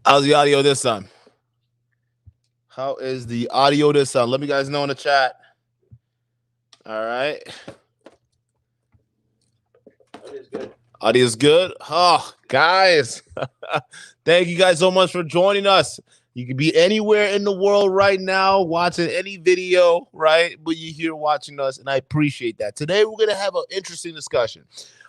How's the audio this time? How is the audio this time? Let me guys know in the chat. All right. Audio's good. Oh, guys. Thank you guys so much for joining us. You could be anywhere in the world right now watching any video, right? But you're here watching us, and I appreciate that. Today, we're going to have an interesting discussion.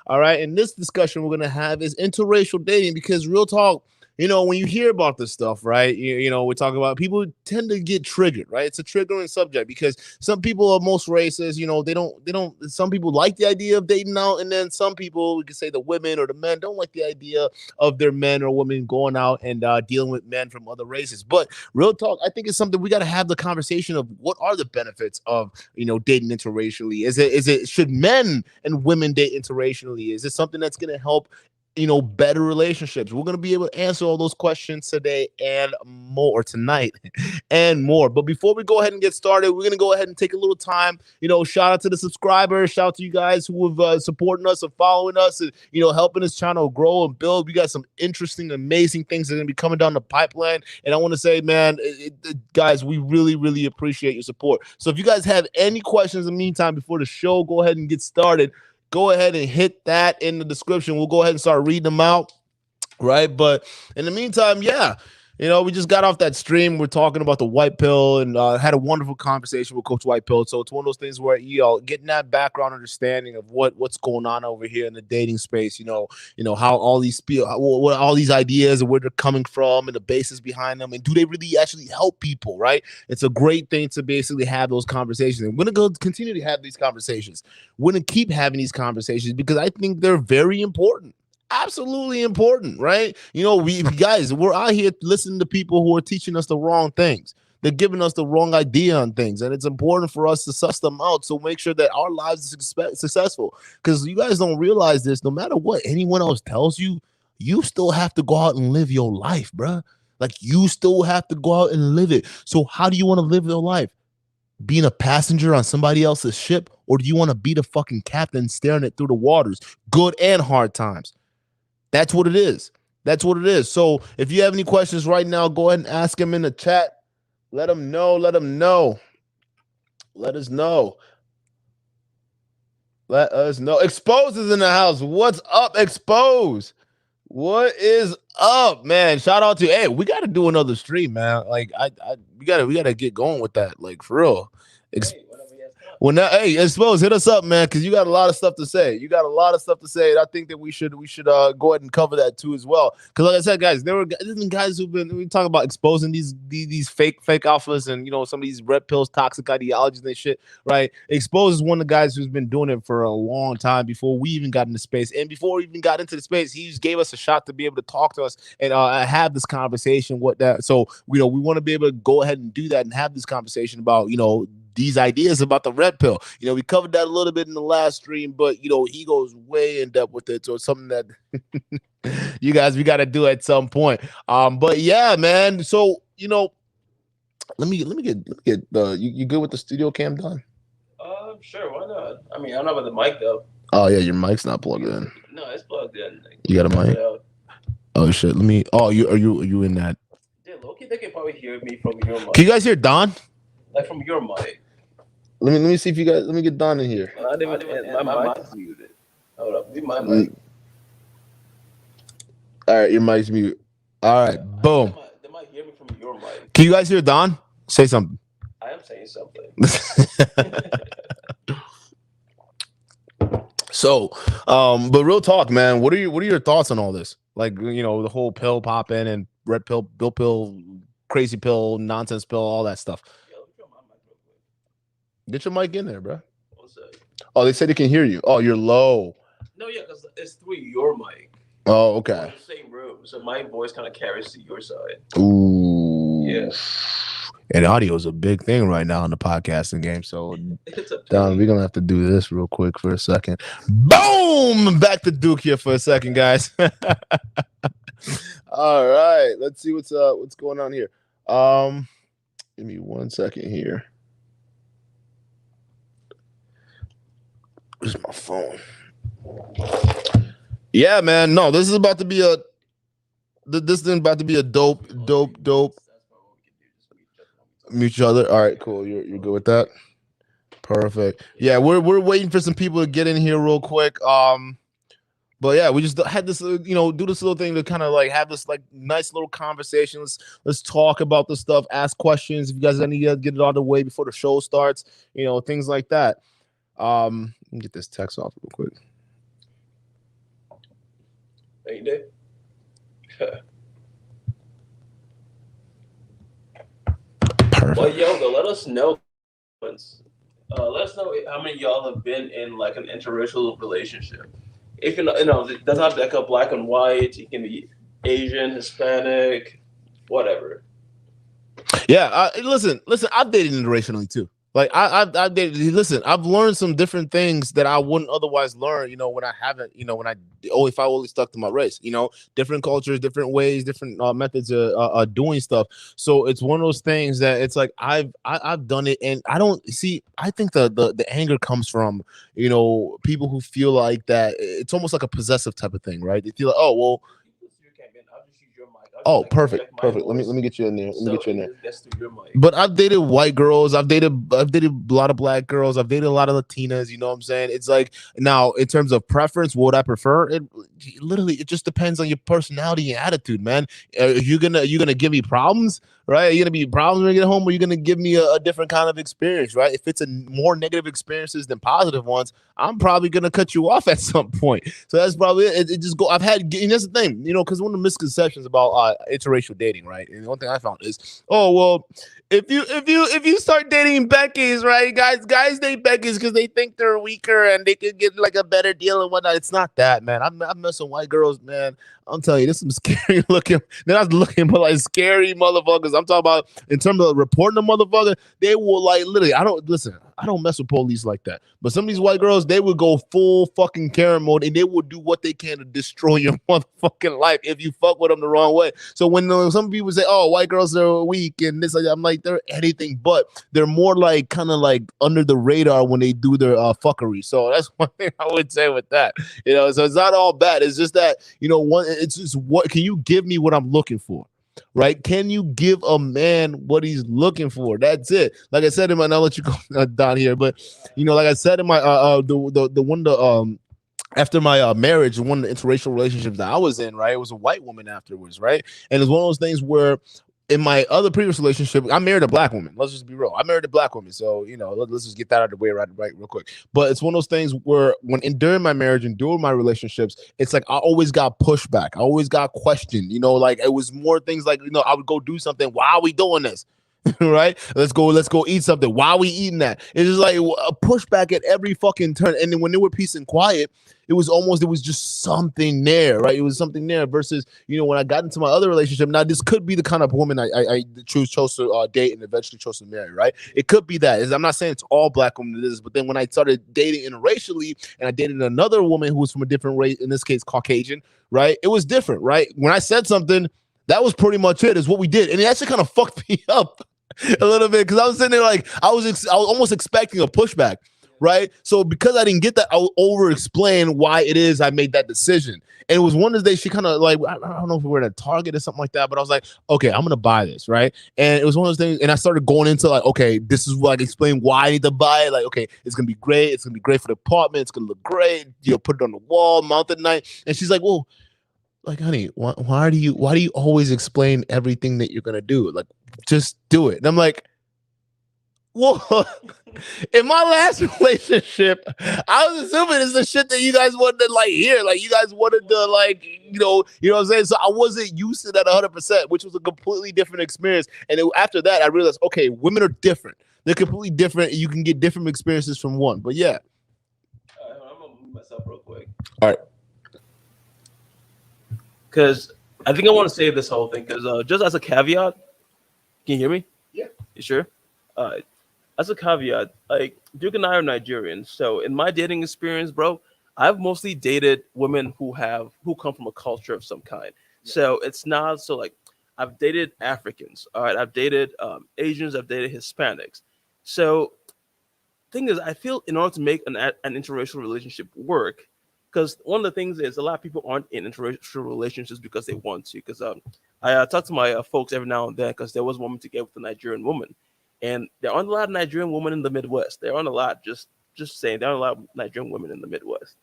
All right. And this discussion we're going to have is interracial dating because, real talk, when you hear about this stuff, right? We talk about people tend to get triggered, right? It's a triggering subject because some people are most races, some people like the idea of dating out, and then some people, we could say the women or the men, don't like the idea of their men or women going out and dealing with men from other races. But real talk, I think it's something we got to have the conversation of what are the benefits of dating interracially. Is it should men and women date interracially? Is it something that's going to help better relationships? We're going to be able to answer all those questions today and more tonight and more. But before we go ahead and get started, we're going to go ahead and take a little time. Shout out to the subscribers. Shout out to you guys who have supporting us and following us and, helping this channel grow and build. We got some interesting, amazing things that are going to be coming down the pipeline. And I want to say, man, guys, we really, really appreciate your support. So if you guys have any questions in the meantime before the show, go ahead and get started. Go ahead and hit that in the description. We'll go ahead and start reading them out, right? But in the meantime, yeah, we just got off that stream. We're talking about the white pill and had a wonderful conversation with Coach White Pill. So it's one of those things where getting that background understanding of what's going on over here in the dating space. How all these what all these ideas and where they're coming from and the basis behind them, and do they really actually help people? Right? It's a great thing to basically have those conversations. And we're gonna continue to have these conversations. We're gonna keep having these conversations because I think they're very important. Absolutely important, right? We guys, we're out here listening to people who are teaching us the wrong things. They're giving us the wrong idea on things, and it's important for us to suss them out. So make sure that our lives are successful. Because you guys don't realize this. No matter what anyone else tells you, you still have to go out and live your life, bruh. Like you still have to go out and live it. So how do you want to live your life? Being a passenger on somebody else's ship, or do you want to be the fucking captain staring it through the waters, good and hard times? That's what it is. That's what it is. So if you have any questions right now, go ahead and ask them in the chat. Let them know. Let them know. Let us know. Let us know. Expose is in the house. What's up, Expose? What is up, man? Shout out to we got to do another stream, man. Like we gotta get going with that. Like for real. Well, now, hey, Expose, hit us up, man, because you got a lot of stuff to say. You got a lot of stuff to say, and I think that we should go ahead and cover that too as well. Because, like I said, guys, there's been guys who've been we talk about exposing these fake alphas and some of these red pills, toxic ideologies and shit, right? Expose is one of the guys who's been doing it for a long time before we even got into space, and before we even got into the space, he just gave us a shot to be able to talk to us and have this conversation with that. So we want to be able to go ahead and do that and have this conversation about these ideas about the red pill. We covered that a little bit in the last stream, but he goes way in depth with it. So it's something that you guys we got to do at some point. But yeah, man. So let me get the you good with the studio cam done? Sure, why not? I mean, I don't know about the mic though. Oh yeah, your mic's not plugged in. No, it's plugged in. You got a mic? Oh shit. Let me. Oh, are you in that? Yeah, Loki, they can probably hear me from your mic. Can you guys hear Don? Like from your mic. Let me see if you guys. Let me get Don in here. My mic is muted. Hold up, mute my mic. All right, your mic's muted. All right, boom. They might hear me from your mic. Can you guys hear Don? Say something. I am saying something. So, but real talk, man. What are your thoughts on all this? Like, the whole pill popping and red pill, bill pill, crazy pill, nonsense pill, all that stuff. Get your mic in there, bro. What's that? Oh, they said they can hear you. Oh, you're low. No, yeah, because it's through your mic. Oh, okay. We're in the same room, so my voice kind of carries to your side. Ooh. Yeah. And audio is a big thing right now in the podcasting game. So, Don, we're going to have to do this real quick for a second. Boom! Back to Duke here for a second, guys. All right. Let's see what's going on here. Give me 1 second here. Where's my phone? Yeah, man. No, this is about to be This thing about to be a dope. Mute each other. All right, cool. You're good with that. Perfect. Yeah, we're waiting for some people to get in here real quick. But yeah, we just had this, do this little thing to kind of like have this like nice little conversation. Let's talk about the stuff, ask questions. If you guys any get it out of the way before the show starts, things like that. Let me get this text off real quick. Ain't they? Perfect. Well, yo, let us know. Let us know how many of y'all have been in like an interracial relationship. If it doesn't have to be like a black and white. You can be Asian, Hispanic, whatever. Yeah, listen. I've dated interracially too. Like I've dated. Listen, I've learned some different things that I wouldn't otherwise learn. When I haven't. When if I only stuck to my race. Different cultures, different ways, different methods of doing stuff. So it's one of those things that it's like I've done it, and I don't see. I think the anger comes from people who feel like that. It's almost like a possessive type of thing, right? They feel like, oh well. Oh, perfect. Let me get you in there. But I've dated white girls. I've dated a lot of black girls. I've dated a lot of Latinas. You know what I'm saying? It's like now in terms of preference, what would I prefer? It just depends on your personality and attitude, man. Are you gonna give me problems? Right? Are you gonna be problems when you get home, or are you gonna give me a different kind of experience? Right? If it's a more negative experiences than positive ones, I'm probably gonna cut you off at some point. So that's probably it. It just go. I've had, and that's the thing, because one of the misconceptions about interracial dating, right? And the one thing I found is, oh well, if you start dating Becky's, right, guys date Becky's because they think they're weaker and they can get like a better deal and whatnot. It's not that, man. I'm messing white girls, man. I'm telling you, this is some scary looking. They're not looking, but like scary motherfuckers. I'm talking about in terms of reporting a motherfucker. They will like literally. I don't mess with police like that. But some of these white girls, they would go full fucking Karen mode and they will do what they can to destroy your motherfucking life if you fuck with them the wrong way. So when some people say, "Oh, white girls are weak," and this, like, I'm like, they're anything but. They're more like kind of like under the radar when they do their fuckery. So that's one thing I would say with that. So it's not all bad. It's just that it's just what can you give me what I'm looking for. Right? Can you give a man what he's looking for? That's it. Like I said in my, and I'll let you go down here, but like I said in my after my marriage, one of the interracial relationships that I was in, right, it was a white woman afterwards, right, and it's one of those things where in my other previous relationship, I married a black woman. Let's just be real. I married a black woman. So, let's just get that out of the way right real quick. But it's one of those things where during my marriage and during my relationships, it's like I always got pushback. I always got questioned. Like it was more things like, I would go do something. Why are we doing this? Right? Let's go eat something. Why are we eating that? It's just like a pushback at every fucking turn. And then when they were peace and quiet, it was just something there, right? It was something there versus, when I got into my other relationship. Now, this could be the kind of woman I chose to date and eventually chose to marry, right? It could be that. I'm not saying it's all black women that is, but then when I started dating interracially and I dated another woman who was from a different race, in this case, Caucasian, right? It was different, right? When I said something, that was pretty much it, is what we did. And it actually kind of fucked me up a little bit because I was sitting there like, I was almost expecting a pushback. Right. So because I didn't get that, I would over explain why it is I made that decision. And it was one of the days she kind of like, I don't know if we were at a Target or something like that, but I was like, okay, I'm going to buy this. Right. And it was one of those things. And I started going into like, okay, this is what I explain why I need to buy it. Like, okay, it's going to be great. It's going to be great for the apartment. It's going to look great. Put it on the wall, mount at night. And she's like, well, like, honey, why do you always explain everything that you're going to do? Like, just do it. And I'm like, well, in my last relationship, I was assuming it's the shit that you guys wanted to like hear. Like you guys wanted to like, you know what I'm saying? So I wasn't used to that 100%, which was a completely different experience. And after that, I realized, okay, women are different. They're completely different. You can get different experiences from one. But yeah. All right, I'm going to move myself real quick. All right. Because I think I want to save this whole thing. Because just as a caveat, can you hear me? Yeah. You sure? All right. As a caveat, like Duke and I are Nigerians, so in my dating experience, bro, I've mostly dated women who come from a culture of some kind. Yeah. So it's not so like I've dated Africans, all right, I've dated Asians, I've dated Hispanics. So thing is, I feel in order to make an interracial relationship work, because one of the things is a lot of people aren't in interracial relationships because they want to. Because I talk to my folks every now and then because there was a woman to get with a Nigerian woman, and there aren't a lot of Nigerian women in the Midwest. There aren't a lot. Just saying, there aren't a lot of Nigerian women in the Midwest.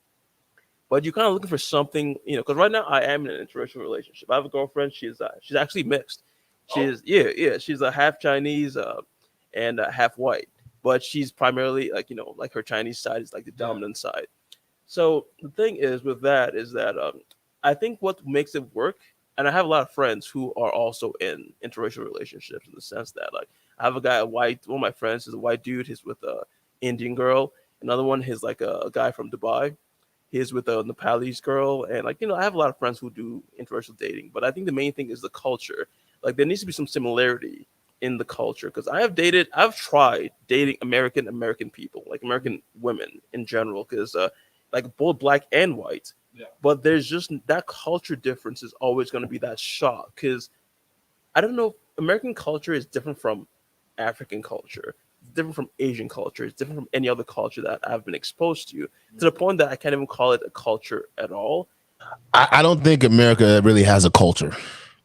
But you're kind of looking for something, because right now I am in an interracial relationship. I have a girlfriend. She's actually mixed. She's yeah. She's a half Chinese and half white, but she's primarily like her Chinese side is like the dominant side. So the thing is with that is that I think what makes it work, and I have a lot of friends who are also in interracial relationships in the sense that like I have a guy, a white, one of my friends is a white dude. He's with a Indian girl. Another one is like a guy from Dubai. He's with a Nepalese girl, and I have a lot of friends who do interracial dating. But I think the main thing is the culture. Like there needs to be some similarity in the culture because I've tried dating American people, like American women in general, because like both black and white. Yeah. But there's just that culture difference is always going to be that shock because I don't know. American culture is different from African culture. It's different from Asian culture. It's different from any other culture that I've been exposed to the point that I can't even call it a culture at all. I don't think America really has a culture.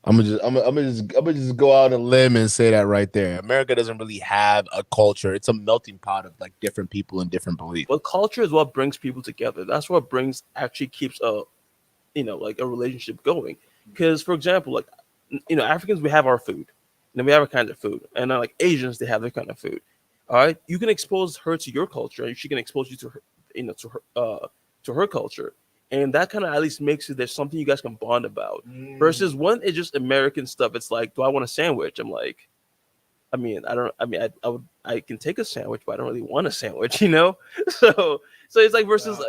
I'm gonna just go out on a limb and say that right there. America doesn't really have a culture. It's a melting pot of like different people and different beliefs. But culture is what brings people together. That's what actually keeps like a relationship going. Because for example, like Africans, we have our food, and we have our kind of food, and like Asians, they have their kind of food. All right, you can expose her to your culture, and she can expose you to her, to her culture. And that kind of at least makes it there's something you guys can bond about. Versus when it's just American stuff, it's like, do I want a sandwich? I'm like, I can take a sandwich, but I don't really want a sandwich, So it's like versus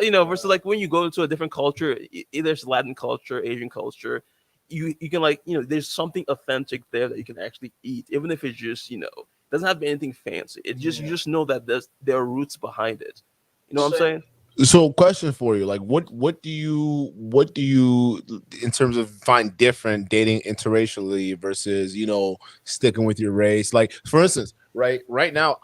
like when you go into a different culture, either it's Latin culture, Asian culture, you can like there's something authentic there that you can actually eat, even if it's just doesn't have anything fancy. It just you just know that there are roots behind it. You know what I'm saying? So, question for you: like, what do you in terms of find different dating interracially versus sticking with your race? Like, for instance, right now,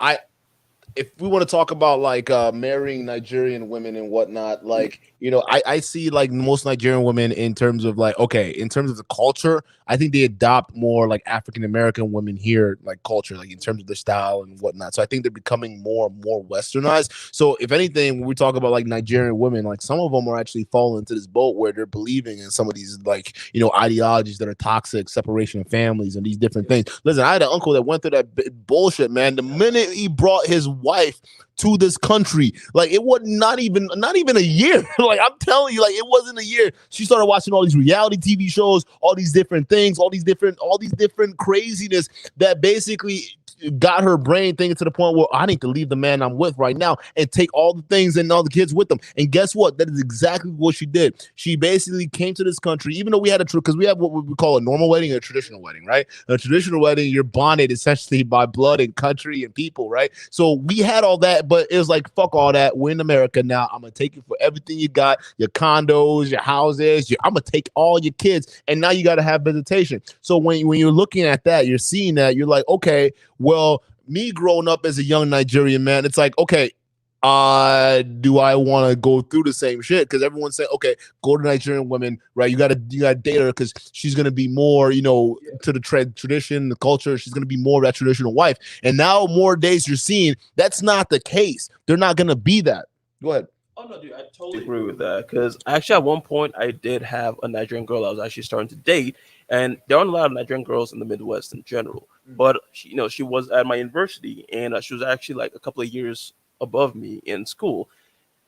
if we want to talk about like marrying Nigerian women and whatnot, like I see like most Nigerian women in terms of like in terms of the culture, I think they adopt more like African American women here, like culture, like in terms of their style and whatnot. So I think they're becoming more and more westernized. So if anything, when we talk about like Nigerian women, like some of them are actually falling into this boat where they're believing in some of these like ideologies that are toxic, separation of families and these different things. Listen, I had an uncle that went through that bullshit, man. The minute he brought his wife to this country, like it was not even a year. Like I'm telling you, like it wasn't a year. She started watching all these reality TV shows, all these different things, all these different craziness that basically got her brain thinking to the point where I need to leave the man I'm with right now and take all the things and all the kids with them. And guess what? That is exactly what she did. She basically came to this country, even though we had because we have what we call a normal wedding and a traditional wedding, right? A traditional wedding, you're bonded essentially by blood and country and people, right? So we had all that, but it was like, fuck all that. We're in America now. I'm going to take you for everything you got, your condos, your houses. I'm going to take all your kids. And now you got to have visitation. So when you're looking at that, you're seeing that, you're like, okay, well, me growing up as a young Nigerian man, it's like, okay, do I want to go through the same shit? Because everyone's saying, okay, go to Nigerian women, right? You gotta date her because she's gonna be more, to the tradition, the culture. She's gonna be more of that traditional wife. And now more days you're seeing that's not the case. They're not gonna be that. Go ahead. Oh no, dude, I totally agree with that. Because actually, at one point, I did have a Nigerian girl I was actually starting to date, and there aren't a lot of Nigerian girls in the Midwest in general. But she was at my university, and she was actually like a couple of years above me in school.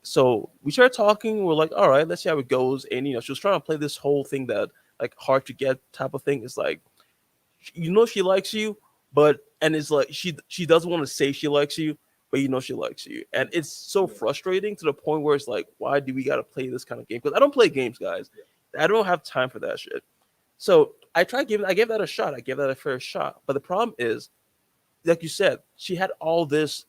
So we started talking. We're like, all right, let's see how it goes. And she was trying to play this whole thing that like hard to get type of thing. It's like, she likes you, and it's like she doesn't want to say she likes you, but she likes you. And it's so frustrating to the point where it's like, why do we got to play this kind of game? Because I don't play games, guys. I don't have time for that shit. So I gave that a shot. I gave that a fair shot. But the problem is, like you said, she had all this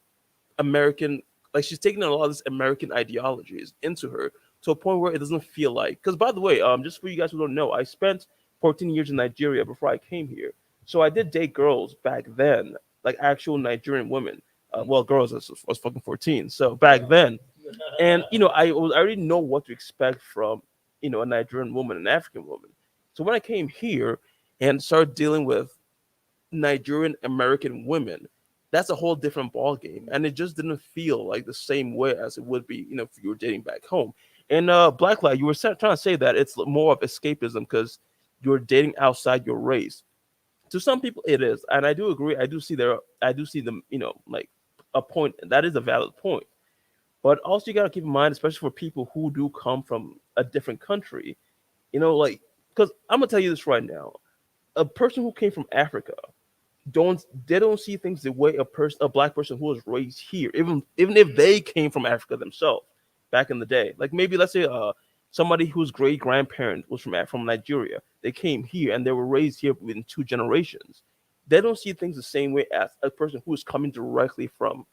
American, like she's taking a lot of this American ideologies into her to a point where it doesn't feel like. Because by the way, just for you guys who don't know, I spent 14 years in Nigeria before I came here. So I did date girls back then, like actual Nigerian women. Girls, I was fucking 14. So back then, And I already know what to expect from a Nigerian woman, an African woman. So when I came here and started dealing with Nigerian American women, that's a whole different ball game, and it just didn't feel like the same way as it would be, if you were dating back home. And Blacklight, you were trying to say that it's more of escapism because you're dating outside your race. To some people, it is, and I do agree. I do see them, like a point that is a valid point. But also, you got to keep in mind, especially for people who do come from a different country, like, because I'm gonna tell you this right now, a person who came from Africa don't see things the way a black person who was raised here, even if they came from Africa themselves back in the day. Like maybe let's say somebody whose great grandparent was from Nigeria. They came here and they were raised here within 2 generations. They don't see things the same way as a person who is coming directly from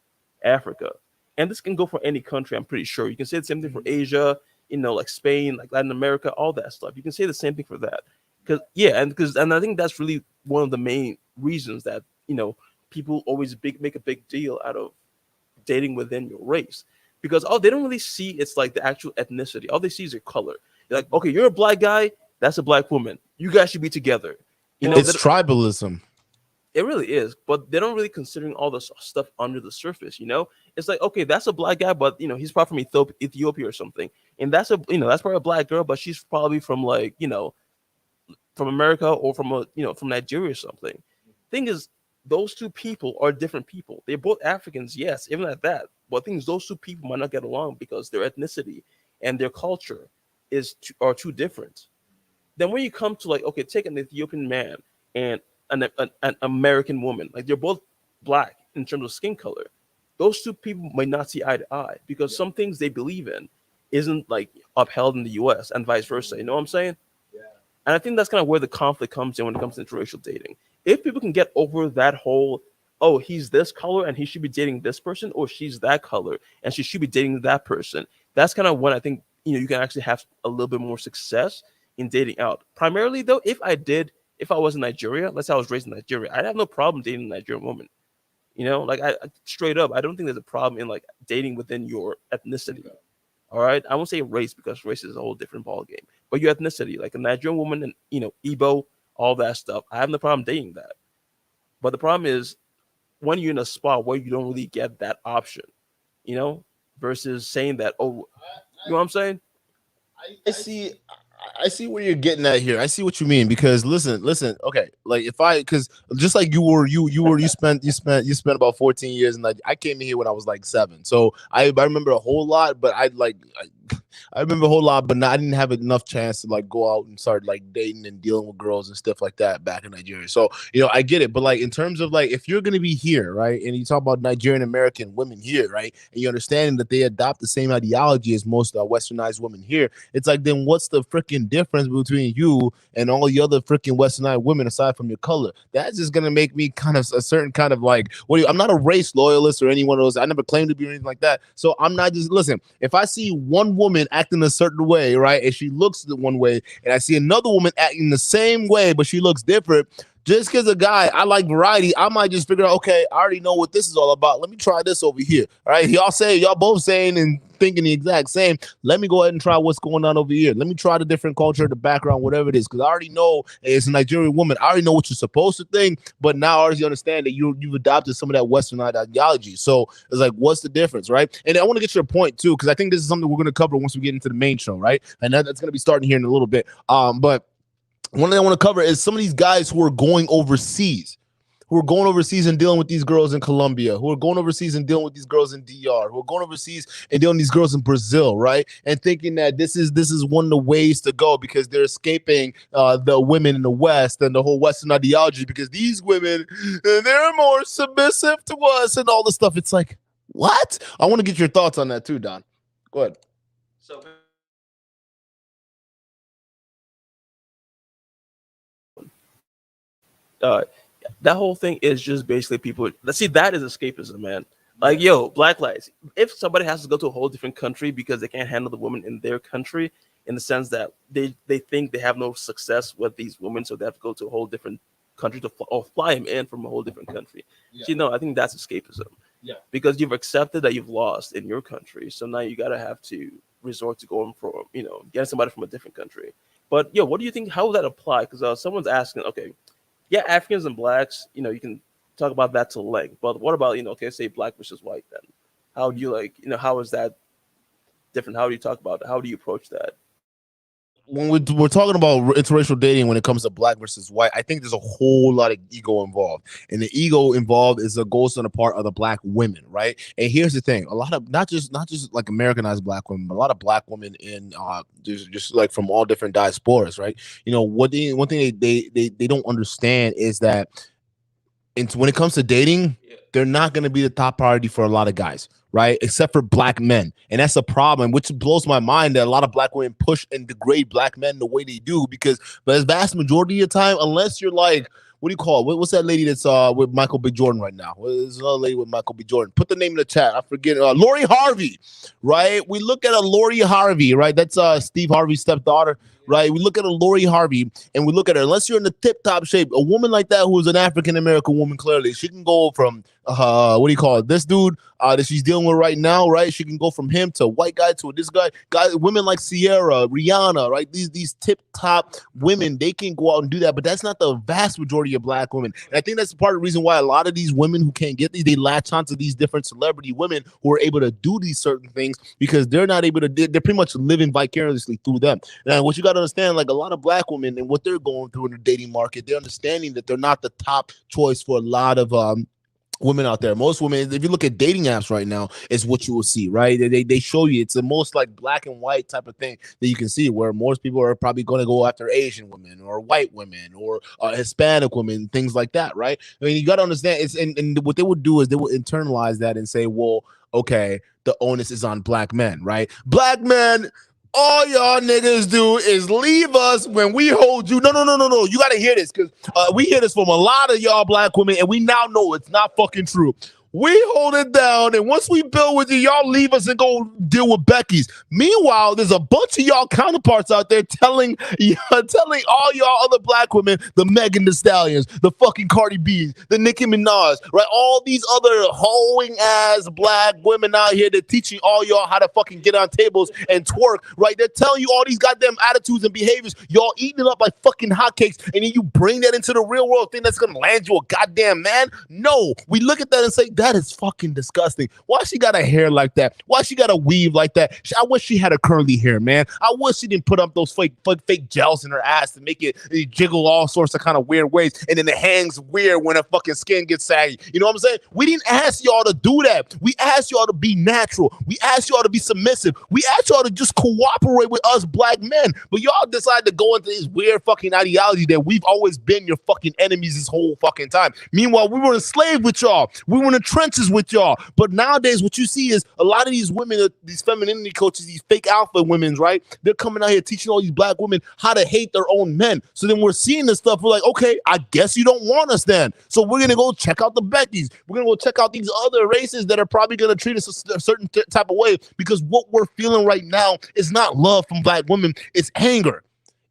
Africa. And this can go for any country, I'm pretty sure. You can say the same thing for Asia, like Spain, like Latin America, all that stuff. You can say the same thing for that. And I think that's really one of the main reasons that people always make a big deal out of dating within your race, because they don't really see it's like the actual ethnicity. All they see is your color. They're like, okay, you're a black guy, that's a black woman. You guys should be together. It's tribalism. It really is, but they don't really considering all the stuff under the surface. It's like, okay, that's a black guy, but he's probably from Ethiopia or something, and that's that's probably a black girl, but she's probably from like from America or from from Nigeria or something. Thing is, those two people are different people. They're both Africans, yes, even at that. But things those two people might not get along because their ethnicity and their culture are too different. Then when you come to like, okay, take an Ethiopian man and an American woman, like they're both black in terms of skin color. Those two people might not see eye to eye because some things they believe in isn't like upheld in the U.S. and vice versa. You know what I'm saying? And I think that's kind of where the conflict comes in when it comes to interracial dating. If people can get over that whole, oh, he's this color and he should be dating this person, or she's that color and she should be dating that person, that's kind of when I think you can actually have a little bit more success in dating out. Primarily though, if I was in Nigeria, let's say I was raised in Nigeria, I'd have no problem dating a Nigerian woman. Like I straight up, I don't think there's a problem in like dating within your ethnicity. All right, I won't say race because race is a whole different ball game. But your ethnicity, like a Nigerian woman and Igbo, all that stuff, I have no problem dating that. But the problem is when you're in a spot where you don't really get that option, versus saying that, oh, you know what I'm saying? I see where you're getting at here. I see what you mean because listen. Okay, like because just like you spent about 14 years, and like I came in here when I was like 7, so I remember a whole lot, but I remember a whole lot, but I didn't have enough chance to like go out and start like dating and dealing with girls and stuff like that back in Nigeria. So I get it, but like in terms of like if you're gonna be here, right, and you talk about Nigerian American women here, right, and you understand that they adopt the same ideology as most westernized women here, it's like then what's the freaking difference between you and all the other freaking westernized women aside from your color? That's just gonna make me kind of a certain kind of like I'm not a race loyalist or any one of those. I never claimed to be anything like that. So I'm not just listen. If I see one woman acting a certain way, right, and she looks the one way, and I see another woman acting the same way, but she looks different. Just because a guy, I like variety, I might just figure out, okay, I already know what this is all about. Let me try this over here. All right. Y'all both saying and thinking the exact same. Let me go ahead and try what's going on over here. Let me try the different culture, the background, whatever it is. Because I already know it's a Nigerian woman. I already know what you're supposed to think, but now I already understand that you've adopted some of that Western ideology. So it's like, what's the difference, right? And I want to get your point too, because I think this is something we're going to cover once we get into the main show, right? And that's going to be starting here in a little bit. But one thing I want to cover is some of these guys who are going overseas and dealing with these girls in Colombia, who are going overseas and dealing with these girls in DR, who are going overseas and dealing with these girls in Brazil, right? And thinking that this is one of the ways to go because they're escaping the women in the West and the whole Western ideology because these women, they're more submissive to us and all this stuff. It's like, what? I want to get your thoughts on that too, Don. Go ahead. So that whole thing is just basically people. Let's see, that is escapism, man. Like, yo, black lives. If somebody has to go to a whole different country because they can't handle the women in their country, in the sense that they think they have no success with these women, so they have to go to a whole different country to fly them in from a whole different country. Yeah. So, I think that's escapism. because you've accepted that you've lost in your country. So now you gotta have to resort to going for getting somebody from a different country. But what do you think? How will that apply? Because someone's asking, okay, yeah, Africans and blacks, you can talk about that to length. But what about okay, say black versus white? Then how do you how is that different? How do you talk about it? How do you approach that? When we're talking about interracial dating, when it comes to black versus white, I think there's a whole lot of ego involved, and the ego involved is a goes on the part of the black women, right? And here's the thing: a lot of not just like Americanized black women, but a lot of black women in just like from all different diasporas, right? One thing they don't understand is that when it comes to dating, they're not going to be the top priority for a lot of guys, right? Except for black men. And that's a problem, which blows my mind that a lot of black women push and degrade black men the way they do, because the vast majority of the time, unless you're like, what do you call it? What's that lady that's with Michael B. Jordan right now? There's another lady with Michael B. Jordan. Put the name in the chat. I forget. Lori Harvey, right? We look at a Lori Harvey, right? That's Steve Harvey's stepdaughter. Right, we look at a Lori Harvey and we look at her. Unless you're in the tip-top shape, a woman like that who is an African-American woman, clearly, she can go from what do you call it? This dude that she's dealing with right now, right? She can go from him to white guy to this guy. Women like Sierra, Rihanna, right? These tip-top women, they can go out and do that, but that's not the vast majority of black women. And I think that's part of the reason why a lot of these women who can't get these, they latch onto these different celebrity women who are able to do these certain things, because they're not able to. They're pretty much living vicariously through them. Now, what you got to understand, like a lot of black women and what they're going through in the dating market, they're understanding that they're not the top choice for a lot of women out there. Most women, if you look at dating apps right now, is what you will see, right? They show you it's the most like black and white type of thing that you can see, where most people are probably going to go after Asian women or white women or Hispanic women, things like that, right? I mean, you got to understand it's and what they would do is they would internalize that and say, well, okay, the onus is on black men, right? Black men, all y'all niggas do is leave us when we hold you. No. You got to hear this, because we hear this from a lot of y'all black women, and we now know it's not fucking true. We hold it down, and once we build with you, y'all leave us and go deal with Becky's. Meanwhile, there's a bunch of y'all counterparts out there telling all y'all other black women, the Megan Thee Stallions, the fucking Cardi B's, the Nicki Minaj, right? All these other hoeing ass black women out here that teaching all y'all how to fucking get on tables and twerk, right? They're telling you all these goddamn attitudes and behaviors. Y'all eating it up like fucking hotcakes, and then you bring that into the real world thing that's gonna land you a goddamn man. No, we look at that and say, that is fucking disgusting. Why she got a hair like that? Why she got a weave like that? I wish she had a curly hair, man. I wish she didn't put up those fake gels in her ass to make it jiggle all sorts of kind of weird ways, and then it hangs weird when her fucking skin gets saggy. You know what I'm saying? We didn't ask y'all to do that. We asked y'all to be natural. We asked y'all to be submissive. We asked y'all to just cooperate with us black men. But y'all decide to go into this weird fucking ideology that we've always been your fucking enemies this whole fucking time. Meanwhile, we were enslaved with y'all. We were in the trenches with y'all. But nowadays, what you see is a lot of these women, these femininity coaches, these fake alpha women, right? They're coming out here teaching all these black women how to hate their own men. So then we're seeing this stuff. We're like, okay, I guess you don't want us then. So we're going to go check out the Beckys. We're going to go check out these other races that are probably going to treat us a certain type of way, because what we're feeling right now is not love from black women. It's anger.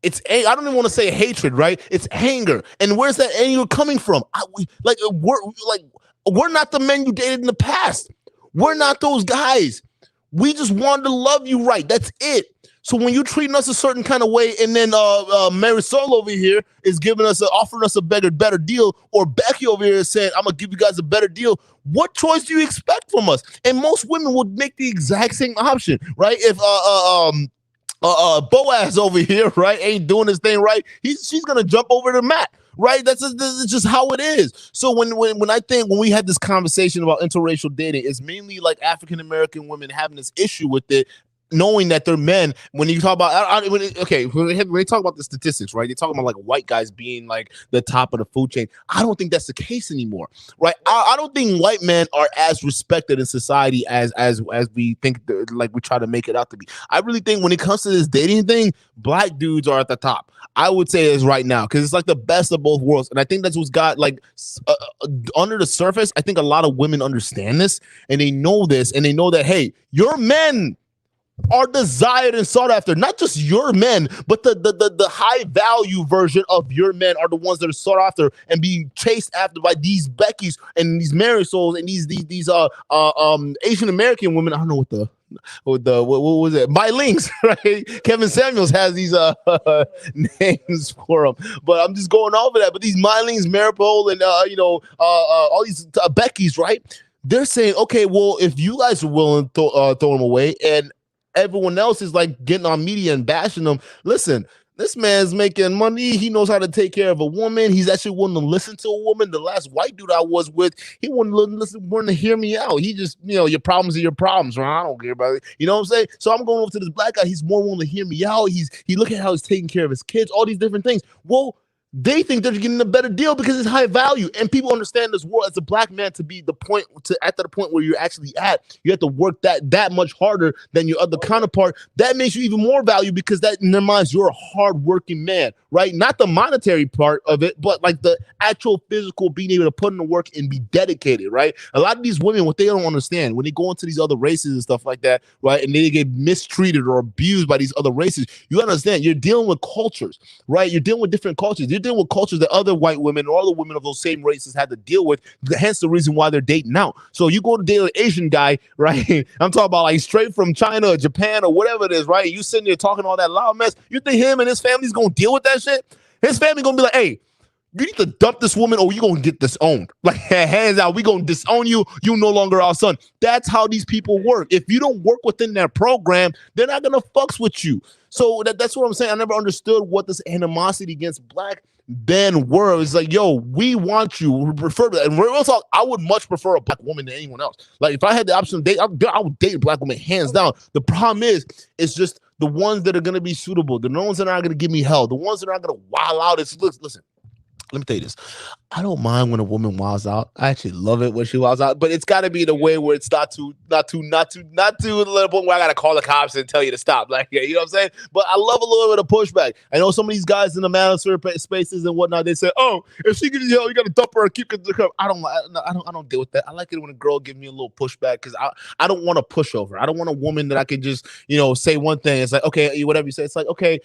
I don't even want to say hatred, right? It's anger. And where's that anger coming from? We're not the men you dated in the past. We're not those guys. We just wanted to love you right. That's it. So when you're treating us a certain kind of way, and then Marisol over here is offering us a better deal, or Becky over here is saying, I'm gonna give you guys a better deal, what choice do you expect from us? And most women would make the exact same option, right? If Boaz over here, right, ain't doing his thing right, she's gonna jump over the mat. Right, that's just how it is. So when we had this conversation about interracial dating, it's mainly like African American women having this issue with it, knowing that they're men. When you talk about when they talk about the statistics, right? They talk about like white guys being like the top of the food chain. I don't think that's the case anymore, right? I don't think white men are as respected in society as we think, like we try to make it out to be. I really think when it comes to this dating thing, black dudes are at the top. I would say is right now, because it's like the best of both worlds, and I think that's what's got like under the surface. I think a lot of women understand this, and they know this, and they know that, hey, you're men. are desired and sought after. Not just your men, but the high value version of your men are the ones that are sought after and being chased after by these Beckys and these Mary Souls and these Asian American women. I don't know what the what was it? My links, right? Kevin Samuels has these names for them, but I'm just going over that. But these Mylings, Maripol, and all these Beckys, right? They're saying, okay, well, if you guys are willing to throw them away, and everyone else is like getting on media and bashing them, listen. This man's making money. He knows how to take care of a woman. He's actually willing to listen to a woman. The last white dude I was with, he wouldn't listen, wanting to hear me out. He just, your problems are your problems, right? I don't care about it. You know what I'm saying? So I'm going over to this black guy. He's more willing to hear me out. He look at how he's taking care of his kids, all these different things. Well, they think they're getting a better deal because it's high value, and people understand this world as a black man to be the point the point where you're actually at. You have to work that much harder than your other counterpart. That makes you even more value because that in their minds you're a hardworking man, right? Not the monetary part of it, but like the actual physical being able to put in the work and be dedicated, right? A lot of these women, what they don't understand when they go into these other races and stuff like that, right, and they get mistreated or abused by these other races, you understand you're dealing with cultures, right? You're dealing with different cultures. You're dealing with cultures that other white women or other women of those same races had to deal with. Hence the reason why they're dating out. So you go to date an Asian guy, right? I'm talking about like straight from China or Japan or whatever it is, right? You sitting there talking all that loud mess. You think him and his family's gonna deal with that shit? His family gonna be like, hey, you need to dump this woman or you gonna get disowned. Like, hands out, we gonna disown you. You no longer our son. That's how these people work. If you don't work within their program, they're not gonna fucks with you. So that's what I'm saying. I never understood what this animosity against black men were. It's like, yo, we want you. We prefer that. And real talk, I would much prefer a black woman than anyone else. Like, if I had the option to date, I would date a black woman hands down. The problem is, it's just the ones that are gonna be suitable, the ones that aren't gonna give me hell, the ones that aren't gonna wild out. Listen. Let me tell you this. I don't mind when a woman wilds out. I actually love it when she wilds out, but it's got to be the way where it's not to the little point where I got to call the cops and tell you to stop. Like, you know what I'm saying? But I love a little bit of pushback. I know some of these guys in the manosphere spaces and whatnot, they say, oh, if she gives you hell, you got to dump her and keep it to the I don't deal with that. I like it when a girl gives me a little pushback because I don't want a pushover. I don't want a woman that I can just, say one thing. It's like, okay, whatever you say. It's like, okay,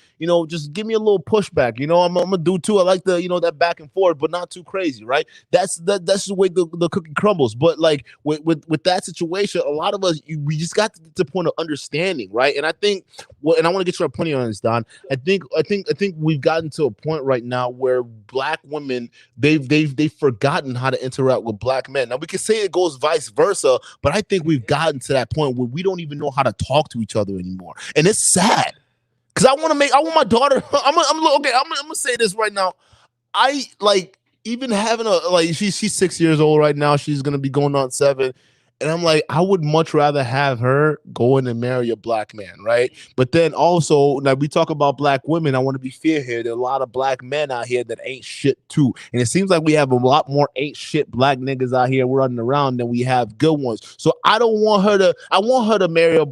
just give me a little pushback. I'm gonna do too. I like the, that back and forth, but not too crazy, right? That's the way the cookie crumbles. But like with that situation, a lot of us we just got to the point of understanding, right? And I think, and I want to get your opinion on this, Don. I think we've gotten to a point right now where black women they've forgotten how to interact with black men. Now we can say it goes vice versa, but I think we've gotten to that point where we don't even know how to talk to each other anymore, and it's sad. Because I want my daughter. I'm gonna say this right now. I like even having she's 6 years old right now. She's gonna be going on 7. And I'm like, I would much rather have her go in and marry a black man, right? But then also, now we talk about black women. I want to be fair here. There are a lot of black men out here that ain't shit too. And it seems like we have a lot more ain't shit black niggas out here running around than we have good ones. So I want her to marry a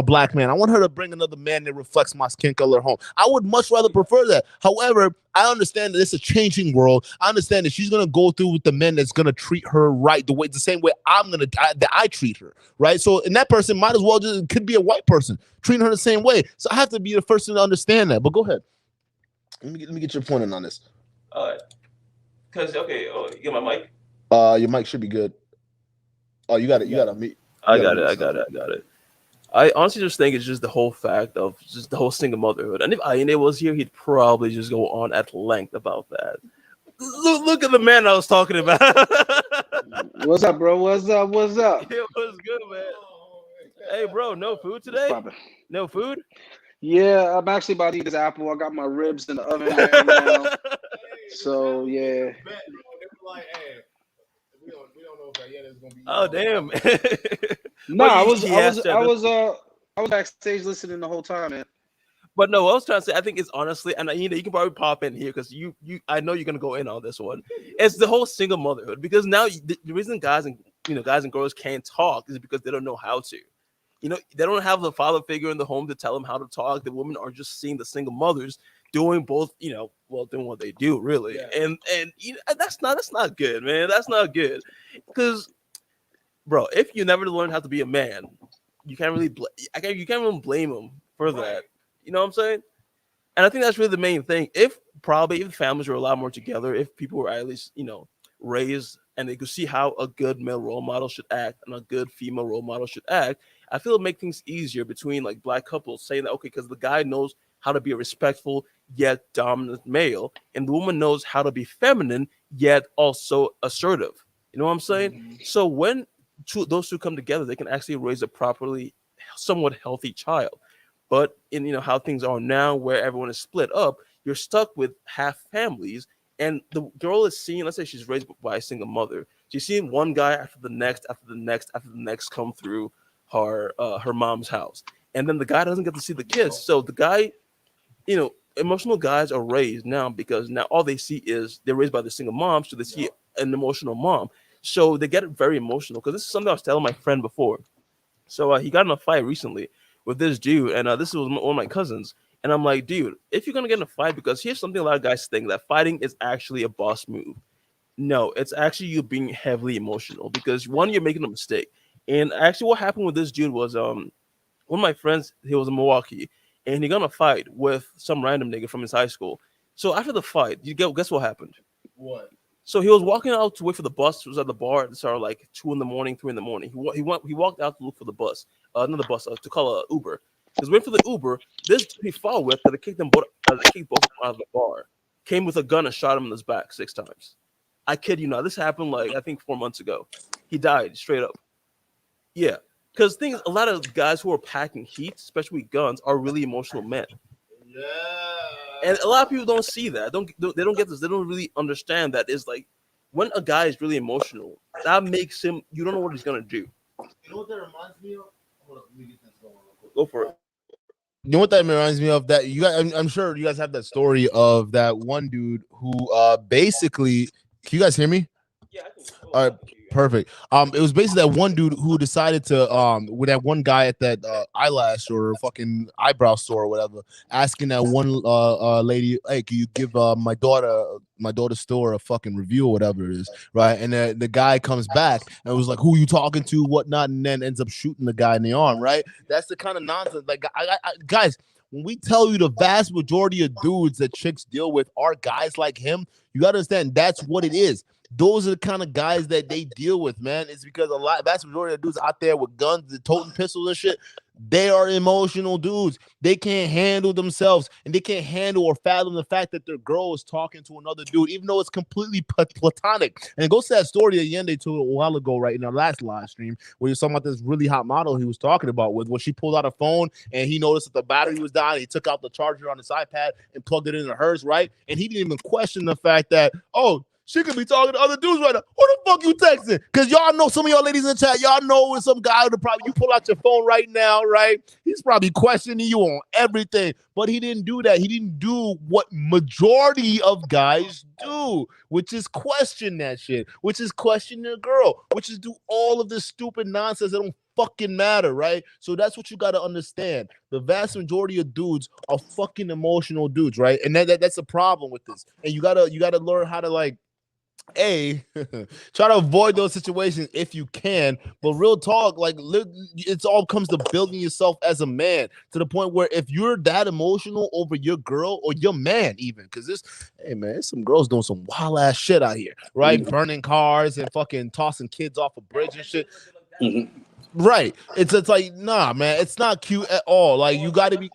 black man. I want her to bring another man that reflects my skin color home. I would much rather prefer that. However, I understand that it's a changing world. I understand that she's gonna go through with the men that's gonna treat her right, the same way that I treat her, right? So, and that person might as well could be a white person treating her the same way. So I have to be the first to understand that. But go ahead. Let me get your point in on this. Because you got my mic. Your mic should be good. Oh, you got it. You got it. I got it. I honestly just think it's just the whole fact of just the whole single motherhood. And if Ayane was here, he'd probably just go on at length about that. Look at the man I was talking about. What's up, bro? What's up? It was good, man. Hey, bro, no food today? No food? Yeah, I'm actually about to eat this apple. I got my ribs in the oven right now. So, yeah. Oh, damn. No, I was backstage listening the whole time, man. But no, I was trying to say, I think it's honestly, and you can probably pop in here because I know you're gonna go in on this one. It's the whole single motherhood, because now the reason guys and girls can't talk is because they don't know how to. They don't have the father figure in the home to tell them how to talk. The women are just seeing the single mothers doing both, doing what they do, really. Yeah. And that's not good, man. That's not good. Because, bro, if you never learn how to be a man, you can't really you can't even blame them for that. You know what I'm saying? And I think that's really the main thing. If families were a lot more together, if people were at least, raised and they could see how a good male role model should act and a good female role model should act, I feel it make things easier between like black couples saying that, okay, because the guy knows how to be a respectful yet dominant male, and the woman knows how to be feminine yet also assertive. You know what I'm saying? Mm-hmm. So when those two come together, they can actually raise a properly, somewhat healthy child. But in how things are now, where everyone is split up, you're stuck with half families, and the girl is seeing. Let's say she's raised by a single mother. She's seeing one guy after the next, after the next, after the next come through her mom's house, and then the guy doesn't get to see the kids. So the guy, emotional guys are raised now because now all they see is they're raised by the single mom, so they see an emotional mom. So they get very emotional because this is something I was telling my friend before. So he got in a fight recently with this dude, and this was one of my cousins. And I'm like, dude, if you're gonna get in a fight, because here's something a lot of guys think, that fighting is actually a boss move. No, it's actually you being heavily emotional because one, you're making a mistake. And actually, what happened with this dude was one of my friends, he was in Milwaukee, and he got in a fight with some random nigga from his high school. So after the fight, guess what happened? What? So he was walking out to wait for the bus. It was at the bar. It started like 2 in the morning, 3 in the morning. He walked out to look for the bus, not the bus, to call an Uber. He was waiting for the Uber. This he fought with, that kicked both out of the bar, came with a gun and shot him in his back 6 times. I kid you not. This happened like I think 4 months ago. He died straight up. Yeah, because a lot of guys who are packing heat, especially guns, are really emotional men. Yeah. And a lot of people don't see that. They don't get this. They don't really understand that. It's like when a guy is really emotional, that makes him. You don't know what he's gonna do. You know what that reminds me of? Hold on, let me get this going real quick. Go for it. You know what that reminds me of? That you guys, I'm sure you guys have that story of that one dude who basically. Can you guys hear me? Yeah. I can. All right. Perfect. It was basically that one dude who decided to with that one guy at that eyelash or fucking eyebrow store or whatever, asking that one lady, hey, can you give my daughter's store a fucking review or whatever it is, right? And the guy comes back and was like, who you talking to, whatnot, and then ends up shooting the guy in the arm, right? That's the kind of nonsense. Like, I guys, when we tell you the vast majority of dudes that chicks deal with are guys like him, you gotta understand that's what it is. Those are the kind of guys that they deal with, man. It's because vast majority of dudes out there with guns and toting pistols and shit, they are emotional dudes. They can't handle themselves, and they can't handle or fathom the fact that their girl is talking to another dude, even though it's completely platonic. And it goes to that story that Yende told a while ago, right, in our last live stream, where he was talking about this really hot model he was talking about with when she pulled out a phone and he noticed that the battery was dying. He took out the charger on his iPad and plugged it into hers, right? And he didn't even question the fact that, oh, she could be talking to other dudes right now. Who the fuck you texting? Because y'all know, some of y'all ladies in the chat, y'all know when some guy would probably, you pull out your phone right now, right? He's probably questioning you on everything. But he didn't do that. He didn't do what majority of guys do, which is question that shit, which is question their girl, which is do all of this stupid nonsense that don't fucking matter, right? So that's what you got to understand. The vast majority of dudes are fucking emotional dudes, right? And that's a problem with this. And you gotta learn how to, like, try to avoid those situations if you can. But real talk, like, it's all comes to building yourself as a man, to the point where if you're that emotional over your girl or your man, even, because there's some girls doing some wild ass shit out here, right? Mm-hmm. Burning cars and fucking tossing kids off a bridge and shit. Mm-hmm. Right. It's like, nah, man, it's not cute at all. Like, you got to be.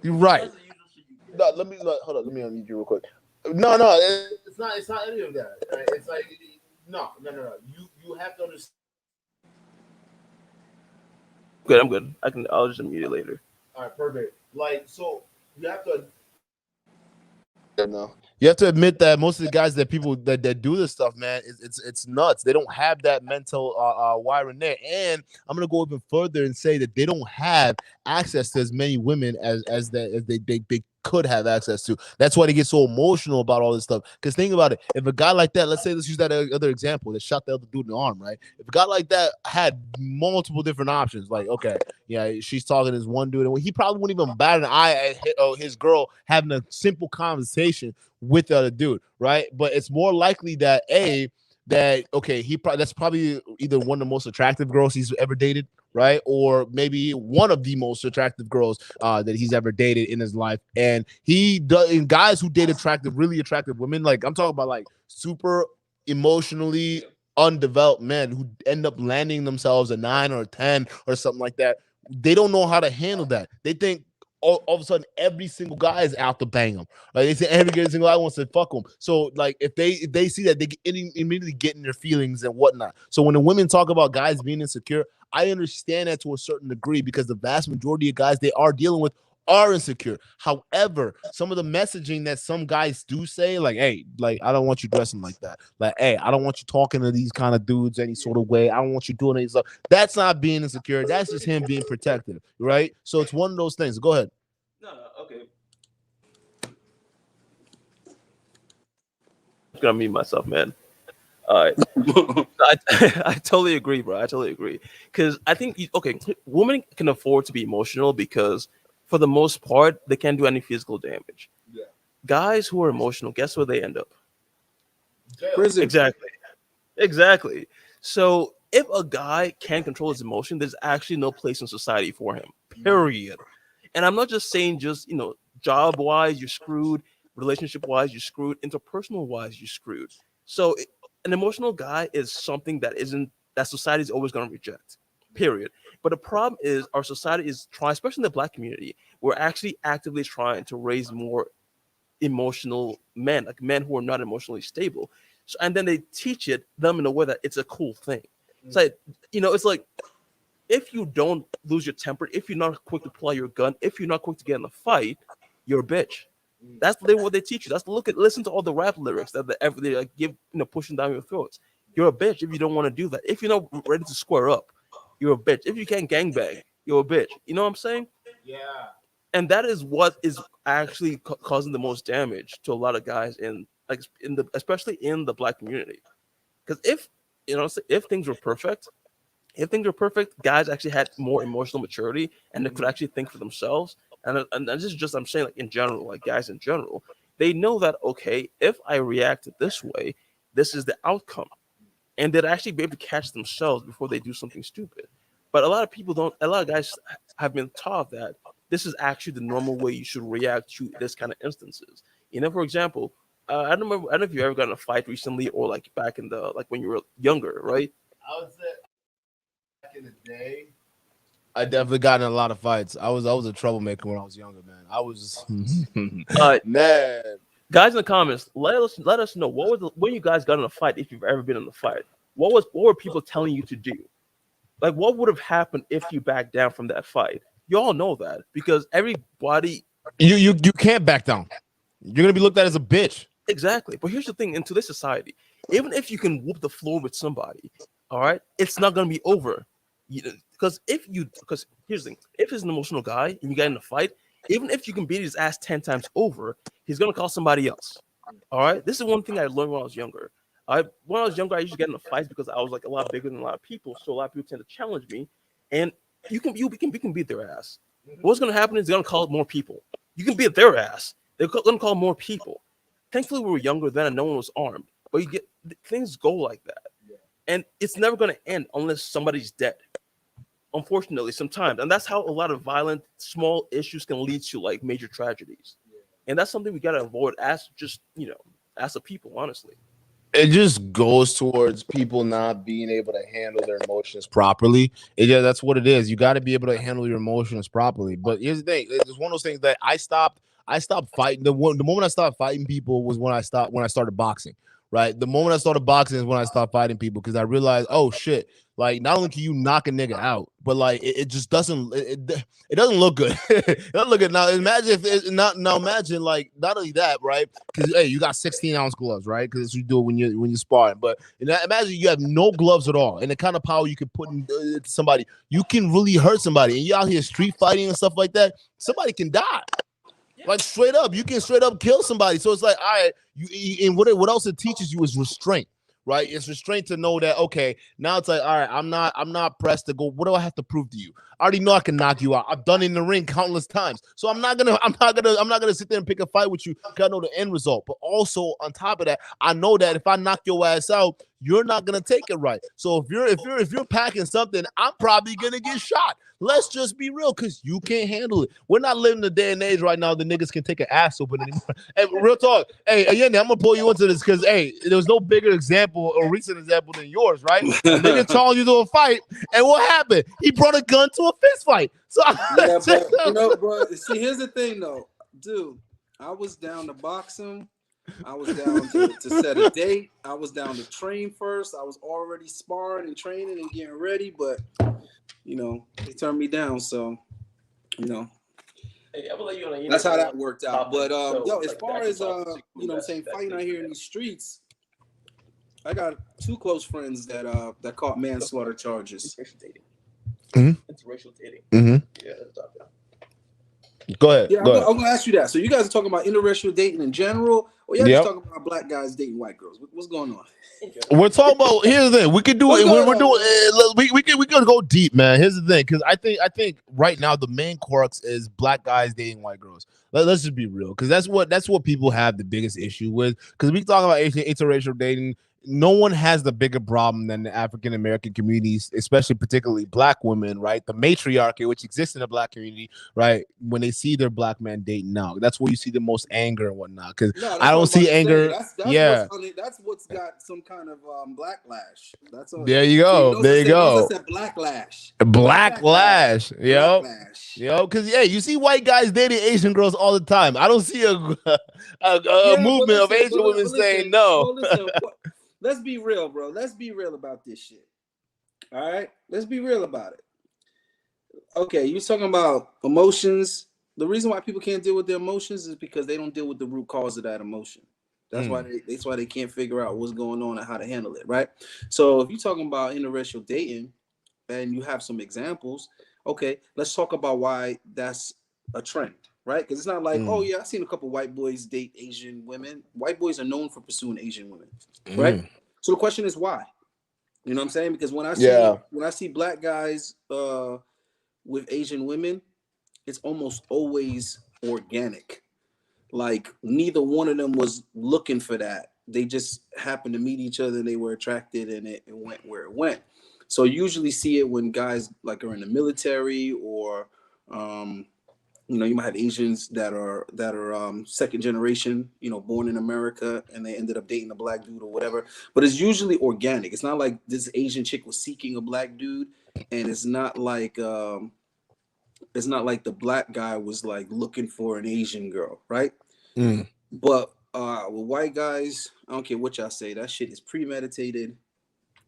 You're right. No, hold on. Let me unmute you real quick. No, it's not any of that. Right? It's like, no. You have to understand. Good, I'm good. I'll just unmute it later. All right, perfect. Like, so you have to. No. You have to admit that most of the guys that do this stuff, man, it's nuts. They don't have that mental wiring there. And I'm gonna go even further and say that they don't have access to as many women as they could have access to. That's why they get so emotional about all this stuff. Because think about it. If a guy like that, let's use that other example that shot the other dude in the arm, right? If a guy like that had multiple different options, like, okay, yeah, she's talking to this one dude, and he probably wouldn't even bat an eye at his girl having a simple conversation with the other dude, right? But it's more likely that that's probably either one of the most attractive girls he's ever dated, right? Or maybe one of the most attractive girls that he's ever dated in his life. And he does, and guys who date really attractive women, like I'm talking about like super emotionally undeveloped men who end up landing themselves a 9 or a 10 or something like that. They don't know how to handle that. They think all of a sudden every single guy is out to bang them. Like they say every single guy wants to fuck them. So like if they see that, they immediately get in their feelings and whatnot. So when the women talk about guys being insecure, I understand that to a certain degree because the vast majority of guys they are dealing with are insecure. However, some of the messaging that some guys do say, like, hey, like, I don't want you dressing like that. Like, hey, I don't want you talking to these kind of dudes any sort of way. I don't want you doing any stuff. That's not being insecure. That's just him being protective, right? So it's one of those things. Go ahead. No, okay. I'm gonna mute myself, man. All right. I totally agree, bro. I totally agree. Because I think, okay, women can afford to be emotional because for the most part, they can't do any physical damage. Yeah. Guys who are emotional, guess where they end up? Prison. Exactly. So if a guy can't control his emotion, there's actually no place in society for him, period. And I'm not just saying just, job-wise, you're screwed, relationship-wise, you're screwed, interpersonal-wise, you're screwed. So an emotional guy is something that society is always going to reject, period. But the problem is our society is trying, especially in the Black community, we're actually actively trying to raise more emotional men, like men who are not emotionally stable. So, and then they teach them in a way that it's a cool thing. It's like, it's like if you don't lose your temper, if you're not quick to pull out your gun, if you're not quick to get in a fight, you're a bitch. That's what they teach you. That's listen to all the rap lyrics that they like give, pushing down your throats. You're a bitch if you don't want to do that. If you're not ready to square up, you're a bitch. If you can't gangbang, you're a bitch. You know what I'm saying? Yeah. And that is what is actually causing the most damage to a lot of guys especially in the Black community. Because if things were perfect, guys actually had more emotional maturity and they could actually think for themselves. And this is just, I'm saying, like in general, like guys in general, they know that, okay, if I react this way, this is the outcome. And they'd actually be able to catch themselves before they do something stupid. But a lot of guys have been taught that this is actually the normal way you should react to this kind of instances. For example, I don't know if you ever got in a fight recently or like back in when you were younger, right? I would say back in the day, I definitely got in a lot of fights. I was a troublemaker when I was younger, man. I was man. Guys in the comments, let us know when you guys got in a fight, if you've ever been in a fight. What were people telling you to do? Like, what would have happened if you backed down from that fight? You all know that because everybody. You can't back down. You're gonna be looked at as a bitch. Exactly. But here's the thing: in today's society, even if you can whoop the floor with somebody, all right, it's not gonna be over. Because here's the thing: if he's an emotional guy and you get in a fight, even if you can beat his ass 10 times over, he's gonna call somebody else. All right. This is one thing I learned when I was younger. When I was younger, I used to get in fights because I was like a lot bigger than a lot of people, so a lot of people tend to challenge me, and you can beat their ass. What's gonna happen is they're gonna call more people. You can beat their ass. They're gonna call more people. Thankfully, we were younger then, and no one was armed. But things go like that, and it's never gonna end unless somebody's dead. Unfortunately, sometimes, and that's how a lot of violent small issues can lead to like major tragedies, and that's something we gotta avoid as a people, honestly. It just goes towards people not being able to handle their emotions properly. That's what it is. You got to be able to handle your emotions properly. But here's the thing: it's one of those things that I stopped fighting. The moment I stopped fighting people was when I started boxing. Right, the moment I started boxing is when I stopped fighting people because I realized, oh shit, like not only can you knock a nigga out, but like it just doesn't it doesn't look good. It doesn't look good. Now imagine imagine like not only that, right? Because hey, you got 16-ounce gloves, right? Because that's what you do when you're sparring. But imagine you have no gloves at all, and the kind of power you can put into somebody, you can really hurt somebody, and you out here street fighting and stuff like that. Somebody can die. Like straight up, you can straight up kill somebody. So it's like, all right, and what else it teaches you is restraint, right? It's restraint to know that, okay, now it's like, all right, I'm not pressed to go. What do I have to prove to you? I already know I can knock you out. I've done it in the ring countless times. So I'm not gonna sit there and pick a fight with you because I know the end result. But also on top of that, I know that if I knock your ass out, you're not gonna take it right. So if you're packing something, I'm probably gonna get shot. Let's just be real, because you can't handle it. We're not living the day and age right now the niggas can take an ass open anymore. And real talk, hey, Yanni, I'm gonna pull you into this because hey, there's no bigger example or recent example than yours, right? A nigga challenged you to a fight, and what happened? He brought a gun to a fist fight. So yeah, but bro, see, here's the thing though, dude. I was down to box him. I was down to set a date. I was down to train first. I was already sparring and training and getting ready, but he turned me down. So, Hey, I will let you on that's how that worked out. But as far as I'm saying fighting out here in these streets, I got two close friends that caught manslaughter charges. Interracial dating. Mm-hmm. Interracial dating. Mm-hmm. Yeah, that's top down. Go ahead. Yeah, I'm going to ask you that. So you guys are talking about interracial dating in general, or y'all just talking about black guys dating white girls? What's going on? We're talking about. Here's the thing. We could do it. We're doing. We could go deep, man. Here's the thing, because I think right now the main crux is black guys dating white girls. Let's just be real, because that's what people have the biggest issue with. Because we talk about interracial dating. No one has the bigger problem than the African American communities, especially particularly black women, right? The matriarchy, which exists in the black community, right? When they see their black man dating now, that's where you see the most anger and whatnot. Because I don't see anger. That's what's got some kind of backlash. That's all. There you go. There you go. I said blacklash. Blacklash. Yo, because you see white guys dating Asian girls all the time. I don't see a movement of Asian women saying no. Let's be real, bro. Let's be real about this shit. All right? Let's be real about it. Okay, you're talking about emotions. The reason why people can't deal with their emotions is because they don't deal with the root cause of that emotion. That's why they can't figure out what's going on and how to handle it, right? So if you're talking about interracial dating and you have some examples, okay, let's talk about why that's a trend. Right? Because it's not like, oh yeah, I've seen a couple white boys date Asian women. White boys are known for pursuing Asian women, right? So the question is why? You know what I'm saying? Because when I see black guys with Asian women, it's almost always organic. Like neither one of them was looking for that. They just happened to meet each other and they were attracted, and it went where it went. So you usually see it when guys like are in the military or you might have Asians that are second generation, born in America, and they ended up dating a black dude or whatever. But it's usually organic. It's not like this Asian chick was seeking a black dude, and it's not like the black guy was like looking for an Asian girl, right? But with white guys, I don't care what y'all say, that shit is premeditated.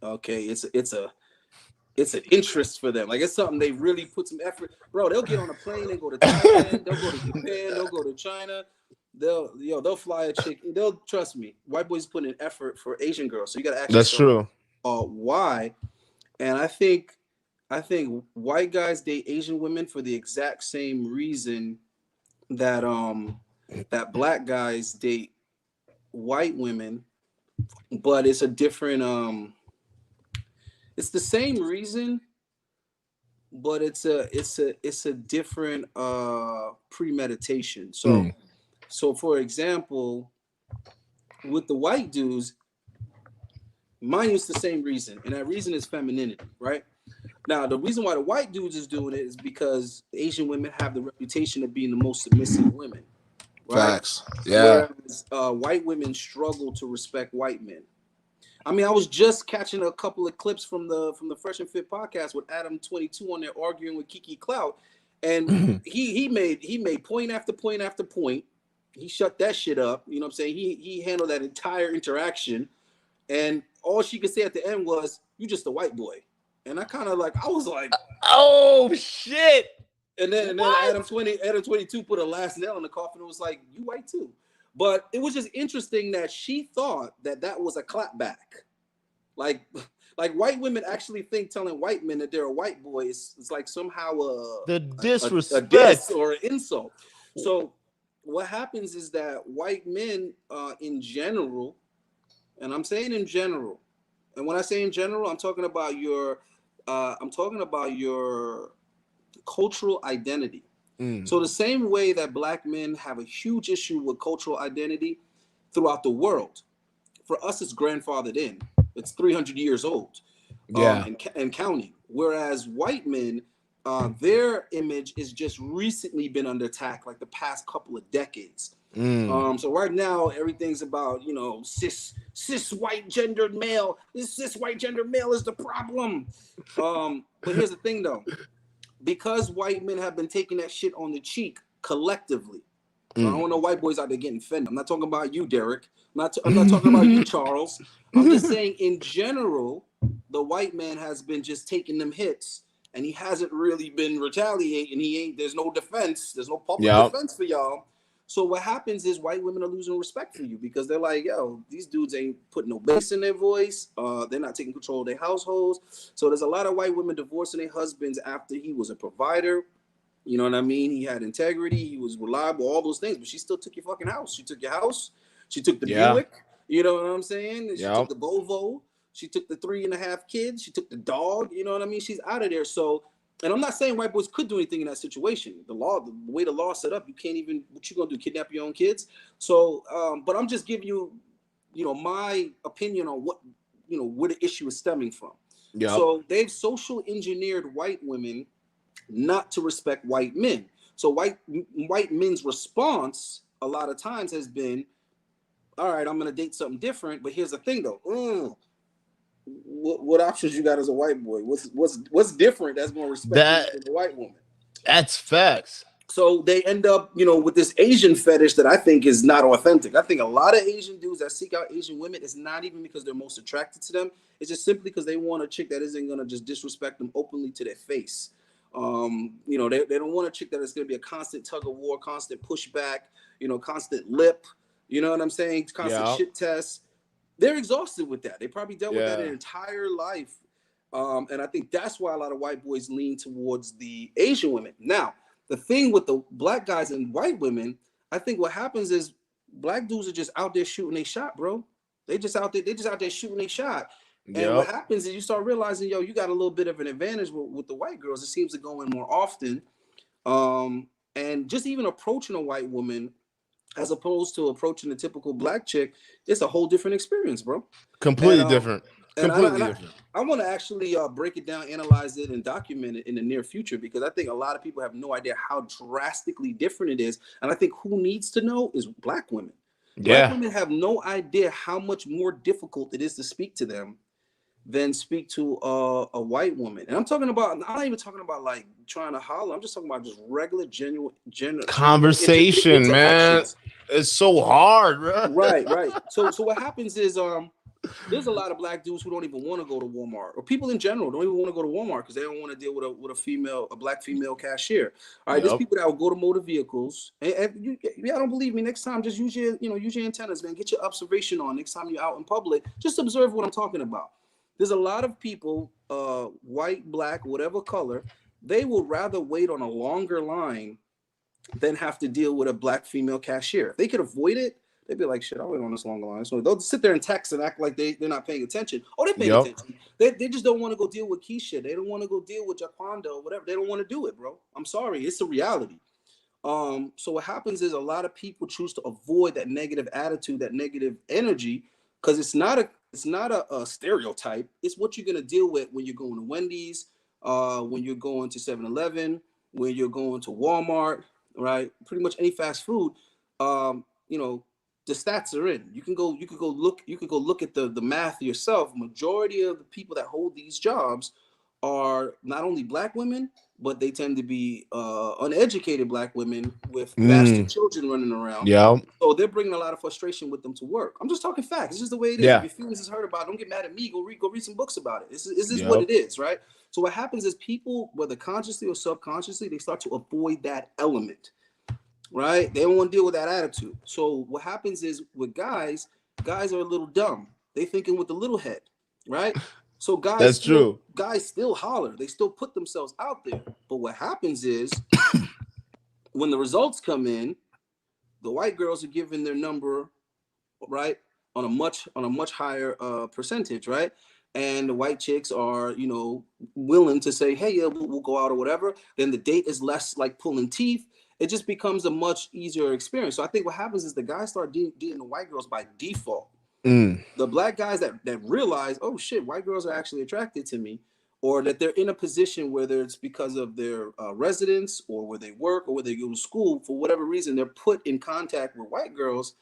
Okay, it's an interest for them. Like it's something they really put some effort. Bro, they'll get on a plane and go to Thailand, they'll go to Japan, they'll go to China. They'll fly a chick. They'll trust me. White boys put in effort for Asian girls. So you gotta ask yourself, why? And I think white guys date Asian women for the exact same reason that that black guys date white women, but it's a different it's the same reason, but it's a different premeditation. So for example, with the white dudes, mine is the same reason, and that reason is femininity, right? Now, the reason why the white dudes is doing it is because Asian women have the reputation of being the most submissive women. Right? Facts. Yeah. Whereas white women struggle to respect white men. I mean, I was just catching a couple of clips from the Fresh and Fit podcast with Adam 22 on there arguing with Kiki Clout, and he made point after point after point. He shut that shit up. You know what I'm saying? He handled that entire interaction, and all she could say at the end was, "You just a white boy." And I was like, "Oh shit!" And then Adam 22 put a last nail in the coffin and was like, "You white too." But it was just interesting that she thought that was a clapback. Like white women actually think telling white men that they're a white boy is like somehow the disrespect, a diss or an insult. So what happens is that white men in general, and I'm saying in general, and when I say in general, I'm talking about your cultural identity. So the same way that black men have a huge issue with cultural identity throughout the world, for us it's grandfathered in. It's 300 years old, Yeah. and counting. Whereas white men, their image is just recently been under attack, like the past couple of decades. So right now everything's about, you know, cis white gendered male. This cis white gendered male is the problem. But here's the thing though, because white men have been taking that shit on the cheek collectively. So I don't want no white boys out there getting offended. I'm not talking about you, Derek. I'm not talking about you, Charles. I'm just saying in general, the white man has been just taking them hits, and he hasn't really been retaliating. There's no defense. There's no public defense for y'all. So what happens is white women are losing respect for you because they're like, yo, these dudes ain't putting no bass in their voice. They're not taking control of their households. So there's a lot of white women divorcing their husbands after he was a provider. You know what I mean? He had integrity. He was reliable, all those things. But she still took your fucking house. She took your house. She took the Buick. You know what I'm saying? She took the Volvo. She took the 3.5 kids. She took the dog. You know what I mean? She's out of there. So, and I'm not saying white boys could do anything in that situation. The way the law set up, you can't even, what you gonna do, kidnap your own kids? So, but I'm just giving you, you know, my opinion on what, you know, where the issue is stemming from. So they've social engineered white women not to respect white men. So white men's response a lot of times has been, all right, I'm gonna date something different. But here's the thing though. What options you got as a white boy? What's different that's gonna respect you than a white woman? That's facts. So they end up, you know, with this Asian fetish that I think is not authentic. I think a lot of Asian dudes that seek out Asian women, it's not even because they're most attracted to them. It's just simply because they want a chick that isn't gonna just disrespect them openly to their face. You know, they don't want a chick that is going to be a constant tug of war, constant pushback, you know, constant lip, you know what I'm saying? Constant shit test. They're exhausted with that. They probably dealt with that their entire life. And I think that's why a lot of white boys lean towards the Asian women. Now, the thing with the black guys and white women, I think what happens is black dudes are just out there shooting a shot, bro. They just out there shooting a shot. And what happens is you start realizing, yo, you got a little bit of an advantage with the white girls. It seems to go in more often. And just even approaching a white woman as opposed to approaching a typical black chick, it's a whole different experience, bro. Completely different. I want to actually break it down, analyze it, and document it in the near future because I think a lot of people have no idea how drastically different it is. And I think who needs to know is black women. Black women have no idea how much more difficult it is to speak to them than speak to a white woman. And I'm not even talking about like trying to holler. I'm just talking about just regular, genuine conversation, man. It's so hard, bro. Right. So what happens is there's a lot of black dudes who don't even want to go to Walmart, or people in general don't even want to go to Walmart because they don't want to deal with a black female cashier. All right, there's people that will go to motor vehicles. And y'all don't believe me? Next time, just use your antennas, man. Get your observation on. Next time you're out in public, just observe what I'm talking about. There's a lot of people, white, black, whatever color, they will rather wait on a longer line than have to deal with a black female cashier. If they could avoid it, they'd be like, shit, I'll wait on this longer line. So they'll sit there and text and act like they're not paying attention. Oh, they're paying attention. They just don't want to go deal with Keisha. They don't want to go deal with Jaquanda or whatever. They don't want to do it, bro. I'm sorry. It's a reality. So what happens is a lot of people choose to avoid that negative attitude, that negative energy, because it's not a stereotype. It's what you're going to deal with when you're going to Wendy's, when you're going to 7-Eleven, when you're going to Walmart, right? Pretty much any fast food. You know, the stats are in. You can go look at the math yourself. Majority of the people that hold these jobs are not only black women, but they tend to be uneducated black women with bastard children running around. So they're bringing a lot of frustration with them to work. I'm just talking facts. This is the way it is. If your feelings is hurt about it, don't get mad at me. Go read some books about it. This is what it is, right? So what happens is people, whether consciously or subconsciously, they start to avoid that element, right? They don't want to deal with that attitude. So what happens is with guys are a little dumb. They thinking with the little head, right? So guys still holler. They still put themselves out there. But what happens is when the results come in, the white girls are giving their number, right, on a much higher percentage, right? And the white chicks are, willing to say, hey, yeah, we'll go out or whatever. Then the date is less like pulling teeth. It just becomes a much easier experience. So I think what happens is the guys start dating the white girls by default. The black guys that realize, oh shit, white girls are actually attracted to me, or that they're in a position, whether it's because of their residence or where they work or where they go to school, for whatever reason, they're put in contact with white girls.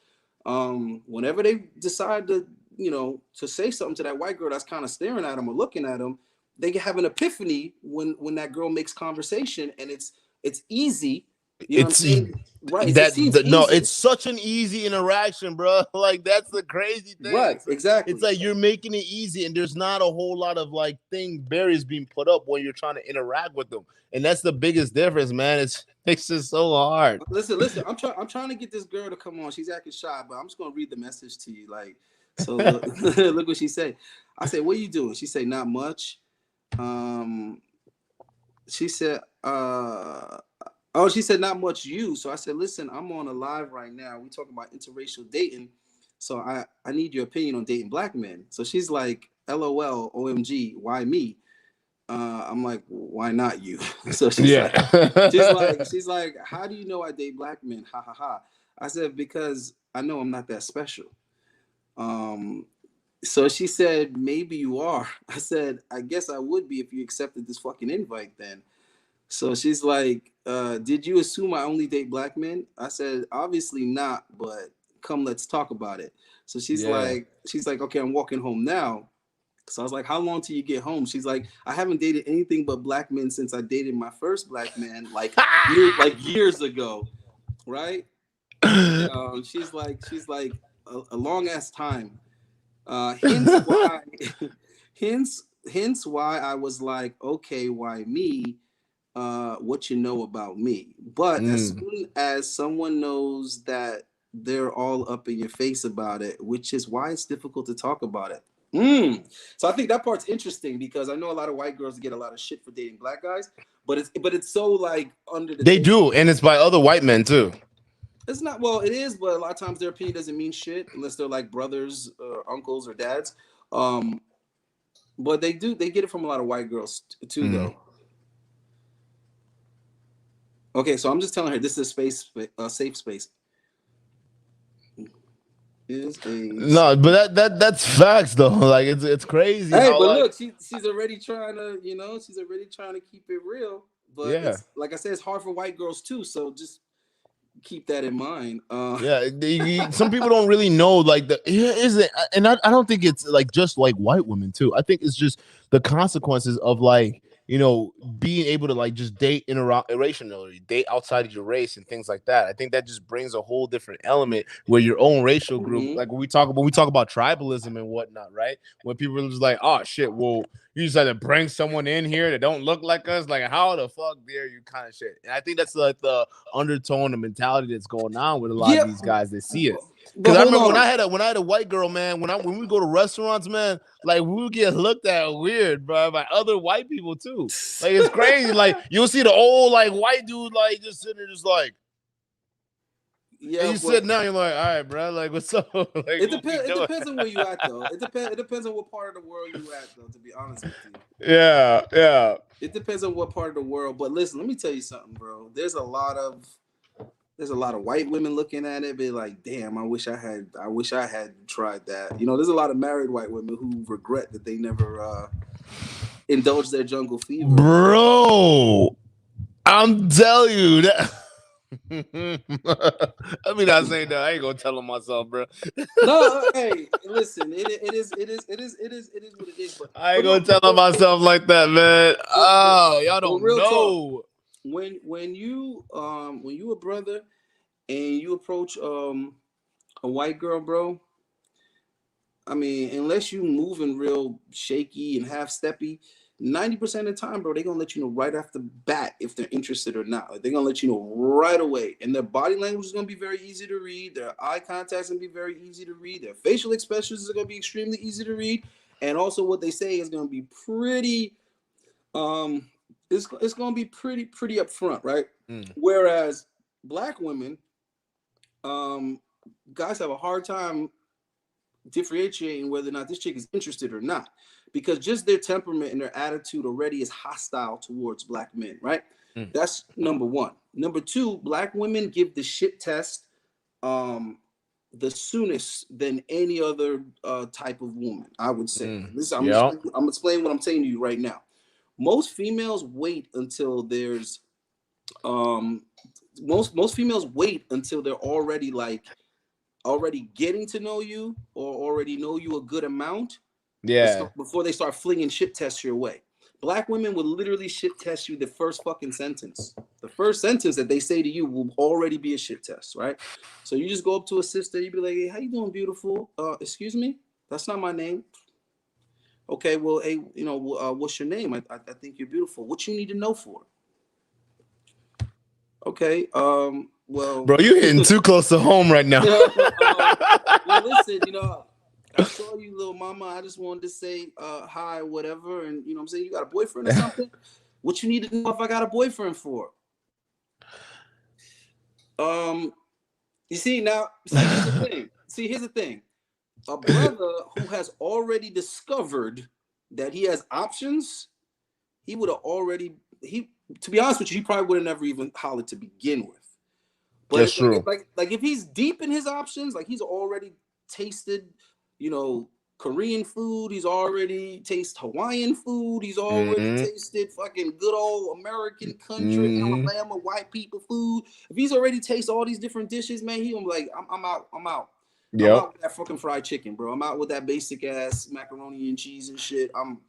Whenever they decide to, to say something to that white girl that's kind of staring at them or looking at them, they have an epiphany when that girl makes conversation, and it's easy. You know what I'm saying? Right. It's such an easy interaction, bro. Like, that's the crazy thing. Right. Exactly. It's like you're making it easy, and there's not a whole lot of like barriers being put up when you're trying to interact with them, and that's the biggest difference, man. It's just so hard. Listen. I'm trying to get this girl to come on. She's acting shy, but I'm just gonna read the message to you. Like, so look what she said. I said, "What are you doing?" She said, "Not much." She said, she said, "Not much, you." So I said, "Listen, I'm on a live right now. We talking about interracial dating. So I need your opinion on dating black men." So she's like, "LOL, OMG, why me?" I'm like, "Why not you?" So she's like, "How do you know I date black men? Ha ha ha." I said, "Because I know I'm not that special." So she said, "Maybe you are." I said, "I guess I would be if you accepted this fucking invite then." So she's like, "Did you assume I only date black men?" I said, "Obviously not, but come, let's talk about it." So she's like, "Okay, I'm walking home now." So I was like, "How long till you get home?" She's like, "I haven't dated anything but black men since I dated my first black man, like years ago, right?" She's like a long ass time. Hence why I was like, "Okay, why me? What you know about me?" But as soon as someone knows that they're all up in your face about it, which is why it's difficult to talk about it. So I think that part's interesting, because I know a lot of white girls get a lot of shit for dating black guys, but it's so like under the do, and it's by other white men too. It's not, well, it is, but a lot of times their opinion doesn't mean shit unless they're like brothers, uncles, or dads. But they get it from a lot of white girls too, though. Okay, so I'm just telling her this is a safe space. No, but that's facts though. Like, it's crazy. Hey, but look, she's already trying to, keep it real. But it's, like I said, it's hard for white girls too. So just keep that in mind. Some people don't really know, like, and I don't think it's like just like white women too. I think it's just the consequences of, like, being able to like just date interracially, date outside of your race and things like that. I think that just brings a whole different element where your own racial group, like when we talk about tribalism and whatnot, right? When people are just like, "Oh shit, well, you just had to bring someone in here that don't look like us. Like, how the fuck dare you?" kind of shit. And I think that's like the undertone, the mentality that's going on with a lot of these guys that see it. Because I remember when I had a white girl, man, when we go to restaurants, man, like, we would get looked at weird, bro, by other white people too. Like, it's crazy. Like, you'll see the old like white dude like just sitting there just like, yeah, and you sit down, you're like, "All right, bro, like, what's up?" Like, it depends on where you at though. It depends on what part of the world you at though, to be honest with you. Yeah. It depends on what part of the world. But listen, let me tell you something, bro. There's a lot of white women looking at it, be like, "Damn, I wish I had tried that." There's a lot of married white women who regret that they never indulged their jungle fever. Bro, I'm telling you that. I mean, I say that. I ain't gonna tell them myself, bro. No, hey, listen, it is what it is. But I ain't gonna tell them myself like that, man. Y'all don't know. When you a brother and you approach a white girl, bro, I mean, unless you moving real shaky and half steppy, 90% of the time, bro, they're gonna let you know right off the bat if they're interested or not. Like, they're gonna let you know right away. And their body language is gonna be very easy to read, their eye contact is gonna be very easy to read, their facial expressions are gonna be extremely easy to read, and also what they say is gonna be pretty it's gonna be pretty upfront, right? Whereas black women, guys have a hard time differentiating whether or not this chick is interested or not, because just their temperament and their attitude already is hostile towards black men, right? That's number one. Number two, black women give the shit test the soonest than any other type of woman, I would say. Listen, I'm explaining what I'm saying to you right now. Most females wait until there's most females wait until they're already getting to know you or already know you a good amount. Yeah. Before they start flinging shit tests your way. Black women will literally shit test you the first fucking sentence. The first sentence that they say to you will already be a shit test, right? So you just go up to a sister, you be like, hey, how you doing, beautiful? Excuse me? That's not my name. Okay, well, hey, what's your name? I think you're beautiful. What you need to know for? Okay, well. Bro, you're hitting too close to home right now. Well, listen, I saw you, little mama. I just wanted to say hi, whatever. And you know what I'm saying? You got a boyfriend or something? What you need to know if I got a boyfriend for? You see, now, here's the thing. Here's the thing. A brother who has already discovered that he has options, he would have already, to be honest with you, he probably would have never even hollered to begin with. But that's true. Like if he's deep in his options, like he's already tasted, Korean food. He's already tasted Hawaiian food. He's already tasted fucking good old American country, Alabama white people food. If he's already tasted all these different dishes, man, he gonna be like, I'm out. Yep. I'm out with that fucking fried chicken, bro. I'm out with that basic ass macaroni and cheese and shit. I'm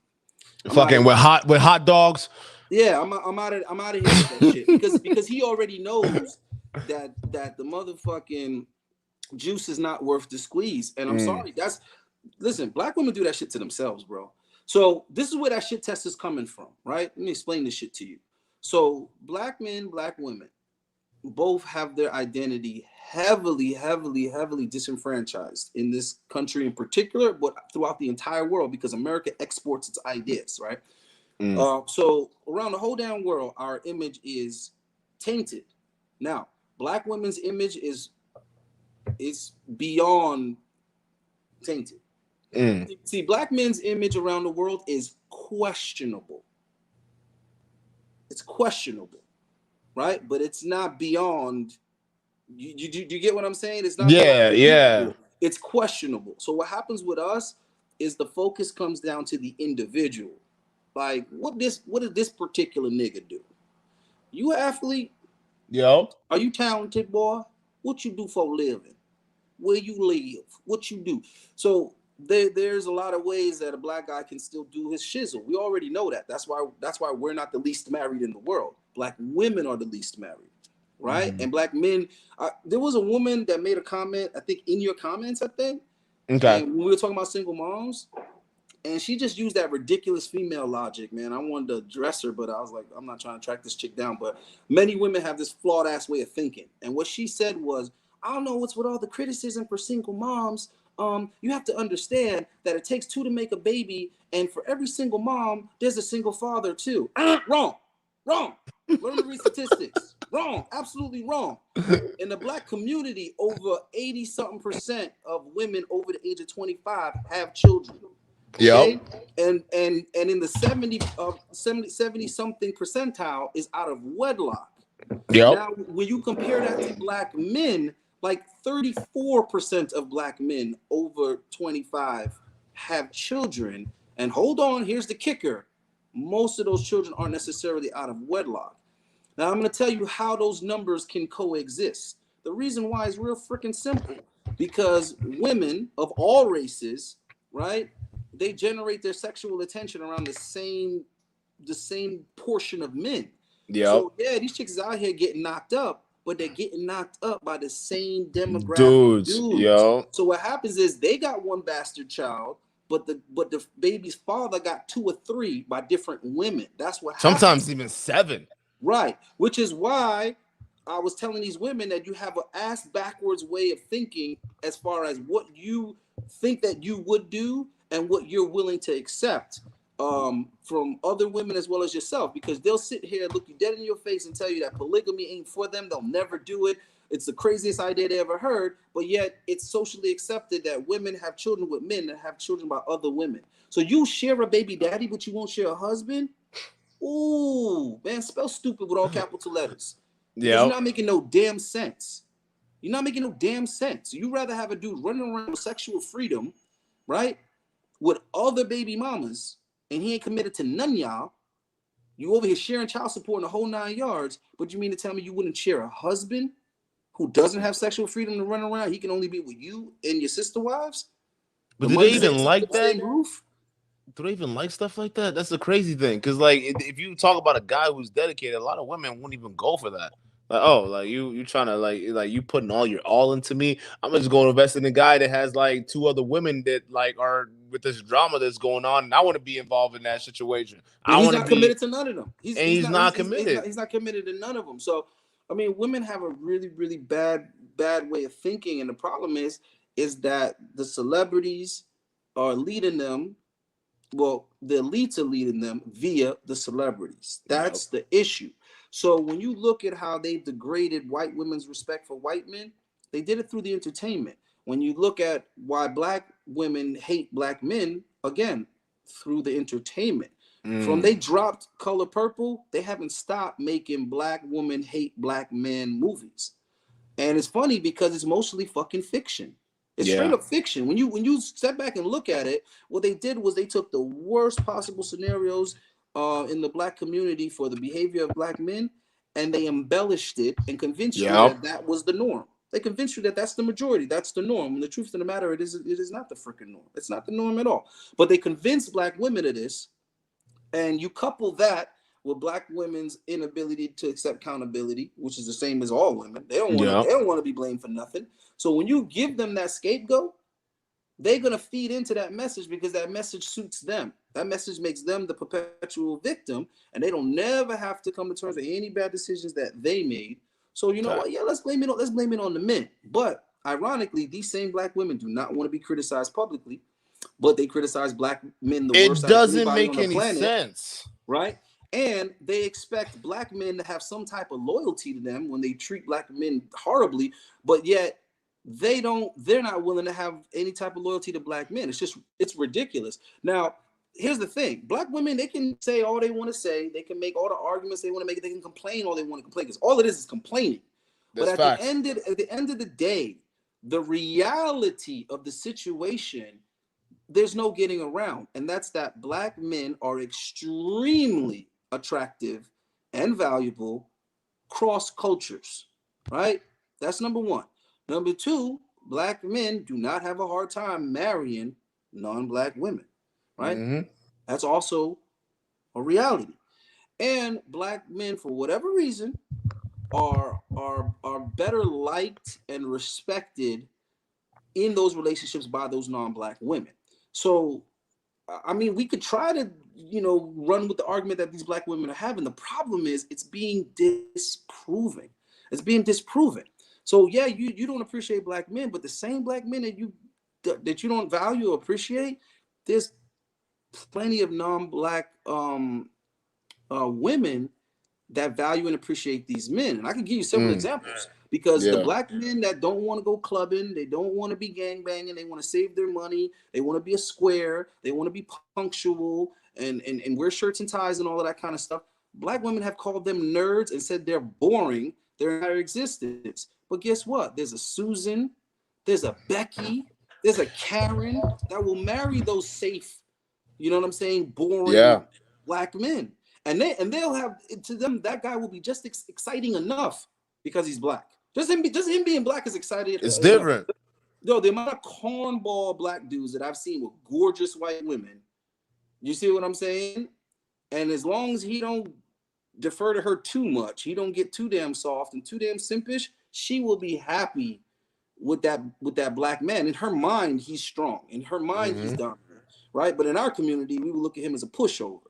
fucking with hot dogs. Yeah, I'm out of here with that shit because he already knows that the motherfucking juice is not worth the squeeze. And I'm sorry, listen, black women do that shit to themselves, bro. So this is where that shit test is coming from, right? Let me explain this shit to you. So black men, black women, both have their identity heavily disenfranchised in this country in particular, but throughout the entire world because America exports its ideas, right? So around the whole damn world, our image is tainted. Now, black women's image is beyond tainted. See, black men's image around the world is questionable. It's questionable, right? But it's not beyond. You get what I'm saying? It's not. Yeah. It's questionable. So what happens with us is the focus comes down to the individual. Like, what does this particular nigga do? You athlete? Yo. Are you talented, boy? What you do for a living? Where you live? What you do? So there's a lot of ways that a black guy can still do his shizzle. We already know that. That's why we're not the least married in the world. Black women are the least married, right? And black men. There was a woman that made a comment, I think, in your comments, I think. Okay. And when we were talking about single moms, and she just used that ridiculous female logic, man. I wanted to address her, but I was like, I'm not trying to track this chick down. But many women have this flawed ass way of thinking. And what she said was, I don't know what's with all the criticism for single moms. You have to understand that it takes two to make a baby, and for every single mom, there's a single father too. Wrong. Learn to read statistics. Wrong. Absolutely wrong. In the black community, over 80-something% of women over the age of 25 have children. Okay? And in the 70 something percentile is out of wedlock. Now, when you compare that to black men, like 34% of black men over 25 have children. And hold on, here's the kicker. Most of those children aren't necessarily out of wedlock. Now, I'm going to tell you how those numbers can coexist. The reason why is real freaking simple. Because women of all races, right, they generate their sexual attention around the same portion of men. So, yeah, these chicks is out here getting knocked up, but they're getting knocked up by the same demographic dudes. So what happens is they got one bastard child, but the baby's father got 2 or 3 by different women. That's what happens. Sometimes even 7. Right. Which is why I was telling these women that you have an ass backwards way of thinking as far as what you think that you would do and what you're willing to accept from other women as well as yourself, because they'll sit here and look you dead in your face and tell you that polygamy ain't for them. They'll never do it. It's the craziest idea they ever heard, but yet it's socially accepted that women have children with men that have children by other women. So you share a baby daddy, but you won't share a husband? Ooh, man, spell stupid with all capital letters. You're not making no damn sense. You're not making no damn sense. You'd rather have a dude running around with sexual freedom, right, with other baby mamas, and he ain't committed to none of y'all. You over here sharing child support in the whole 9 yards, but you mean to tell me you wouldn't share a husband who doesn't have sexual freedom to run around? He can only be with you and your sister wives? But do they even like that? Same roof? Do they even like stuff like that? That's the crazy thing. Because like, if you talk about a guy who's dedicated, a lot of women wouldn't even go for that. Like, oh, like you trying to like you putting all your all into me. I'm just going to invest in a guy that has like 2 other women that like are with this drama that's going on, and I want to be involved in that situation. And I he's want to not be committed to none of them. He's not committed. He's not committed to none of them. So, I mean, women have a really, really bad way of thinking, and the problem is that the celebrities are leading them. Well, the elites are leading them via the celebrities. That's the issue. So when you look at how they degraded white women's respect for white men, they did it through the entertainment. When you look at why black women hate black men, again, through the entertainment. From they dropped Color Purple, they haven't stopped making black women hate black men movies. And it's funny because it's mostly fucking fiction. It's straight up fiction. When you step back and look at it, what they did was they took the worst possible scenarios in the black community for the behavior of black men, and they embellished it and convinced you that that was the norm. They convinced you that that's the majority, that's the norm. And the truth of the matter, it is not the freaking norm. It's not the norm at all. But they convinced black women of this, and you couple that with black women's inability to accept accountability, which is the same as all women. They don't want to be blamed for nothing. So when you give them that scapegoat, they're gonna feed into that message because that message suits them. That message makes them the perpetual victim, and they don't never have to come to terms with any bad decisions that they made. So you know what? Yeah, let's blame it on the men. But ironically, these same black women do not want to be criticized publicly, but they criticize black men the worst. It doesn't make any sense, right? And they expect black men to have some type of loyalty to them when they treat black men horribly, but yet they're not willing to have any type of loyalty to black men. It's ridiculous. Now, here's the thing. Black women, they can say all they want to say. They can make all the arguments they want to make. They can complain all they want to complain because all it is complaining. But at the end of the day, the reality of the situation, there's no getting around. And that's that black men are extremely attractive and valuable cross cultures, right? That's number one. Number two, black men do not have a hard time marrying non-black women, right? That's also a reality. And black men, for whatever reason, are better liked and respected in those relationships by those non-black women. So, I mean, we could try to, run with the argument that these black women are having. The problem is it's being disproven. It's being disproven. So yeah, you don't appreciate black men, but the same black men that you don't value or appreciate, there's plenty of non-black women that value and appreciate these men. And I can give you several examples because the black men that don't want to go clubbing, they don't want to be gangbanging, they want to save their money, they want to be a square, they want to be punctual and wear shirts and ties and all of that kind of stuff. Black women have called them nerds and said they're boring their entire existence. But guess what? There's a Susan, there's a Becky, there's a Karen that will marry those safe, you know what I'm saying, boring black men. And they'll have, to them, that guy will be just exciting enough because he's black. Just him being black is exciting. It's different. No, the amount of cornball black dudes that I've seen with gorgeous white women, you see what I'm saying? And as long as he don't defer to her too much, he don't get too damn soft and too damn simpish, she will be happy with that black man. In her mind, he's strong. In her mind, he's dominant, right? But in our community, we will look at him as a pushover.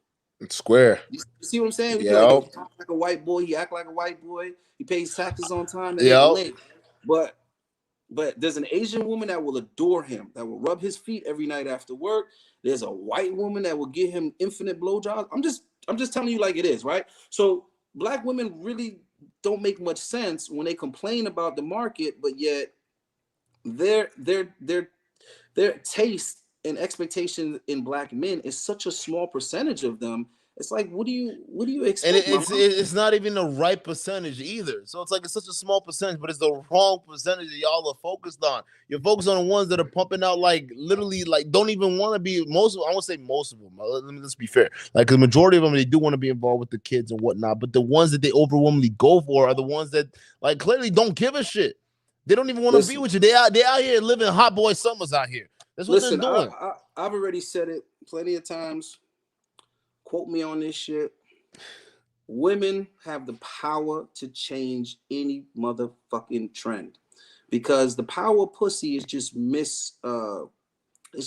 It's square. You see what I'm saying? We like, he talk like a white boy. He act like a white boy. He pays taxes on time. But there's an Asian woman that will adore him, that will rub his feet every night after work. There's a white woman that will give him infinite blowjobs. I'm just telling you like it is, right? So black women really don't make much sense when they complain about the market, but yet their taste and expectation in black men is such a small percentage of them It's like, what do you expect? And it's not even the right percentage either. So it's such a small percentage, but it's the wrong percentage that y'all are focused on. You're focused on the ones that are pumping out literally don't even want to be most of. I won't say most of them. Let's be fair. Like the majority of them, they do want to be involved with the kids and whatnot. But the ones that they overwhelmingly go for are the ones that clearly don't give a shit. They don't even want to be with you. They out here living hot boy summers out here. That's what they're doing. I've already said it plenty of times. Quote me on this shit. Women have the power to change any motherfucking trend, because the power of pussy is just it's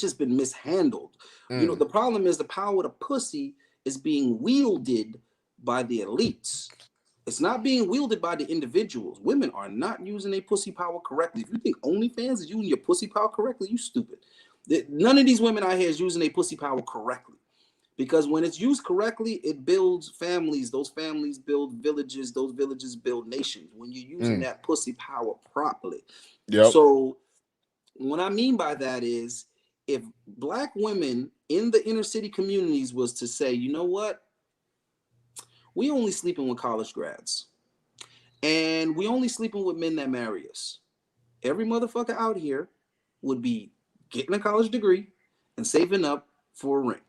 just been mishandled. You know, the problem is the power of the pussy is being wielded by the elites. It's not being wielded by the individuals. Women are not using their pussy power correctly. If you think OnlyFans is using your pussy power correctly, you stupid. None of these women out here is using their pussy power correctly. Because when it's used correctly, it builds families. Those families build villages. Those villages build nations. When you're using that pussy power properly. Yep. So what I mean by that is, if Black women in the inner city communities was to say, you know what? We only sleeping with college grads. And we only sleeping with men that marry us. Every motherfucker out here would be getting a college degree and saving up for a ring.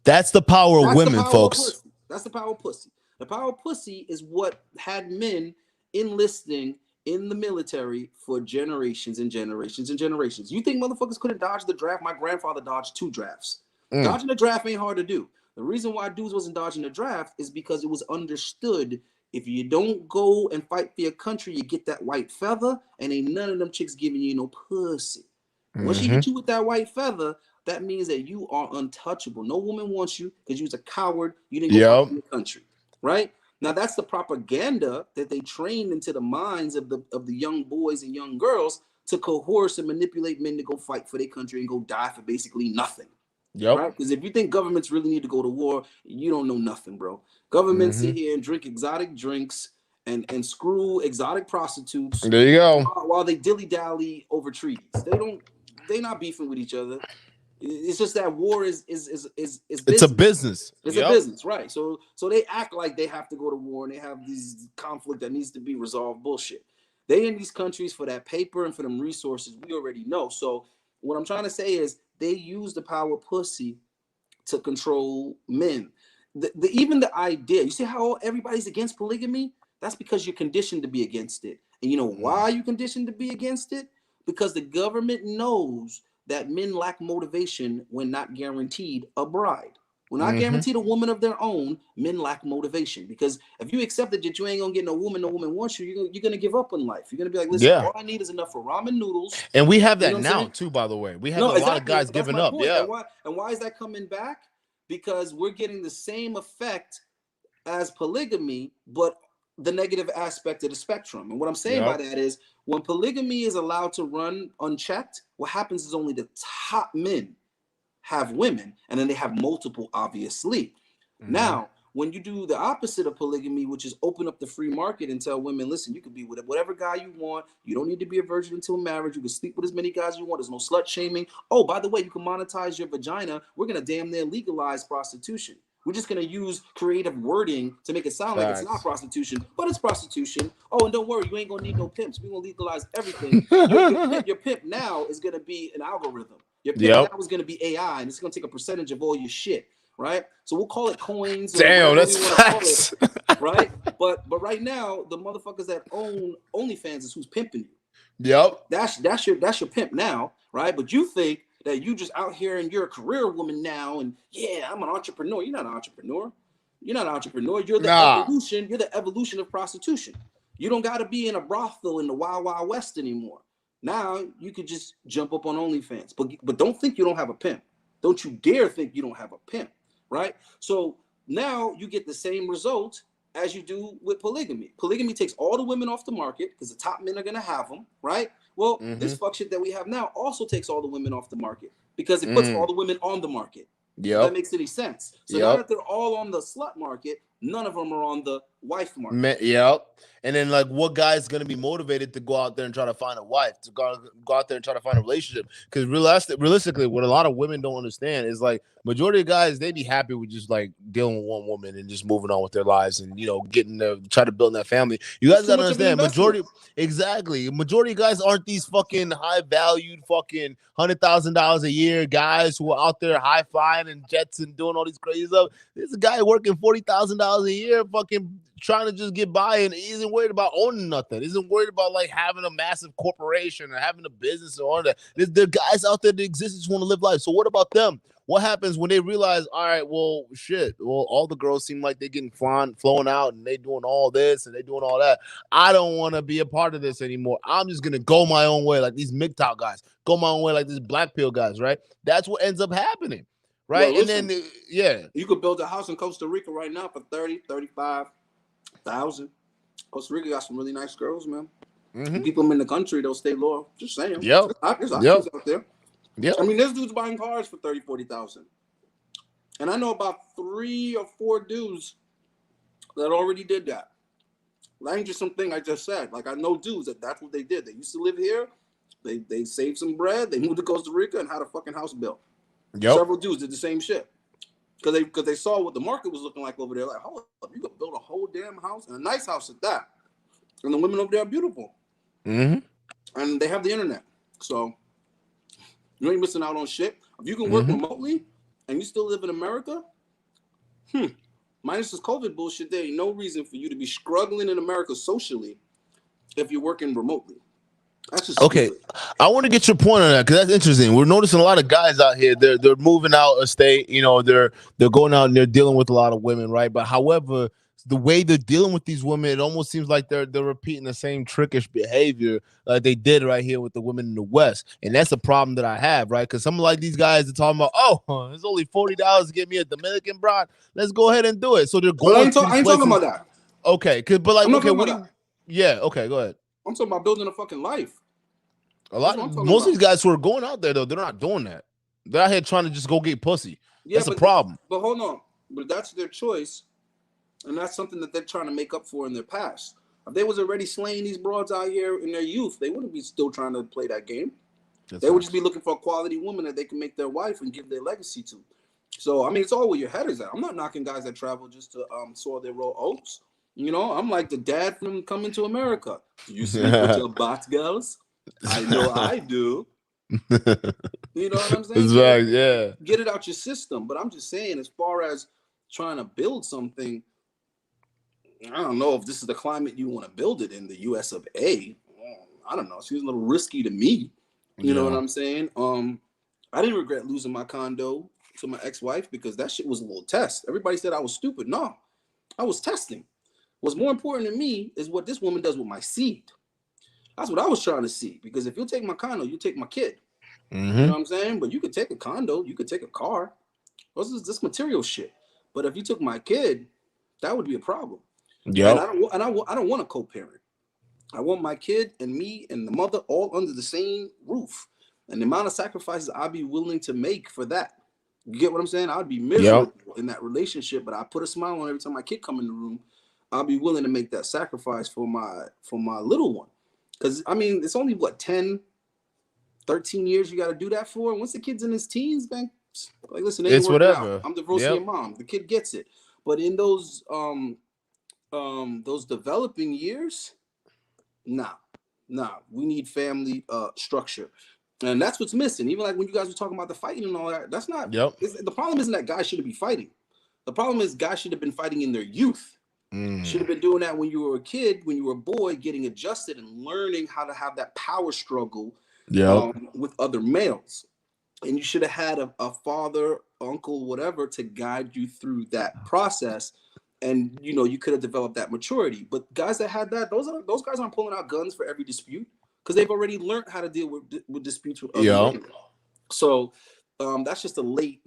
That's the power of women, folks. That's the power of pussy. The power of pussy is what had men enlisting in the military for generations and generations and generations. You think motherfuckers couldn't dodge the draft? My grandfather dodged 2 drafts. Dodging the draft ain't hard to do. The reason why dudes wasn't dodging the draft is because it was understood, if you don't go and fight for your country, you get that white feather, and ain't none of them chicks giving you no pussy. Once she hit you with that white feather, that means that you are untouchable. No woman wants you because you was a coward. You didn't go to the country, right? Now that's the propaganda that they trained into the minds of the young boys and young girls to coerce and manipulate men to go fight for their country and go die for basically nothing. Yep. Right? Because if you think governments really need to go to war, you don't know nothing, bro. Governments sit here and drink exotic drinks and screw exotic prostitutes. There you go. While they dilly-dally over treaties. They're not beefing with each other. It's just that war is business. It's a business. It's a business, right? So they act like they have to go to war and they have these conflict that needs to be resolved. Bullshit. They in these countries for that paper and for them resources. We already know. So what I'm trying to say is they use the power of pussy to control men. Even the idea. You see how everybody's against polygamy? That's because you're conditioned to be against it. And you know why you're conditioned to be against it? Because the government knows that men lack motivation when not guaranteed a bride. When not guaranteed a woman of their own, men lack motivation. Because if you accept that you ain't gonna get no woman wants you, you're gonna give up on life. You're gonna be like, listen, all I need is enough for ramen noodles. And we have that now too, by the way. We have a lot of guys giving up. Point. And why is that coming back? Because we're getting the same effect as polygamy, but the negative aspect of the spectrum. And what I'm saying by that is, when polygamy is allowed to run unchecked, what happens is only the top men have women, and then they have multiple, obviously. Now, when you do the opposite of polygamy, which is open up the free market and tell women, listen, you can be with whatever guy you want. You don't need to be a virgin until marriage. You can sleep with as many guys as you want. There's no slut shaming. Oh, by the way, you can monetize your vagina. We're going to damn near legalize prostitution. We're just going to use creative wording to make it sound like it's not prostitution, but it's prostitution. Oh, and don't worry, you ain't going to need no pimps. We're going to legalize everything. Your pimp now is going to be an algorithm. Your pimp now is going to be AI, and it's going to take a percentage of all your shit, right? So we'll call it coins. Damn, that's facts. Right? But right now, the motherfuckers that own OnlyFans is who's pimping you. Yep. That's your pimp now, right? But you think that you just out here and you're a career woman now, and I'm an entrepreneur. You're not an entrepreneur. You're not an entrepreneur. You're the evolution. You're the evolution of prostitution. You don't got to be in a brothel in the Wild Wild West anymore. Now you could just jump up on OnlyFans, but don't think you don't have a pimp. Don't you dare think you don't have a pimp, right? So now you get the same result as you do with polygamy. Polygamy takes all the women off the market because the top men are going to have them, right? Well, this fuck shit that we have now also takes all the women off the market because it puts all the women on the market. Yeah, that makes any sense. So now that they're all on the slut market, none of them are on the wife market. And then, like, what guy's gonna be motivated to go out there and try to find a wife, to go out there and try to find a relationship? Because realistically, what a lot of women don't understand is, like, majority of guys, they be happy with just like dealing with one woman and just moving on with their lives and getting to try to build that family. You guys It's gotta too much of an understand, investment. majority of guys aren't these fucking high valued fucking $100,000 a year guys who are out there high flying and jets and doing all these crazy stuff. There's a guy working $40,000 a year, fucking trying to just get by, and he isn't worried about owning nothing. He isn't worried about like having a massive corporation or having a business or all that. There are guys out there that exist that just want to live life. So what about them? What happens when they realize, all right, well, shit, well, all the girls seem like they're getting flown out and they doing all this and they doing all that. I don't want to be a part of this anymore. I'm just going to go my own way like these MGTOW guys, go my own way like these black pill guys, right? That's what ends up happening, right? Well, listen, and then, yeah. You could build a house in Costa Rica right now for 30, 35,000. Costa Rica got some really nice girls, man. Mm-hmm. Keep them in the country, they'll stay loyal. Just saying. Yep. There's options out there. Yep. I mean, there's dudes buying cars for 30, 40,000. And I know about 3 or 4 dudes that already did that. That ain't just something I just said. Like, I know dudes that's what they did. They used to live here. They saved some bread. They moved to Costa Rica and had a fucking house built. Yep. Several dudes did the same shit. Because they saw what the market was looking like over there. Like, hold up, you could build a whole damn house, and a nice house at that. And the women over there are beautiful. Mm-hmm. And they have the internet. So you ain't missing out on shit. If you can work remotely and you still live in America, minus this COVID bullshit, there ain't no reason for you to be struggling in America socially if you're working remotely. That's just okay. stupid. I want to get your point on that because that's interesting. We're noticing a lot of guys out here. They're moving out of state. They're going out and they're dealing with a lot of women, right? But however, the way they're dealing with these women, it almost seems like they're repeating the same trickish behavior they did right here with the women in the West, and that's a problem that I have, right? Because some like these guys are talking about, oh, it's only $40 to get me a Dominican broad. Let's go ahead and do it. So they're going. I ain't talking about that. Okay, but like, okay, what do you? That. Yeah, okay, go ahead. I'm talking about building a fucking life. Most of these guys who are going out there though, they're not doing that. They're out here trying to just go get pussy. Yeah, that's a problem. But hold on, but that's their choice. And that's something that they're trying to make up for in their past. If they was already slaying these broads out here in their youth, they wouldn't be still trying to play that game. They would just be looking for a quality woman that they can make their wife and give their legacy to. So, I mean, it's all where your head is at. I'm not knocking guys that travel just to sow their raw oats. I'm like the dad from Coming to America. You sleep with your bot girls? I know I do. You know what I'm saying? That's right, yeah. Get it out your system. But I'm just saying, as far as trying to build something, I don't know if this is the climate you want to build it in, the US of A. I don't know. It seems a little risky to me. You know what I'm saying? I didn't regret losing my condo to my ex-wife because that shit was a little test. Everybody said I was stupid. No, I was testing. What's more important to me is what this woman does with my seed. That's what I was trying to see. Because if you take my condo, you take my kid. You know what I'm saying? But you could take a condo, you could take a car. This material shit. But if you took my kid, that would be a problem. Yeah, and I don't want a co-parent. I want my kid and me and the mother all under the same roof. And the amount of sacrifices I'd be willing to make for that. You get what I'm saying? I'd be miserable in that relationship, but I put a smile on every time my kid come in the room. I'll be willing to make that sacrifice for my little one. Because, I mean, it's only, 10, 13 years you got to do that for? And once the kid's in his teens, man, like, listen, it's whatever. I'm divorcing your mom. The kid gets it. But in those developing years, nah, we need family structure. And that's what's missing. Even like when you guys were talking about the fighting and all that, that's not, the problem isn't that guys shouldn't be fighting. The problem is guys should have been fighting in their youth. Should have been doing that when you were a kid, when you were a boy, getting adjusted and learning how to have that power struggle with other males. And you should have had a father, uncle, whatever, to guide you through that process. And, you could have developed that maturity. But guys that had that, those guys aren't pulling out guns for every dispute because they've already learned how to deal with disputes with other men. So that's just a late,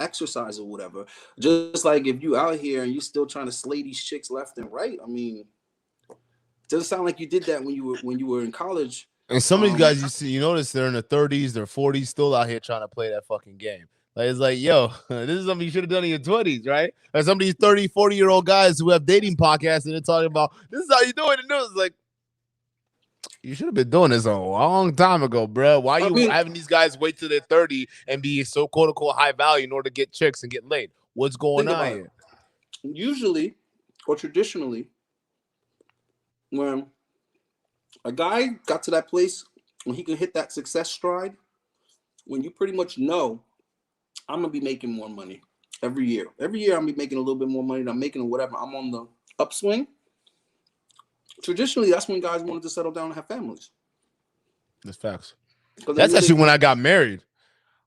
exercise or whatever. Just like if you out here and you still trying to slay these chicks left and right, I mean, it doesn't sound like you did that when you were in college. And some of these guys, you notice they're in their 30s, their 40s, still out here trying to play that fucking game. Like, it's like, yo, this is something you should have done in your 20s, right? Or some of these 30, 40-year-old guys who have dating podcasts and they're talking about, this is how you do it. And it's like, You should have been doing this a long time ago, bro. Why I you mean, having these guys wait till they're 30 and be so quote unquote high value in order to get chicks and get laid? What's going think on about here? it. Usually or traditionally, when a guy got to that place when he can hit that success stride, when you pretty much know I'm gonna be making more money every year. Every year I'm gonna be making a little bit more money than I'm making whatever. I'm on the upswing. Traditionally, that's when guys wanted to settle down and have families. That's facts. 'Cause they That's knew actually they- when I got married.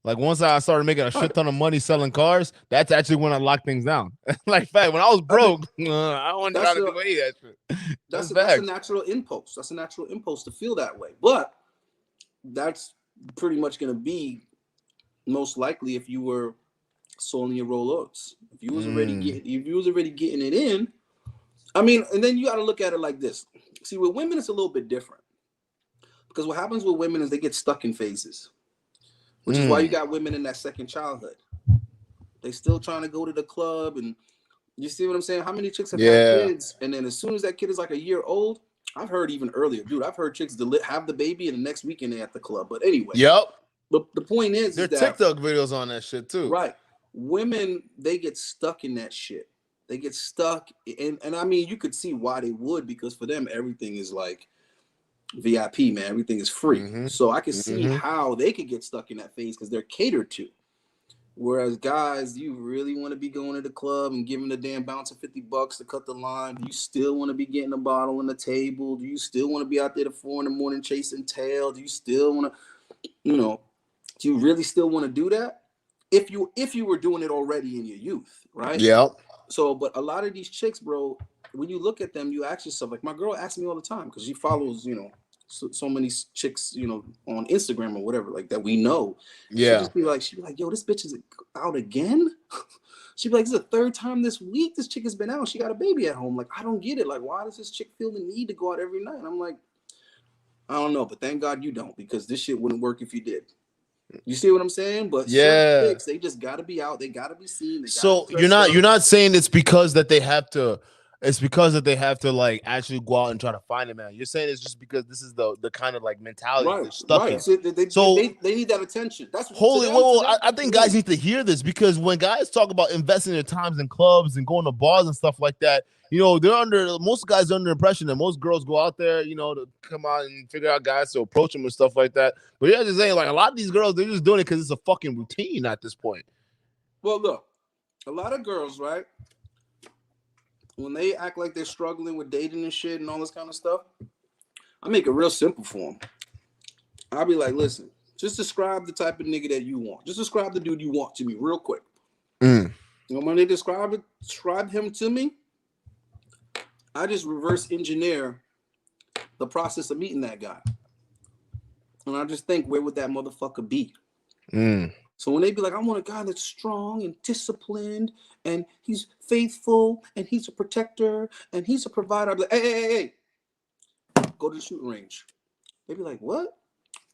Like once I started making a shit Right. ton of money selling cars, that's actually when I locked things down. Like fact, when I was broke, I wasn't That's trying to a- do any of that shit. that's That's a natural impulse. That's a natural impulse to feel that way. But that's pretty much gonna be most likely if you were sold your roll oats. If you was already getting it in, I mean, and then you got to look at it like this. See, with women, it's a little bit different because what happens with women is they get stuck in phases, which is why you got women in that second childhood. They still trying to go to the club, and you see what I'm saying? How many chicks have had kids, and then as soon as that kid is like a year old, I've heard even earlier, dude. I've heard chicks have the baby, and the next weekend they're at the club. But anyway, But the point is There are that TikTok videos on that shit too. right, women, they get stuck in that shit. They get stuck, and I mean, you could see why they would, because for them everything is like VIP, man. Everything is free. So I can see how they could get stuck in that phase because they're catered to. Whereas guys, you really want to be going to the club and giving the damn bouncer $50 to cut the line. Do you still want to be getting a bottle on the table? Do you still want to be out there at 4 a.m. chasing tail? Do you still want to, do you really still want to do that? If you were doing it already in your youth, right? Yeah. So, but a lot of these chicks, bro, when you look at them, you ask yourself, like my girl asks me all the time because she follows, so many chicks, on Instagram or whatever, like that we know. Yeah. She'd be like, yo, this bitch is out again. She'd be like, this is the third time this week this chick has been out. She got a baby at home. Like, I don't get it. Like, why does this chick feel the need to go out every night? And I'm like, I don't know, but thank God you don't, because this shit wouldn't work if you did. You see what I'm saying? But certain chicks, they just gotta be out. They gotta be seen. So you're not saying it's because that they have to. It's because that they have to like actually go out and try to find a man. You're saying it's just because this is the kind of like mentality they're stuck in. So they need that attention. That's holy. Well, I think guys need to hear this, because when guys talk about investing their times in clubs and going to bars and stuff like that, most guys are under the impression that most girls go out there, to come out and figure out guys to approach them and stuff like that. But you're just saying, like, a lot of these girls, they're just doing it because it's a fucking routine at this point. Well, look, a lot of girls, right, when they act like they're struggling with dating and shit and all this kind of stuff, I make it real simple for them. I'll be like, listen, just describe the type of nigga that you want. Just describe the dude you want to me real quick. And when they describe him to me, I just reverse engineer the process of meeting that guy. And I just think, where would that motherfucker be? So when they be like, I want a guy that's strong and disciplined, and he's faithful, and he's a protector, and he's a provider, I'll be like, hey, go to the shooting range. They be like, what?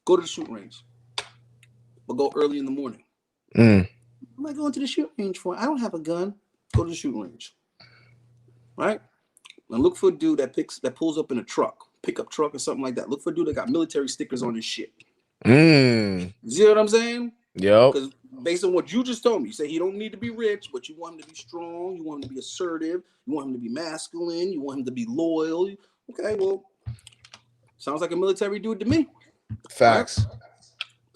Go to the shooting range. But go early in the morning. What am I going to the shooting range for? I don't have a gun. Go to the shooting range. Right? And look for a dude that pulls up in a pickup truck or something like that. Look for a dude that got military stickers on his shit. You see what I'm saying? Yep. Because based on what you just told me, you say he don't need to be rich, but you want him to be strong, you want him to be assertive, you want him to be masculine, you want him to be loyal. Okay, well, sounds like a military dude to me. Facts.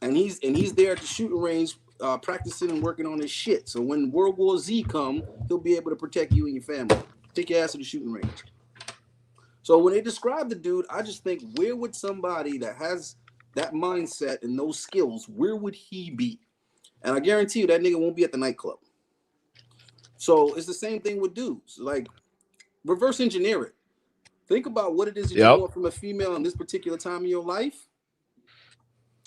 Right? And he's there at the shooting range, practicing and working on his shit. So when World War Z come, he'll be able to protect you and your family. Take your ass to the shooting range. So when they describe the dude, I just think, where would somebody that has that mindset and those skills, where would he be? And I guarantee you that nigga won't be at the nightclub. So it's the same thing with dudes. Like, reverse engineer it. Think about what it is that you want from a female in this particular time in your life.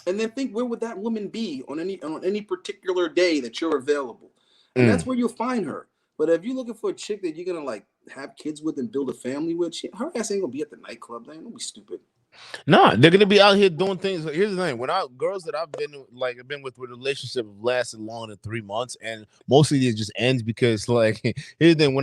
And then think, where would that woman be on any particular day that you're available? And that's where you'll find her. But if you're looking for a chick that you're gonna like have kids with and build a family with, her ass ain't gonna be at the nightclub. Don't be stupid. Nah, they're gonna be out here doing things. Here's the thing: girls that I've been with relationship lasted longer than 3 months, and mostly it just ends because, like, here's the thing: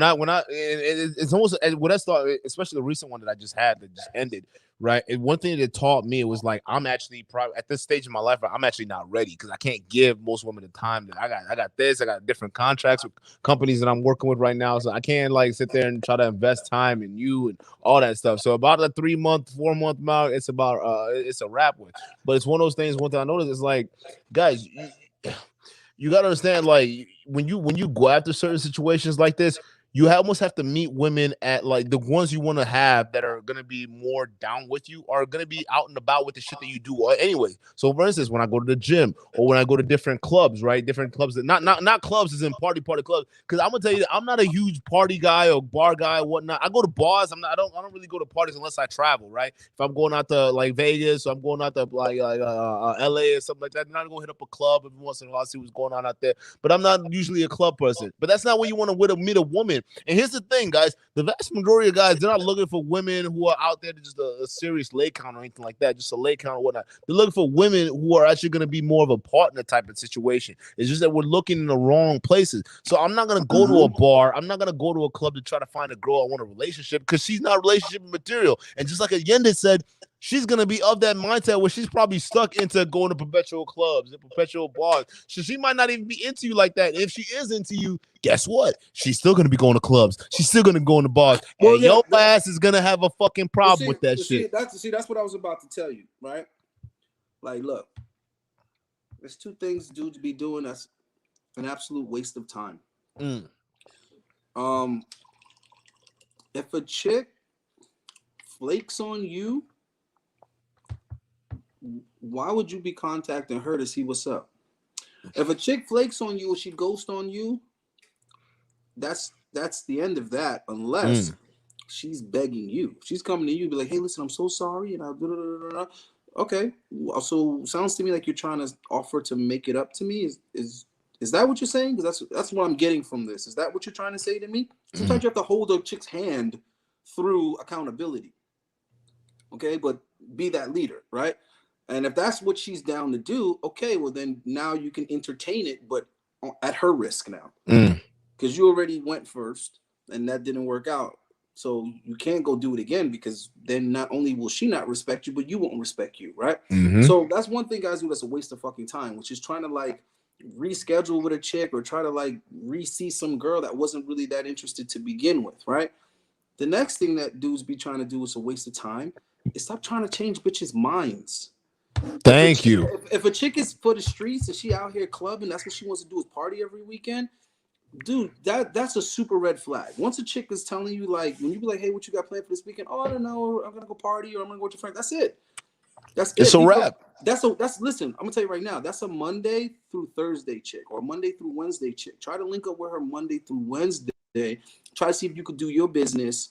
it's almost when I start, especially the recent one that I just had that just ended. right? And one thing that taught me, it was like, I'm actually probably at this stage in my life, I'm actually not ready because I can't give most women the time that I got this, I got different contracts with companies that I'm working with right now. So I can't like sit there and try to invest time in you and all that stuff. So about a 3-month, 4-month mark, it's about it's a wrap with. But it's one of those things. One thing I noticed is like, guys, you gotta understand, like when you go after certain situations like this, you almost have to meet women at like the ones you want to have that are gonna be more down with you, are gonna be out and about with the shit that you do anyway. So for instance, when I go to the gym or when I go to different clubs, right? Different clubs that not clubs as in party clubs. Because I'm gonna tell you that I'm not a huge party guy or bar guy or whatnot. I go to bars. I don't really go to parties unless I travel, right? If I'm going out to like Vegas or I'm going out to like LA or something like that, then I'm gonna hit up a club every once in a while, see what's going on out there. But I'm not usually a club person. But that's not where you want to meet a woman. And here's the thing, guys: the vast majority of guys, they're not looking for women who are out there to just a serious leg count or anything like that, just a leg count or whatnot. They're looking for women who are actually going to be more of a partner type of situation. It's just that we're looking in the wrong places. So I'm not going to go to a bar. I'm not going to go to a club to try to find a girl I want a relationship, because she's not relationship material. And just like Allende said, she's going to be of that mindset where she's probably stuck into going to perpetual clubs and perpetual bars. So she might not even be into you like that. And if she is into you, guess what? She's still going to be going to clubs. She's still going to go into bars. Well, and your ass is going to have a fucking problem with that shit. That's what I was about to tell you, right? Like, look, there's two things dudes be doing that's an absolute waste of time. If a chick flakes on you, why would you be contacting her to see what's up? If a chick flakes on you or she ghosts on you, that's the end of that, unless she's begging you. She's coming to you, be like, hey, listen, I'm so sorry, and I'll okay. So sounds to me like you're trying to offer to make it up to me. Is that what you're saying? Because that's what I'm getting from this. Is that what you're trying to say to me? Sometimes you have to hold a chick's hand through accountability. Okay, but be that leader, right? And if that's what she's down to do, okay, well then now you can entertain it, but at her risk now. Because you already went first and that didn't work out. So you can't go do it again, because then not only will she not respect you, but you won't respect you, right? So that's one thing guys do that's a waste of fucking time, which is trying to like reschedule with a chick or try to like re-see some girl that wasn't really that interested to begin with, right? The next thing that dudes be trying to do is a waste of time is stop trying to change bitches' minds. Thank you. If a chick is for the streets and she out here clubbing, that's what she wants to do is party every weekend. Dude, that's a super red flag. Once a chick is telling you, like, when you be like, hey, what you got planned for this weekend? Oh, I don't know. I'm gonna go party or I'm gonna go with your friend. That's it. It's a wrap. Listen, I'm gonna tell you right now, that's a Monday through Thursday chick or Monday through Wednesday chick. Try to link up with her Monday through Wednesday. Try to see if you could do your business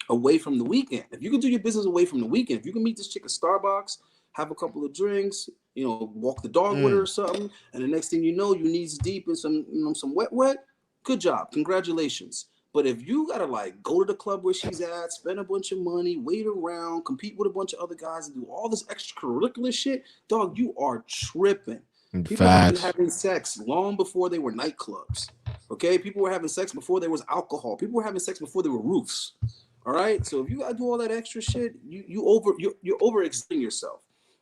away from the weekend. If you can do your business away from the weekend, if you can meet this chick at Starbucks, have a couple of drinks, walk the dog with her or something, and the next thing you know, you knees deep in some wet. Good job, congratulations. But if you gotta like go to the club where she's at, spend a bunch of money, wait around, compete with a bunch of other guys, and do all this extracurricular shit, dog, you are tripping. People have been having sex long before they were nightclubs. Okay, people were having sex before there was alcohol. People were having sex before there were roofs. All right, so if you gotta do all that extra shit, you're overextending yourself.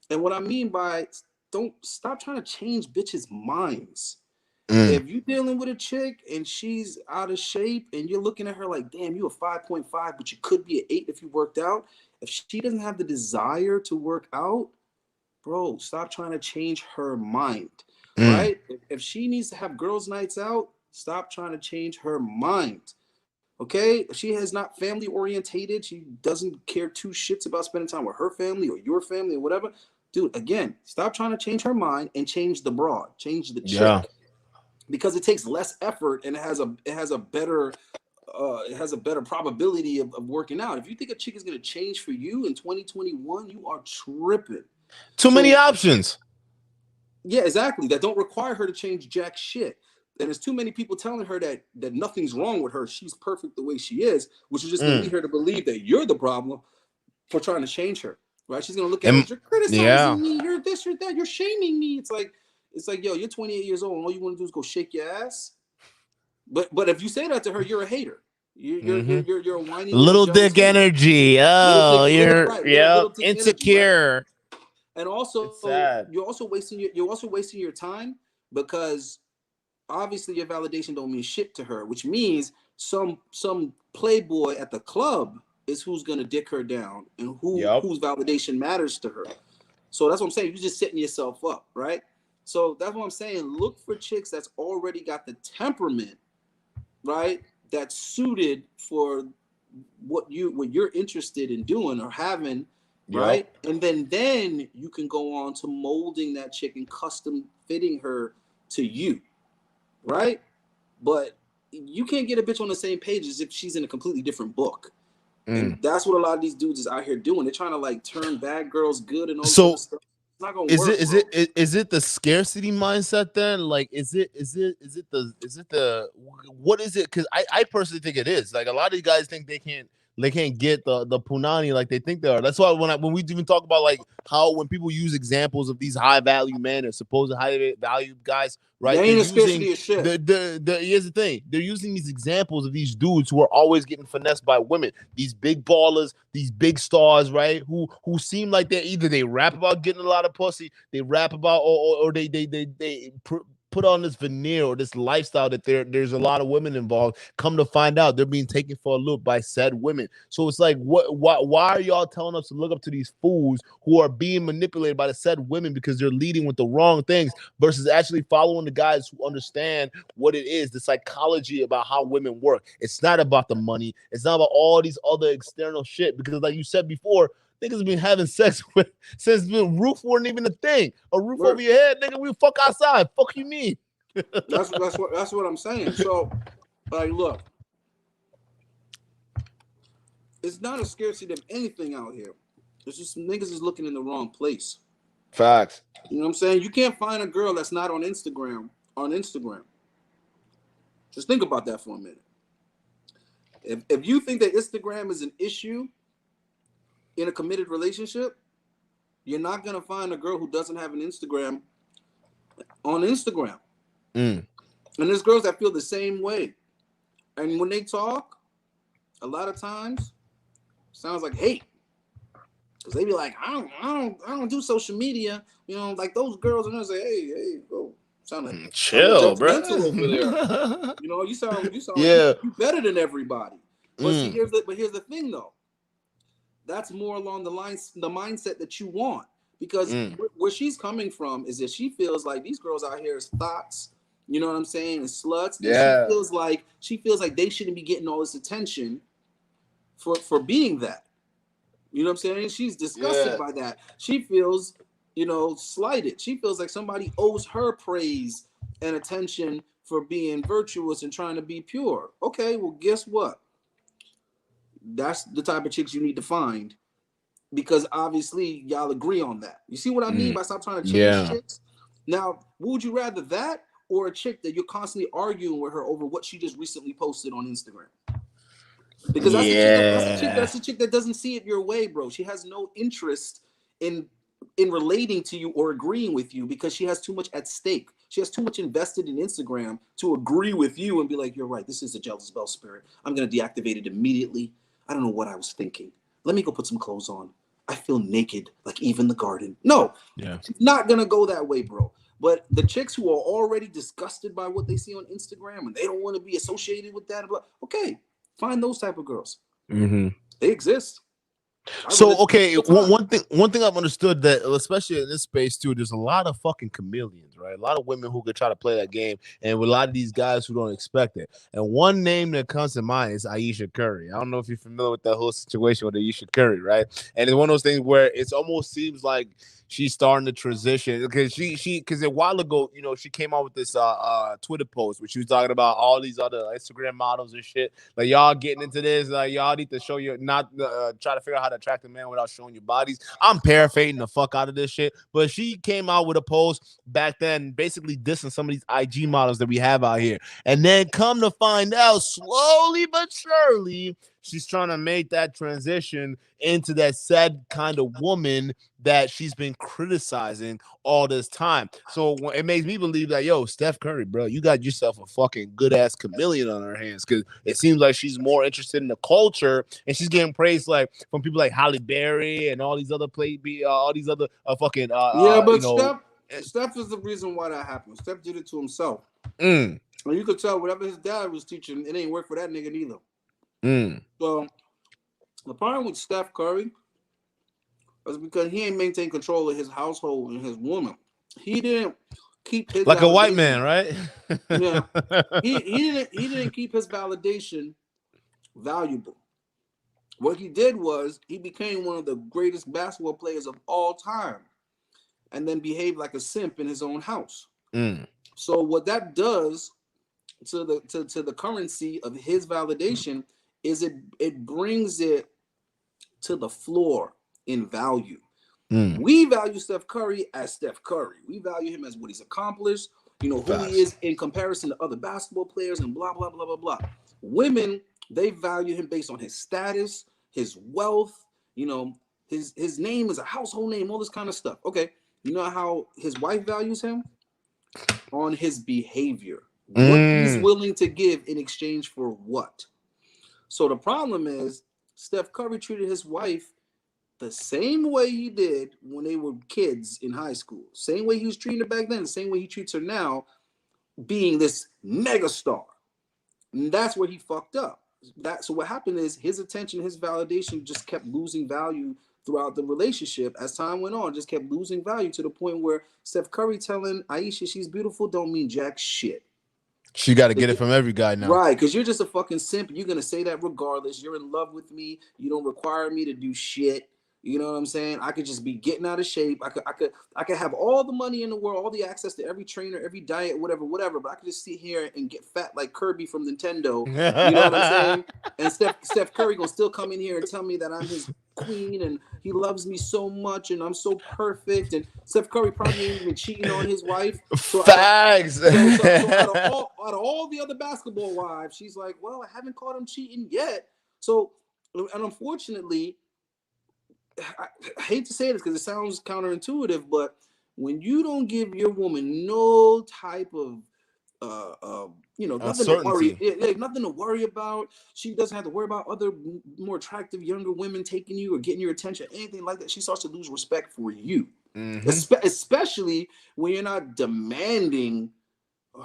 And what I mean by don't stop trying to change bitches' minds. If you're dealing with a chick and she's out of shape and you're looking at her like, damn, you're a 5.5, but you could be an 8 if you worked out. If she doesn't have the desire to work out, bro, stop trying to change her mind, right? If she needs to have girls' nights out, stop trying to change her mind. Okay, if she is not family orientated, she doesn't care two shits about spending time with her family or your family or whatever. Dude, again, stop trying to change her mind and change the broad, change the chick, because it takes less effort and it has a better probability of working out. If you think a chick is gonna change for you in 2021, you are tripping. Too many options. Yeah, exactly. That don't require her to change jack shit. And there's too many people telling her that nothing's wrong with her. She's perfect the way she is, which is just going to lead her to believe that you're the problem for trying to change her, right? She's going to look at it, you're criticizing me, you're this, you're that, you're shaming me. It's like, yo, you're 28 years old and all you want to do is go shake your ass. But if you say that to her, you're a hater. You're a whiny little jealous dick woman. energy. Little Oh, dick, you're right, yep, little dick energy, right? insecure. And also, It's sad. you're also wasting your time, because obviously your validation don't mean shit to her, which means some playboy at the club is who's gonna dick her down, and whose validation matters to her. So that's what I'm saying. You're just setting yourself up, right? So that's what I'm saying. Look for chicks that's already got the temperament, right? That's suited for what you're interested in doing or having, right? And then you can go on to molding that chick and custom fitting her to you, right? But you can't get a bitch on the same page as if she's in a completely different book. And that's what a lot of these dudes is out here doing. They're trying to like turn bad girls good and all this other stuff. It's not gonna work. Is it the scarcity mindset then? Like, is it the what is it? Because I personally think it is. Like, a lot of these guys think they can't get the punani like they think they are. That's why when we even talk about like how when people use examples of these high value men or supposed high value guys, right? They ain't a scarcity of shit. Here's the thing: they're using these examples of these dudes who are always getting finessed by women. These big ballers, these big stars, right? Who seem like they rap about getting a lot of pussy, they rap about or they put on this veneer or this lifestyle that there's a lot of women involved. Come to find out, they're being taken for a loop by said women. So it's like, why are y'all telling us to look up to these fools who are being manipulated by the said women because they're leading with the wrong things versus actually following the guys who understand what it is, the psychology about how women work? It's not about the money. It's not about all these other external shit, because like you said before, niggas been having sex with since the roof wasn't even a thing. A roof over your head, nigga. We fuck outside. Fuck you mean? That's what I'm saying. So, like, look, it's not a scarcity of anything out here. It's just niggas is looking in the wrong place. Facts. You know what I'm saying? You can't find a girl that's not on Instagram. Just think about that for a minute. If you think that Instagram is an issue in a committed relationship, you're not gonna find a girl who doesn't have an Instagram on Instagram. And there's girls that feel the same way, and when they talk, a lot of times sounds like hate, because they be like, I don't do social media, you know, like those girls, and they say, hey, bro, sound like chill, bro. Over there. You know, you sound yeah, like you better than everybody. But see, here's the thing though. That's more along the mindset that you want, because where she's coming from is that she feels like these girls out here is thoughts, you know what I'm saying, and sluts. Yeah. And she feels like they shouldn't be getting all this attention for being that. You know what I'm saying? She's disgusted by that. She feels, you know, slighted. She feels like somebody owes her praise and attention for being virtuous and trying to be pure. Okay, well, guess what? That's the type of chicks you need to find, because obviously y'all agree on that. You see what I mean by stop trying to change chicks? Now, would you rather that or a chick that you're constantly arguing with her over what she just recently posted on Instagram? Because that's the chick that doesn't see it your way, bro. She has no interest in relating to you or agreeing with you, because she has too much at stake. She has too much invested in Instagram to agree with you and be like, you're right, this is a jealous bell spirit. I'm going to deactivate it immediately. I don't know what I was thinking. Let me go put some clothes on. I feel naked, like Eve in the garden. No, she's not going to go that way, bro. But the chicks who are already disgusted by what they see on Instagram and they don't want to be associated with that, okay, find those type of girls. They exist. So okay, one thing I've understood, that especially in this space too, there's a lot of fucking chameleons, right? A lot of women who could try to play that game, and with a lot of these guys who don't expect it. And one name that comes to mind is Sha'Carri. I don't know if you're familiar with that whole situation with Sha'Carri, right? And it's one of those things where it almost seems like she's starting to transition, because because a while ago, you know, she came out with this Twitter post where she was talking about all these other Instagram models and shit. Like, y'all getting into this, like, y'all need to show you, not try to figure out how to attract a man without showing your bodies. I'm paraphrasing the fuck out of this shit, but she came out with a post back then basically dissing some of these IG models that we have out here. And then come to find out, slowly but surely, she's trying to make that transition into that said kind of woman that she's been criticizing all this time. So it makes me believe that, yo, Steph Curry, bro, you got yourself a fucking good ass chameleon on her hands, because it seems like she's more interested in the culture, and she's getting praised like from people like Halle Berry and all these other all these other fucking Yeah, but you know. Steph is the reason why that happened. Steph did it to himself. Mm, And you could tell whatever his dad was teaching, it ain't work for that nigga neither. mm. So the problem with Steph Curry is because he ain't maintained control of his household and his woman. He didn't keep his Like a white validation. man, right? Yeah. He didn't keep his validation valuable. What he did was he became one of the greatest basketball players of all time, and then behaved like a simp in his own house. Mm. So what that does to the currency of his validation is it brings it to the floor in value. Mm. We value Steph Curry as Steph Curry. We value him as what he's accomplished, you know, who Facts. he is in comparison to other basketball players, and blah, blah, blah, blah, blah. Women, they value him based on his status, his wealth, you know, his name is a household name, all this kind of stuff. Okay, you know how his wife values him? On his behavior. What he's willing to give in exchange for what? So the problem is Steph Curry treated his wife the same way he did when they were kids in high school. Same way he was treating her back then, the same way he treats her now, being this mega star. And that's where he fucked up. So what happened is his attention, his validation just kept losing value throughout the relationship. As time went on, just kept losing value to the point where Steph Curry telling Aisha she's beautiful don't mean jack shit. She got to get it from every guy now. Right, because you're just a fucking simp. You're going to say that regardless. You're in love with me. You don't require me to do shit. You know what I'm saying? I could just be getting out of shape. I could have all the money in the world, all the access to every trainer, every diet, whatever. But I could just sit here and get fat like Kirby from Nintendo. You know what I'm saying? And Steph Curry gonna still come in here and tell me that I'm his queen and he loves me so much and I'm so perfect. And Steph Curry probably ain't even cheating on his wife. So Facts. So out of all the other basketball wives, she's like, well, I haven't caught him cheating yet. So, and unfortunately, I hate to say this because it sounds counterintuitive, but when you don't give your woman no type of nothing to worry, nothing to worry about. She doesn't have to worry about other more attractive younger women taking you or getting your attention, anything like that. She starts to lose respect for you, especially when you're not demanding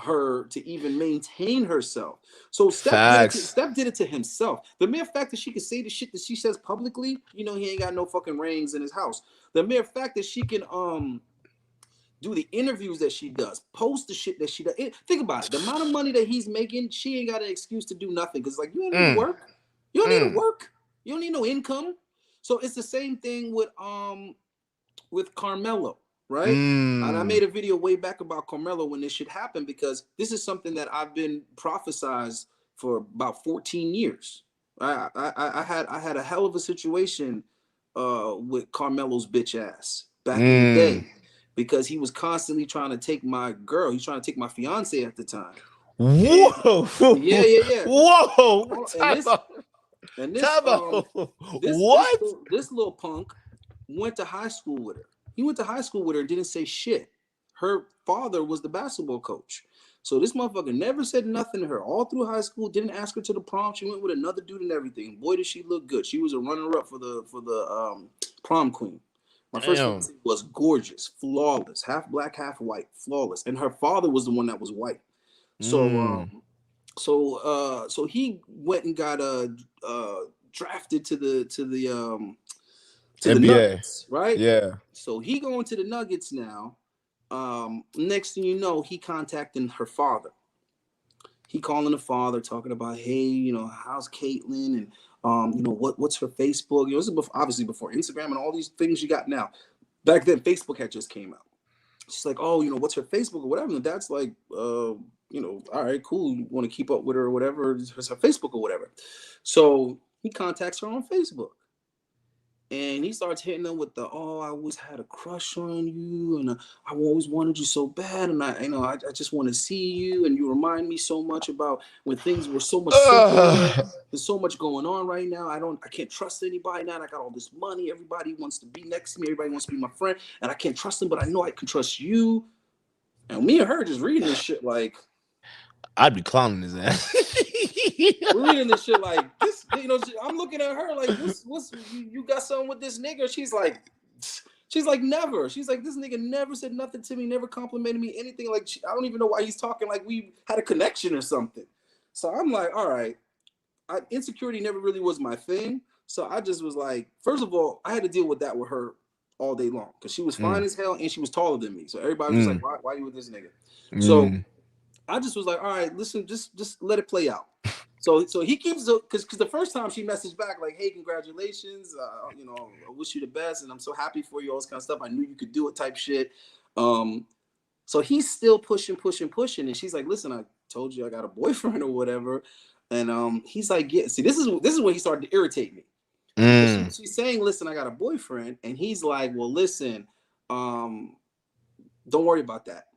her to even maintain herself. So Steph did it to himself. The mere fact that she could say the shit that she says publicly, you know, he ain't got no fucking rings in his house. The mere fact that she can do the interviews that she does, post the shit that she does. Think about it. The amount of money that he's making, she ain't got an excuse to do nothing. Because like, you don't need to work. You don't need to work. You don't need no income. So it's the same thing with Carmelo, right? And I made a video way back about Carmelo when this shit happened, because this is something that I've been prophesized for about 14 years. I had a hell of a situation with Carmelo's bitch ass back in the day, because he was constantly trying to take my girl. He's trying to take my fiance at the time. Whoa! Yeah. Whoa! This little punk went to high school with her. He went to high school with her and didn't say shit. Her father was the basketball coach. So this motherfucker never said nothing to her all through high school, didn't ask her to the prom. She went with another dude and everything. Boy, did she look good. She was a runner-up for the prom queen. My first fiance was gorgeous, flawless, half black, half white, flawless. And her father was the one that was white. So so he went and got drafted to the NBA. Nuggets, right? Yeah. So he going to the Nuggets now. Next thing you know, he contacting her father. He calling the father, talking about, hey, you know, how's Caitlin, and you know, what's her Facebook? You know, this is obviously before Instagram and all these things you got now. Back then, Facebook had just came out. She's like, oh, you know, what's her Facebook or whatever? And that's like, you know, all right, cool. You want to keep up with her or whatever? It's her Facebook or whatever. So he contacts her on Facebook. And he starts hitting them with the, oh, I always had a crush on you, and I always wanted you so bad, and I just want to see you, and you remind me so much about when things were so much simpler. There's so much going on right now. I can't trust anybody now. I got all this money. Everybody wants to be next to me. Everybody wants to be my friend, and I can't trust them, but I know I can trust you. And me and her just reading this shit like, I'd be clowning his ass. we're reading this shit like this, you know. I'm looking at her like, what's you got something with this nigga? She's like, never. She's like, this nigga never said nothing to me, never complimented me, anything. Like, I don't even know why he's talking like we had a connection or something. So I'm like, all right, insecurity never really was my thing. So I just was like, first of all, I had to deal with that with her all day long because she was fine as hell and she was taller than me. So everybody was like, why are you with this nigga? So I just was like, all right, listen, just let it play out. So he keeps, because the first time she messaged back like, hey, congratulations, you know, I wish you the best, and I'm so happy for you, all this kind of stuff. I knew you could do it, type shit. So he's still pushing, and she's like, listen, I told you I got a boyfriend or whatever, and he's like, yeah. See, this is when he started to irritate me. She's saying, listen, I got a boyfriend, and he's like, well, listen, don't worry about that.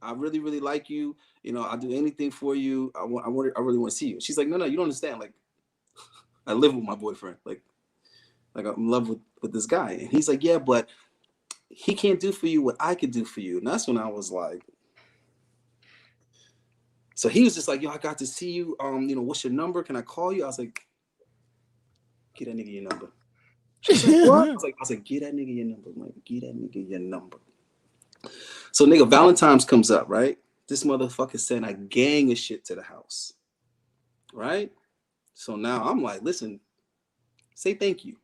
I really, really like you. You know, I'll do anything for you. I really want to see you. She's like, no, you don't understand. Like, I live with my boyfriend. Like I'm in love with this guy. And he's like, yeah, but he can't do for you what I could do for you. And that's when I was like, so he was just like, yo, I got to see you. You know, what's your number? Can I call you? I was like, get that nigga your number. She's like, what? I was like, get that nigga your number. I'm like, get that nigga your number. So nigga, Valentine's comes up, right? This motherfucker sent a gang of shit to the house, right? So now I'm like, listen, say thank you.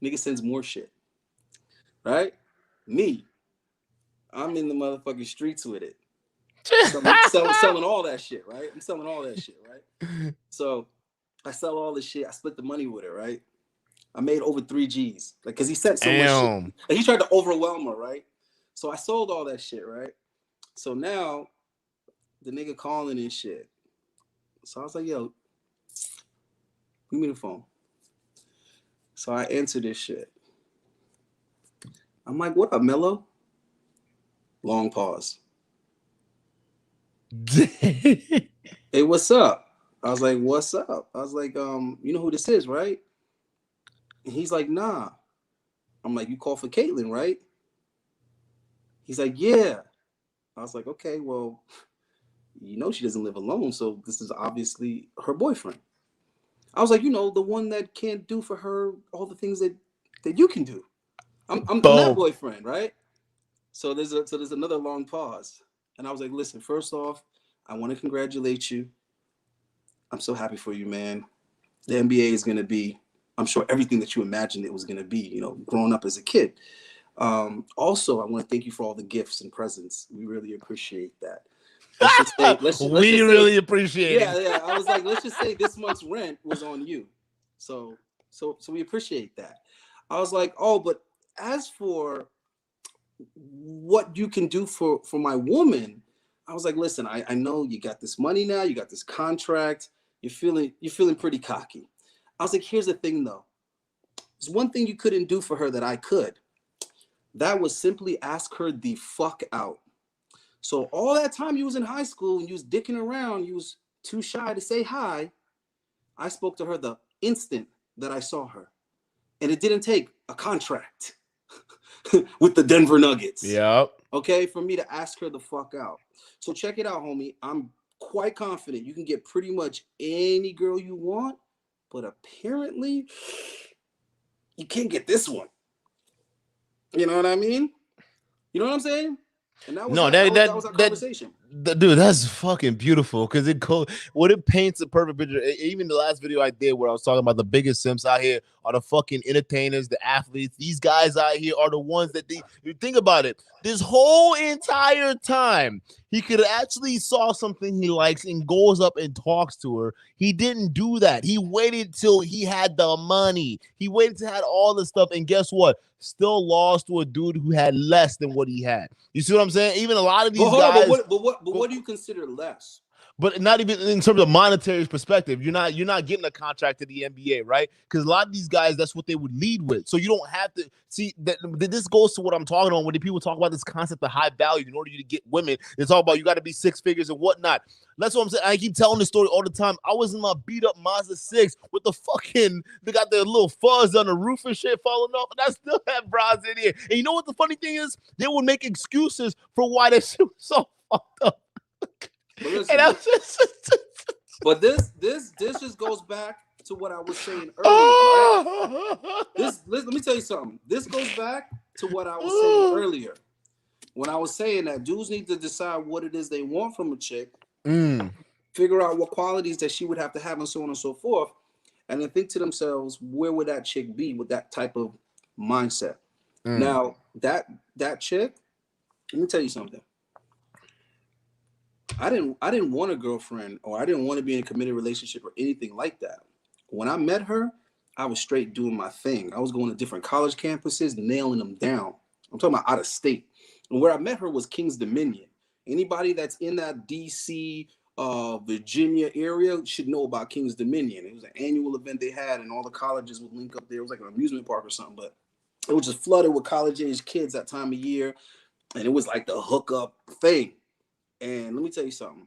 Nigga sends more shit, right? Me, I'm in the motherfucking streets with it. Selling all that shit, right? I'm selling all that shit, right? So I sell all this shit. I split the money with her, right? I made over 3 G's, like, cause he sent so much shit. Like, he tried to overwhelm her, right? So I sold all that shit, right? So now the nigga calling and shit. So I was like, yo, give me the phone. So I answer this shit. I'm like, what up, Mello? Long pause. Hey, what's up? I was like, what's up? I was like, you know who this is, right? And he's like, nah. I'm like, you called for Caitlin, right? He's like, yeah. I was like, okay, well, you know she doesn't live alone, so this is obviously her boyfriend. I was like, you know, the one that can't do for her all the things that you can do. I'm that boyfriend, right? So there's another long pause. And I was like, listen, first off, I want to congratulate you. I'm so happy for you, man. The NBA is going to be, I'm sure, everything that you imagined it was going to be, you know, growing up as a kid. Also, I want to thank you for all the gifts and presents. We really appreciate that. We really appreciate it. Yeah. I was like, let's just say this month's rent was on you. So we appreciate that. I was like, oh, but as for what you can do for my woman, I was like, listen, I know you got this money now, you got this contract, you're feeling pretty cocky. I was like, here's the thing though. There's one thing you couldn't do for her that I could. That was simply ask her the fuck out. So all that time you was in high school and you was dicking around, you was too shy to say hi. I spoke to her the instant that I saw her. And it didn't take a contract with the Denver Nuggets. Yep. Okay, for me to ask her the fuck out. So check it out, homie. I'm quite confident you can get pretty much any girl you want, but apparently you can't get this one. You know what I mean? You know what I'm saying? And that was our conversation. Dude, that's fucking beautiful because it paints a perfect picture. Even the last video I did where I was talking about the biggest simps out here are the fucking entertainers, the athletes. These guys out here are the ones that you think about it. This whole entire time, he could have actually saw something he likes and goes up and talks to her. He didn't do that. He waited till he had the money. He waited till he had all the stuff. And guess what? Still lost to a dude who had less than what he had. You see what I'm saying? Even a lot of these guys. But what do you consider less? But not even in terms of monetary perspective. You're not getting a contract to the NBA, right? Because a lot of these guys, that's what they would lead with. So you don't have to see that. This goes to what I'm talking on when the people talk about this concept of high value in order to get women. It's all about you got to be 6 figures and whatnot. That's what I'm saying. I keep telling this story all the time. I was in my beat up Mazda 6 with the fucking, they got their little fuzz on the roof and shit falling off, and I still have bras in here. And you know what the funny thing is? They would make excuses for why that shit was so fucked up. But listen, but this just goes back to what I was saying earlier. Right? Let me tell you something. This goes back to what I was saying earlier. When I was saying that dudes need to decide what it is they want from a chick, figure out what qualities that she would have to have, and so on and so forth, and then think to themselves, where would that chick be with that type of mindset? Now, that chick, let me tell you something. I didn't want a girlfriend, or I didn't want to be in a committed relationship or anything like that. When I met her, I was straight doing my thing. I was going to different college campuses, nailing them down. I'm talking about out of state. And where I met her was King's Dominion. Anybody that's in that DC, Virginia area should know about King's Dominion. It was an annual event they had, and all the colleges would link up there. It was like an amusement park or something, but it was just flooded with college-age kids that time of year, and it was like the hookup thing. And let me tell you something,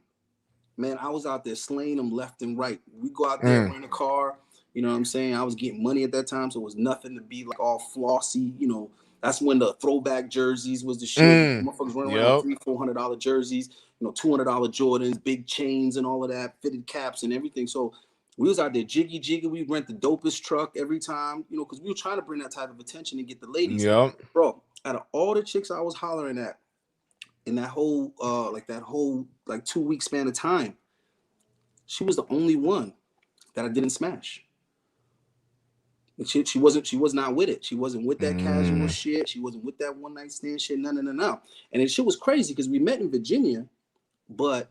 man, I was out there slaying them left and right. We go out there, rent a car, you know what I'm saying? I was getting money at that time, so it was nothing to be like all flossy, you know. That's when the throwback jerseys was the shit. Motherfuckers running around with $300-$400 jerseys, you know, $200 Jordans, big chains and all of that, fitted caps and everything. So we was out there jiggy. We rent the dopest truck every time, you know, because we were trying to bring that type of attention and get the ladies. Bro, out of all the chicks I was hollering at, in that whole 2 week span of time, she was the only one that I didn't smash. And she was not with it. She wasn't with that casual shit. She wasn't with that one night stand shit. No. And it shit was crazy because we met in Virginia, but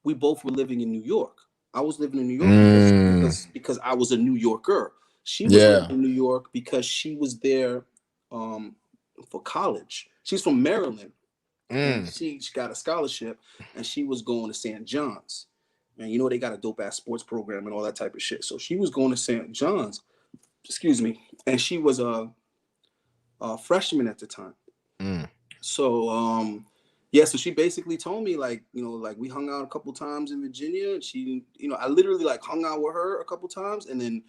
we both were living in New York. I was living in New York because I was a New Yorker. She was living in New York because she was there for college. She's from Maryland. And she got a scholarship, and she was going to St. John's. And you know they got a dope ass sports program and all that type of shit. So she was going to St. John's, and she was a freshman at the time. So so she basically told me, like, you know, like we hung out a couple times in Virginia, and she, you know, I literally like hung out with her a couple times, and then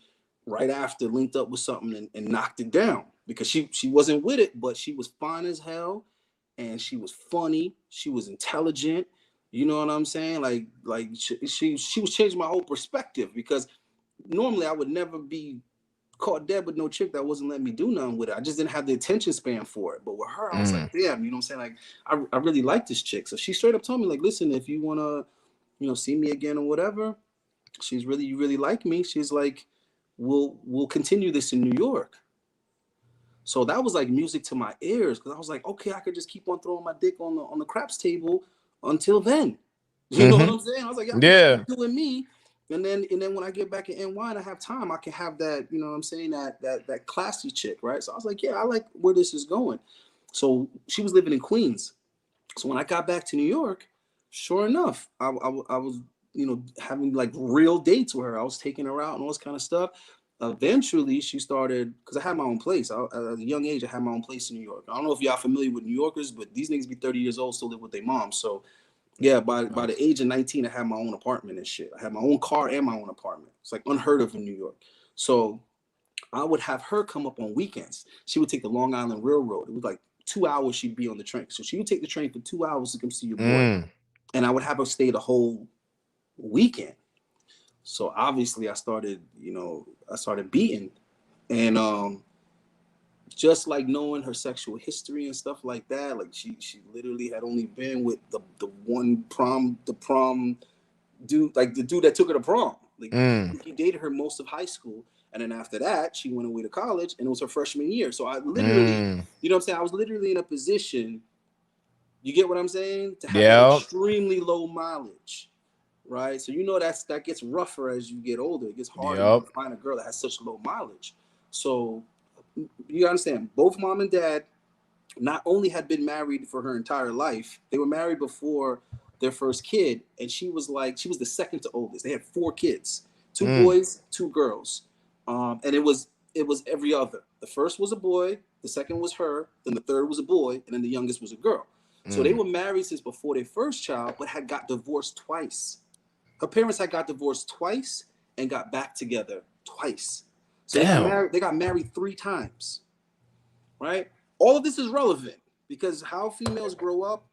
right after linked up with something and knocked it down because she wasn't with it, but she was fine as hell. And she was funny. She was intelligent. You know what I'm saying? Like she was changing my whole perspective, because normally I would never be caught dead with no chick that wasn't letting me do nothing with it. I just didn't have the attention span for it. But with her, I was like, damn, you know what I'm saying? Like, I really like this chick. So she straight up told me, like, listen, if you want to, you know, see me again or whatever, you really like me. She's like, we'll continue this in New York. So that was like music to my ears, because I was like, okay, I could just keep on throwing my dick on the craps table until then. You know what I'm saying? I was like, yeah, keep doing me. And then when I get back in NY and I have time, I can have that, you know what I'm saying, that classy chick, right? So I was like, yeah, I like where this is going. So she was living in Queens. So when I got back to New York, sure enough, I was, you know, having like real dates with her. I was taking her out and all this kind of stuff. Eventually, she started, because I had my own place. At a young age, I had my own place in New York. I don't know if y'all familiar with New Yorkers, but these niggas be 30 years old, still live with their mom. So, yeah, by the age of 19, I had my own apartment and shit. I had my own car and my own apartment. It's like unheard of in New York. So I would have her come up on weekends. She would take the Long Island Railroad. It was like 2 hours she'd be on the train. So she would take the train for 2 hours to come see your boy. And I would have her stay the whole weekend. So obviously I started beating, and just like knowing her sexual history and stuff like that, like she literally had only been with the prom dude, like the dude that took her to prom. Like he dated her most of high school, and then after that she went away to college, and it was her freshman year. So I literally, you know what I'm saying, I was literally in a position, you get what I'm saying, to have extremely low mileage. Right, so you know that gets rougher as you get older. It gets harder to find a girl that has such low mileage. So you understand, both mom and dad not only had been married for her entire life, they were married before their first kid, and she was the second to oldest. They had 4 kids, 2 boys, 2 girls, and it was every other. The first was a boy, the second was her, then the third was a boy, and then the youngest was a girl. So they were married since before their first child, but had got divorced twice. Her parents had got divorced twice and got back together twice. So they got married 3 times, right? All of this is relevant because how females grow up,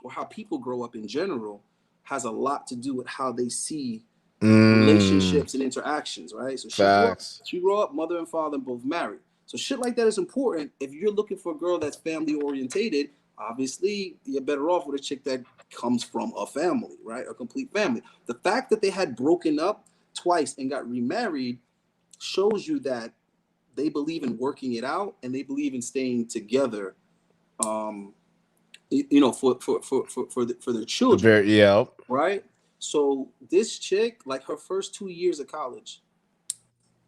or how people grow up in general, has a lot to do with how they see relationships and interactions, right? So she grew up, mother and father both married. So shit like that is important. If you're looking for a girl that's family orientated, obviously you're better off with a chick that comes from a family, right? A complete family. The fact that they had broken up twice and got remarried shows you that they believe in working it out and they believe in staying together, you know, for their children. Right. So this chick, like her first 2 years of college,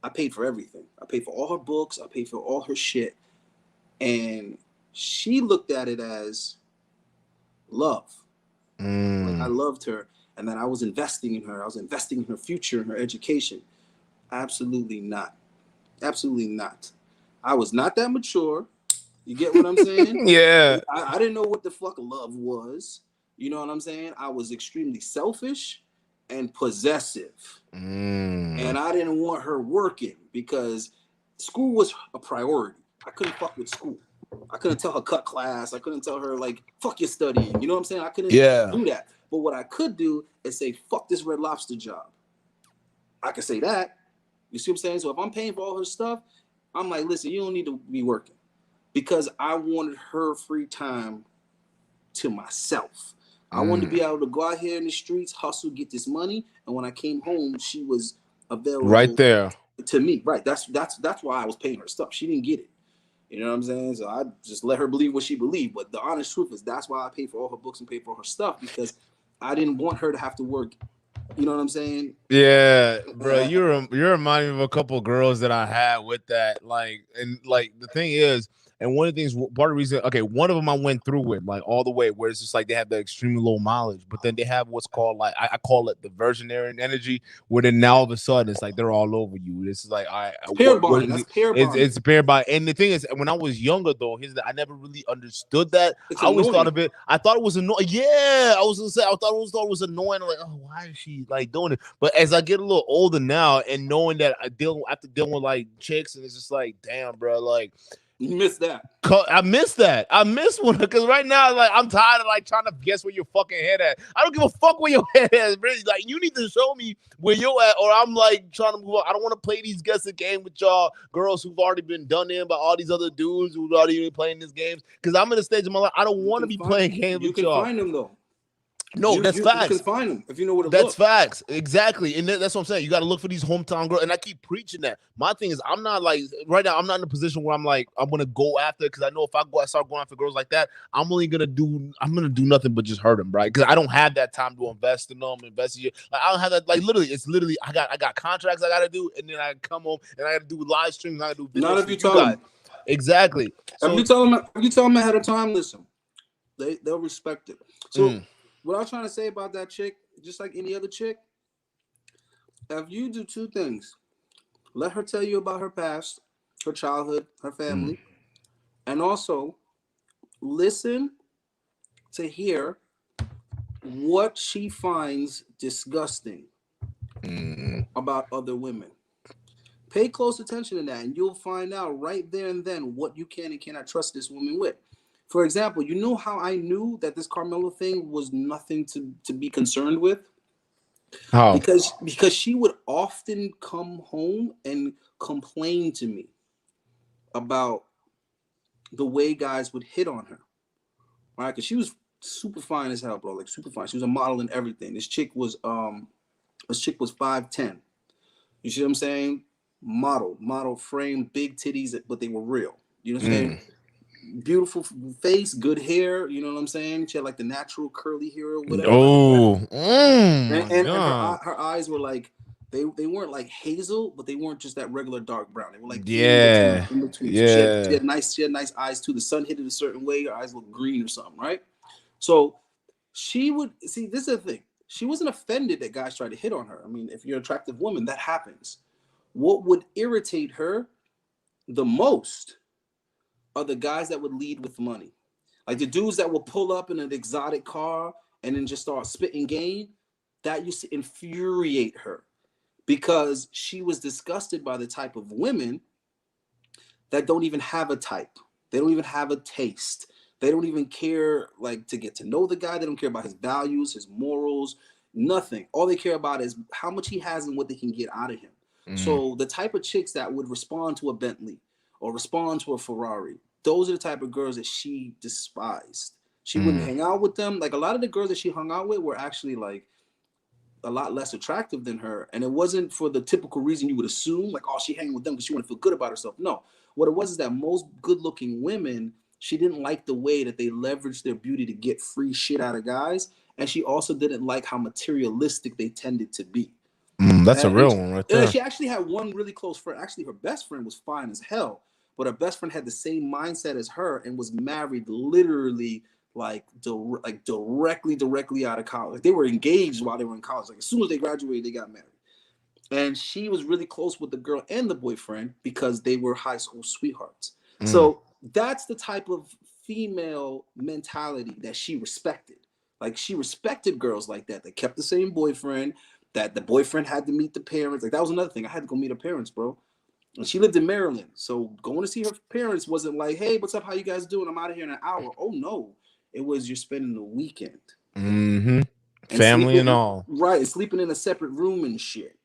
I paid for everything. I paid for all her books. I paid for all her shit. And she looked at it as love. Like I loved her. And then I was investing in her. I was investing in her future and her education. Absolutely not. Absolutely not. I was not that mature. You get what I'm saying? Yeah. I didn't know what the fuck love was. You know what I'm saying? I was extremely selfish and possessive. And I didn't want her working because school was a priority. I couldn't fuck with school. I couldn't tell her cut class. I couldn't tell her like, fuck your studying. You know what I'm saying? I couldn't do that. But what I could do is say, fuck this Red Lobster job. I could say that. You see what I'm saying? So if I'm paying for all her stuff, I'm like, listen, you don't need to be working. Because I wanted her free time to myself. I wanted to be able to go out here in the streets, hustle, get this money. And when I came home, she was available right there to me. Right. That's why I was paying her stuff. She didn't get it. You know what I'm saying? So I just let her believe what she believed. But the honest truth is that's why I paid for all her books and paid for her stuff, because I didn't want her to have to work. You know what I'm saying? Yeah, bro. You're reminding me of a couple of girls that I had with that. Like, and like the thing is, and one of the things, part of the reason, okay, one of them I went through with like all the way, where it's just like they have the extremely low mileage, but then they have what's called like I call it the virginarian energy, where then now all of a sudden it's like they're all over you. This is like pair bonding. That's pair bonding. It's pair bonding. And the thing is, when I was younger though, I never really understood that. I always thought of it. I thought it was annoying. Yeah, I was gonna say I thought it was annoying. Like, oh, why is she like doing it? But as I get a little older now, and knowing that I have to deal with like chicks, and it's just like, damn, bro, like. You missed that. I missed that. I missed one because right now, like, I'm tired of like trying to guess where your fucking head at. I don't give a fuck where your head is. Really, like, you need to show me where you're at, or I'm like trying to move on. I don't want to play these guessing game with y'all girls who've already been done in by all these other dudes who've already been playing these games. Because I'm in a stage of my life I don't want to be playing games with y'all. You can find them though. No, that's facts. You can find them if you know what it That's looks. facts. Exactly. And that's what I'm saying. You got to look for these hometown girls. And I keep preaching that. My thing is, I'm not like, right now, I'm not in a position where I'm like, I'm going to go after, because I know if I start going after girls like that, I'm going to do nothing but just hurt them, right? Because I don't have that time to invest in them, invest in you. Like, I don't have that. Like, literally, I got contracts I got to do. And then I come home and I got to do live streams. I got to do videos. Not if you tell them. Exactly. So, if you tell them ahead of time, listen, they'll respect it. So, what I was trying to say about that chick, just like any other chick, if you do 2 things, let her tell you about her past, her childhood, her family, and also listen to hear what she finds disgusting about other women. Pay close attention to that, and you'll find out right there and then what you can and cannot trust this woman with. For example, you know how I knew that this Carmelo thing was nothing to be concerned with? How? Because she would often come home and complain to me about the way guys would hit on her. Right? Because she was super fine as hell, bro. Like super fine. She was a model and everything. This chick was 5'10". You see what I'm saying? Model frame, big titties, but they were real. You know what I'm saying? Beautiful face, good hair. You know what I'm saying? She had like the natural curly hair or whatever. And her eyes were like they weren't like hazel, but they weren't just that regular dark brown. They were like in between. Yeah. So she had nice eyes too. The sun hit it a certain way. Her eyes looked green or something, right? So She would see. This is the thing. She wasn't offended that guys tried to hit on her. I mean, if you're an attractive woman, that happens. What would irritate her the most are the guys that would lead with money. Like the dudes that will pull up in an exotic car and then just start spitting game. That used to infuriate her because she was disgusted by the type of women that don't even have a type. They don't even have a taste. They don't even care like to get to know the guy. They don't care about his values, his morals, nothing. All they care about is how much he has and what they can get out of him. So the type of chicks that would respond to a Bentley or respond to a Ferrari, those are the type of girls that she despised. She wouldn't hang out with them. Like a lot of the girls that she hung out with were actually like a lot less attractive than her. And it wasn't for the typical reason you would assume, like, oh, she hanging with them because she want to feel good about herself. No, what it was is that most good looking women, she didn't like the way that they leveraged their beauty to get free shit out of guys. And she also didn't like how materialistic they tended to be. That's a real one right there. She actually had one really close friend. Actually, her best friend was fine as hell. But her best friend had the same mindset as her and was married literally like directly out of college. They were engaged while they were in college. Like as soon as they graduated, they got married. And she was really close with the girl and the boyfriend because they were high school sweethearts. So that's the type of female mentality that she respected. Like she respected girls like that. They kept the same boyfriend, that the boyfriend had to meet the parents. Like that was another thing. I had to go meet her parents, bro. And she lived in Maryland. So going to see her parents wasn't like, hey, what's up? How you guys doing? I'm out of here in an hour. Oh no. It was you're spending the weekend. Family and all. Right. Sleeping in a separate room and shit.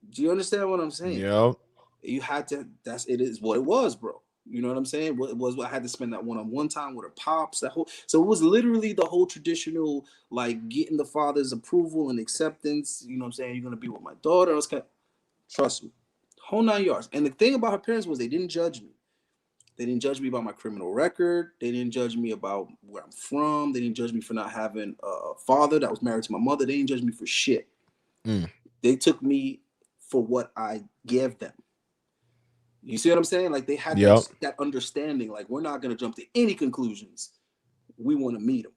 Do you understand what I'm saying? Yep. You had to, it is what it was, bro. You know what I'm saying? What it was, I had to spend that one-on-one time with her pops, so it was literally the whole traditional, like getting the father's approval and acceptance. You know what I'm saying? You're going to be with my daughter. I was kind of, trust me, whole 9 yards. And the thing about her parents was they didn't judge me. They didn't judge me about my criminal record. They didn't judge me about where I'm from. They didn't judge me for not having a father that was married to my mother. They didn't judge me for shit. They took me for what I gave them. You see what I'm saying? Like they had that understanding. Like we're not going to jump to any conclusions. We want to meet them.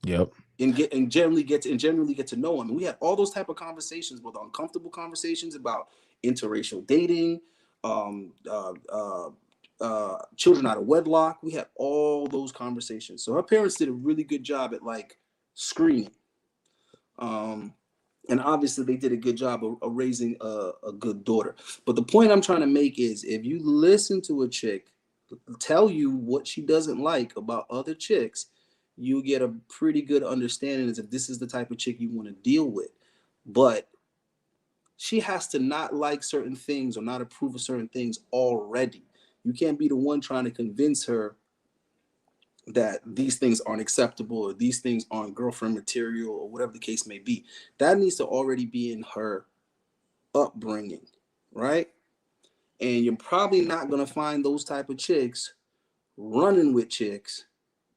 Yep. And generally get to know them. And we had all those type of conversations, both uncomfortable conversations about interracial dating, children out of wedlock. We had all those conversations. So her parents did a really good job at like screening. And obviously they did a good job of raising a good daughter. But the point I'm trying to make is if you listen to a chick tell you what she doesn't like about other chicks, you get a pretty good understanding as if this is the type of chick you want to deal with. But she has to not like certain things or not approve of certain things already. You can't be the one trying to convince her that these things aren't acceptable or these things aren't girlfriend material or whatever the case may be. That needs to already be in her upbringing, right? And you're probably not going to find those type of chicks running with chicks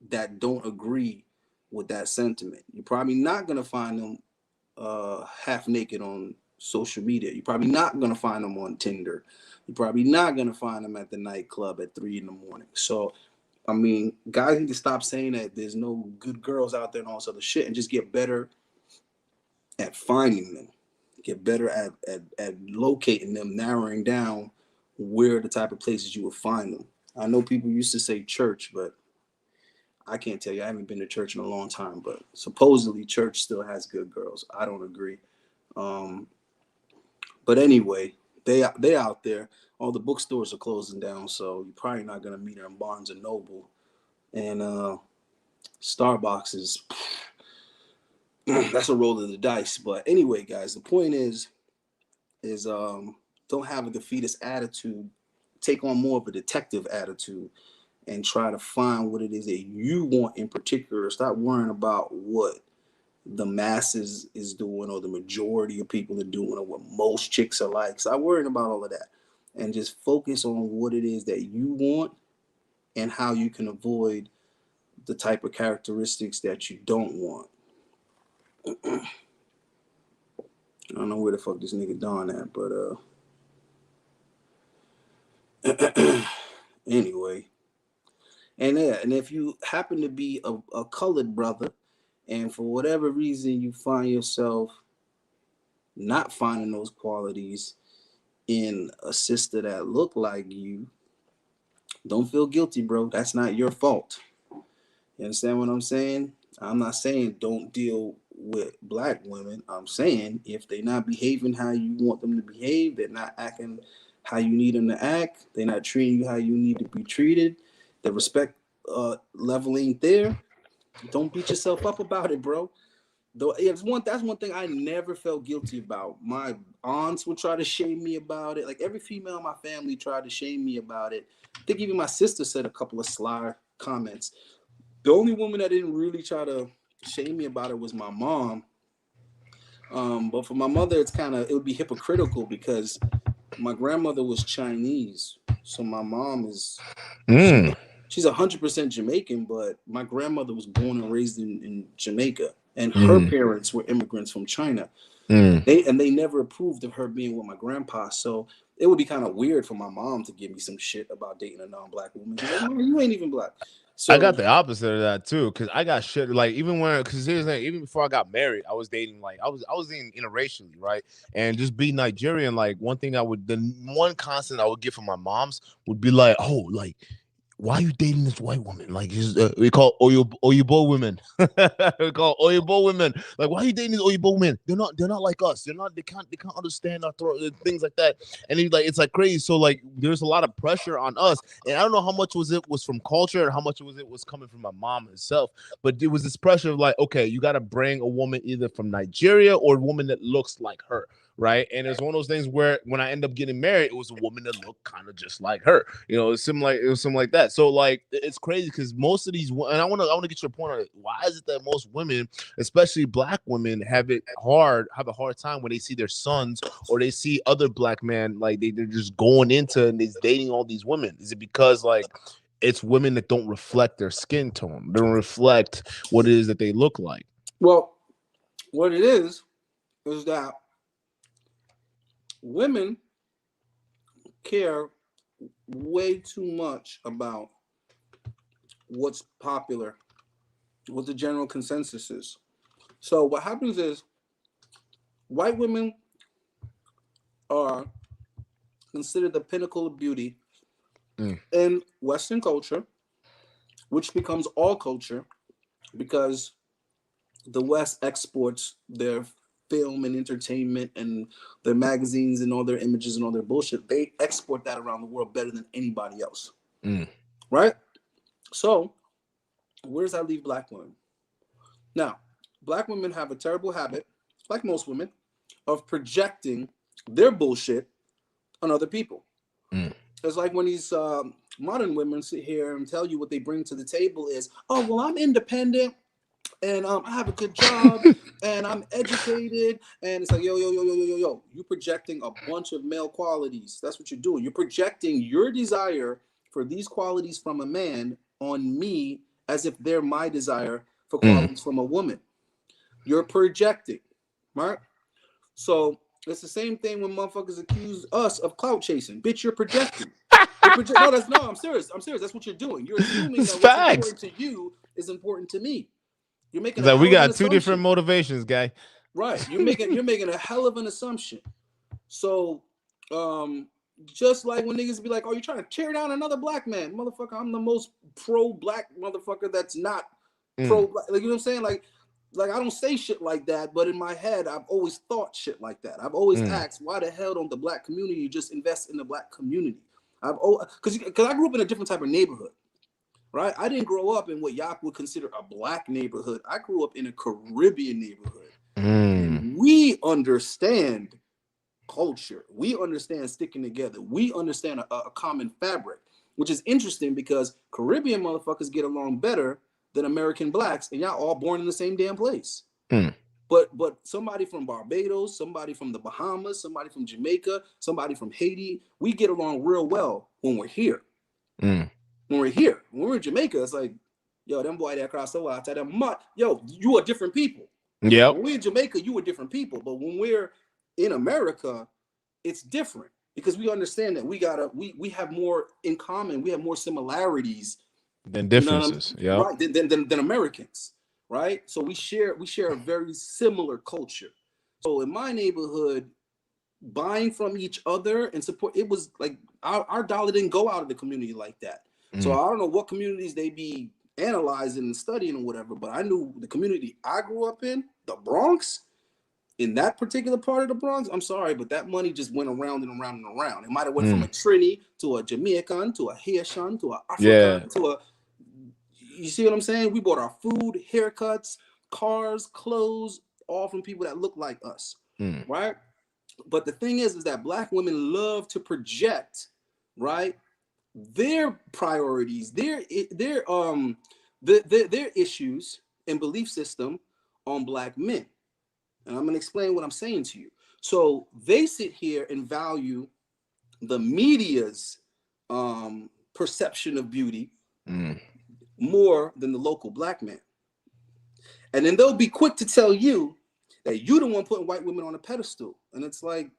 that don't agree with that sentiment. You're probably not going to find them half naked on social media. You're probably not going to find them on Tinder. You're probably not going to find them at the nightclub at 3 a.m. So I mean, guys need to stop saying that there's no good girls out there and all this other shit and just get better at finding them. Get better at locating them, narrowing down where the type of places you will find them. I know people used to say church, but I can't tell you. I haven't been to church in a long time, but supposedly church still has good girls. I don't agree. But anyway, they out there. All the bookstores are closing down, so you're probably not going to meet her in Barnes & Noble. And Starbucks is, that's a roll of the dice. But anyway, guys, the point is don't have a defeatist attitude. Take on more of a detective attitude and try to find what it is that you want in particular. Stop worrying about what the masses is doing or the majority of people are doing or what most chicks are like. Stop worrying about all of that and just focus on what it is that you want and how you can avoid the type of characteristics that you don't want. I don't know where the fuck this nigga Don at, but anyway. And yeah, and if you happen to be a colored brother and for whatever reason you find yourself not finding those qualities in a sister that look like you, don't feel guilty, bro. That's not your fault. You understand what I'm saying? I'm not saying don't deal with black women. I'm saying if they're not behaving how you want them to behave, they're not acting how you need them to act, they're not treating you how you need to be treated, the respect level ain't there, don't beat yourself up about it, bro. Though that's one thing I never felt guilty about. My aunts would try to shame me about it. Like every female in my family tried to shame me about it. I think even my sister said a couple of sly comments. The only woman that didn't really try to shame me about it was my mom. But for my mother, it would be hypocritical because my grandmother was Chinese. So my mom is, she's 100% Jamaican, but my grandmother was born and raised in Jamaica. And her parents were immigrants from China. They never approved of her being with my grandpa. So it would be kind of weird for my mom to give me some shit about dating a non-black woman. Like, Mom, you ain't even black. So I got the opposite of that too, because I got shit like because here's the thing, even before I got married, I was dating I was dating interracially, right? And just being Nigerian, like the one constant I would get from my moms would be like, oh, like, why are you dating this white woman? Like, we call Oyibo women. We call Oyibo women. Like, why are you dating these Oyibo women? They're not like us. They can't understand our things like that. And it's like crazy. So like, there's a lot of pressure on us. And I don't know how much was from culture and how much was coming from my mom herself. But there was this pressure of like, okay, you got to bring a woman either from Nigeria or a woman that looks like her. Right. And it's one of those things where when I end up getting married, it was a woman that looked kind of just like her. It was something like that. So like it's crazy because most of these, and I want to get your point on it. Why is it that most women, especially black women, have a hard time when they see their sons or they see other black men, like they're just going into and they're dating all these women? Is it because like it's women that don't reflect their skin tone, they don't reflect what it is that they look like? Well, what it is that women care way too much about what's popular, what the general consensus is. So what happens is white women are considered the pinnacle of beauty in Western culture, which becomes all culture because the West exports their film and entertainment and their magazines and all their images and all their bullshit. They export that around the world better than anybody else. Right? So where does that leave black women? Now, black women have a terrible habit, like most women, of projecting their bullshit on other people. It's like when these modern women sit here and tell you what they bring to the table is, oh, well, I'm independent and I have a good job and I'm educated. And it's like, yo, you're projecting a bunch of male qualities. That's what you're doing. You're projecting your desire for these qualities from a man on me as if they're my desire for qualities from a woman. You're projecting, right? So it's the same thing when motherfuckers accuse us of clout chasing. Bitch, you're projecting. I'm serious. That's what you're doing. You're assuming that what's important to you is important to me. You're making that we got two different motivations, guy. Right. You're making a hell of an assumption. So just like when niggas be like, oh, you're trying to tear down another black man. Motherfucker, I'm the most pro-black motherfucker that's not pro-black. Like, you know what I'm saying? Like I don't say shit like that, but in my head, I've always thought shit like that. I've always asked, why the hell don't the black community just invest in the black community? Because I grew up in a different type of neighborhood. Right? I didn't grow up in what y'all would consider a black neighborhood. I grew up in a Caribbean neighborhood. And we understand culture. We understand sticking together. We understand a common fabric, which is interesting because Caribbean motherfuckers get along better than American blacks, and y'all all born in the same damn place. But somebody from Barbados, somebody from the Bahamas, somebody from Jamaica, somebody from Haiti, we get along real well when we're here. When we're here, when we're in Jamaica, it's like, yo, them boy that across the water, yo, you are different people. Yeah. When we're in Jamaica, you are different people. But when we're in America, it's different because we understand that we have more in common. We have more similarities than differences. Right? Than Americans. right? So we share a very similar culture. So in my neighborhood, buying from each other and support, it was like our dollar didn't go out of the community like that. So I don't know what communities they be analyzing and studying or whatever, but I knew the community I grew up in, the Bronx, in that particular part of the Bronx, I'm sorry, but that money just went around and around and around. It might have went from a Trini to a Jamaican to a Haitian to a African to a, you see what I'm saying? We bought our food, haircuts, cars, clothes, all from people that look like us, right? But the thing is that Black women love to project, right, their priorities, their issues and belief system on Black men. And I'm going to explain what I'm saying to you. So they sit here and value the media's perception of beauty more than the local Black man. And then they'll be quick to tell you that you're the one putting white women on a pedestal. And it's like,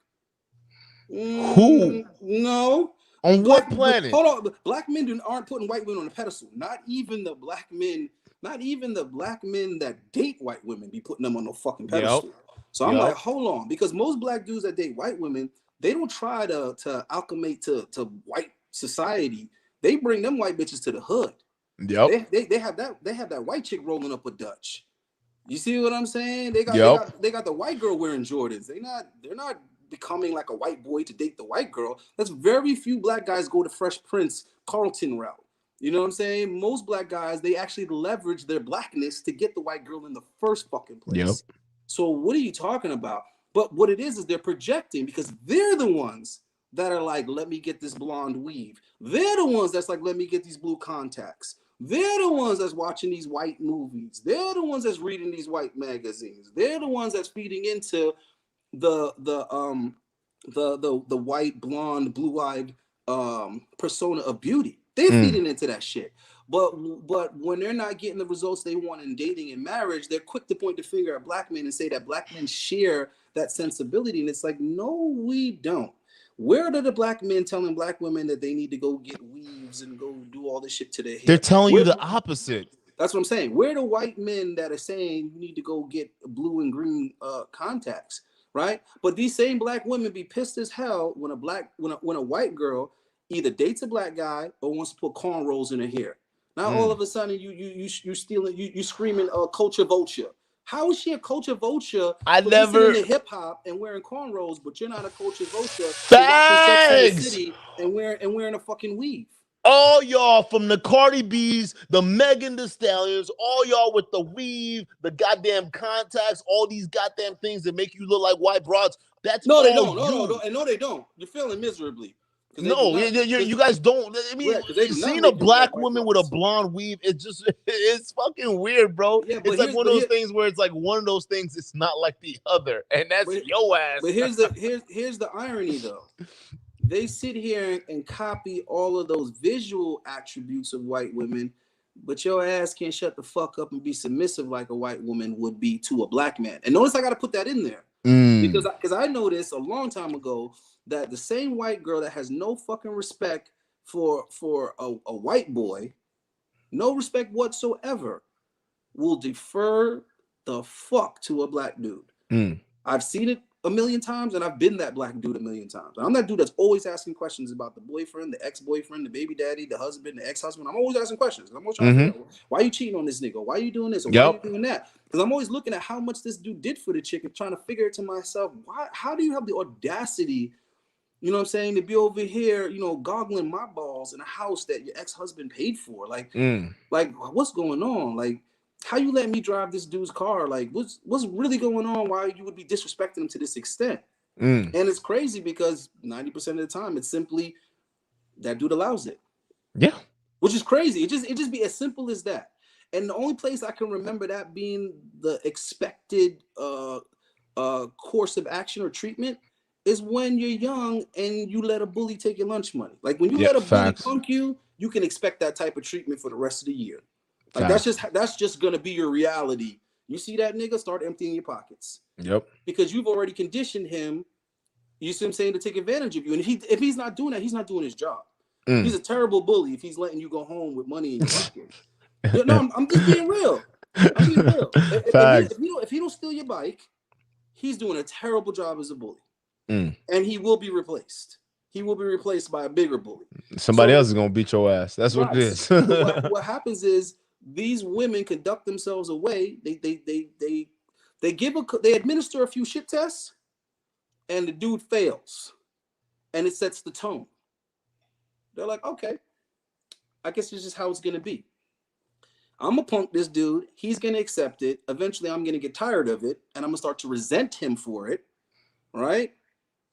who? No. On what planet? Hold on. Black men aren't putting white women on a pedestal. Not even the Black men that date white women be putting them on no fucking pedestal. So I'm like, hold on, because most Black dudes that date white women, they don't try to acclimate to white society. They bring them white bitches to the hood. They have that white chick rolling up a Dutch. You see what I'm saying? They got the white girl wearing Jordans. They're not becoming like a white boy to date the white girl. That's very few Black guys go to Fresh Prince Carlton route. You know what I'm saying? Most Black guys, they actually leverage their Blackness to get the white girl in the first fucking place. So what are you talking about? But what it is they're projecting, because they're the ones that are like, let me get this blonde weave. They're the ones that's like, let me get these blue contacts. They're the ones that's watching these white movies. They're the ones that's reading these white magazines. They're the ones that's feeding into the white, blonde, blue-eyed persona of beauty. They're feeding into that shit. But when they're not getting the results they want in dating and marriage, they're quick to point the finger at Black men and say that Black men share that sensibility. And it's like, no, we don't. Where are the Black men telling Black women that they need to go get weaves and go do all this shit to their hair? They're telling you the opposite. That's what I'm saying. Where are the white men that are saying you need to go get blue and green contacts, right? But these same Black women be pissed as hell when a white girl either dates a Black guy or wants to put cornrows in her hair. Now all of a sudden you stealing, you screaming culture vulture. How is she a culture vulture? I never listening to hip hop and wearing cornrows, but you're not a culture vulture. Thanks. In the city and wearing a fucking weave. All y'all from the Cardi B's, the Megan Thee Stallions, all y'all with the weave, the goddamn contacts, all these goddamn things that make you look like white broads. That's no, all they don't. No, they don't. You're feeling miserably. No, you guys don't. I mean, seeing a Black woman with a blonde weave, it's fucking weird, bro. Yeah, it's like one of those things where it's like one of those things. It's not like the other, and that's your ass. But here's the irony, though. They sit here and copy all of those visual attributes of white women, but your ass can't shut the fuck up and be submissive like a white woman would be to a Black man. And notice I got to put that in there because I noticed a long time ago that the same white girl that has no fucking respect for a white boy, no respect whatsoever, will defer the fuck to a Black dude. I've seen it a million times, and I've been that Black dude a million times. I'm that dude that's always asking questions about the boyfriend, the ex-boyfriend, the baby daddy, the husband, the ex-husband. I'm always asking questions. I'm always trying to figure out, why are you cheating on this nigga? Why are you doing this? Or why are you doing that? Because I'm always looking at how much this dude did for the chick and trying to figure it to myself. How do you have the audacity, you know what I'm saying, to be over here, you know, goggling my balls in a house that your ex-husband paid for? Like what's going on? Like, how you let me drive this dude's car? Like, what's really going on? Why you would be disrespecting him to this extent? And it's crazy because 90% of the time it's simply that dude allows it. Yeah, which is crazy. It just be as simple as that. And the only place I can remember that being the expected course of action or treatment is when you're young and you let a bully take your lunch money. Like when you let a bully punk you, you can expect that type of treatment for the rest of the year. Like that's just gonna be your reality. You see that nigga, start emptying your pockets. Yep. Because you've already conditioned him, you see what I'm saying, to take advantage of you. And if he's not doing that, he's not doing his job. He's a terrible bully if he's letting you go home with money in your pocket. No, I'm just being real. I'm being real. Facts. If he don't steal your bike, he's doing a terrible job as a bully, Mm. and he will be replaced. He will be replaced by a bigger bully. Somebody else is gonna beat your ass. That's what it is. What happens is these women conduct themselves away. They administer a few shit tests, and the dude fails, and it sets the tone. They're like, okay, I guess this is how it's gonna be. I'm gonna punk this dude. He's gonna accept it. Eventually, I'm gonna get tired of it, and I'm gonna start to resent him for it, right?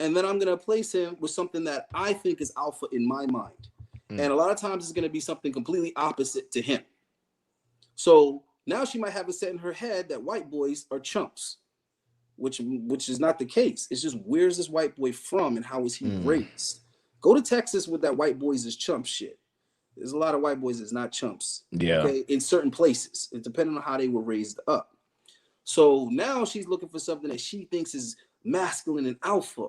And then I'm gonna place him with something that I think is alpha in my mind. And a lot of times it's gonna be something completely opposite to him. So now she might have it set in her head that white boys are chumps, which is not the case. It's just, where's this white boy from and how is he raised? Go to Texas with that white boys is chump shit. There's a lot of white boys that's not chumps. Yeah. Okay, in certain places, it depending on how they were raised up. So now she's looking for something that she thinks is masculine and alpha.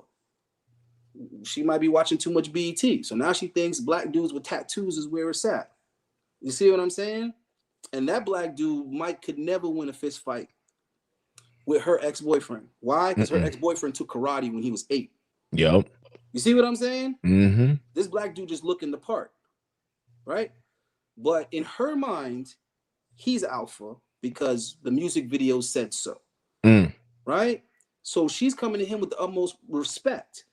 She might be watching too much BET. So now she thinks black dudes with tattoos is where it's at. You see what I'm saying? And that black dude could never win a fist fight with her ex-boyfriend. Why? Because her ex-boyfriend took karate when he was 8. Yep. You see what I'm saying? Mm-hmm. This black dude just looking the part, right? But in her mind, he's alpha because the music video said so, right? So she's coming to him with the utmost respect.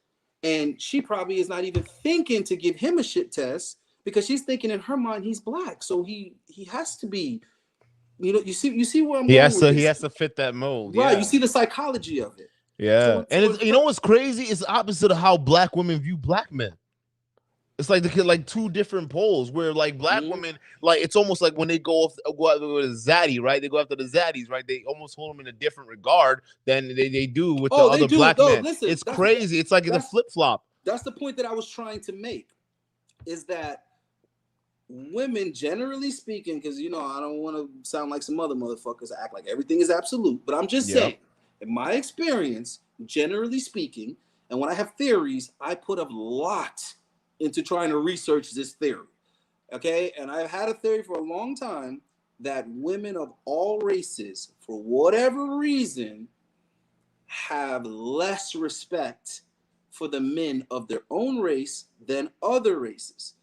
And she probably is not even thinking to give him a shit test because she's thinking in her mind he's black. So he has to be, you see where I'm going with this? He has to fit that mold. Right. Yeah. You see the psychology of it. Yeah. So And you know what's crazy? It's the opposite of how black women view black men. It's like two different poles where like black women, like it's almost like when they go after the zaddy, right? They go after the zaddies, right? They almost hold them in a different regard than they do with the other black men. Listen, it's crazy. It's like it's a flip flop. That's the point that I was trying to make, is that women, generally speaking, because I don't want to sound like some other motherfuckers act like everything is absolute, but I'm just saying, in my experience, generally speaking, and when I have theories, I put a lot into trying to research this theory, okay? And I've had a theory for a long time that women of all races, for whatever reason, have less respect for the men of their own race than other races.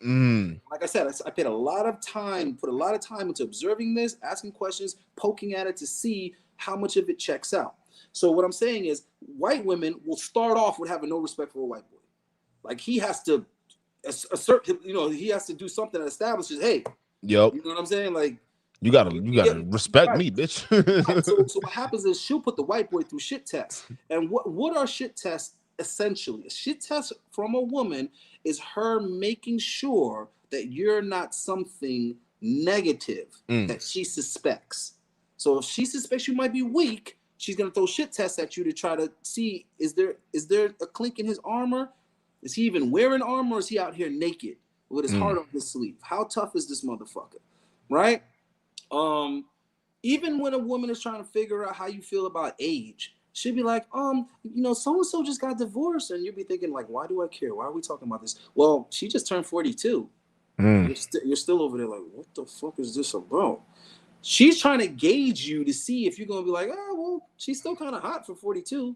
Like I said, I put a lot of time into observing this, asking questions, poking at it to see how much of it checks out. So what I'm saying is, white women will start off with having no respect for a white boy. Like he has to assert, he has to do something that establishes, hey, yep, you know what I'm saying? Like you gotta respect me, bitch. Right. So what happens is she'll put the white boy through shit tests. And what are shit tests essentially? A shit test from a woman is her making sure that you're not something negative that she suspects. So if she suspects you might be weak, she's gonna throw shit tests at you to try to see, is there a clink in his armor? Is he even wearing armor, or is he out here naked with his heart on his sleeve? How tough is this motherfucker? Right? Even when a woman is trying to figure out how you feel about age, she'll be like, so-and-so just got divorced. And you'll be thinking, like, why do I care? Why are we talking about this? Well, she just turned 42. You're still over there like, what the fuck is this about? She's trying to gauge you to see if you're going to be like, oh, well, she's still kind of hot for 42.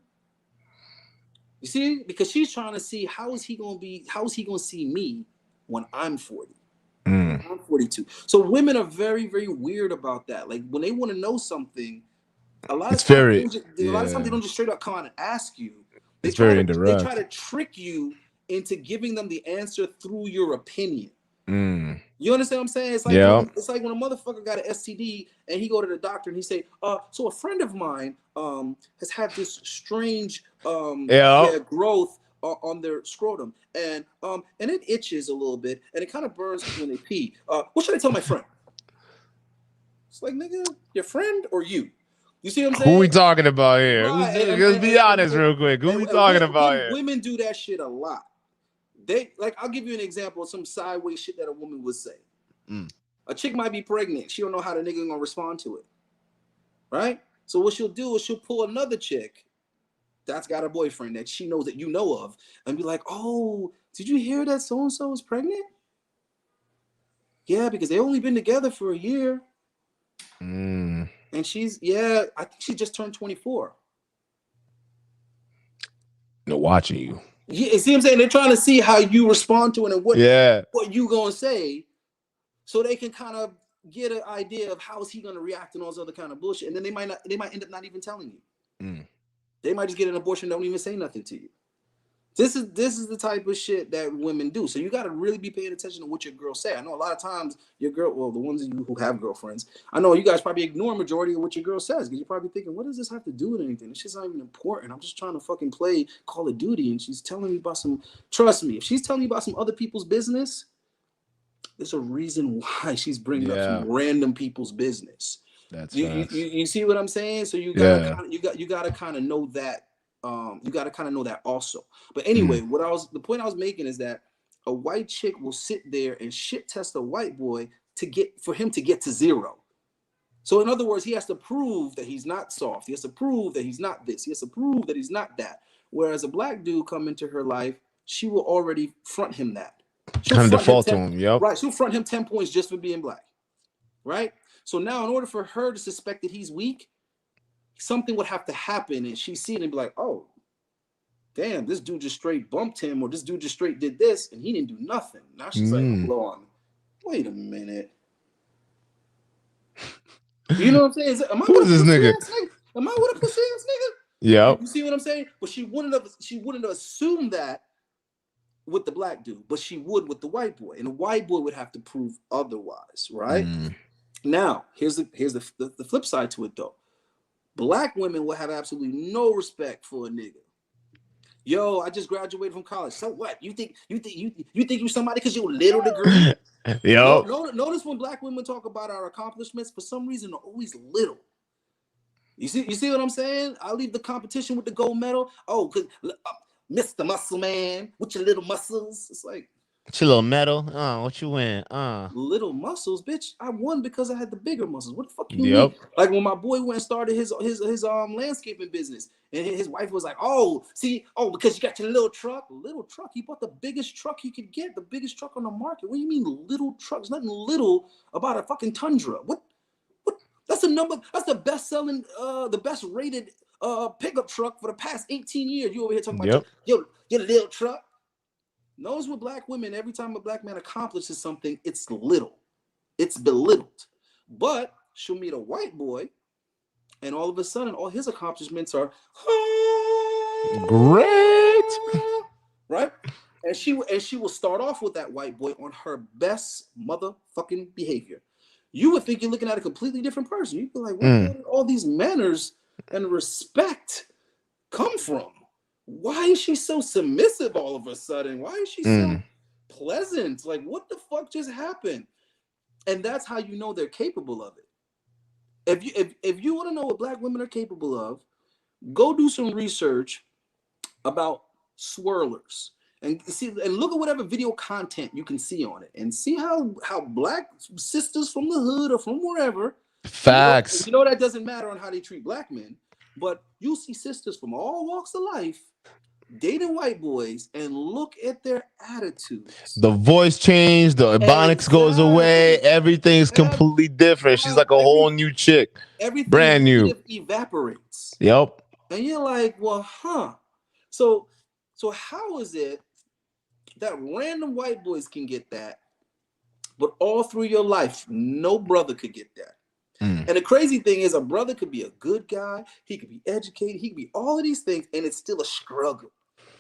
You see, because she's trying to see how is he going to see me when I'm 40. I'm 42. So women are very, very weird about that. Like when they want to know something, a lot of times they don't just straight up come out and ask you. They try to trick you into giving them the answer through your opinion. You understand what I'm saying? It's like it's like when a motherfucker got an STD and he go to the doctor and he say, so a friend of mine has had this strange growth on their scrotum and it itches a little bit and it kind of burns when they pee. What should I tell my friend? It's like, nigga, your friend or you? You see what I'm saying? Who we talking about here? Right. Let's be honest real quick. Who we talking about here? Women do that shit a lot. I'll give you an example of some sideways shit that a woman would say. A chick might be pregnant. She don't know how the nigga gonna respond to it. Right? So what she'll do is she'll pull another chick that's got a boyfriend that she knows that you know of and be like, oh, did you hear that so-and-so is pregnant? Yeah, because they only been together for a year. And And she's, yeah, I think she just turned 24. No, watching you. Yeah, see what I'm saying? They're trying to see how you respond to it and what you gonna say, so they can kind of get an idea of how is he gonna react and all this other kind of bullshit. And then they might end up not even telling you. They might just get an abortion, don't even say nothing to you. This is the type of shit that women do. So you got to really be paying attention to what your girls say. I know a lot of times your girl, well, the ones of you who have girlfriends, I know you guys probably ignore majority of what your girl says because you're probably thinking, what does this have to do with anything? It's just not even important. I'm just trying to fucking play Call of Duty, and she's telling me about some. Trust me, if she's telling me about some other people's business, there's a reason why she's bringing up some random people's business. That's you see what I'm saying? So you gotta kind of know that. You got to kind of know that also. But anyway, the point I was making is that a white chick will sit there and shit test a white boy for him to get to zero. So in other words, he has to prove that he's not soft. He has to prove that he's not this. He has to prove that he's not that. Whereas a black dude come into her life, she will already front him that. Kind of default to him, yep. Right, she'll front him 10 points just for being black. Right? So now in order for her to suspect that he's weak, something would have to happen, and she see it and be like, oh, damn, this dude just straight bumped him, or this dude just straight did this, and he didn't do nothing. Now she's like, hold on, wait a minute. You know what I'm saying? Who is this nigga? Am I with a pussy ass nigga? Yeah. You see what I'm saying? But she wouldn't have assumed that with the black dude, but she would with the white boy, and the white boy would have to prove otherwise, right? Now, here's the flip side to it though. Black women will have absolutely no respect for a nigga. Yo, I just graduated from college. So what? You think you somebody because you little degree? Yo. Notice when black women talk about our accomplishments, for some reason they're always little. You see what I'm saying? I leave the competition with the gold medal. Oh, cause Mr. Muscle Man with your little muscles. It's like, what's your little medal? What you win? Little muscles, bitch. I won because I had the bigger muscles. What the fuck you mean? Like when my boy went and started his landscaping business, and his wife was like, because you got your little truck. Little truck. He bought the biggest truck he could get, the biggest truck on the market. What do you mean little truck? There's nothing little about a fucking Tundra. What? That's the number. That's the best selling, the best rated pickup truck for the past 18 years. You over here talking about your little truck. Notice with black women, every time a black man accomplishes something, it's little. It's belittled. But she'll meet a white boy, and all of a sudden, all his accomplishments are great. Right? And she will start off with that white boy on her best motherfucking behavior. You would think you're looking at a completely different person. You'd be like, where did all these manners and respect come from? Why is she so submissive all of a sudden? Why is she so pleasant? Like, what the fuck just happened? And that's how you know they're capable of it. If you want to know what black women are capable of, go do some research about swirlers and look at whatever video content you can see on it and see how black sisters from the hood or from wherever. Facts. You know that doesn't matter on how they treat black men, but you see sisters from all walks of life dating white boys and look at their attitudes. The voice changed, the ebonics goes away, everything's completely different. She's like a whole new chick. Everything brand new evaporates. Yep. And you're like, well, So how is it that random white boys can get that, but all through your life, no brother could get that? And the crazy thing is, a brother could be a good guy, he could be educated, he could be all of these things, and it's still a struggle.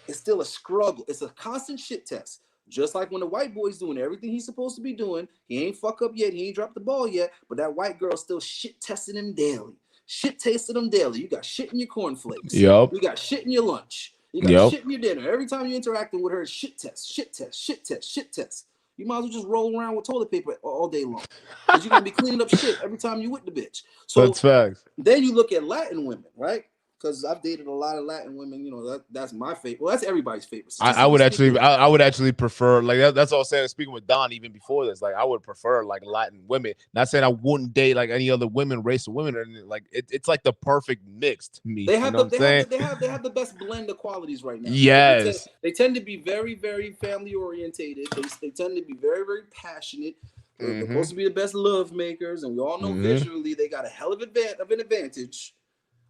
It's still a struggle. It's a constant shit test. Just like when the white boy's doing everything he's supposed to be doing, he ain't fuck up yet, he ain't dropped the ball yet, but that white girl still shit testing him daily. Shit tasting them daily. You got shit in your cornflakes. Yep. You got shit in your lunch. You got shit in your dinner. Every time you're interacting with her, shit test, shit test, shit test, shit test. You might as well just roll around with toilet paper all day long, because you're gonna be cleaning up shit every time you with the bitch. So that's facts. Then you look at Latin women, right? Because I've dated a lot of Latin women. You know, that's my favorite. Well, that's everybody's favorite. I would actually prefer, like, that's all I'm saying. Speaking with Don even before this, like, I would prefer like Latin women. Not saying I wouldn't date like any other race of women, or anything. Like it's like the perfect mix to me. They have they have the best blend of qualities right now. Yes, they tend to be very, very family orientated. They tend to be very, very passionate. They're supposed to be the best love makers, and we all know visually they got a hell of an advantage.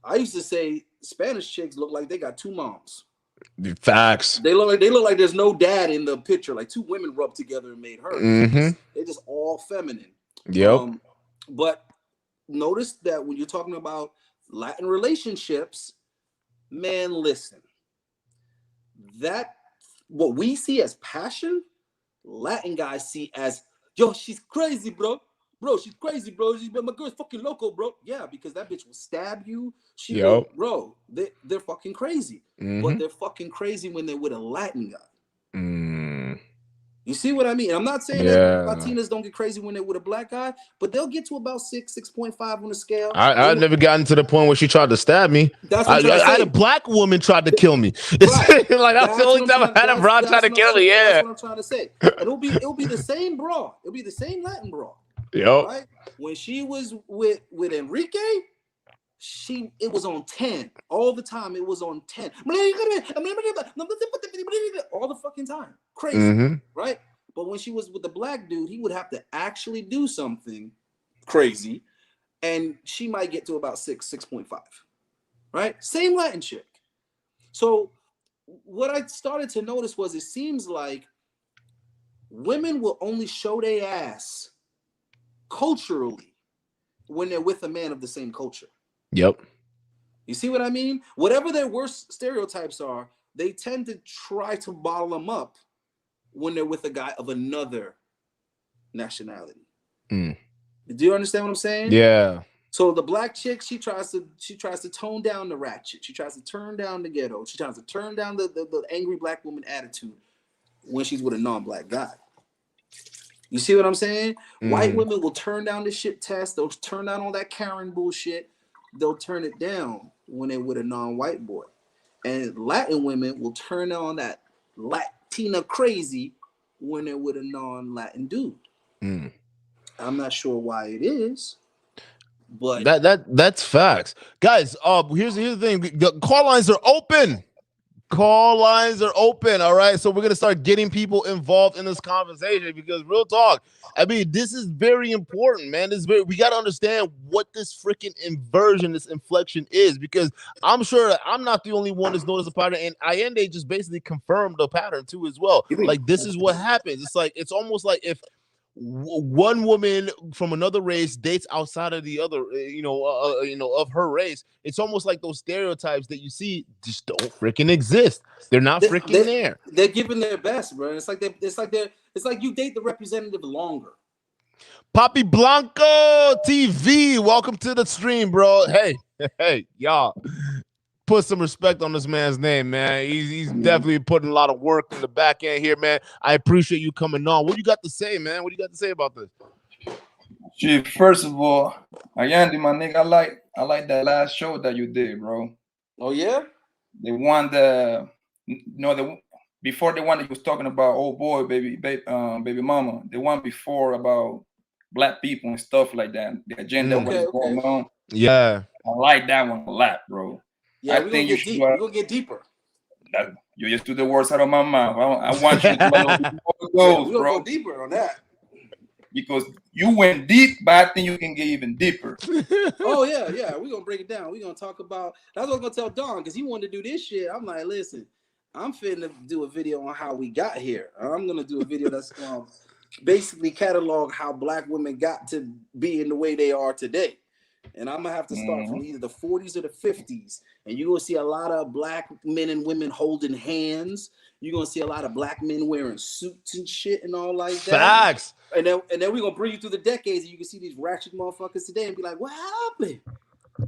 I used to say Spanish chicks look like they got two moms. Facts. They look like there's no dad in the picture. Like two women rubbed together and made her. They're just all feminine. Yep. But notice that when you're talking about Latin relationships, man, listen. That what we see as passion, Latin guys see as, yo, she's crazy, bro. Bro, she's crazy, bro. My girl's fucking loco, bro. Yeah, because that bitch will stab you. She will, bro. They're fucking crazy. But they're fucking crazy when they're with a Latin guy. You see what I mean? I'm not saying that Latinas don't get crazy when they're with a black guy, but they'll get to about 6.5 on the scale. I've never gotten to the point where she tried to stab me. That's what I had a black woman tried to kill me. Right. Like that's the only time I had a bra try to kill me. Yeah, that's what I'm trying to say. It'll be the same bra. It'll be the same Latin bra. Yep. Right? When she was with Enrique, it was on 10 all the time. It was on 10 all the fucking time. Crazy, right? But when she was with the black dude, he would have to actually do something crazy, and she might get to about 6.5, right? Same Latin chick. So what I started to notice was it seems like women will only show their ass culturally when they're with a man of the same culture. Yep. You see what I mean? Whatever their worst stereotypes are, they tend to try to bottle them up when they're with a guy of another nationality. Do you understand what I'm saying? Yeah. So the black chick, she tries to tone down the ratchet. She tries to turn down the ghetto. She tries to turn down the angry black woman attitude when she's with a non-black guy. You see what I'm saying? White women will turn down the shit test. They'll turn down all that Karen bullshit. They'll turn it down when they're with a non-white boy. And Latin women will turn on that Latina crazy when they're with a non-Latin dude. I'm not sure why it is, but that's facts. Guys, here's the thing. The call lines are open. Call lines are open. All right. So we're going to start getting people involved in this conversation because real talk, I mean, this is very important, man. We got to understand what this freaking inversion, this inflection is, because I'm sure that I'm not the only one that's noticed a pattern. And Allende just basically confirmed the pattern too, as well. Like, this is what happens. It's almost like if one woman from another race dates outside of the other, of her race. It's almost like those stereotypes that you see just don't freaking exist. They're not freaking there. They're giving their best, bro. It's like you date the representative longer. Papi Blanco TV, welcome to the stream, bro. Hey, y'all. Put some respect on this man's name, man. He's definitely putting a lot of work in the back end here, man. I appreciate you coming on. What do you got to say, man? What do you got to say about this? Gee, first of all, Allende, my nigga, I like that last show that you did, bro. Oh yeah? The one before the one that you was talking about, oh boy, baby mama. The one before about black people and stuff like that. The agenda was going on. Yeah. I like that one a lot, bro. Yeah, we're gonna get deeper. You just took the words out of my mouth. I want you to we're gonna go deeper on that. Because you went deep, but I think you can get even deeper. Oh, yeah. We're gonna break it down. We're gonna talk about that's what I was gonna tell Don, because he wanted to do this shit. I'm like, listen, I'm finna do a video on how we got here. I'm gonna do a video that's basically catalog how black women got to be in the way they are today. And I'm gonna have to start from either the 40s or the 50s. And you're gonna see a lot of black men and women holding hands. You're gonna see a lot of black men wearing suits and shit and all like that. Facts. And then we're gonna bring you through the decades, and you can see these ratchet motherfuckers today and be like, what happened?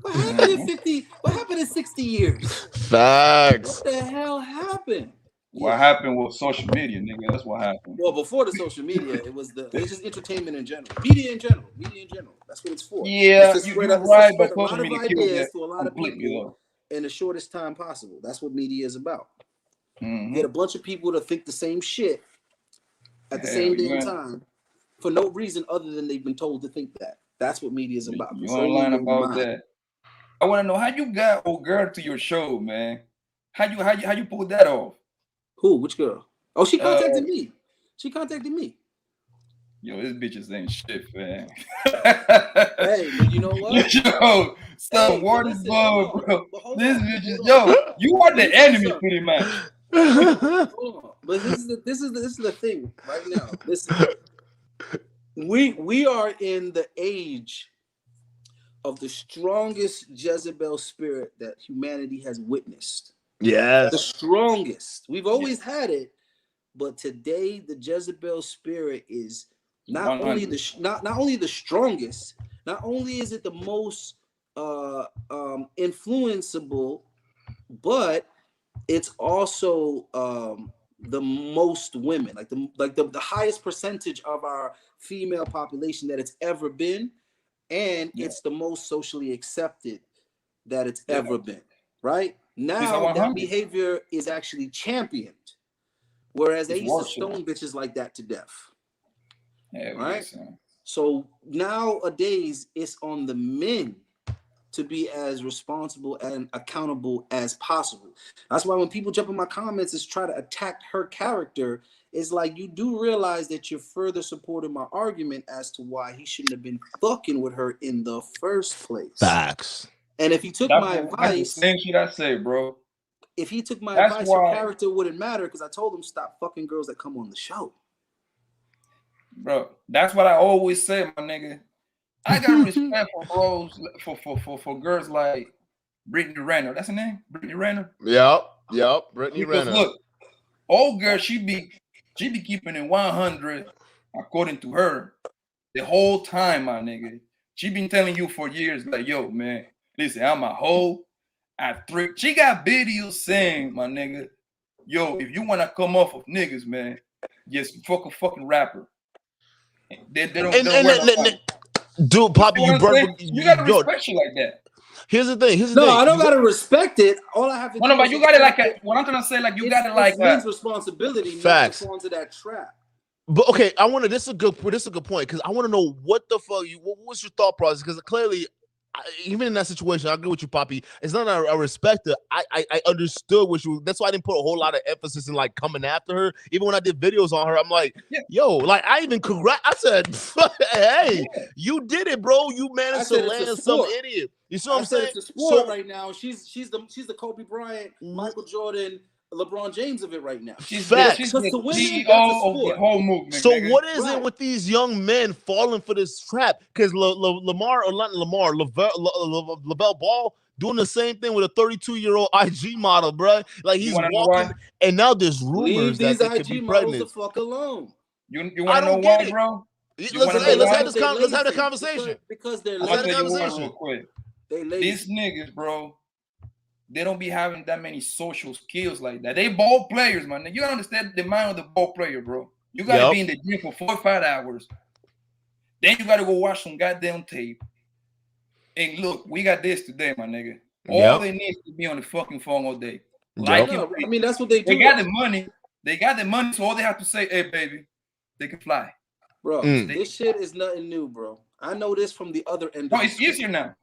What happened in 50? What happened in 60 years? Facts. What the hell happened? What happened with social media, nigga? That's what happened. Well, before the social media, it's just entertainment in general. Media in general. That's what it's for. Yeah, you're right, but a lot of ideas to a lot of people in the shortest time possible. That's what media is about. Get a bunch of people to think the same shit at the same damn time for no reason other than they've been told to think that. That's what media is about. You want to learn about that? I want to know how you got old girl to your show, man. How you pulled that off? Who? Which girl? Oh, she contacted me. She contacted me. Yo, this bitches ain't shit, man. Hey, but you know what? Yo, son, what is bro? This bitches, yo, you are the enemy pretty much. Hold on. But this is the thing right now. Listen, we are in the age of the strongest Jezebel spirit that humanity has witnessed. Yes. The strongest. We've always had it, but today the Jezebel spirit is not 100. only not only the strongest, not only is it the most influenceable, but it's also the most women, like the highest percentage of our female population that it's ever been, and it's the most socially accepted that it's ever been. Right now, that behavior is actually championed, whereas they used to stone bitches like that to death. Right. So nowadays, it's on the men to be as responsible and accountable as possible. That's why when people jump in my comments and try to attack her character, it's like, you do realize that you're further supporting my argument as to why he shouldn't have been fucking with her in the first place. Facts. And if he took my advice, that's the same shit I say, bro. If he took my advice, her character wouldn't matter, because I told him stop fucking girls that come on the show. Bro, that's what I always say, my nigga. I got respect for bros, for girls like Brittany Renner. That's her name? Brittany Renner? Yep. Brittany Renner. Look, old girl, she be keeping it 100 according to her the whole time, my nigga. She been telling you for years, like, yo, man, listen, I'm a hoe at 3. She got videos saying, my nigga, yo, if you want to come off of niggas, man, just fuck a fucking rapper. They don't dude, Poppy, you gotta respect shit like that. Here's the thing. No, I don't gotta respect it. All I have to do but you got it like what I'm trying to say, like you got it like men's responsibility not to fall into that trap. But okay, this is a good point, because I want to know what the fuck what was your thought process, because clearly, even in that situation, I agree with you, Poppy. It's not a respect. I understood what you. That's why I didn't put a whole lot of emphasis in like coming after her. Even when I did videos on her, I'm like, yo, like I even I said, hey, you did it, bro. You managed to land some idiot. You see what I'm saying? It's a sport right now. She's the Kobe Bryant, Michael Jordan, LeBron James of it right now. She's the CEO of the whole movement. So what is it with these young men falling for this trap? Because LaVelle Ball doing the same thing with a 32-year-old IG model, bro. Like he's walking, and now there's rumors that they could be pregnant. The fuck alone. You want to know why, bro? Let's have the conversation. Because they're lazy. These niggas, bro. They don't be having that many social skills like that. They ball players, man. You gotta understand the mind of the ball player, bro. You gotta be in the gym for 4 or 5 hours. Then you gotta go watch some goddamn tape. And look, we got this today, my nigga. All they need is to be on the fucking phone all day. I mean, that's what they do. They got the money. They got the money, so all they have to say, hey, baby, they can fly. Bro, this shit is nothing new, bro. I know this from the other end. No, it's easier now.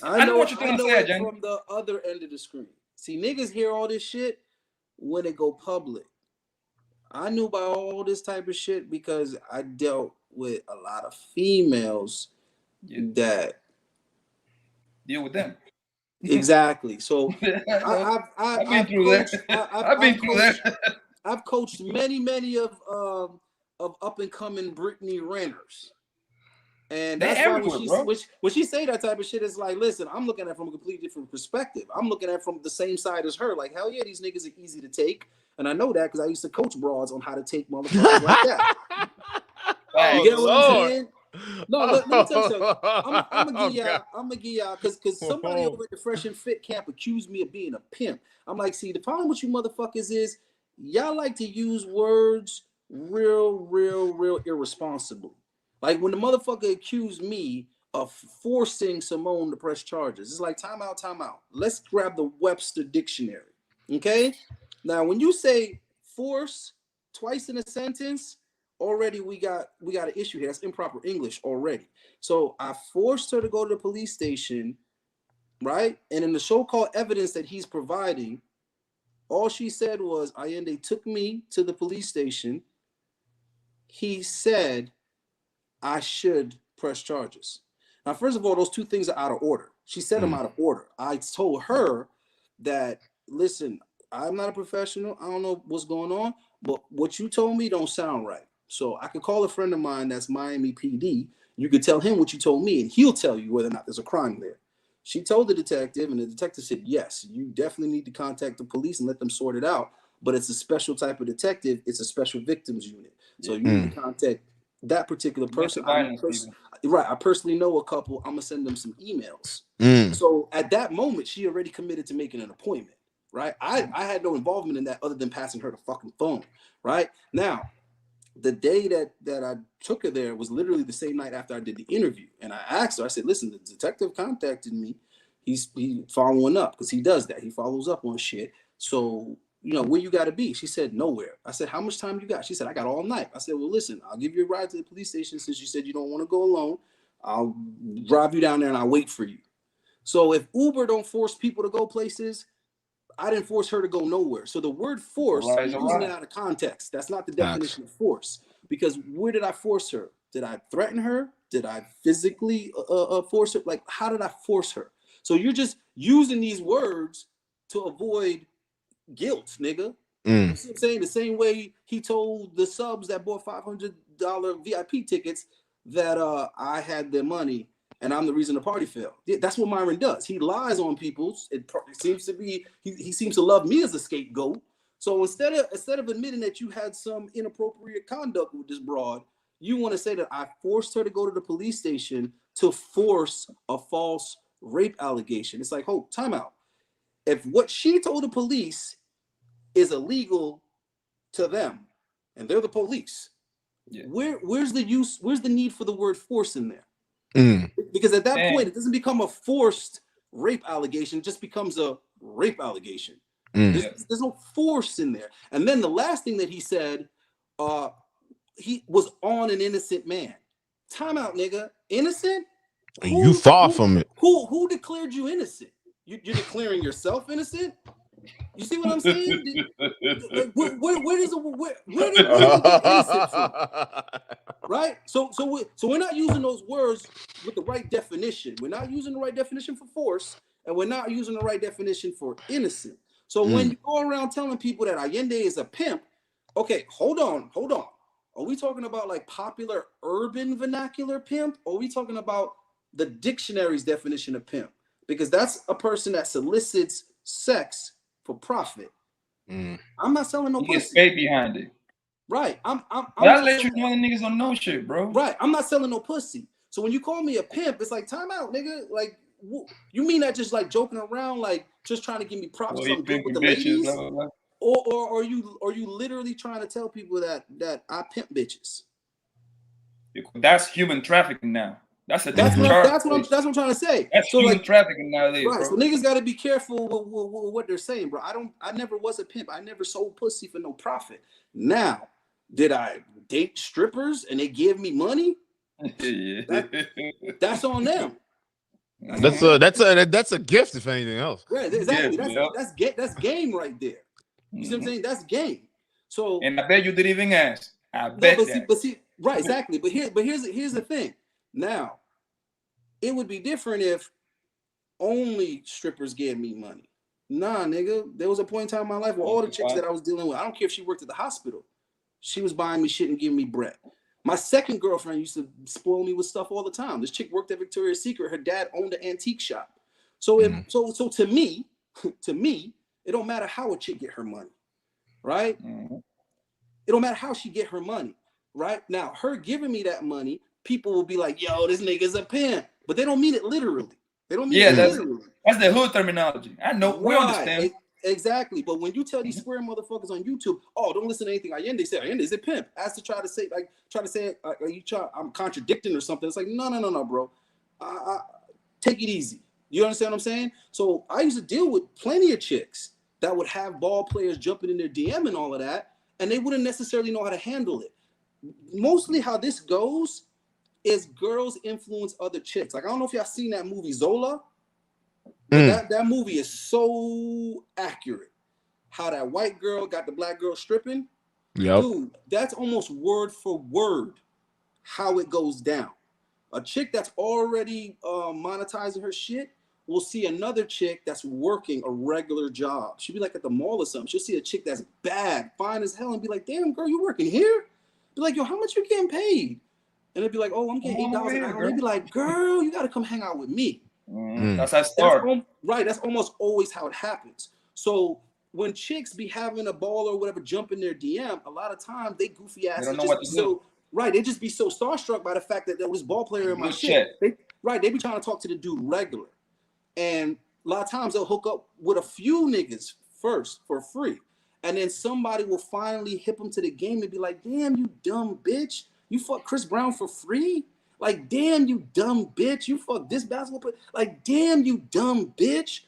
I know what you're trying to say, Jen. From the other end of the screen. See, niggas hear all this shit when it go public. I knew about all this type of shit because I dealt with a lot of females that deal with them. Exactly. So I've been through that. I've coached many of up and coming Brittany Renners. And that's why when she say that type of shit, it's like, listen, I'm looking at it from a completely different perspective. I'm looking at it from the same side as her. Like, hell yeah, these niggas are easy to take. And I know that because I used to coach broads on how to take motherfuckers like that. You get what I'm saying? No, let me tell you something. I'm gonna give y'all because somebody over at the Fresh and Fit camp accused me of being a pimp. I'm like, see, the problem with you motherfuckers is y'all like to use words real irresponsible. Like when the motherfucker accused me of forcing Simone to press charges, it's like time out. Let's grab the Webster dictionary. Okay. Now, when you say force twice in a sentence, already we got an issue here. That's improper English already. So I forced her to go to the police station, right? And in the so-called evidence that he's providing, all she said was, Allende took me to the police station. He said I should press charges. Now, first of all, those two things are out of order. She said them out of order. I told her that, listen, I'm not a professional. I don't know what's going on, but what you told me don't sound right. So I could call a friend of mine that's Miami PD. You could tell him what you told me, and he'll tell you whether or not there's a crime there. She told the detective, and the detective said, yes, you definitely need to contact the police and let them sort it out. But it's a special type of detective. It's a special victims unit. So you need to contact that particular person. I personally know a couple. I'm going to send them some emails. So at that moment, she already committed to making an appointment, right? I had no involvement in that other than passing her the fucking phone, right? Now, the day that I took her there was literally the same night after I did the interview. And I asked her, I said, listen, the detective contacted me. He's following up because he does that. He follows up on shit. So, you know, where you got to be? She said, nowhere. I said, how much time you got? She said, I got all night. I said, well, listen, I'll give you a ride to the police station since you said you don't want to go alone. I'll drive you down there and I'll wait for you. So if Uber don't force people to go places, I didn't force her to go nowhere. So the word force, I'm using it out of context. That's not the definition of force. Because where did I force her? Did I threaten her? Did I physically force her? Like, how did I force her? So you're just using these words to avoid guilt, nigga. You see what I'm saying? The same way he told the subs that bought $500 VIP tickets that I had their money and I'm the reason the party failed. That's what Myron does. He lies on people. It seems to be he seems to love me as a scapegoat. So instead of admitting that you had some inappropriate conduct with this broad, you want to say that I forced her to go to the police station to force a false rape allegation. It's like, oh, time out. If what she told the police is illegal to them, and they're the police, where's the need for the word force in there? Because at that point, it doesn't become a forced rape allegation, it just becomes a rape allegation. There's no force in there. And then the last thing that he said, he was on an innocent man. Time out, nigga. Innocent? You far from it. Who declared you innocent? You're declaring yourself innocent? You see what I'm saying? Like, where did we get innocent from? Right? So we're not using those words with the right definition. We're not using the right definition for force, and we're not using the right definition for innocent. So when you go around telling people that Allende is a pimp, okay, hold on. Are we talking about like popular urban vernacular pimp? Or are we talking about the dictionary's definition of pimp? Because that's a person that solicits sex for profit. I'm not selling no pussy. He gets paid behind it. Right. I'm I'll let you know the niggas don't know shit, bro. Right. I'm not selling no pussy. So when you call me a pimp, it's like, time out, nigga. Like, you mean that just like joking around, like just trying to give me props or something good with the ladies? Blah, blah, blah. Or are you literally trying to tell people that I pimp bitches? That's human trafficking now. That's what I'm trying to say. That's so human trafficking nowadays, right, bro. So niggas got to be careful with what they're saying, bro. I never was a pimp. I never sold pussy for no profit. Now, did I date strippers and they give me money? That's on them. That's a gift, if anything else. Right, exactly. That's game right there. You see what I'm saying? That's game. So, and I bet you didn't even ask. But see, right, exactly. But here's the thing. Now, it would be different if only strippers gave me money. Nah, nigga. There was a point in time in my life where all the chicks that I was dealing with, I don't care if she worked at the hospital, she was buying me shit and giving me bread. My second girlfriend used to spoil me with stuff all the time. This chick worked at Victoria's Secret. Her dad owned an antique shop. So so to me, it don't matter how a chick get her money, right? It don't matter how she get her money, right? Now, her giving me that money, people will be like, yo, this nigga's a pimp. But they don't mean it literally. They don't mean it literally. That's the hood terminology. I know. We understand. Exactly. But when you tell these square motherfuckers on YouTube, oh, don't listen to anything Allende said. Allende's a pimp. As to try to say, I'm contradicting or something. It's like, no, bro. Take it easy. You understand what I'm saying? So I used to deal with plenty of chicks that would have ball players jumping in their DM and all of that, and they wouldn't necessarily know how to handle it. Mostly how this goes is girls influence other chicks. Like, I don't know if y'all seen that movie Zola. That movie is so accurate. How that white girl got the black girl stripping. Yep. Dude, that's almost word for word how it goes down. A chick that's already monetizing her shit will see another chick that's working a regular job. She'll be like at the mall or something. She'll see a chick that's bad, fine as hell, and be like, damn, girl, you working here? Be like, yo, how much you getting paid? And they'd be like, oh, I'm getting $8 an hour. They'd be like, girl, you got to come hang out with me. That's how I start. That's almost always how it happens. So when chicks be having a ball or whatever jump in their DM, a lot of times they goofy ass. They just be so starstruck by the fact that there was ball player in my shit. They be trying to talk to the dude regular. And a lot of times they'll hook up with a few niggas first for free. And then somebody will finally hip them to the game and be like, damn, you dumb bitch. You fuck Chris Brown for free? Like, damn, you dumb bitch. You fuck this basketball player? Like, damn, you dumb bitch.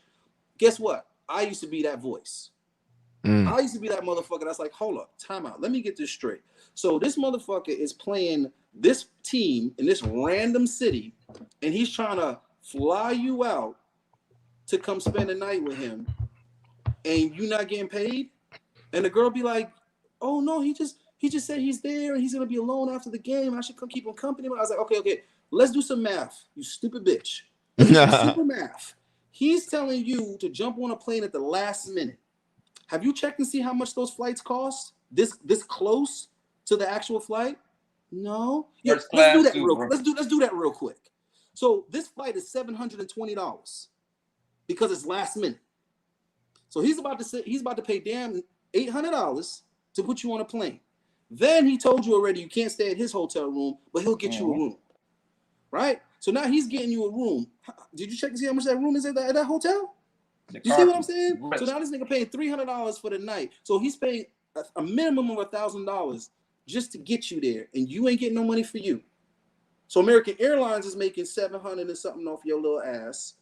Guess what? I used to be that voice. I used to be that motherfucker that's like, hold up, time out. Let me get this straight. So this motherfucker is playing this team in this random city, and he's trying to fly you out to come spend the night with him, and you not getting paid? And the girl be like, oh, no, he just said he's there, and he's going to be alone after the game. I should come keep him company. I was like, okay, let's do some math, you stupid bitch. Super math. He's telling you to jump on a plane at the last minute. Have you checked and see how much those flights cost? This close to the actual flight? No. Yeah, let's do that real quick. So this flight is $720 because it's last minute. So he's about to pay damn $800 to put you on a plane. Then he told you already you can't stay at his hotel room, but he'll get you a room. Right? So now he's getting you a room. Did you check to see how much that room is at that hotel? You see what I'm saying? So now this nigga paying $300 for the night. So he's paying a minimum of $1,000 just to get you there, and you ain't getting no money for you. So American Airlines is making $700 and something off your little ass.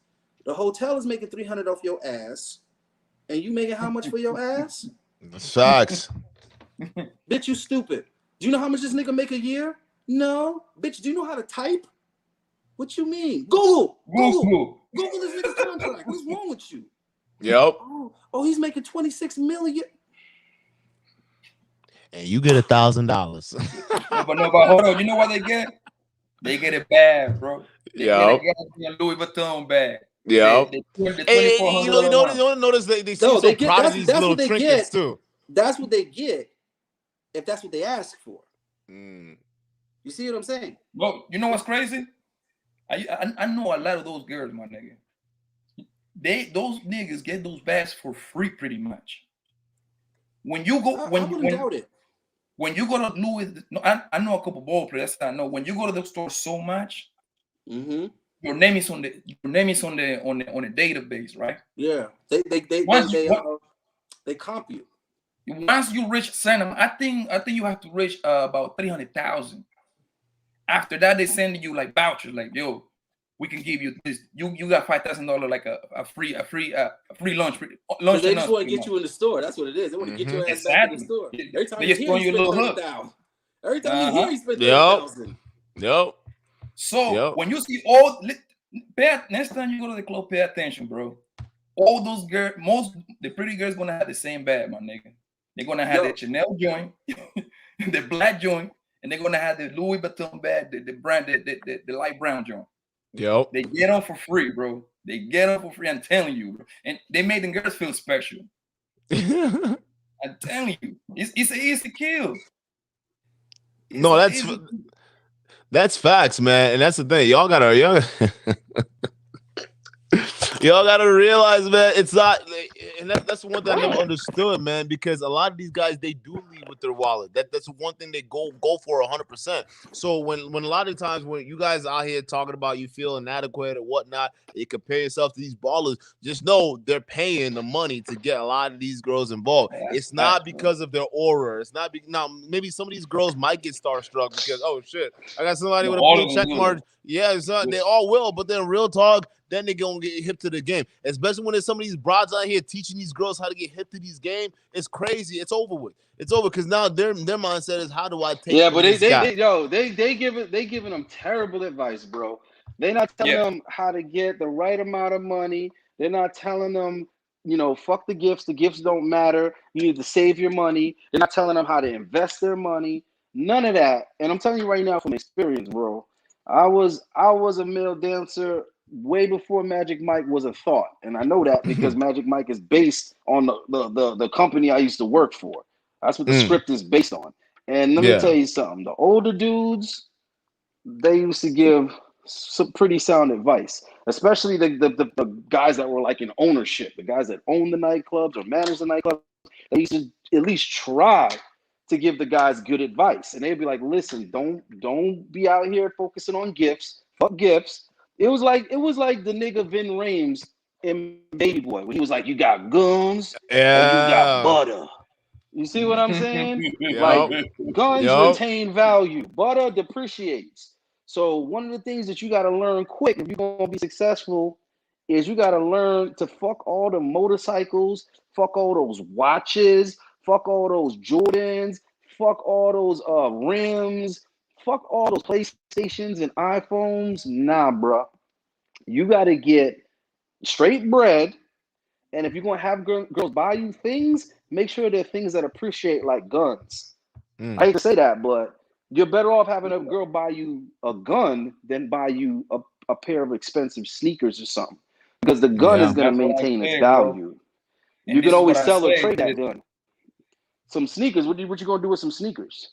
The hotel is making $300 off your ass, and you making how much for your ass? Facts. Bitch, you stupid. Do you know how much this nigga make a year? No. Bitch, do you know how to type? What you mean? Google this nigga's contract. What's wrong with you? Yep. Oh, he's making $26 million. And you get $1,000. But hold on. You know what they get? They get it bad, bro. They get a Louis Vuitton bag. Yeah. Hey, you notice they seem so proud of these little trinkets too. That's what they get if that's what they ask for. You see what I'm saying? Well, you know what's crazy? I know a lot of those girls, my nigga. Those niggas get those bags for free, pretty much. When you go, I wouldn't doubt it. When you go to Louis, I know a couple ball players. I know when you go to the store so much, your name is on the database, right? Yeah, they comp you. Once you reach certain, I think you have to reach about 300,000. After that, they send you like vouchers, like, yo, we can give you this. You got $5,000 like a free lunch. They just want to get you in the store. That's what it is. They want to get your ass back in the store. Every time you hear you spend $30,000. Every time you hear you spend $30,000. Yep. So when you see next time you go to the club, pay attention, bro. All those girls, the pretty girls gonna have the same bag, my nigga. They're gonna have the Chanel joint, the black joint, and they're gonna have the Louis Vuitton bag, the brand, the light brown joint. Yep. They get them for free, bro. They get them for free. I'm telling you, bro. And they made them girls feel special. I'm telling you, it's an easy kill. That's facts, man. And that's the thing. Y'all gotta realize, man, it's not, and that's one thing I never understood, man, because a lot of these guys, they do leave with their wallet. That's one thing they go for 100%. So when a lot of times when you guys out here talking about you feel inadequate or whatnot, you compare yourself to these ballers, just know they're paying the money to get a lot of these girls involved. It's not because of their aura. It's not now maybe some of these girls might get starstruck because, oh shit, I got somebody with a blue check mark. Yeah, they all will, but then real talk, then they're gonna get hip to the game. Especially when there's some of these broads out here teaching these girls how to get hip to these game. It's crazy. It's over with. It's over because now their mindset is, how do I take? Yeah, but they giving them terrible advice, bro. They're not telling them how to get the right amount of money. They're not telling them, fuck the gifts. The gifts don't matter. You need to save your money. They're not telling them how to invest their money. None of that. And I'm telling you right now from experience, bro. I was a male dancer way before Magic Mike was a thought, and I know that because Magic Mike is based on the company I used to work for. That's what the script is based on. And let me tell you something: the older dudes, they used to give some pretty sound advice, especially the guys that were like in ownership, the guys that own the nightclubs or manage the nightclubs. They used to at least try to give the guys good advice, and they'd be like, "Listen, don't be out here focusing on gifts. Fuck gifts." It was like the nigga Vin Rames in Baby Boy when he was like, "You got guns and you got butter." You see what I'm saying? Like guns retain value, butter depreciates. So one of the things that you got to learn quick if you're gonna be successful is you got to learn to fuck all the motorcycles, fuck all those watches, fuck all those Jordans, fuck all those rims, fuck all those PlayStations and iPhones. Nah, bro. You got to get straight bread. And if you're going to have girls buy you things, make sure they're things that appreciate, like guns. I hate to say that, but you're better off having a girl buy you a gun than buy you a pair of expensive sneakers or something. Because the gun is going to maintain its value. You can always sell or trade that gun. Some sneakers, what you going to do with some sneakers?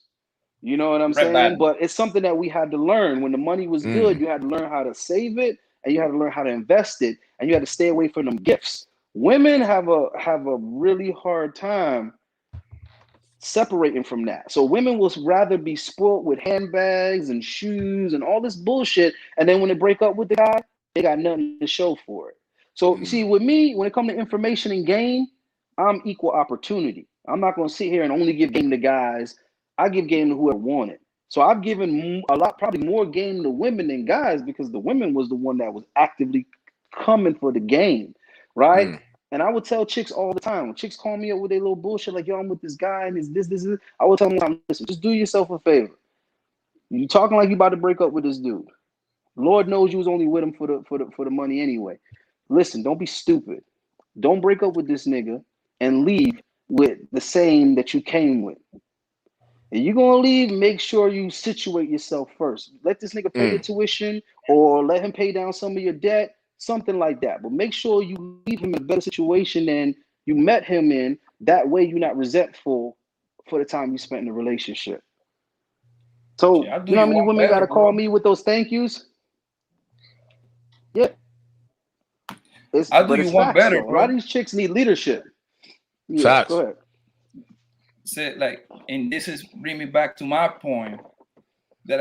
You know what I'm saying? But it's something that we had to learn. When the money was good, you had to learn how to save it, and you had to learn how to invest it, and you had to stay away from them gifts. Women have a really hard time separating from that. So women will rather be spoiled with handbags and shoes and all this bullshit, and then when they break up with the guy, they got nothing to show for it. So you see, with me, when it comes to information and game, I'm equal opportunity. I'm not going to sit here and only give game to guys. I give game to whoever want it. So I've given probably more game to women than guys because the women was the one that was actively coming for the game, right? And I would tell chicks all the time, when chicks call me up with their little bullshit, like, yo, I'm with this guy and this, I would tell them, listen, just do yourself a favor. You talking like you about to break up with this dude. Lord knows you was only with him for the money anyway. Listen, don't be stupid. Don't break up with this nigga and leave with the same that you came with. And you're gonna leave, make sure you situate yourself first. Let this nigga pay your tuition or let him pay down some of your debt, something like that. But make sure you leave him in a better situation than you met him in. That way you're not resentful for the time you spent in the relationship. So you know how many women gotta call me with those thank yous? Yeah. I do you want better, bro. A lot of these chicks need leadership. Yeah, Facts. Go ahead. Say like, and this is bring me back to my point that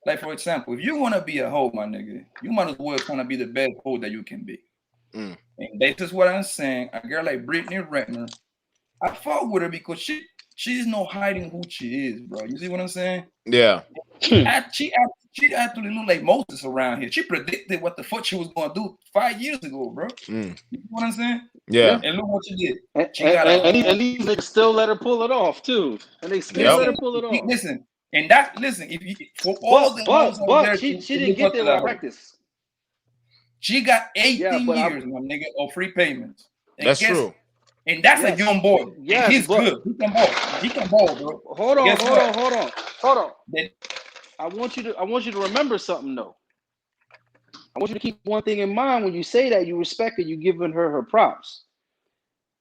like for example, if you want to be a hoe, my nigga, you might as well trying to be the best hoe that you can be. And this is what I'm saying. A girl like Brittany Renner, I fought with her because she's no hiding who she is, bro. You see what I'm saying? Yeah. She actually looked like Moses around here. She predicted what the fuck she was gonna do 5 years ago, bro. You know what I'm saying? Yeah. And look what she did. And these niggas still let her pull it off too. And they still let her pull it off. Listen, if you for all the but she didn't get there with practice. She got 18 years, my nigga, of free payments. And that's true. And that's a young boy. Yes, he's good. He can ball, bro. Hold on. I want you to remember something though. I want you to keep one thing in mind when you say that you respect her, you giving her props.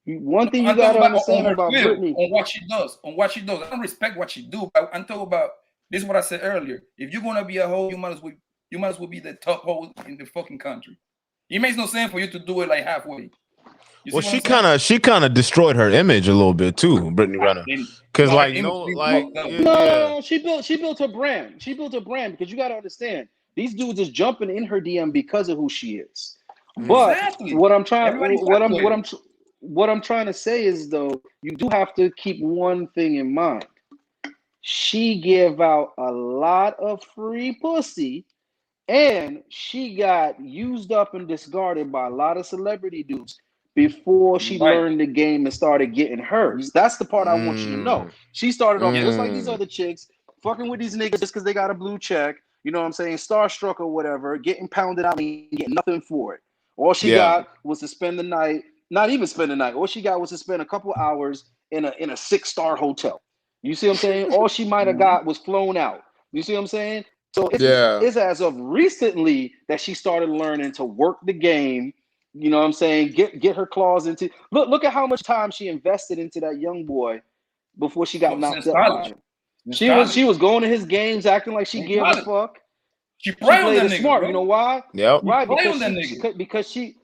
One thing you gotta understand about Brittany on what she does. I don't respect what she do, but I'm talking about this is what I said earlier. If you're gonna be a hoe, you might as well be the top hoe in the fucking country. It makes no sense for you to do it like halfway. Well, she kind of destroyed her image a little bit too, Brittany Renner. Because she built her brand. She built her brand because you got to understand these dudes is jumping in her DM because of who she is. But what I'm trying to say is though, you do have to keep one thing in mind. She gave out a lot of free pussy, and she got used up and discarded by a lot of celebrity dudes before she learned the game and started getting hers. That's the part I want you to know. She started off just like these other chicks, fucking with these niggas just because they got a blue check, you know what I'm saying, starstruck or whatever, getting pounded out and getting nothing for it. All she got was to spend the night, not even spend the night. All she got was to spend a couple hours in a 6-star hotel. You see what I'm saying? All she might have got was flown out. You see what I'm saying? So it's as of recently that she started learning to work the game. You know what I'm saying? Get her claws into. Look at how much time she invested into that young boy before she got knocked up by him. She was going to his games acting like she gave a fuck. She played it smart. Bro. You know why? Yep. Right, because she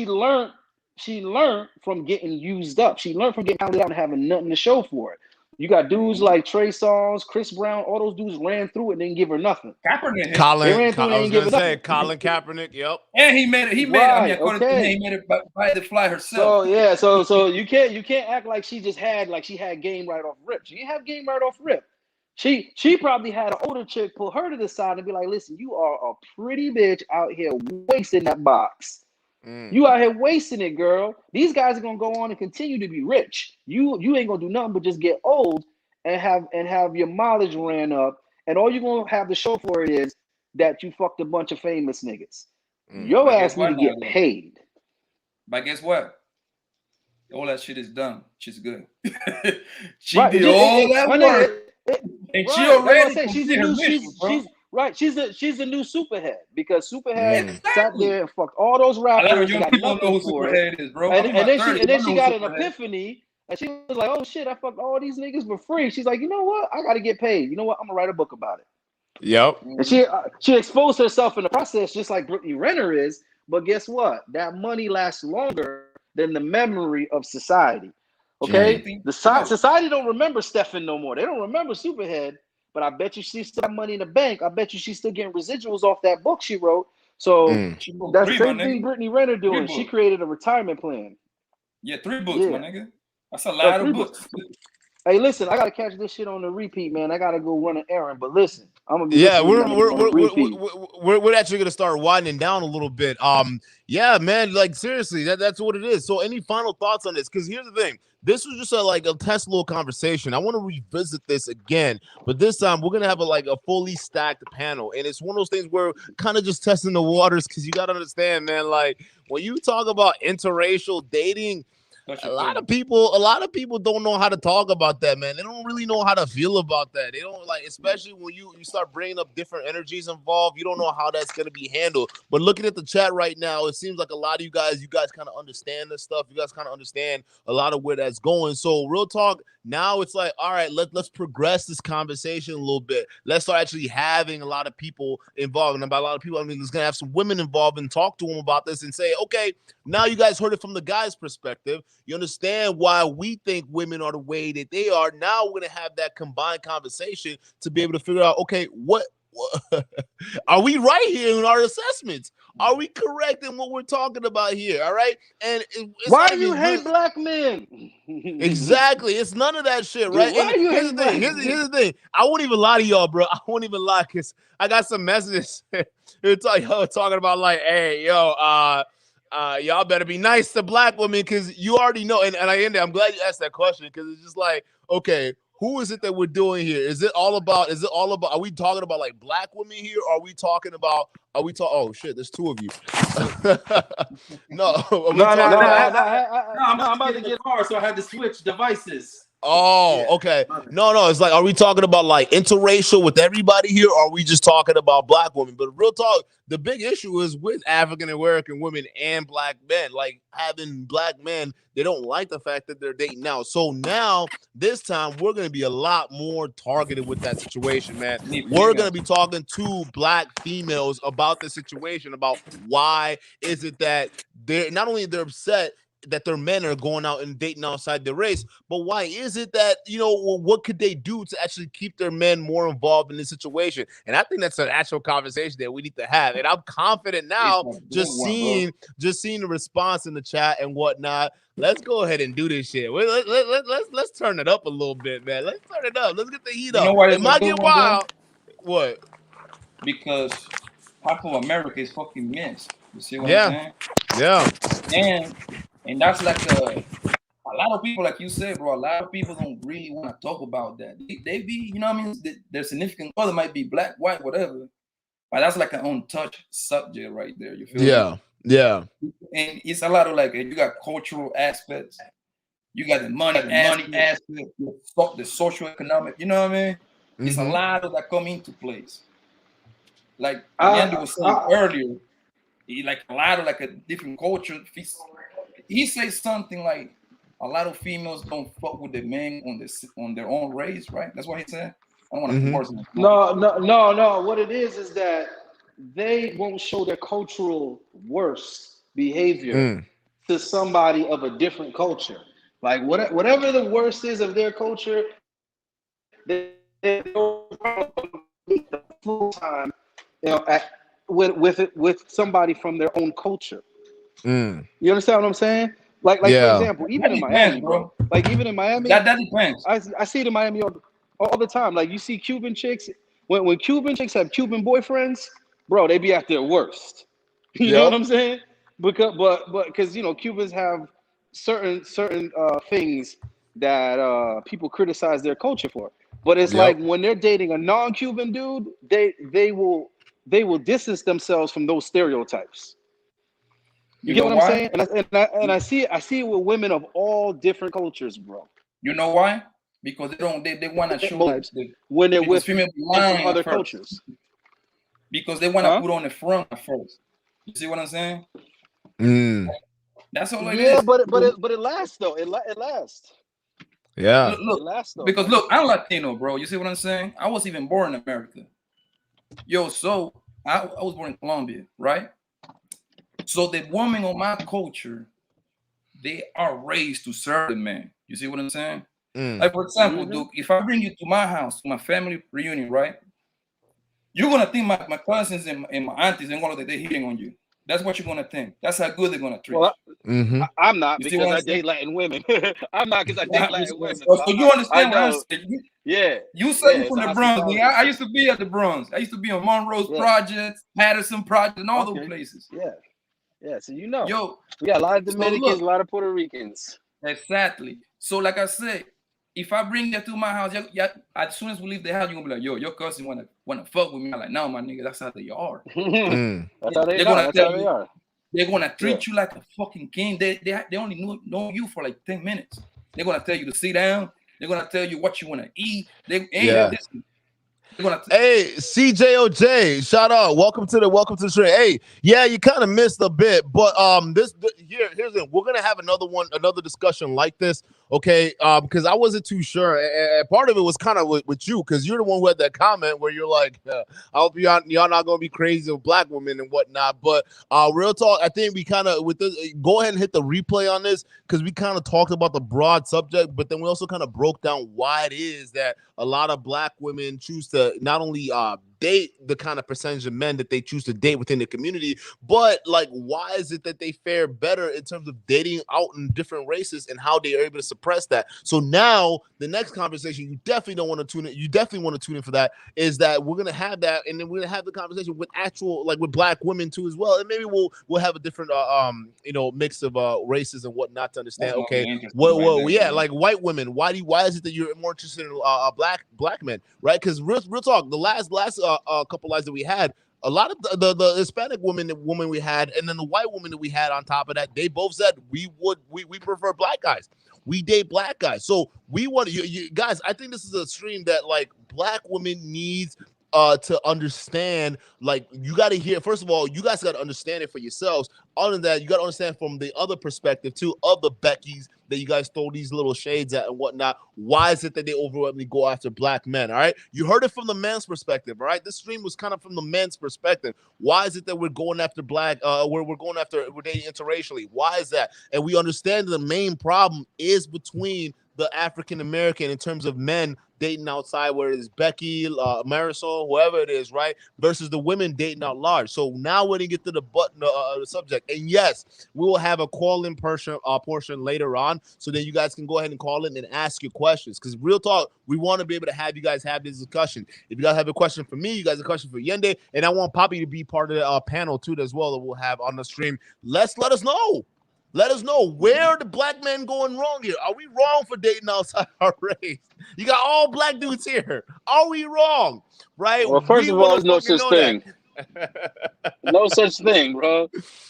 learned from getting used up. She learned from getting pounded out and having nothing to show for it. You got dudes like Trey Songz, Chris Brown, all those dudes ran through it and didn't give her nothing. Kaepernick. Colin Kaepernick, yep. And he made it. I mean, according to me, he made it by the fly herself. So you can't act like she had game right off rip. She didn't have game right off rip. She probably had an older chick pull her to the side and be like, listen, you are a pretty bitch out here wasting that box. You out here wasting it, girl. These guys are gonna go on and continue to be rich. You ain't gonna do nothing but just get old and have your mileage ran up, and all you're gonna have to show for it is that you fucked a bunch of famous niggas. Your ass need to get paid. But guess what? All that shit is done. She's good. She did all that work. And she already she's a new Superhead because Superhead sat there and fucked all those rappers. A lot of young people don't know who Superhead is, bro. And then she got an epiphany and she was like, "Oh shit, I fucked all these niggas for free." She's like, "You know what? I got to get paid. You know what? I'm gonna write a book about it." Yep. And she exposed herself in the process, just like Brittany Renner is. But guess what? That money lasts longer than the memory of society. Okay, society don't remember Stefan no more. They don't remember Superhead, but I bet you she still got money in the bank. I bet you she's still getting residuals off that book she wrote. So that's the same thing Brittany Renner doing. She created a retirement plan. Yeah, 3 books, my nigga. That's a lot of books. Hey, listen, I gotta catch this shit on the repeat, man. I gotta go run an errand, but listen, I'm gonna be we're actually gonna start winding down a little bit. Yeah, man, like seriously, that's what it is. So, any final thoughts on this? Because here's the thing: this was just a test little conversation. I want to revisit this again, but this time we're gonna have a fully stacked panel, and it's one of those things where kind of just testing the waters because you gotta understand, man. Like when you talk about interracial dating. A lot of people don't know how to talk about that, man. They don't really know how to feel about that. They don't especially when you start bringing up different energies involved. You don't know how that's going to be handled. But looking at the chat right now, it seems like a lot of you guys kind of understand this stuff. You guys kind of understand a lot of where that's going. So real talk. Now it's like, all right, let's progress this conversation a little bit. Let's start actually having a lot of people involved. And by a lot of people, I mean, there's going to have some women involved and talk to them about this and say, okay, now you guys heard it from the guy's perspective. You understand why we think women are the way that they are. Now we're going to have that combined conversation to be able to figure out, okay, what are we right here in our assessments? Are we correct in what we're talking about here? All right. And why do you hate black men? Exactly. It's none of that shit, right? Dude, and here's the thing. I won't even lie to y'all, bro. I won't even lie because I got some messages talking about hey, y'all better be nice to black women because you already know. And I'm glad you asked that question because it's just okay, who is it that we're doing here? Is it all about, are we talking about black women here? Or oh shit, there's 2 of you. No, I'm about to get hard, so I had to switch devices. Oh, okay. No, it's are we talking about interracial with everybody here, or are we just talking about black women? But real talk, the big issue is with African American women and black men. Having black men, they don't like the fact that they're dating now. So now, this time, we're going to be a lot more targeted with that situation, man. We're going to be talking to black females about the situation, about why is it that they're upset that their men are going out and dating outside their race, but why is it that, what could they do to actually keep their men more involved in this situation? And I think that's an actual conversation that we need to have. And I'm confident now, just seeing the response in the chat and whatnot. Let's go ahead and do this shit. Let's turn it up a little bit, man. Let's turn it up. Let's get the heat up. It might get wild. What? Because half of America is fucking mixed. You see what I'm saying? Yeah. And that's a lot of people, like you said, bro, a lot of people don't really want to talk about that. They be, you know what I mean? Their significant other might be black, white, whatever. But that's an untouched subject right there. You feel me? Yeah. And it's a lot of you got cultural aspects You got the money aspect, the social economic. You know what I mean? It's a lot of that come into place. Like Andy was saying earlier, like a lot of like a different culture. He says something like a lot of females don't fuck with the men on their own race, right? That's what he said. I don't want to force him. No. What it is that they won't show their cultural worst behavior to somebody of a different culture. Like whatever the worst is of their culture, they full time, with somebody from their own culture. You understand what I'm saying? Like for example, even in Miami, bro. Like even in Miami, that depends. I see it in Miami all the time. Like you see Cuban chicks when Cuban chicks have Cuban boyfriends, bro, they be at their worst. You know what I'm saying? Because Cubans have certain things that people criticize their culture for. But it's like when they're dating a non-Cuban dude, they will distance themselves from those stereotypes. You get what I'm saying? And I see it with women of all different cultures, bro. You know why? Because they want to show when they're with female from other cultures. Because they want to put on the front first. You see what I'm saying? That's all it is. Yeah, but it lasts though. It lasts. Yeah. Look, it lasts though. Because look, I'm Latino, bro. You see what I'm saying? I was even born in America. So I was born in Colombia, right? So the women of my culture, they are raised to serve the man. You see what I'm saying? Like for example, Duke, if I bring you to my house, to my family reunion, right? You're gonna think my cousins and my aunties and all of that, they're hitting on you. That's what you're gonna think. That's how good they're gonna treat you. I'm not because I date Latin women. I'm not because I date Latin women. So you understand what I'm saying? You say from the Bronx. I used to be at the Bronx. I used to be on Monroe's Project, Patterson Project, and all those places. Yeah. So we got a lot of Dominicans, a lot of Puerto Ricans. Exactly. So like I said, if I bring you to my house, as soon as we leave the house, you're gonna be like, yo, your cousin wanna fuck with me. I'm like, no, my nigga, that's how they are. That's how they are. They're gonna treat you like a fucking king. They only know you for like 10 minutes. They're gonna tell you to sit down. They're gonna tell you what you wanna eat. Hey, CJOJ, shout out. Welcome to the stream. Hey, you kind of missed a bit, but here's it. We're gonna have another discussion like this, okay? Because I wasn't too sure, and part of it was kind of with you, because you're the one who had that comment where you're like, I hope y'all not gonna be crazy with black women and whatnot. But real talk, I think we kind of go ahead and hit the replay on this, because we kind of talked about the broad subject, but then we also kind of broke down why it is that a lot of black women choose to not only date the kind of percentage of men that they choose to date within the community, but like why is it that they fare better in terms of dating out in different races and how they are able to suppress that. So now the next conversation, you definitely don't want to tune in. You definitely want to tune in for that. Is that we're gonna have that, and then we're gonna have the conversation with with black women too as well, and maybe we'll have a different mix of races and whatnot to understand. Okay, like white women. Why is it that you're more interested in black men, right? Because real talk, the last couple lives that we had, a lot of the Hispanic woman we had, and then the white woman that we had on top of that, they both said we prefer black guys. We date black guys. So we want you guys. I think this is a stream that like black women needs to understand. Like you got to hear. First of all, you guys got to understand it for yourselves. Other than that, you got to understand from the other perspective too of the Beckys that you guys throw these little shades at and whatnot. Why is it that they overwhelmingly go after black men? All right, you heard it from the man's perspective. All right, this stream was kind of from the men's perspective. Why is it that we're going after we're dating interracially? Why is that? And we understand the main problem is between the African American in terms of men dating outside, where it is Becky, Marisol, whoever it is, right? Versus the women dating out large. So now we're gonna get to the subject. And yes, we will have a call-in portion later on, so that you guys can go ahead and call in and ask your questions. Because real talk, we want to be able to have you guys have this discussion. If you guys have a question for me, you guys have a question for Yende, and I want Poppy to be part of the panel too as well that we'll have on the stream. Let us know. Let us know, where are the black men going wrong here? Are we wrong for dating outside our race? You got all black dudes here. Are we wrong? Right? Well, first of all, there's no such thing. No such thing, bro.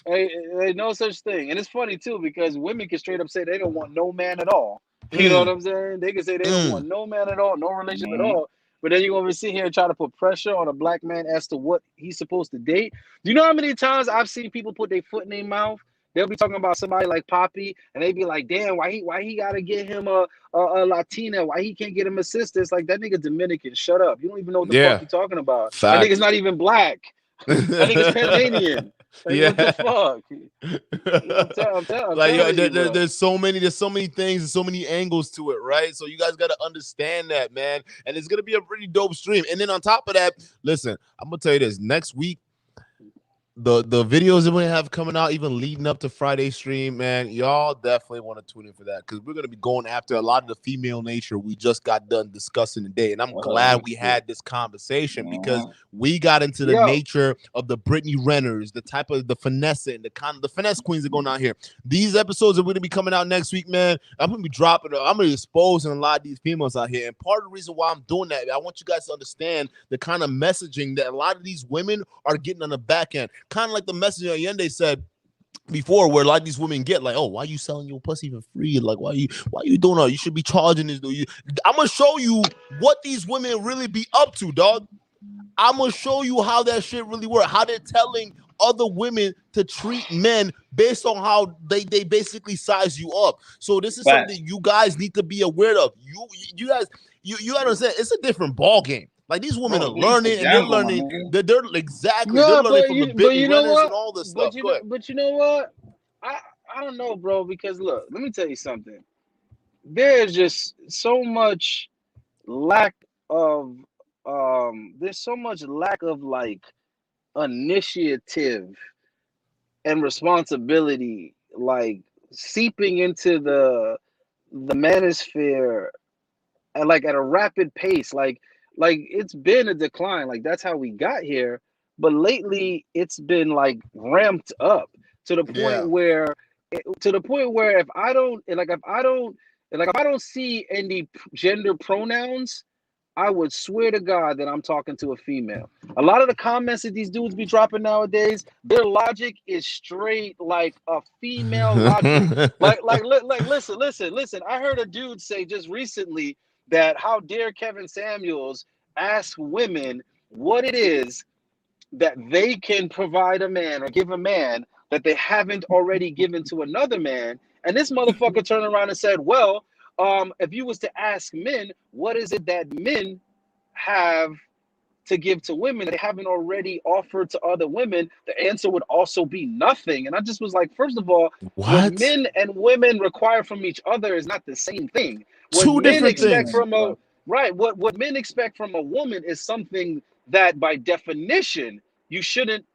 Ain't no such thing. And it's funny too because women can straight up say they don't want no man at all. You know what I'm saying? They can say they don't want no man at all, no relationship at all. But then you're gonna sit here and try to put pressure on a black man as to what he's supposed to date. Do you know how many times I've seen people put their foot in their mouth? They'll be talking about somebody like Poppy, and they be like, "Damn, why he gotta get him a Latina? Why he can't get him a sister?" It's like that nigga Dominican. Shut up! You don't even know what the fuck you're talking about. That nigga's not even black. That nigga's Panamanian. Like, what the fuck? I'm telling you, bro. There's so many things and so many angles to it, right? So you guys got to understand that, man. And it's gonna be a pretty dope stream. And then on top of that, listen, I'm gonna tell you this: next week, the videos that we have coming out, even leading up to Friday stream, man, y'all definitely want to tune in for that because we're gonna be going after a lot of the female nature we just got done discussing today. And I'm glad we had this conversation because we got into the nature of the Brittany Renners, the type of the finessing, the finesse queens that are going out here. These episodes are going to be coming out next week, man. I'm gonna be dropping. I'm gonna be exposing a lot of these females out here. And part of the reason why I'm doing that, I want you guys to understand the kind of messaging that a lot of these women are getting on the back end. Kind of like the message Allende said before, where a lot of these women get like, "Oh, why are you selling your pussy for free? Like, why you doing that? You should be charging this." I'm gonna show you what these women really be up to, dog. I'm gonna show you how that shit really works. How they're telling other women to treat men based on how they basically size you up. So this is something you guys need to be aware of. You guys, you gotta understand, it's a different ball game. Like these women are learning, and they're learning. They're exactly. No, they're learning from the Brittany Renners and all this stuff. But you know what? I don't know, bro. Because look, let me tell you something. There's just so much lack of there's so much lack of like initiative and responsibility, like seeping into the manosphere and like at a rapid pace. Like it's been a decline. Like that's how we got here. But lately it's been like ramped up to the point where if I don't see any gender pronouns, I would swear to God that I'm talking to a female. A lot of the comments that these dudes be dropping nowadays, their logic is straight like a female logic. Listen. I heard a dude say just recently that how dare Kevin Samuels ask women what it is that they can provide a man or give a man that they haven't already given to another man. And this motherfucker turned around and said, well, if you was to ask men, what is it that men have to give to women that they haven't already offered to other women? The answer would also be nothing. And I just was like, first of all, what men and women require from each other is not the same thing. What men expect from what men expect from a woman is something that by definition you shouldn't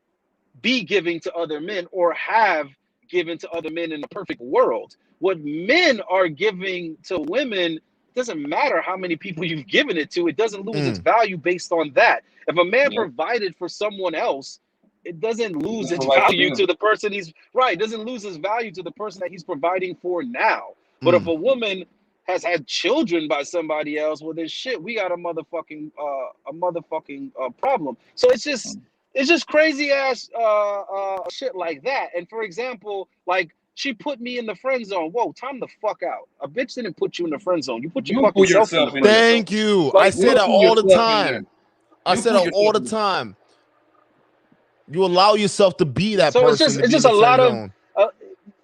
be giving to other men or have given to other men in a perfect world. What men are giving to women, doesn't matter how many people you've given it to, it doesn't lose its value based on that. If a man provided for someone else, it doesn't lose its value to the person it doesn't lose its value to the person that he's providing for now. But if a woman has had children by somebody else, well then shit, we got a motherfucking problem. So it's just crazy ass shit like that. And for example, like she put me in the friend zone. Whoa, time the fuck out. A bitch didn't put you in the friend zone. You put your fucking self in the friend zone. Thank you. Like, I say that all the time. I said that all the time. You allow yourself to be that person. So it's just a lot of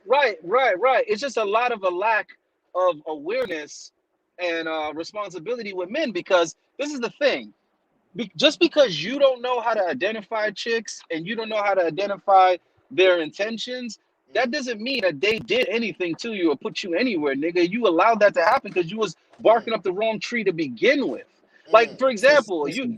right. It's just a lot of a lack of awareness and responsibility with men, because this is the thing. Just because you don't know how to identify chicks and you don't know how to identify their intentions, that doesn't mean that they did anything to you or put you anywhere, nigga. You allowed that to happen because you was barking up the wrong tree to begin with. Like, for example, if you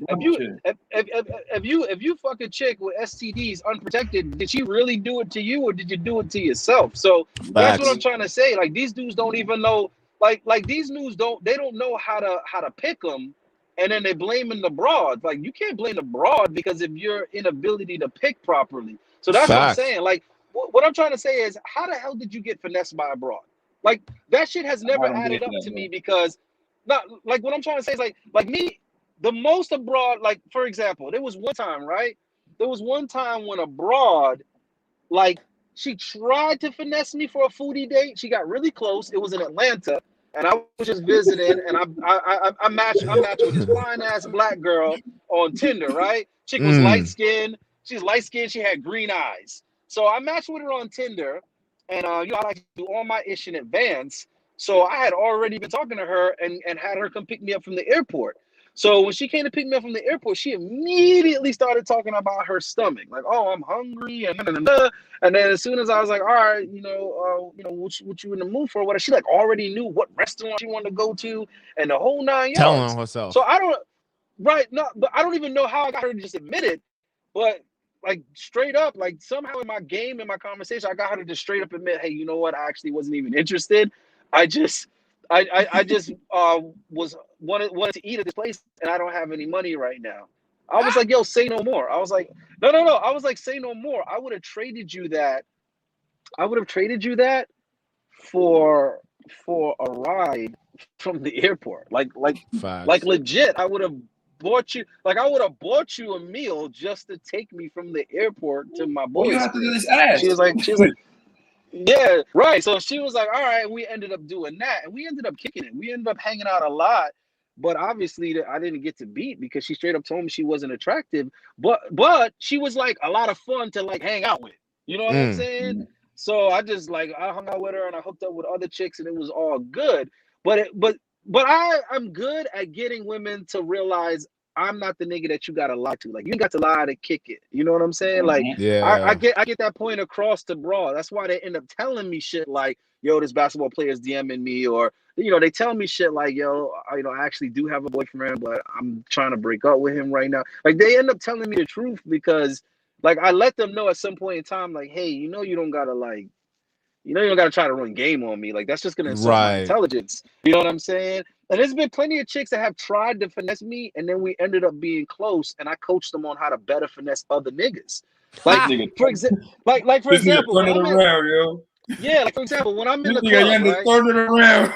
fuck a chick with STDs unprotected, did she really do it to you or did you do it to yourself? So that's what I'm trying to say. Like, these dudes don't even know. Like these dudes don't know how to pick them. And then they blaming the broad. Like, you can't blame the broad because of your inability to pick properly. So that's what I'm saying. Like, what I'm trying to say is, how the hell did you get finessed by a broad? Like, that shit has never added up to me, because not like what I'm trying to say is like me, the most abroad, like, for example, there was one time, right? there was one time when a broad, like, she tried to finesse me for a foodie date. She got really close. It was in Atlanta, and I was just visiting, and I matched with this fine ass black girl on Tinder, right? Chick was light skinned. She's light skinned. She had green eyes. So I matched with her on Tinder, and you know, I like to do all my ish in advance. So I had already been talking to her and had her come pick me up from the airport. So when she came to pick me up from the airport, she immediately started talking about her stomach, like, "Oh, I'm hungry," and then as soon as I was like, "All right, you know, what you in the mood for?" What she like already knew what restaurant she wanted to go to, and the whole 9 yards. Telling on herself. So I don't, right? No, but I don't even know how I got her to just admit it, but like straight up, like somehow in my game, in my conversation, I got her to just straight up admit, "Hey, you know what? I actually wasn't even interested. I just wanted to eat at this place, and I don't have any money right now." I was like, "Yo, say no more." I was like, no. I was like, "Say no more." I would have traded you that. I would have traded you that for a ride from the airport. Like legit. I would have bought you. Like I would have bought you a meal just to take me from the airport to my boys. All you have to do is ask. She was like. Yeah, right. So she was like, "All right." We ended up doing that, and we ended up kicking it. We ended up hanging out a lot, but obviously I didn't get to beat because she straight up told me she wasn't attractive. But she was like a lot of fun to like hang out with. You know what I'm saying? So I just like I hung out with her and I hooked up with other chicks and it was all good. But I'm good at getting women to realize I'm not the nigga that you gotta lie to. Like you ain't got to lie to kick it. You know what I'm saying? Like I get that point across to broad. That's why they end up telling me shit like, "Yo, this basketball player is DMing me," or you know, they tell me shit like, "Yo, I actually do have a boyfriend, but I'm trying to break up with him right now." Like they end up telling me the truth because like I let them know at some point in time, like, "Hey, you don't gotta try to run game on me. Like that's just gonna insult my intelligence." You know what I'm saying? And there's been plenty of chicks that have tried to finesse me, and then we ended up being close, and I coached them on how to better finesse other niggas. Like for example, for example, when I'm around, yo. Yeah, like for example, when I'm in the club, right? Turn it around.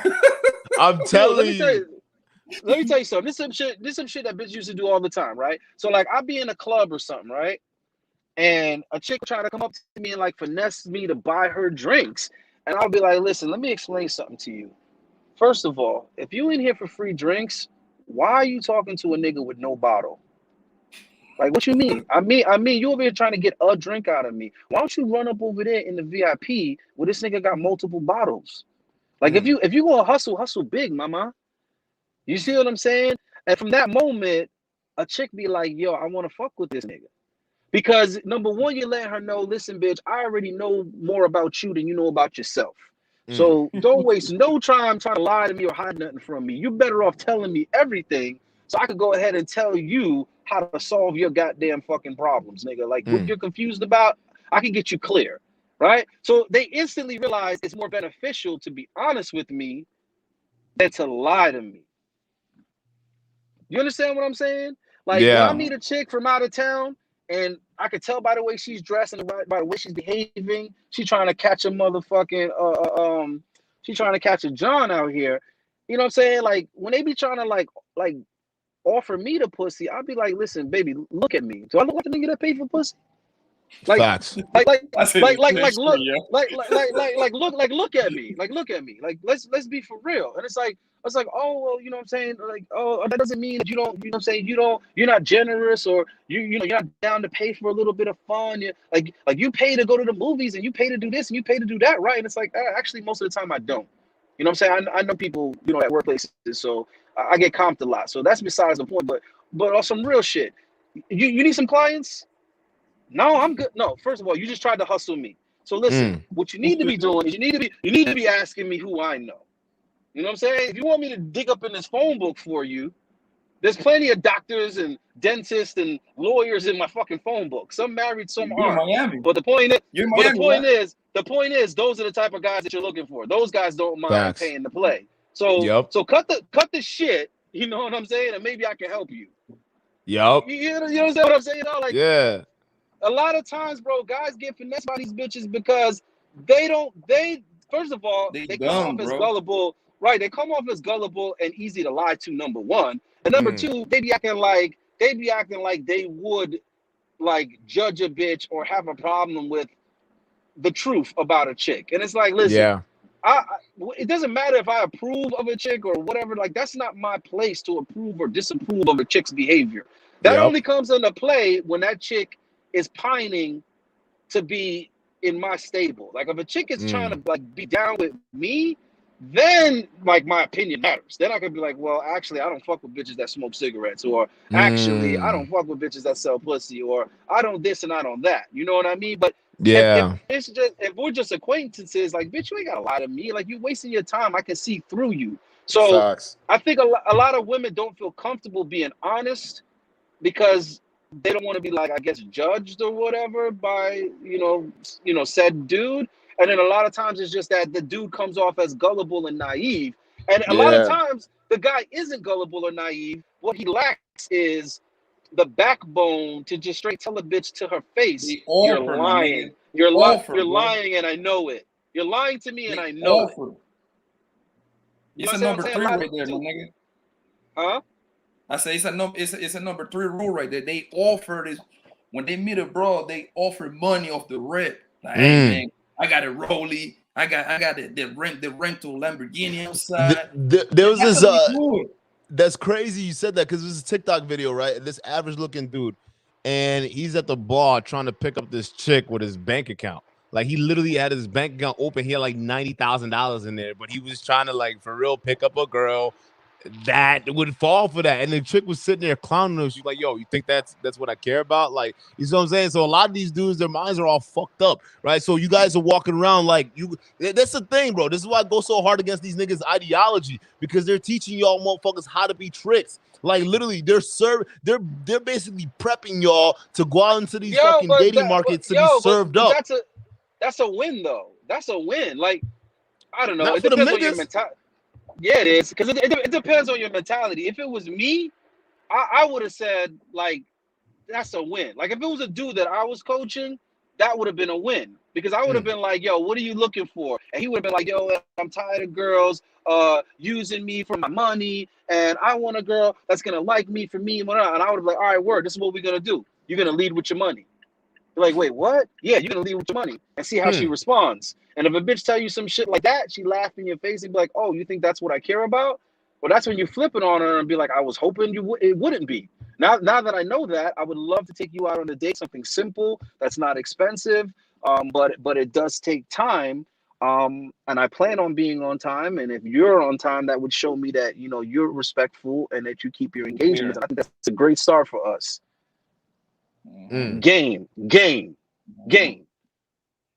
I'm telling you. Let me tell you something. This is some shit that bitch used to do all the time, right? So like I'll be in a club or something, right? And a chick try to come up to me and like finesse me to buy her drinks. And I'll be like, "Listen, let me explain something to you. First of all, if you in here for free drinks, why are you talking to a nigga with no bottle? Like, what you mean? I mean, you over here trying to get a drink out of me. Why don't you run up over there in the VIP where this nigga got multiple bottles? Like, if you gonna hustle big, mama. You see what I'm saying?" And from that moment, a chick be like, "Yo, I want to fuck with this nigga." Because number one, you're letting her know, "Listen, bitch, I already know more about you than you know about yourself. So don't waste no time trying to lie to me or hide nothing from me. You're better off telling me everything so I could go ahead and tell you how to solve your goddamn fucking problems, nigga. Like what you're confused about, I can get you clear." Right? So they instantly realize it's more beneficial to be honest with me than to lie to me. You understand what I'm saying? Like when I meet a chick from out of town, and I could tell by the way she's dressed and by the way she's behaving, she's trying to catch a motherfucking she's trying to catch a John out here. You know what I'm saying? Like when they be trying to like offer me the pussy, I'll be like, "Listen, baby, look at me. Do I look like the nigga that paid for pussy?" Like, facts. Look at me. Like, look at me. Like, let's be for real. And it's like, "Oh, well, you know what I'm saying? Like, oh, that doesn't mean that you don't, you know what I'm saying? You're not generous, or you're not down to pay for a little bit of fun. You like you pay to go to the movies and you pay to do this and you pay to do that, right?" And it's like, actually, most of the time I don't. You know what I'm saying? I know people, at workplaces, so I get comped a lot. So that's besides the point. But on some real shit, you need some clients? No, I'm good. No, first of all, you just tried to hustle me. So listen, what you need to be doing is you need to be asking me who I know. You know what I'm saying? If you want me to dig up in this phone book for you, there's plenty of doctors and dentists and lawyers in my fucking phone book. Some married, some aren't. But the point is, those are the type of guys that you're looking for. Those guys don't mind paying to play. So so cut the shit. You know what I'm saying? And maybe I can help you. Yup. You understand what I'm saying? Like a lot of times, bro, guys get finessed by these bitches because they first of all, they come off as gullible. Right, they come off as gullible and easy to lie to, number one. And number two, they be acting like they would like judge a bitch or have a problem with the truth about a chick. And it's like, listen, Yeah. It doesn't matter if I approve of a chick or whatever. Like, that's not my place to approve or disapprove of a chick's behavior. That Yep. only comes into play when that chick is pining to be in my stable. Like, if a chick is trying to like be down with me, then like my opinion matters. Then I could be like, well, actually, I don't fuck with bitches that smoke cigarettes, or actually, I don't fuck with bitches that sell pussy, or I don't this and I don't that. You know what I mean? But Yeah. if we're just acquaintances, like, bitch, you ain't gotta lie to me. Like, you wasting your time. I can see through you. So Facts. I think a lot of women don't feel comfortable being honest because they don't want to be, like, I guess, judged or whatever by said dude. And then a lot of times it's just that the dude comes off as gullible and naive. And a lot of times the guy isn't gullible or naive. What he lacks is the backbone to just straight tell a bitch to her face, you're lying. You're lying, and I know it. You're lying to me, and I know it. It's a number 3 right there, my nigga. Huh? I say it's a number 3 rule right there. They offer this when they meet a bro. They offer money off the rip. Like, hey man, I got a Rollie. I got the rental Lamborghini outside. There was this that's crazy you said that, because this is a TikTok video, right? This average looking dude, and he's at the bar trying to pick up this chick with his bank account. Like, he literally had his bank account open. He had like $90,000 in there, but he was trying to, like, for real pick up a girl that would fall for that. And the chick was sitting there clowning him. She's like, yo, you think that's what I care about? Like, you know what I'm saying? So a lot of these dudes, their minds are all fucked up, right? So you guys are walking around like that's the thing, bro. This is why I go so hard against these niggas' ideology, because they're teaching y'all motherfuckers how to be tricks. Like, literally, they're basically prepping y'all to go out into these fucking dating markets to be served up. That's a win, though. That's a win. Like, I don't know. Not it for depends the on your niggas. mentality. Yeah, it is, because it depends on your mentality. If it was me, I would have said, like, that's a win. Like, if it was a dude that I was coaching, that would have been a win, because I would have been like, yo, what are you looking for? And he would have been like, yo, I'm tired of girls using me for my money, and I want a girl that's gonna like me for me. And I would have been like, all right, word, this is what we're gonna do. You're gonna lead with your money. You're like, wait, what? Yeah, you're gonna leave with your money and see how she responds. And if a bitch tell you some shit like that, she laugh in your face and be like, oh, you think that's what I care about? Well, that's when you flip it on her and be like, I was hoping it wouldn't be. Now that I know that, I would love to take you out on a date, something simple that's not expensive, but it does take time. And I plan on being on time. And if you're on time, that would show me that you're respectful and that you keep your engagements. I think that's a great start for us. Game.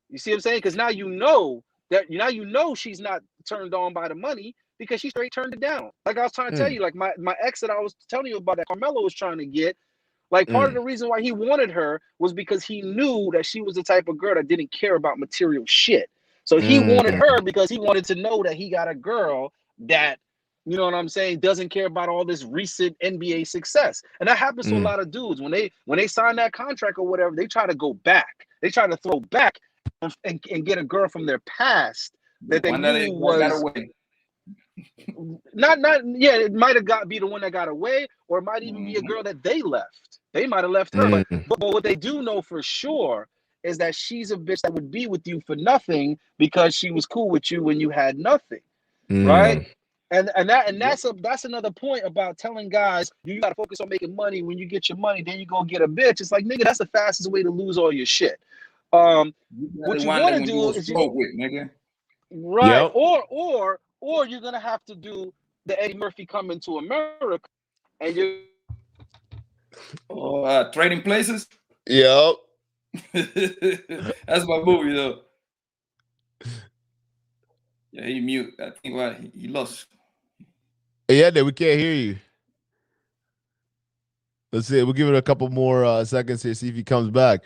You see what I'm saying? Because now you know she's not turned on by the money, because she straight turned it down. Like I was trying to tell you, like my ex that I was telling you about that Carmelo was trying to get, like part of the reason why he wanted her was because he knew that she was the type of girl that didn't care about material shit. So he wanted her because he wanted to know that he got a girl that, you know what I'm saying, doesn't care about all this recent NBA success. And that happens to a lot of dudes. When they sign that contract or whatever, they try to go back. They try to throw back and get a girl from their past that they knew was not it might have be the one that got away, or it might even be a girl that they left. They might have left her. But what they do know for sure is that she's a bitch that would be with you for nothing because she was cool with you when you had nothing. Right? And that's another point about telling guys you gotta focus on making money. When you get your money, then you go get a bitch. It's like, nigga, that's the fastest way to lose all your shit. What you want to do is nigga. Right. Yep. Or you're gonna have to do the Eddie Murphy Coming to America, and you're Trading Places. Yep. That's my movie though. Yeah, he mute. I think he lost. Yeah, we can't hear you. Let's see. We'll give it a couple more seconds here, see if he comes back.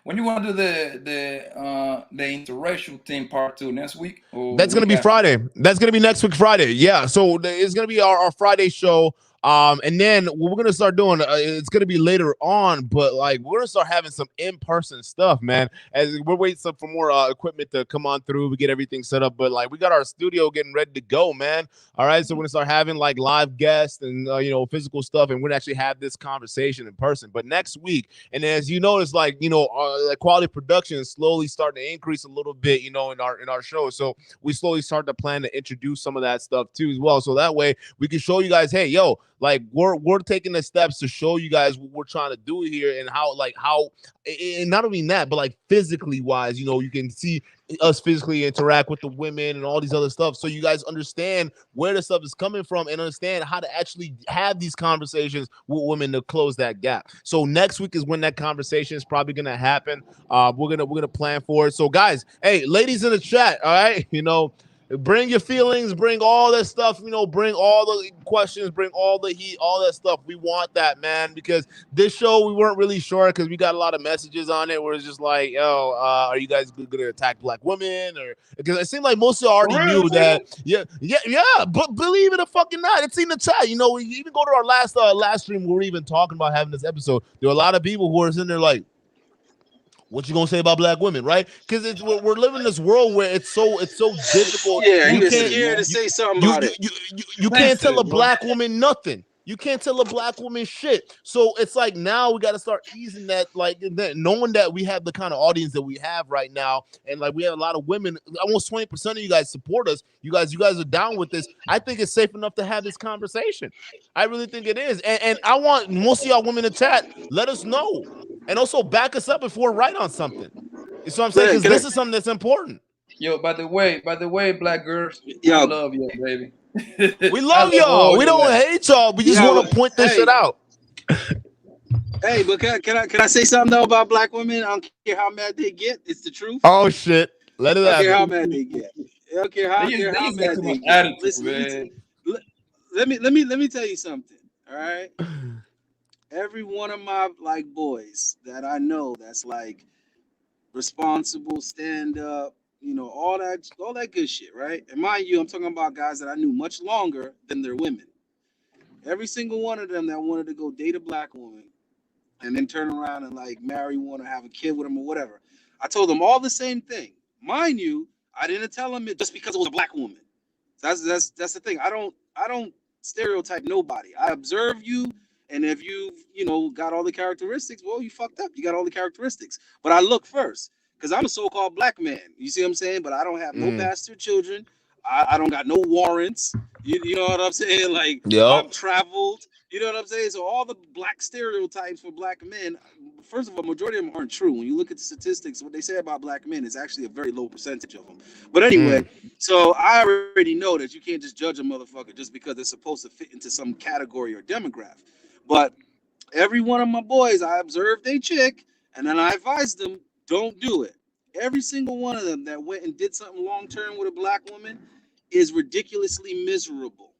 When you want to do the interracial thing part 2 next week? That's going to be Friday. That's going to be next week, Friday. Yeah. So it's going to be our Friday show. And then what we're gonna start doing, it's gonna be later on, but like we're gonna start having some in-person stuff, man. As we're waiting for more equipment to come on through, we get everything set up. But like we got our studio getting ready to go, man. All right, so we're gonna start having like live guests and physical stuff, and we're gonna actually have this conversation in person. But next week, and as you notice, like like quality production is slowly starting to increase a little bit, in our show. So we slowly start to plan to introduce some of that stuff too as well. So that way we can show you guys, hey, yo, like we're taking the steps to show you guys what we're trying to do here and how and not only that, but like physically wise, you can see us physically interact with the women and all these other stuff, so you guys understand where the stuff is coming from and understand how to actually have these conversations with women to close that gap. So next week is when that conversation is probably gonna happen. We're gonna plan for it. So guys, hey, ladies in the chat, all right, bring your feelings, bring all that stuff, bring all the questions, bring all the heat, all that stuff. We want that, man, because this show, we weren't really sure because we got a lot of messages on it where it's just like, yo, are you guys going to attack black women? Or because it seemed like most of you already knew that. Yeah. But believe it or fucking not, it's in the chat. We even go to our last stream, we were even talking about having this episode. There were a lot of people who are sitting there like, what you gonna say about black women, right? Because we're living in this world where it's so difficult. Yeah, you can't scared to say something about it. You can't tell a black woman nothing. You can't tell a black woman shit. So it's like now we got to start easing that, like knowing that we have the kind of audience that we have right now, and like we have a lot of women. Almost 20% of you guys support us. You guys are down with this. I think it's safe enough to have this conversation. I really think it is, and I want most of y'all women to chat. Let us know. And also back us up if we're right on something. You see what I'm saying? Because this is something that's important. Yo, by the way, black girls, I love you, baby. We love y'all. We don't hate y'all. We just want to point this shit out. Hey, but can I say something though about black women? I don't care how mad they get. It's the truth. Oh shit. Let it happen. I don't care how mad they get. I don't care how mad they get. Listen, let me tell you something. All right. Every one of my like boys that I know that's like responsible, stand up, all that good shit, right? And mind you, I'm talking about guys that I knew much longer than their women. Every single one of them that wanted to go date a black woman and then turn around and like marry one or have a kid with them or whatever, I told them all the same thing. Mind you, I didn't tell them it just because it was a black woman. That's the thing. I don't stereotype nobody. I observe you. And if you've, got all the characteristics, well, you fucked up. You got all the characteristics. But I look first because I'm a so-called black man. You see what I'm saying? But I don't have no bastard children. I don't got no warrants. You know what I'm saying? Like, I'm traveled. You know what I'm saying? So all the black stereotypes for black men, first of all, majority of them aren't true. When you look at the statistics, what they say about black men is actually a very low percentage of them. But anyway, so I already know that you can't just judge a motherfucker just because they're supposed to fit into some category or demographic. But every one of my boys, I observed a chick, and then I advised them, don't do it. Every single one of them that went and did something long-term with a black woman is ridiculously miserable,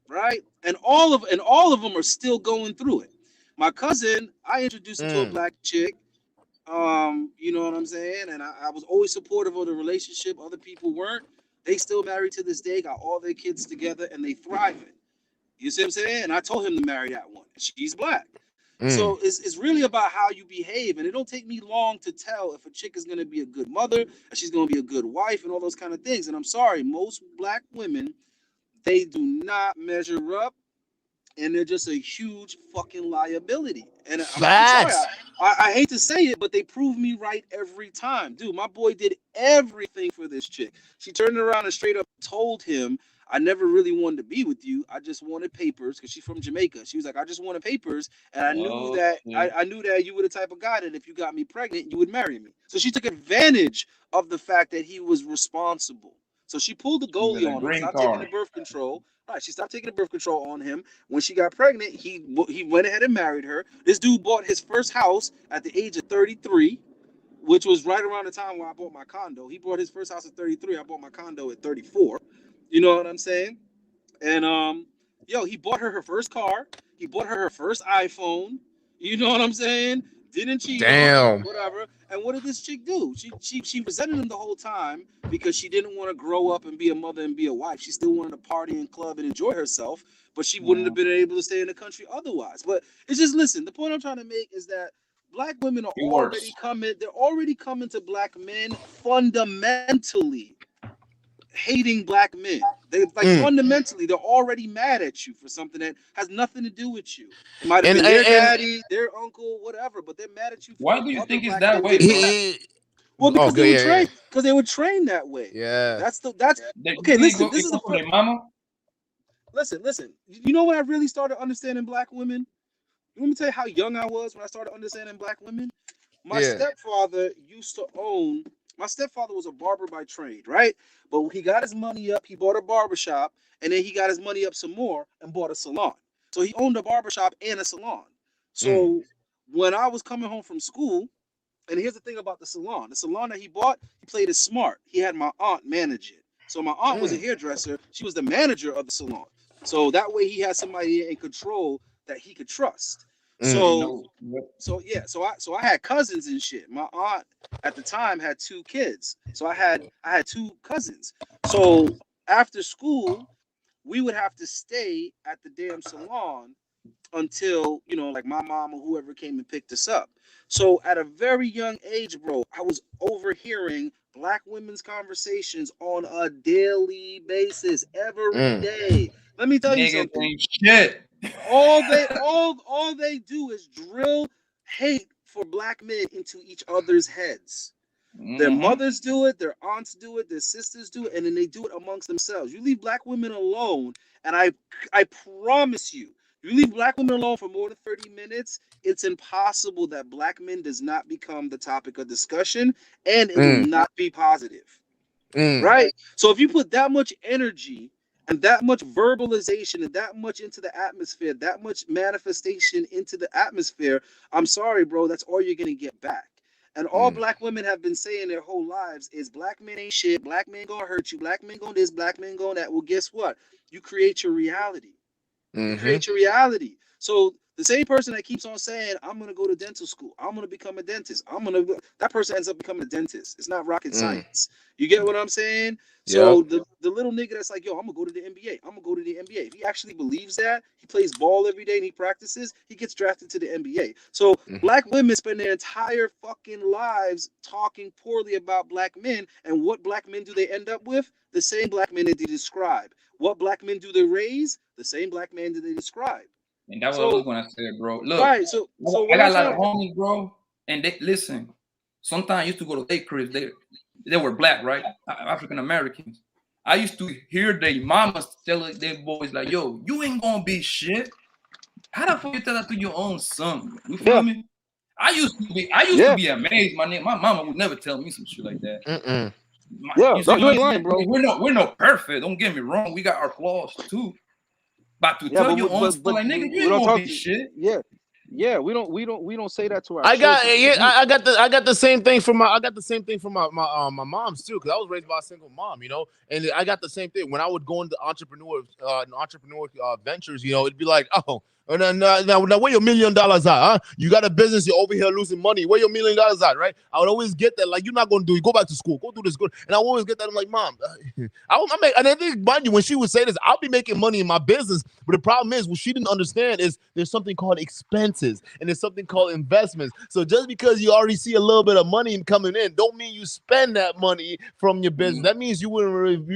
right? And all of them are still going through it. My cousin, I introduced her to a black chick. You know what I'm saying? And I was always supportive of the relationship. Other people weren't. They still married to this day, got all their kids together, and they thriving. You see what I'm saying? And I told him to marry that one. She's black. So it's really about how you behave. And it don't take me long to tell if a chick is going to be a good mother, if she's going to be a good wife, and all those kind of things. And I'm sorry, most black women, they do not measure up. And they're just a huge fucking liability. And I'm sorry, I hate to say it, but they prove me right every time. Dude, my boy did everything for this chick. She turned around and straight up told him, I never really wanted to be with you. I just wanted papers, because she's from Jamaica. She was like, I just wanted papers, and I knew that I knew that you were the type of guy that if you got me pregnant, you would marry me. So she took advantage of the fact that he was responsible. So she pulled the goalie on him, stopped taking the birth control. Right, she stopped taking the birth control on him. When she got pregnant, he went ahead and married her. This dude bought his first house at the age of 33, which was right around the time where I bought my condo. He bought his first house at 33. I bought my condo at 34. You know what I'm saying? And he bought her first car. He bought her first iPhone. You know what I'm saying? Didn't cheat on her, whatever. And what did this chick do? She resented him the whole time because she didn't want to grow up and be a mother and be a wife. She still wanted to party and club and enjoy herself. but she wouldn't have been able to stay in the country otherwise. But it's just, listen, the point I'm trying to make is that black women are already coming to black men fundamentally hating black men. They fundamentally, they're already mad at you for something that has nothing to do with you. It might have been their daddy, their uncle, whatever, but they're mad at you. Why do you think it's that way, bro? Well, because they were trained. Because they were trained that way. Yeah. That's okay. Listen, this is the point. Mama. Listen. You know when I really started understanding black women? Let me tell you how young I was when I started understanding black women. My stepfather was a barber by trade, right? But he got his money up, he bought a barbershop, and then he got his money up some more and bought a salon. So he owned a barbershop and a salon. So when I was coming home from school, and here's the thing about the salon that he bought, he played it smart. He had my aunt manage it. So my aunt was a hairdresser. She was the manager of the salon. So that way he had somebody in control that he could trust. So I had cousins and shit. My aunt at the time had 2 kids. So I had 2 cousins. So after school, we would have to stay at the damn salon until, like my mom or whoever came and picked us up. So at a very young age, bro, I was overhearing black women's conversations on a daily basis, every day. Let me tell you something. Shit. All they do is drill hate for black men into each other's heads. Their mothers do it, their aunts do it, their sisters do it, and then they do it amongst themselves. You leave black women alone, and I promise you, you leave black women alone for more than 30 minutes, it's impossible that black men does not become the topic of discussion, and it will not be positive. Right? So if you put that much energy and that much verbalization and that much into the atmosphere, that much manifestation into the atmosphere, I'm sorry, bro, that's all you're going to get back. And all black women have been saying their whole lives is black men ain't shit, black men gonna hurt you, black men gonna this, black men gonna that. Well, guess what? You create your reality. You create your reality. So the same person that keeps on saying, I'm gonna go to dental school, I'm gonna become a dentist, that person ends up becoming a dentist. It's not rocket science. You get what I'm saying? So the little nigga that's like, yo, I'm gonna go to the NBA. I'm gonna go to the NBA. If he actually believes that, he plays ball every day and he practices, he gets drafted to the NBA. So black women spend their entire fucking lives talking poorly about black men. And what black men do they end up with? The same black men that they describe. What black men do they raise? The same black men that they describe. And that's what I was gonna say, bro. Look, right, so I got a lot of homies, bro, and they listen. Sometimes I used to go to their cribs. They were black, right? African Americans. I used to hear their mamas tell their boys like, "Yo, you ain't gonna be shit." How the fuck you tell that to your own son? You feel me? I used to be amazed. My mama would never tell me some shit like that. You ain't lying, bro. We're not perfect. Don't get me wrong. We got our flaws too. But to tell your own son, like, nigga, you ain't gonna be shit. Yeah, we don't say that to our. I got the same thing from my my mom's too, because I was raised by a single mom, and I got the same thing when I would go into entrepreneur ventures, it'd be like, oh. Now, where your $1 million at? Huh? You got a business, you're over here losing money. Where your $1 million at, right? I would always get that, like, you're not gonna do it. Go back to school. Go do this. Good. And I always get that. I'm like, Mom, and I think, mind you, when she would say this, I'll be making money in my business. But the problem is, what she didn't understand is there's something called expenses and there's something called investments. So just because you already see a little bit of money coming in, don't mean you spend that money from your business. That means you wouldn't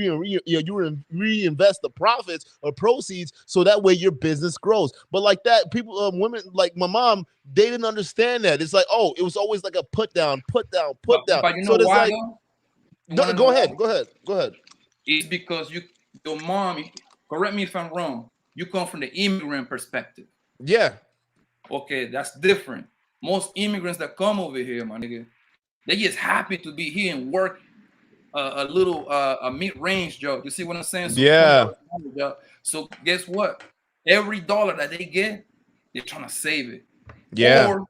reinvest the profits or proceeds, so that way your business grows. But like that, people, women like my mom, they didn't understand that. It's like, oh, it was always like a put down. But you so know why? Go ahead. It's because your mom. Correct me if I'm wrong. You come from the immigrant perspective. Yeah. Okay, that's different. Most immigrants that come over here, my nigga, they just happy to be here and work a little mid-range job. You see what I'm saying? So guess what? Every dollar that they get, they're trying to save it. Yeah. Or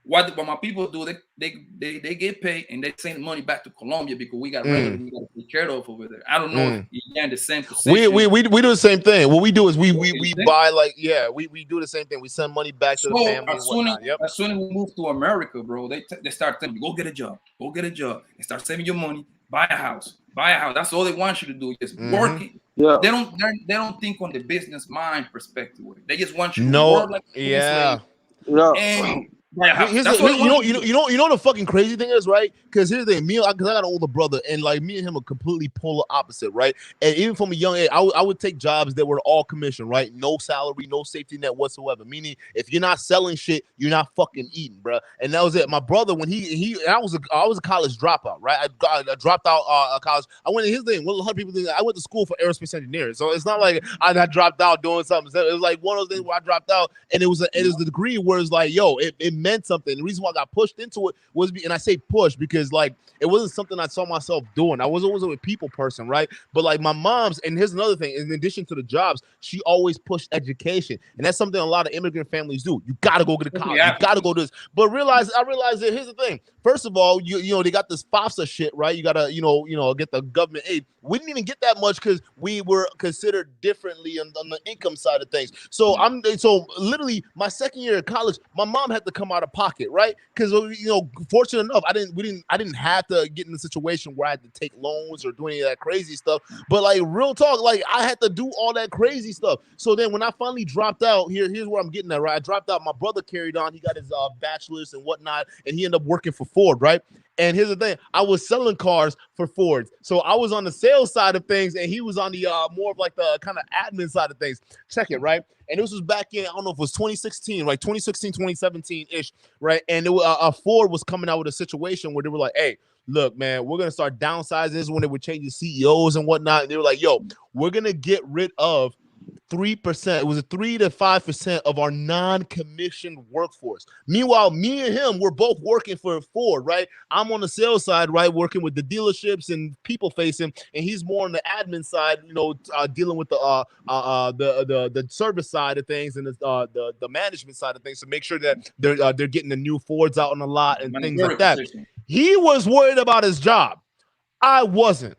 what my people do, they get paid and they send money back to Colombia because we got relatives we got to take care of over there. I don't know if you're in the same position. We do the same thing. What we do is we buy we do the same thing. We send money back to the family. As soon as we move to America, bro, they start telling you, go get a job and start saving your money, buy a house, buy a house. That's all they want you to do. Just Mhm. working. Yeah. They don't think on the business mind perspective. They just want you to No, work like a yeah. slave Yeah. and buy a house. Here's That's the, all they you know, want you to know, do. you know, the fucking crazy thing is, right? Because here's the thing, because I got an older brother, and like me and him are completely polar opposite, right? And even from a young age, I would take jobs that were all commission, right? No salary, no safety net whatsoever. Meaning, if you're not selling shit, you're not fucking eating, bro. And that was it. My brother, when I was a college dropout, right? I dropped out of college. I went. His thing. What a lot of people think. I went to school for aerospace engineering, so it's not like I dropped out doing something. It was like one of those things where I dropped out, and it was the degree where it's like, yo, it meant something. The reason why I got pushed into it was, and I say push because like it wasn't something I saw myself doing. I was always a people person, right? But like my mom's, and here's another thing, in addition to the jobs, she always pushed education. And that's something a lot of immigrant families do. You gotta go get a college, you gotta go to this. But I realized that here's the thing. First of all, you know, they got this FAFSA shit, right? You gotta, you know, get the government aid. We didn't even get that much because we were considered differently on the income side of things. So literally my second year of college, my mom had to come out of pocket, right? Because you know, fortunate enough, I didn't have to get in a situation where I had to take loans or do any of that crazy stuff. But like real talk, like I had to do all that crazy stuff. So then when I finally dropped out, here's where I'm getting at, right? I dropped out. My brother carried on. He got his bachelor's and whatnot, and he ended up working for Ford, right? And here's the thing, I was selling cars for Ford. So I was on the sales side of things, and he was on the more of like the kind of admin side of things. Check it, right? And this was back in, I don't know if it was 2016, like 2016, 2017-ish, right? And Ford was coming out with a situation where they were like, hey, look, man, we're going to start downsizing. This is when they were changing CEOs and whatnot. And they were like, yo, we're going to get rid of 3%. It was a 3 to 5% of our non-commissioned workforce. Meanwhile, me and him, we're both working for Ford, right? I'm on the sales side, right, working with the dealerships and people facing, and he's more on the admin side, you know, dealing with the service side of things and the management side of things to make sure that they're getting the new Fords out on the lot and things like that. He was worried about his job. I wasn't.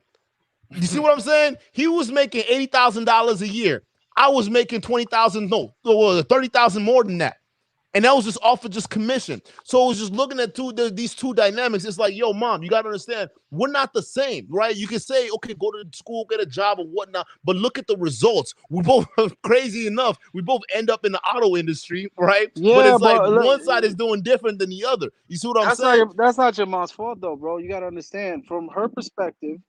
You see what I'm saying? He was making $80,000 a year. I was making 20,000, no, 30,000 more than that. And that was just off of just commission. So it was just looking at these two dynamics. It's like, yo, mom, you got to understand, we're not the same, right? You can say, okay, go to school, get a job or whatnot, but look at the results. We both, crazy enough, we both end up in the auto industry, right? Yeah, but it's like one side is doing different than the other. You see what I'm saying? That's not your mom's fault, though, bro. You got to understand, from her perspective,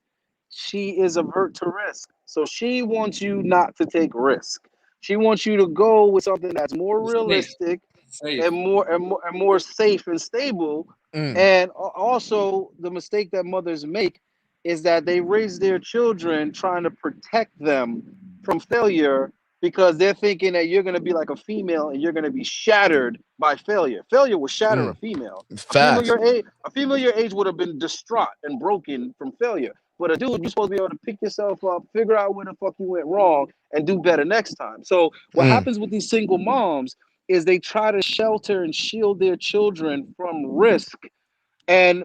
she is avert to risk. So she wants you not to take risk. She wants you to go with something that's more realistic and more safe and stable. And also, the mistake that mothers make is that they raise their children trying to protect them from failure because they're thinking that you're going to be like a female and you're going to be shattered by failure. Failure will shatter a female. A female your age would have been distraught and broken from failure. But a dude, you're supposed to be able to pick yourself up, figure out where the fuck you went wrong, and do better next time. So what happens with these single moms is they try to shelter and shield their children from risk. And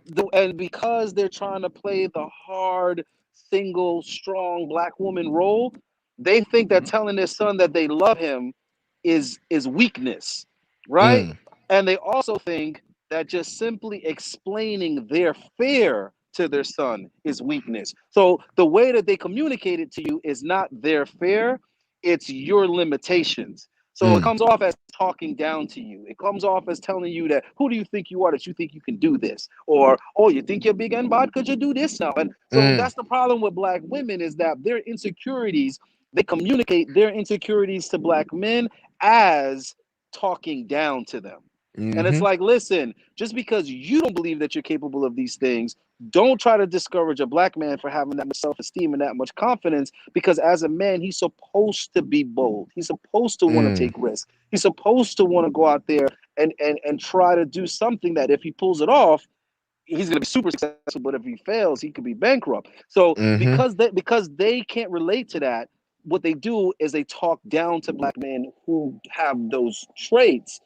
because they're trying to play the hard, single, strong black woman role, they think that telling their son that they love him is weakness, right? And they also think that just simply explaining their fear to their son is weakness. So the way that they communicate it to you is not their fear, it's your limitations. So it comes off as talking down to you. It comes off as telling you that, who do you think you are that you think you can do this? Or, oh, you think you're big and bad? Could you do this now? And so that's the problem with black women, is that their insecurities, they communicate their insecurities to black men as talking down to them. And it's like, listen, just because you don't believe that you're capable of these things, don't try to discourage a black man for having that much self-esteem and that much confidence, because as a man, he's supposed to be bold. He's supposed to want to take risks. He's supposed to want to go out there and try to do something that if he pulls it off, he's going to be super successful. But if he fails, he could be bankrupt. So because they can't relate to that, what they do is they talk down to black men who have those traits.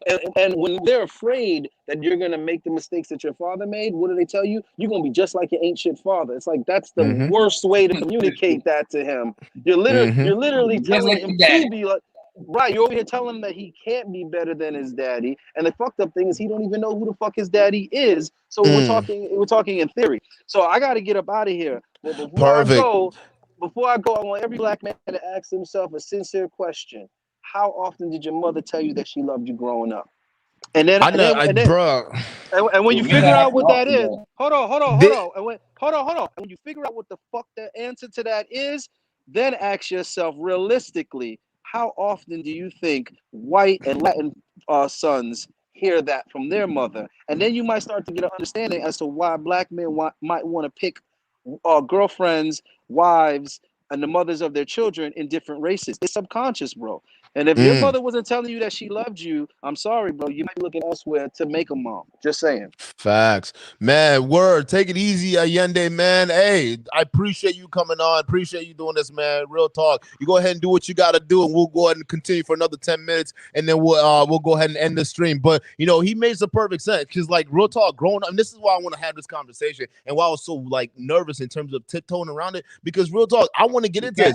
And when they're afraid that you're going to make the mistakes that your father made, what do they tell you? You're going to be just like your ain't shit father. It's like, that's the worst way to communicate that to him. You're literally telling him to be like, Right, you're over here telling him that he can't be better than his daddy, and the fucked up thing is he don't even know who the fuck his daddy is. So we're talking in theory. So I got to get up out of here. But Perfect. before I go, I want every black man to ask himself a sincere question: how often did your mother tell you that she loved you growing up? And then, bro. and when you Me, figure I out what can that is, offer hold on. And when you figure out what the fuck the answer to that is, then ask yourself realistically, how often do you think white and Latin sons hear that from their mother? And then you might start to get an understanding as to why black men might want to pick girlfriends, wives, and the mothers of their children in different races. It's subconscious, bro. And if your mother wasn't telling you that she loved you, I'm sorry, bro. You might be looking elsewhere to make a mom. Just saying. Facts, man. Word. Take it easy, Allende, man. Hey, I appreciate you coming on. Appreciate you doing this, man. Real talk. You go ahead and do what you got to do, and we'll go ahead and continue for another 10 minutes, and then we'll go ahead and end the stream. But you know, he makes the perfect sense because, like, real talk, growing up, and this is why I want to have this conversation, and why I was so like nervous in terms of tiptoeing around it, because real talk, I want to get into this.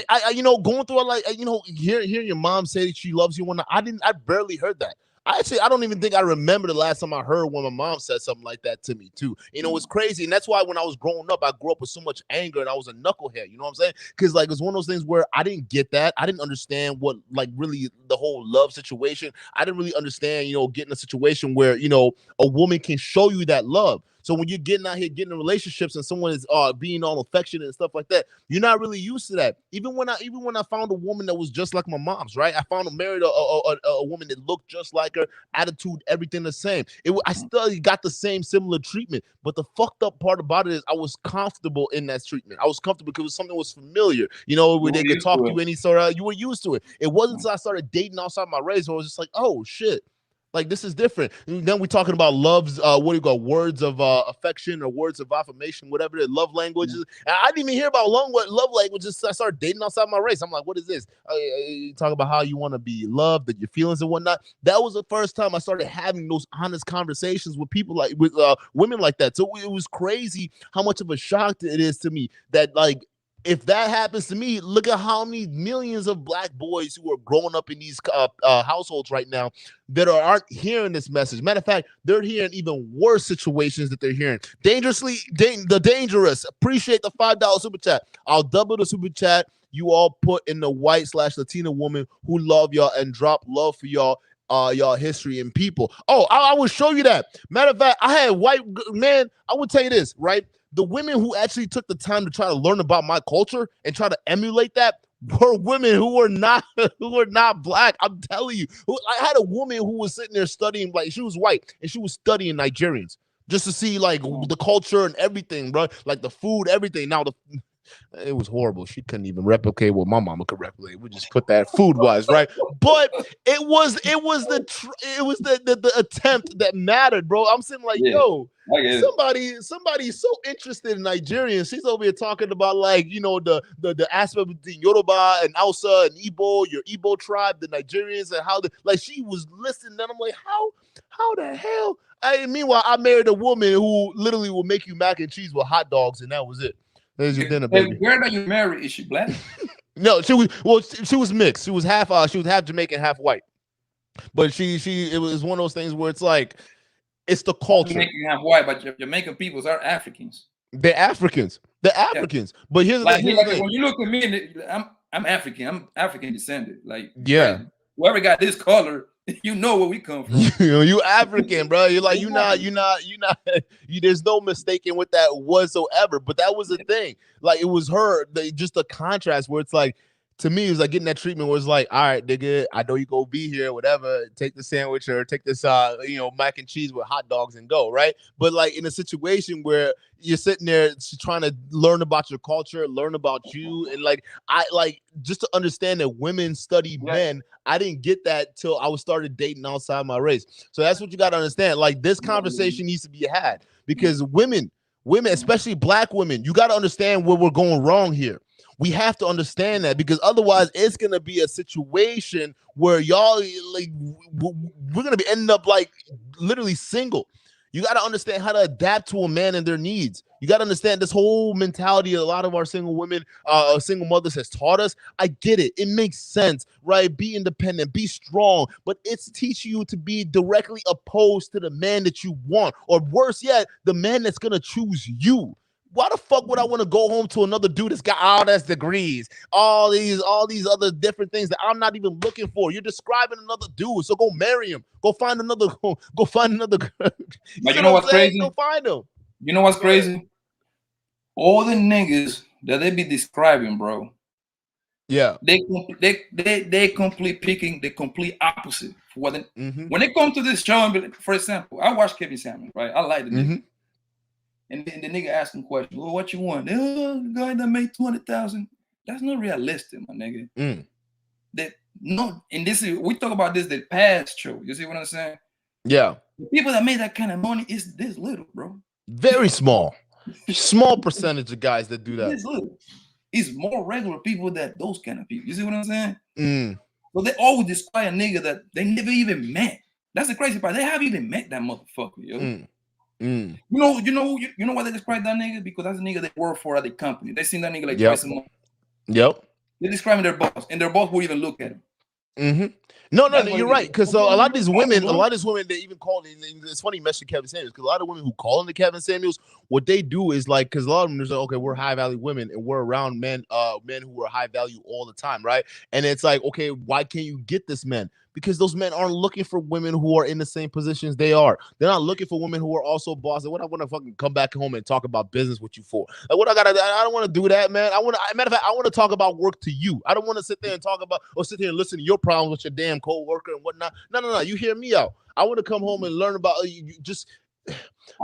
I you know, going through like, you know, hearing your mom say that she loves you. I barely heard that. I don't even think I remember the last time I heard when my mom said something like that to me too. You know, it's crazy. And that's why when I was growing up, I grew up with so much anger and I was a knucklehead. You know what I'm saying? Because like, it's one of those things where I didn't get that. I didn't understand what, like, really the whole love situation. I didn't really understand, you know, getting a situation where, you know, a woman can show you that love. So when you're getting out here, getting in relationships and someone is being all affectionate and stuff like that, you're not really used to that. Even when I found a woman that was just like my mom's, right? I found married a woman that looked just like her, attitude, everything the same. I still got the same similar treatment. But the fucked up part about it is I was comfortable in that treatment. I was comfortable because something was familiar. You know, where they could talk to you any sort of, you were used to it. It wasn't until I started dating outside my race where I was just like, oh shit. Like, this is different. And then we're talking about love's, what do you call, words of affection or words of affirmation, whatever it is, love languages. And I didn't even hear about love languages. I started dating outside my race. I'm like, what is this? You talk about how you want to be loved and your feelings and whatnot. That was the first time I started having those honest conversations with people like, with women like that. So it was crazy how much of a shock it is to me that, like, if that happens to me, look at how many millions of black boys who are growing up in these households right now that aren't hearing this message. Matter of fact, they're hearing even worse situations that they're hearing. The dangerous. Appreciate the $5 super chat. I'll double the super chat you all put in the white/Latina woman who love y'all and drop love for y'all. Y'all history and people. Oh, I will show you that. Matter of fact, I had white man. I would tell you this, right? The women who actually took the time to try to learn about my culture and try to emulate that were women who were not black. I'm telling you. I had a woman who was sitting there studying, like, she was white and she was studying Nigerians just to see, like, the culture and everything, bro. Like the food, everything. Now it was horrible. She couldn't even replicate what my mama could replicate. We just put that food wise, right? But it was the attempt that mattered, bro. I'm saying, like, yo, somebody so interested in Nigerians. She's over here talking about, like, you know, the aspect between Yoruba and Hausa and Igbo, your Igbo tribe, the Nigerians, and how like she was listening. And I'm like, how the hell? Meanwhile, I married a woman who literally will make you mac and cheese with hot dogs, and that was it. There's your dinner, baby. Where that you married? Is she black? No, she was mixed. She was half Jamaican, half white. But it was one of those things where it's like, it's the culture. Jamaican, half white, but Jamaican peoples are Africans. They're Africans. Yeah. But here's the thing. When you look at me, I'm African. I'm African descended. Like, yeah, like, whoever got this color, you know where we come from. You African, bro. You're like, you're not. There's no mistaking with that whatsoever. But that was the thing. Like, it was just the contrast where it's like, to me, it was like getting that treatment where it's like, all right, nigga, I know you go be here, whatever. Take the sandwich or take this, mac and cheese with hot dogs and go, right? But like in a situation where you're sitting there trying to learn about your culture, learn about you, and just to understand that women study men. I didn't get that till I was started dating outside my race. So that's what you got to understand. Like, this conversation needs to be had because women, especially black women, you got to understand where we're going wrong here. We have to understand that because otherwise it's going to be a situation where y'all, like, we're going to be ending up like literally single. You got to understand how to adapt to a man and their needs. You got to understand this whole mentality a lot of our single women, single mothers has taught us. I get it. It makes sense, right? Be independent, be strong, but it's teaching you to be directly opposed to the man that you want, or worse yet, the man that's going to choose you. Why the fuck would I want to go home to another dude that's got all these degrees, all these other different things that I'm not even looking for? You're describing another dude, so go marry him. Go find another. Go find another. But you know what's crazy? Go find him. You know what's crazy? All the niggas that they be describing, bro. Yeah. They complete picking the complete opposite for what when they come to this show. And for example, I watch Kevin Samuels, right? I like the nigga. And then the nigga asking questions. Well, what you want? Oh, the guy that made 200,000. That's not realistic, my nigga. That no, and this is we talk about this the past show. You see what I'm saying? Yeah. The people that made that kind of money is this little, bro. Very small. Small percentage of guys that do that. This little. It's more regular people that those kind of people. You see what I'm saying? But they always describe a nigga that they never even met. That's the crazy part. They haven't even met that motherfucker, yo. You know why they describe that nigga? Because that's a nigga they work for at the company. They seen that nigga like twice a month. They're describing their boss, and their boss will even look at him. No, you're right. Because a lot of these women, they even call it. It's funny you mentioned Kevin Samuels, because a lot of women who call into Kevin Samuels, what they do is like, because a lot of them are like, okay, we're high value women and we're around men who are high value all the time, right? And it's like, okay, why can't you get this man? Because those men aren't looking for women who are in the same positions they are. They're not looking for women who are also bosses. What I want to fucking come back home and talk about business with you for? Like, what I don't want to do that, man. Matter of fact, I want to talk about work to you. I don't want to sit there and talk about or sit here and listen to your problems with your damn co-worker and whatnot. No. You hear me out. I want to come home and learn about you. Just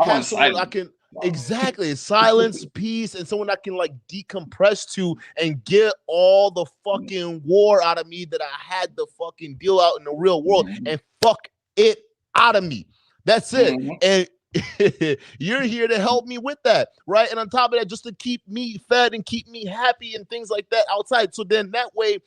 have someone I can. Exactly. Silence, peace, and someone I can like decompress to and get all the fucking war out of me that I had to fucking deal out in the real world and fuck it out of me. That's it. And you're here to help me with that, right? And on top of that, just to keep me fed and keep me happy and things like that outside. So then that way,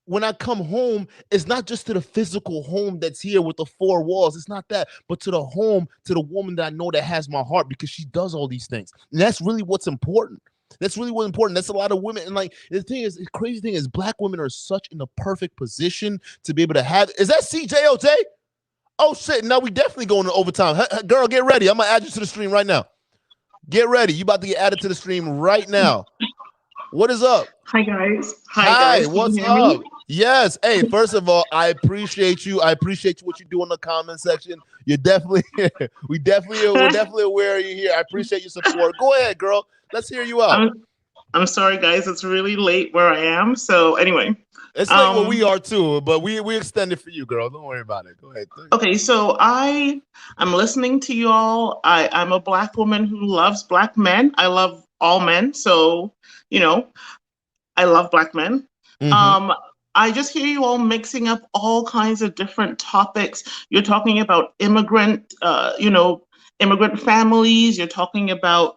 when I come home, it's not just to the physical home that's here with the four walls. It's not that, but to the home, to the woman that I know that has my heart because she does all these things. And that's really what's important. That's really what's important. That's a lot of women. And like the thing is, the crazy thing is black women are such in the perfect position to be able to have. Is that CJOJ? Oh shit. No, we definitely going to overtime. Girl, get ready. I'm going to add you to the stream right now. Get ready. You about to get added to the stream right now. What is up? Hi guys. Hi, what's up? Yes. Hey, first of all, I appreciate you. I appreciate what you do in the comment section. You're definitely we're definitely aware of you here. I appreciate your support. Go ahead, girl. Let's hear you out. I'm sorry, guys. It's really late where I am. So anyway. It's late where we are too, but we extended for you, girl. Don't worry about it. Go ahead. Okay, so I'm listening to you all. I'm a black woman who loves black men. I love all men. So, I love black men. I just hear you all mixing up all kinds of different topics. You're talking about immigrant families. You're talking about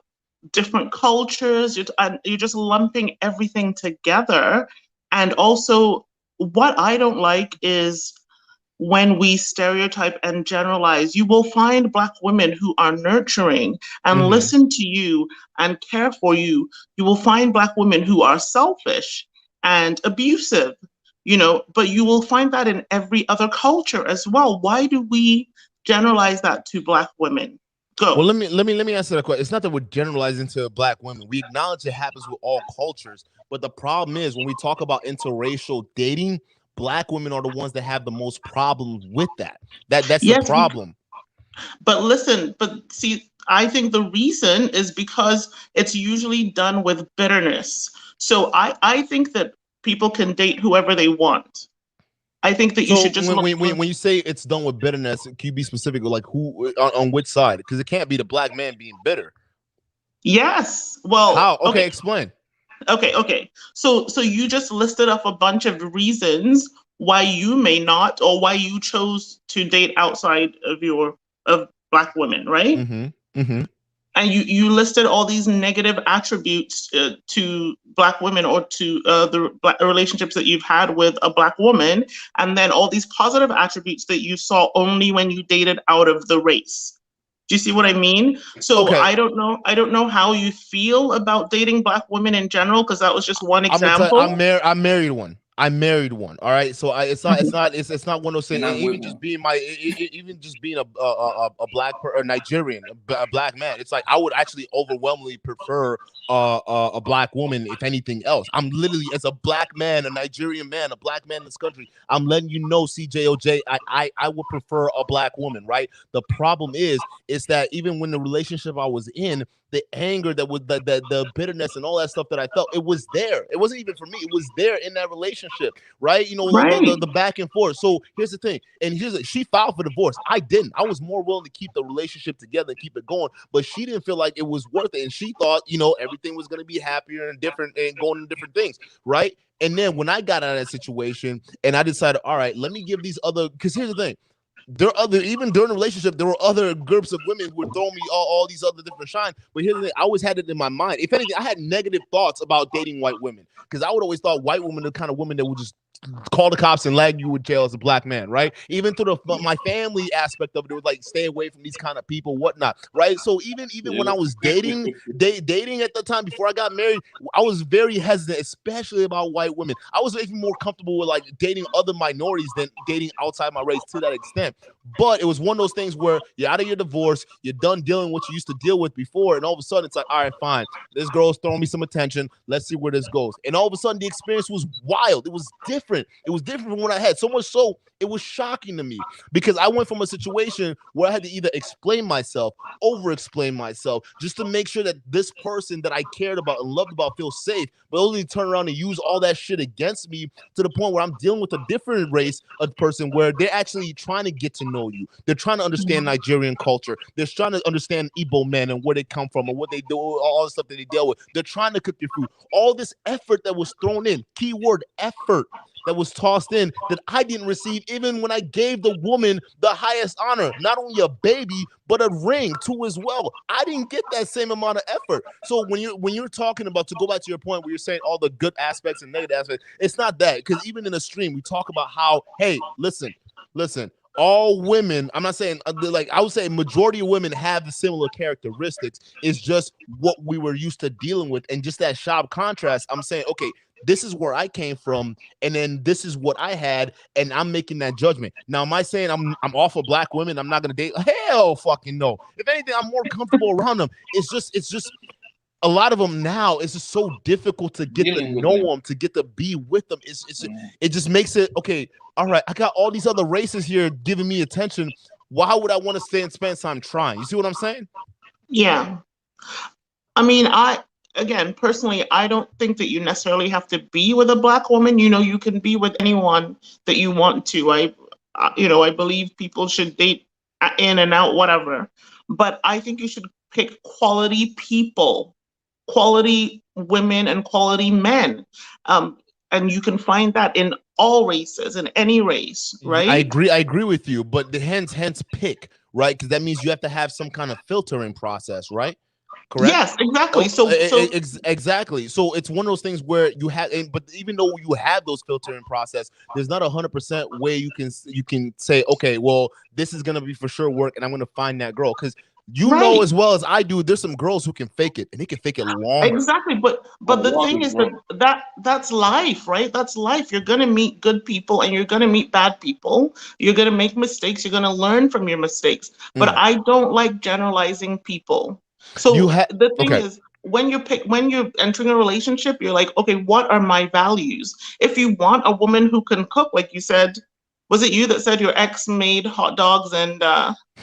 different cultures. You're just lumping everything together. And also, what I don't like is when we stereotype and generalize. You will find black women who are nurturing and listen to you and care for you. You will find black women who are selfish and abusive, but you will find that in every other culture as well. Why do we generalize that to black women? Go. Well, let me answer that question. It's not that we're generalizing to black women. We acknowledge it happens with all cultures, but the problem is when we talk about interracial dating, black women are the ones that have the most problems with that. That's the problem. But see, I think the reason is because it's usually done with bitterness. So I think that people can date whoever they want. I think that you should just when you say it's done with bitterness, can you be specific? Like who on which side? Because it can't be the black man being bitter. Yes. Well, how? Okay, explain. Okay. So you just listed off a bunch of reasons why you may not, or why you chose to date outside of black women, right? And you listed all these negative attributes to black women, or to the black relationships that you've had with a black woman, and then all these positive attributes that you saw only when you dated out of the race. Do you see what I mean? So Okay. I don't know how you feel about dating Black women in general, because that was just one I'm gonna tell example. you, I married one. I married one. All right. So it's not one of those things. And I'm Even with just one. being even just being a black or Nigerian, a black man. It's like I would actually overwhelmingly prefer a black woman if anything else. I'm literally, as a black man, a Nigerian man, a black man in this country, I'm letting you know, CJOJ, I would prefer a black woman. Right. The problem is that even when the relationship I was in, the anger that was the bitterness and all that stuff that I felt, it was there. It wasn't even for me. It was there in that relationship, right? You know, Right. the back and forth. So here's the thing. And she filed for divorce. I didn't. I was more willing to keep the relationship together and keep it going, but she didn't feel like it was worth it. And she thought, you know, everything was going to be happier and different and going to different things, right? And then when I got out of that situation and I decided, all right, let me give these other, because here's the thing. There are other, even during the relationship, there were other groups of women who would throw me all these other different shine. But here's the thing, I always had it in my mind. If anything, I had negative thoughts about dating white women, because I would always thought white women are the kind of women that would just call the cops and lag you in jail as a black man, right? Even through my family aspect of it, it was like, stay away from these kind of people, whatnot, right? So even when I was dating at the time before I got married, I was very hesitant, especially about white women. I was even more comfortable with like dating other minorities than dating outside my race to that extent. But it was one of those things where you're out of your divorce, you're done dealing with what you used to deal with before, and all of a sudden it's like, all right, fine, this girl's throwing me some attention, let's see where this goes. And all of a sudden the experience was wild. It was different. It was different from what I had. So much so, it was shocking to me, because I went from a situation where I had to either explain myself, over-explain myself, just to make sure that this person that I cared about and loved about feels safe, but only turn around and use all that shit against me, to the point where I'm dealing with a different race of person where they're actually trying to get to know you. They're trying to understand Nigerian culture. They're trying to understand Igbo men and where they come from and what they do, all the stuff that they deal with. They're trying to cook your food. All this effort that was thrown in, keyword effort, that was tossed in, that I didn't receive, even when I gave the woman the highest honor, not only a baby, but a ring too as well. I didn't get that same amount of effort. So when you're talking about, to go back to your point where you're saying all the good aspects and negative aspects, it's not that, because even in the stream we talk about how, hey, listen, all women, I'm not saying, like, I would say majority of women have the similar characteristics. It's just what we were used to dealing with, and just that sharp contrast. I'm saying, okay, this is where I came from, and then this is what I had, and I'm making that judgment. Now, am I saying I'm off of black women, I'm not gonna date? Hell fucking no. If anything, I'm more comfortable around them. It's just a lot of them now, it's just so difficult to get to know them, to get to be with them. It just makes it, okay, all right, I got all these other races here giving me attention. Why would I want to stay and spend time trying? You see what I'm saying? Yeah. I mean, again, personally, I don't think that you necessarily have to be with a black woman. You know, you can be with anyone that you want to. I believe people should date in and out, whatever. But I think you should pick quality people, quality women and quality men. And you can find that in all races, in any race, right? I agree with you, but the hence pick, right? Because that means you have to have some kind of filtering process, right? Correct? Yes, exactly. Exactly. So it's one of those things where you have, but even though you have those filtering process, there's not 100% way you can say, okay, well, this is gonna be for sure work, and I'm gonna find that girl, because you know as well as I do, there's some girls who can fake it, and they can fake it longer. Exactly, but the thing is that's life, right? That's life. You're gonna meet good people and you're gonna meet bad people. You're gonna make mistakes. You're gonna learn from your mistakes. But I don't like generalizing people. So the thing is, when you're entering a relationship, you're like, okay, what are my values? If you want a woman who can cook, like you said, was it you that said your ex made hot dogs and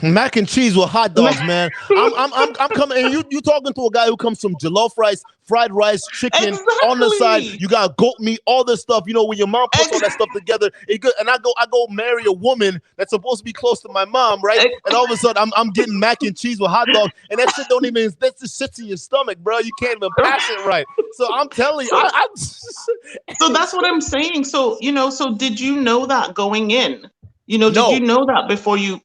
mac and cheese with hot dogs, man? I'm coming, and you talking to a guy who comes from jollof rice, fried rice, chicken on the side. You got goat meat, all this stuff. You know, when your mom puts all that stuff together, and I go marry a woman that's supposed to be close to my mom, right? And all of a sudden, I'm getting mac and cheese with hot dogs, and that shit don't even, that just sits in your stomach, bro. You can't even pass it right. So I'm telling you, so that's what I'm saying. So so did you know that going in? Did you know that before you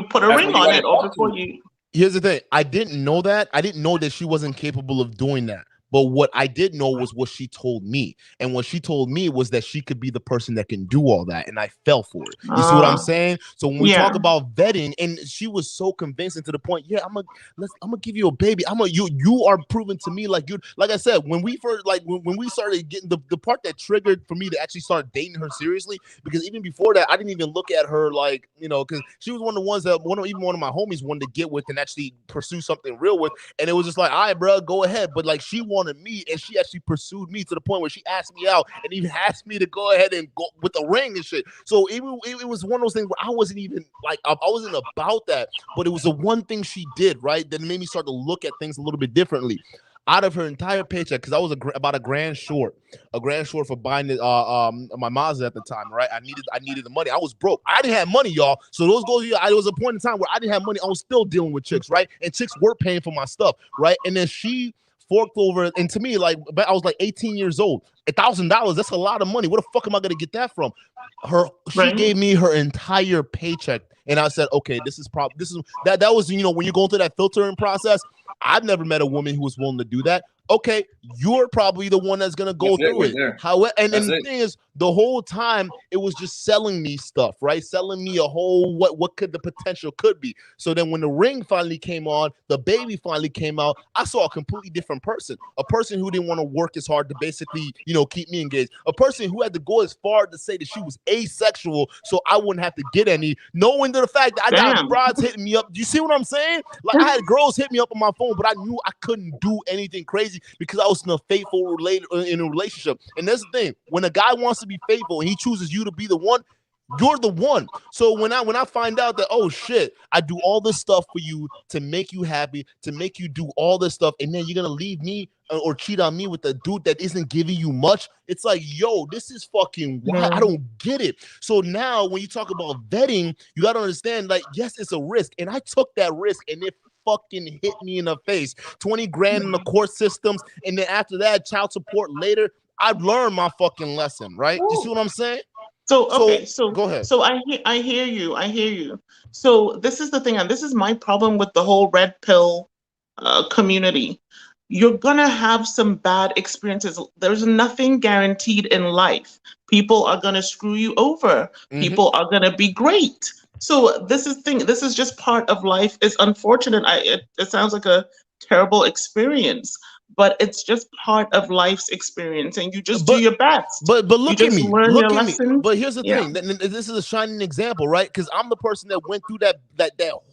put a ring on it, or before you? Here's the thing. I didn't know that. I didn't know that she wasn't capable of doing that. But what I did know was what she told me. And what she told me was that she could be the person that can do all that. And I fell for it. You see what I'm saying? So when we talk about vetting, and she was so convincing to the point, yeah, I'm gonna give you a baby. You are proving to me like I said, when we first when we started getting the part that triggered for me to actually start dating her seriously, because even before that, I didn't even look at her like, because she was one of the ones that one of my homies wanted to get with and actually pursue something real with. And it was just like, all right, bro, go ahead. But like, she wanted me, and she actually pursued me to the point where she asked me out and even asked me to go ahead and go with the ring and shit. So it was one of those things where I wasn't even like, I wasn't about that, but it was the one thing she did, right, that made me start to look at things a little bit differently. Out of her entire paycheck, because I was about a grand short for buying my Mazda at the time, right? I needed the money. I was broke. I didn't have money, y'all. So there was a point in time where I didn't have money. I was still dealing with chicks, right? And chicks were paying for my stuff, right? And then she forked over, and to me, like, I was like 18 years old. $1,000, that's a lot of money. Where the fuck am I gonna get that from? She gave me her entire paycheck, and I said, okay, that was when you're going through that filtering process. I've never met a woman who was willing to do that. Okay, you're probably the one that's gonna go through it. However, and the thing is, the whole time it was just selling me stuff, right? Selling me a whole what could the potential could be. So then when the ring finally came on, the baby finally came out, I saw a completely different person. A person who didn't want to work as hard to basically, keep me engaged. A person who had to go as far to say that she was asexual so I wouldn't have to get any, knowing the fact that I got broads hitting me up. Do you see what I'm saying? Like, I had girls hit me up on my phone, but I knew I couldn't do anything crazy because I was in a relationship. And that's the thing. When a guy wants to be faithful and he chooses you to be the one, you're the one. So when I find out that, oh shit, I do all this stuff for you to make you happy, to make you do all this stuff, and then you're gonna leave me or cheat on me with a dude that isn't giving you much, it's like, yo, this is fucking wild. I don't get it. So now when you talk about vetting, you gotta understand, like, yes, it's a risk, and I took that risk, and it fucking hit me in the face. 20 grand in the court systems, and then after that, child support later. I've learned my fucking lesson, right? You see what I'm saying? So go ahead. So I hear you. So this is the thing, and this is my problem with the whole red pill community. You're gonna have some bad experiences. There's nothing guaranteed in life. People are gonna screw you over. People are gonna be great. So this is just part of life. It's unfortunate. It sounds like a terrible experience, but it's just part of life's experience, and you just do your best. But look at me. Look at me. But here's the thing. This is a shining example, right? Because I'm the person that went through that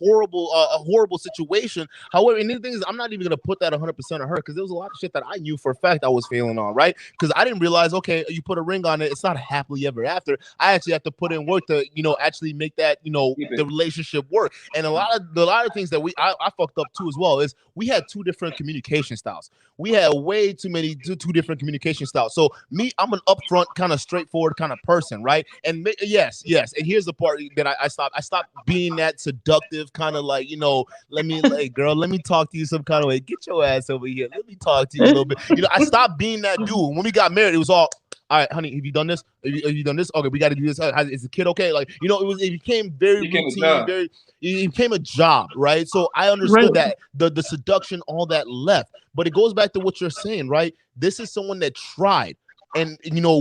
horrible situation. However, and the thing is, I'm not even gonna put that 100% on her, because there was a lot of shit that I knew for a fact I was failing on, right? Because I didn't realize, okay, you put a ring on it, it's not happily ever after. I actually have to put in work to, actually make that, the relationship work. And a lot of things that I fucked up too as well is we had two different communication styles. We had way too many two different communication styles. So me, I'm an upfront, kind of straightforward kind of person, right? And yes. And here's the part that I stopped being that seductive kind of like, let me talk to you some kind of way. Get your ass over here. Let me talk to you a little bit. I stopped being that dude. When we got married, it was all right, honey, have you done this? Have you done this? Okay, we got to do this. Is the kid okay? Like, it became very routine, it became a job, right? So I understood that the seduction, all that left. But it goes back to what you're saying, right? This is someone that tried and,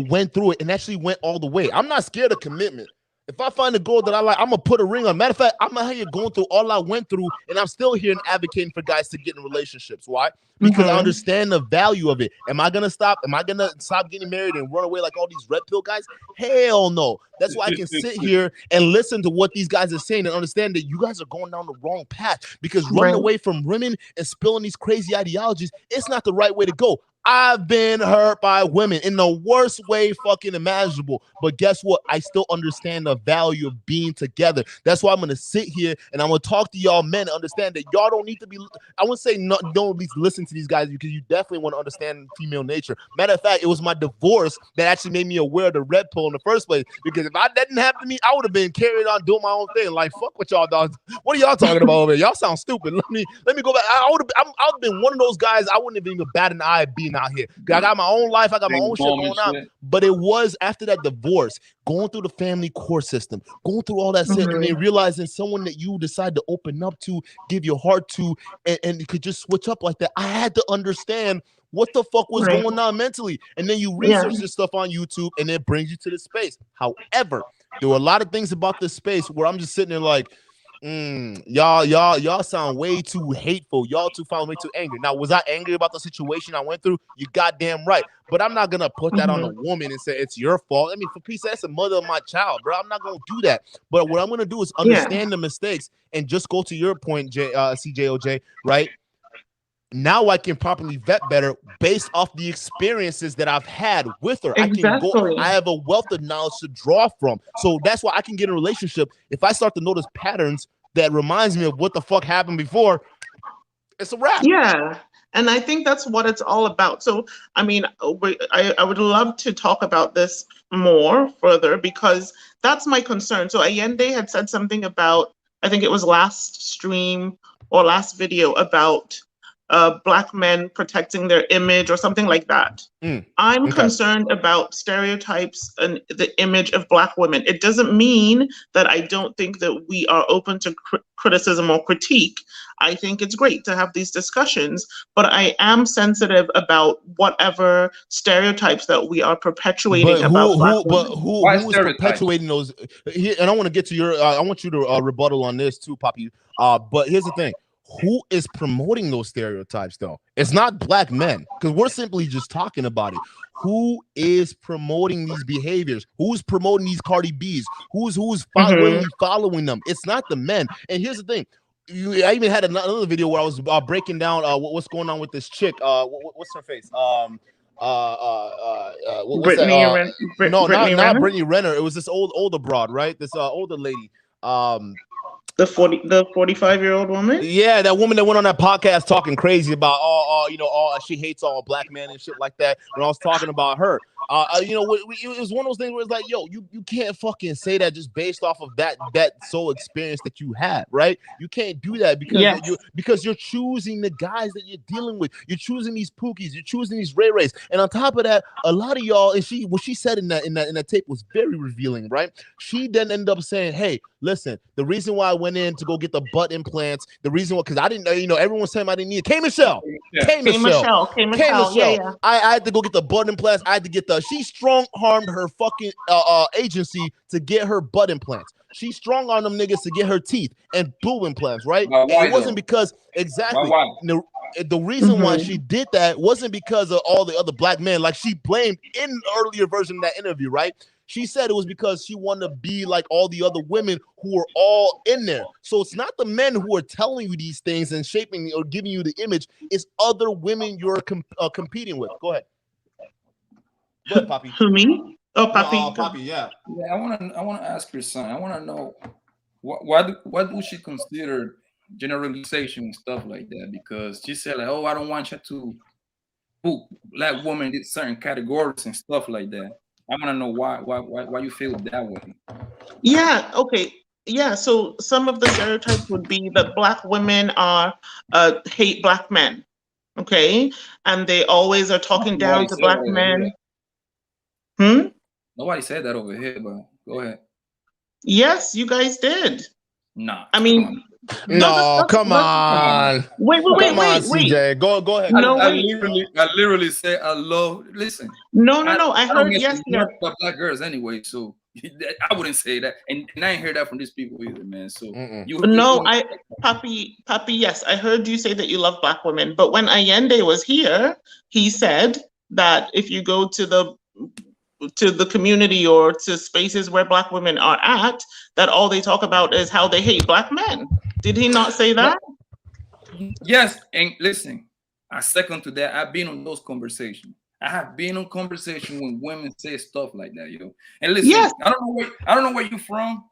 went through it and actually went all the way. I'm not scared of commitment. If I find a girl that I like, I'm going to put a ring on. Matter of fact, I'm out here going through all I went through, and I'm still here and advocating for guys to get in relationships. Why? Because I understand the value of it. Am I going to stop? Am I going to stop getting married and run away like all these red pill guys? Hell no. That's why I can sit here and listen to what these guys are saying and understand that you guys are going down the wrong path, because running away from women and spilling these crazy ideologies, it's not the right way to go. I've been hurt by women in the worst way fucking imaginable. But guess what? I still understand the value of being together. That's why I'm going to sit here and I'm going to talk to y'all men and understand that y'all don't need to be, I wouldn't say no, don't at least listen to these guys, because you definitely want to understand female nature. Matter of fact, it was my divorce that actually made me aware of the red pill in the first place. Because if that didn't happen to me, I would have been carrying on doing my own thing. Like, fuck what y'all dogs. What are y'all talking about over here? Y'all sound stupid. Let me go back. I would have been one of those guys. I wouldn't have even bat an eye being out here. I got my own life. I got my own shit Mom going and on. shit. But it was after that divorce, going through the family court system, going through all that shit, and then realizing someone that you decide to open up to, give your heart to, and you could just switch up like that. I had to understand what the fuck was going on mentally. And then you research this stuff on YouTube, and it brings you to the space. However, there were a lot of things about this space where I'm just sitting there like, y'all sound way too hateful. Y'all found way too angry. Now, was I angry about the situation I went through? You goddamn right. But I'm not gonna put that on a woman and say it's your fault. I mean, for peace, that's the mother of my child, bro. I'm not gonna do that. But what I'm gonna do is understand the mistakes and just go to your point, CJOJ, right? Now I can properly vet better based off the experiences that I've had with her. I have a wealth of knowledge to draw from. So that's why I can get in a relationship. If I start to notice patterns that reminds me of what the fuck happened before, it's a wrap. Yeah. And I think that's what it's all about. So, I mean, I would love to talk about this more further because that's my concern. So Allende had said something about, I think it was last stream or last video about Black men protecting their image or something like that. I'm concerned about stereotypes and the image of Black women. It doesn't mean that I don't think that we are open to criticism or critique. I think it's great to have these discussions, but I am sensitive about whatever stereotypes that we are perpetuating about Black women. Who is perpetuating those? And I want to get to your. I want you to rebuttal on this too, Poppy. But here's the thing. Who is promoting those stereotypes, though? It's not Black men, because we're simply just talking about it. Who is promoting these behaviors? Who's promoting these Cardi B's? Who's following them? It's not the men. And here's the thing. I even had another video where I was breaking down what's going on with this chick. What's her face? Brittany not Renner? Brittany Renner. It was this older broad, right? This older lady. The 45-year-old woman? Yeah, that woman that went on that podcast talking crazy about she hates all Black men and shit like that. When I was talking about her, it was one of those things where it's like, yo, you can't fucking say that just based off of that soul experience that you had, right? You can't do that because you're choosing the guys that you're dealing with. You're choosing these Pookies, you're choosing these Ray Rays, and on top of that, a lot of y'all, and what she said in that tape was very revealing, right? She then ended up saying, hey, listen, the reason why I went in to go get the butt implants, the reason why, because I didn't know, everyone's saying I didn't need it. K Michelle. Yeah. I had to go get the butt implants. I had to get she strong-armed her fucking agency to get her butt implants. She strong-armed them niggas to get her teeth and boob implants, right? And it wasn't because, exactly, the reason why she did that wasn't because of all the other Black men, like she blamed in the earlier version of that interview, right? She said it was because she wanted to be like all the other women who were all in there. So it's not the men who are telling you these things and shaping or giving you the image. It's other women you're competing with. Go ahead. Go ahead, Poppy. Who, me? Oh, Poppy. Poppy, yeah. Yeah, I want to ask her son. I want to know what do she consider generalization and stuff like that? Because she said like, oh, I don't want you to put Black women in certain categories and stuff like that. I want to know why you feel that way. Yeah. Okay. Yeah. So some of the stereotypes would be that Black women are hate Black men. Okay, and they always are talking down to Black men. Nobody said that over here, but go ahead. Yes, you guys did. Nah. I mean, no, come on. Wait, CJ. Go ahead. I literally say I love. Listen. No. I heard yes. About Black girls anyway, so I wouldn't say that, and I ain't heard that from these people either, man. So Papi, yes, I heard you say that you love Black women, but when Allende was here, he said that if you go to the community or to spaces where Black women are at, that all they talk about is how they hate Black men. Did he not say that? Yes, and listen, I second to that. I've been on those conversations. I have been on conversation when women say stuff like that, yo. And listen, yes. I don't know where you're from,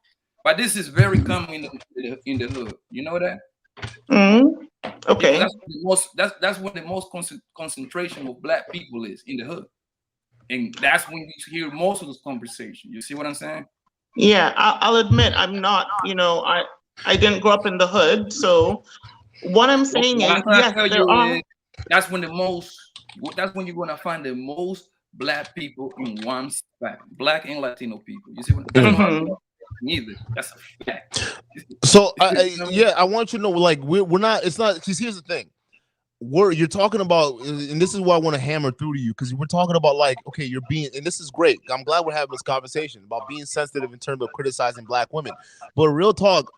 but this is very common in the hood. You know that? Okay. That's when the most concentration of Black people is in the hood. And that's when you hear most of this conversation. You see what I'm saying? Yeah, I'll admit I'm not, I didn't grow up in the hood. So what I'm saying is, yes, that's when the most That's when you're gonna find the most black people in one spot. Black and Latino people. You see what? That's not neither. That's a fact. So I want you to know, like we're not. It's not. Because here's the thing. You're talking about, and this is what I want to hammer through to you, because we're talking about like, okay, you're being, and this is great. I'm glad we're having this conversation about being sensitive in terms of criticizing black women. But real talk,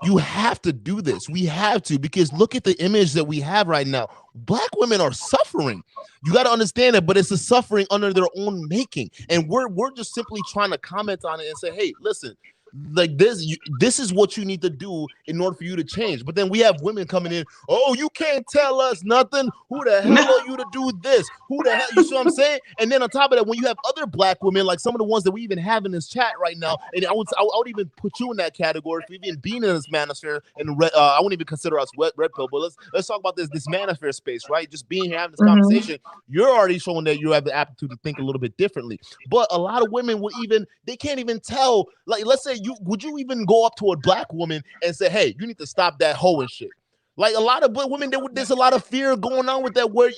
you have to do this. We have to, because look at the image that we have right now. Black women are suffering. You got to understand it, but it's a suffering under their own making. And we're just simply trying to comment on it and say, hey, listen, like this is what you need to do in order for you to change. But then we have women coming in, oh, you can't tell us nothing. Who the hell are you to do this? Who the hell? You see what I'm saying? And then on top of that, when you have other black women, like some of the ones that we even have in this chat right now, and I would even put you in that category for even being in this manosphere. And I wouldn't even consider us red pill, but let's talk about this manosphere space, right? Just being here having this conversation, you're already showing that you have the aptitude to think a little bit differently. But a lot of women they can't even tell. Like, let's say would you even go up to a black woman and say, hey, you need to stop that hoe and shit? Like a lot of women, there's a lot of fear going on with that, where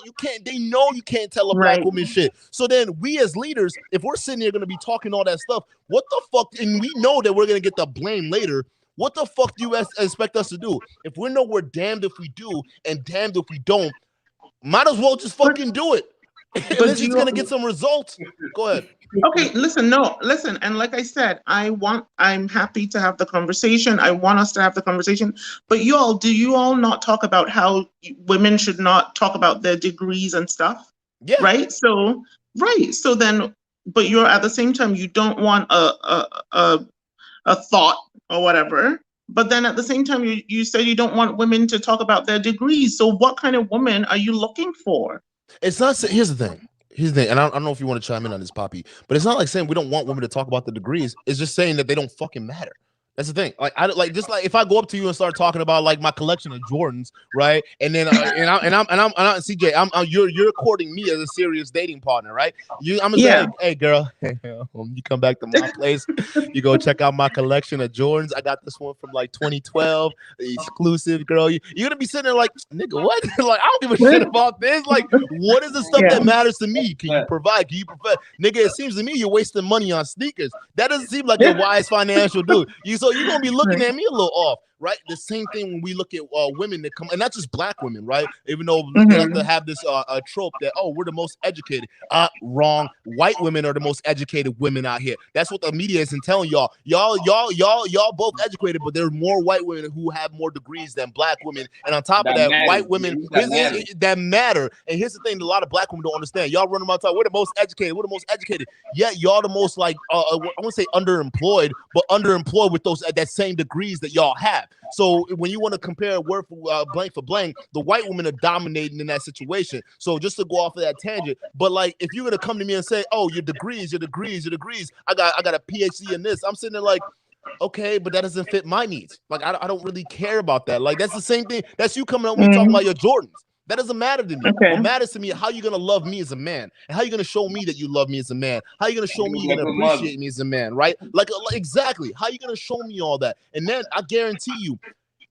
they know you can't tell a black woman shit. So then we as leaders, if we're sitting here going to be talking all that stuff, what the fuck? And we know that we're going to get the blame later. What the fuck do you expect us to do? If we know we're damned if we do and damned if we don't, might as well just fucking do it. But she's gonna get some results. Go ahead. Okay, listen, and like I said, I'm happy to have the conversation. I want us to have the conversation. But do you all not talk about how women should not talk about their degrees and stuff? Yeah. Right? So then, but you're at the same time, you don't want a thought or whatever. But then at the same time, you said you don't want women to talk about their degrees. So what kind of woman are you looking for? It's not. Here's the thing, and I don't know if you want to chime in on this, Poppy, but it's not like saying we don't want women to talk about the degrees. It's just saying that they don't fucking matter. That's the thing. Like, just like if I go up to you and start talking about like my collection of Jordans, right? And then I'm CJ, you're courting me as a serious dating partner, right? I'm gonna say, hey girl, you come back to my place, you go check out my collection of Jordans. I got this one from like 2012, exclusive, girl. You're gonna be sitting there like, nigga, what? Like, I don't give a shit about this. Like, what is the stuff that matters to me? Can you provide? Nigga, it seems to me you're wasting money on sneakers. That doesn't seem like a wise financial dude. So you're gonna be looking at me a little off, right? The same thing when we look at women that come, and not just black women, right? Even though we like to have this trope that, oh, we're the most educated. Wrong. White women are the most educated women out here. That's what the media isn't telling y'all. Y'all both educated, but there are more white women who have more degrees than black women. And on top of that, white women that matter. And here's the thing: that a lot of black women don't understand. Y'all running around talking, we're the most educated. We're the most educated. Yet y'all the most like I won't say underemployed, but underemployed with that same degrees that y'all have. So when you want to compare word for blank for blank, the white women are dominating in that situation. So just to go off of that tangent, but like if you're gonna come to me and say, oh, your degrees, I got a PhD in this, I'm sitting there like, okay, but that doesn't fit my needs. Like I don't really care about that. Like that's the same thing. That's you coming up with me talking about your Jordans. That doesn't matter to me. Okay. What matters to me is how you're going to love me as a man, and how you're going to show me that you love me as a man, how you're going to show me you're going to appreciate me as a man, right? Like exactly. How you going to show me all that? And then I guarantee you,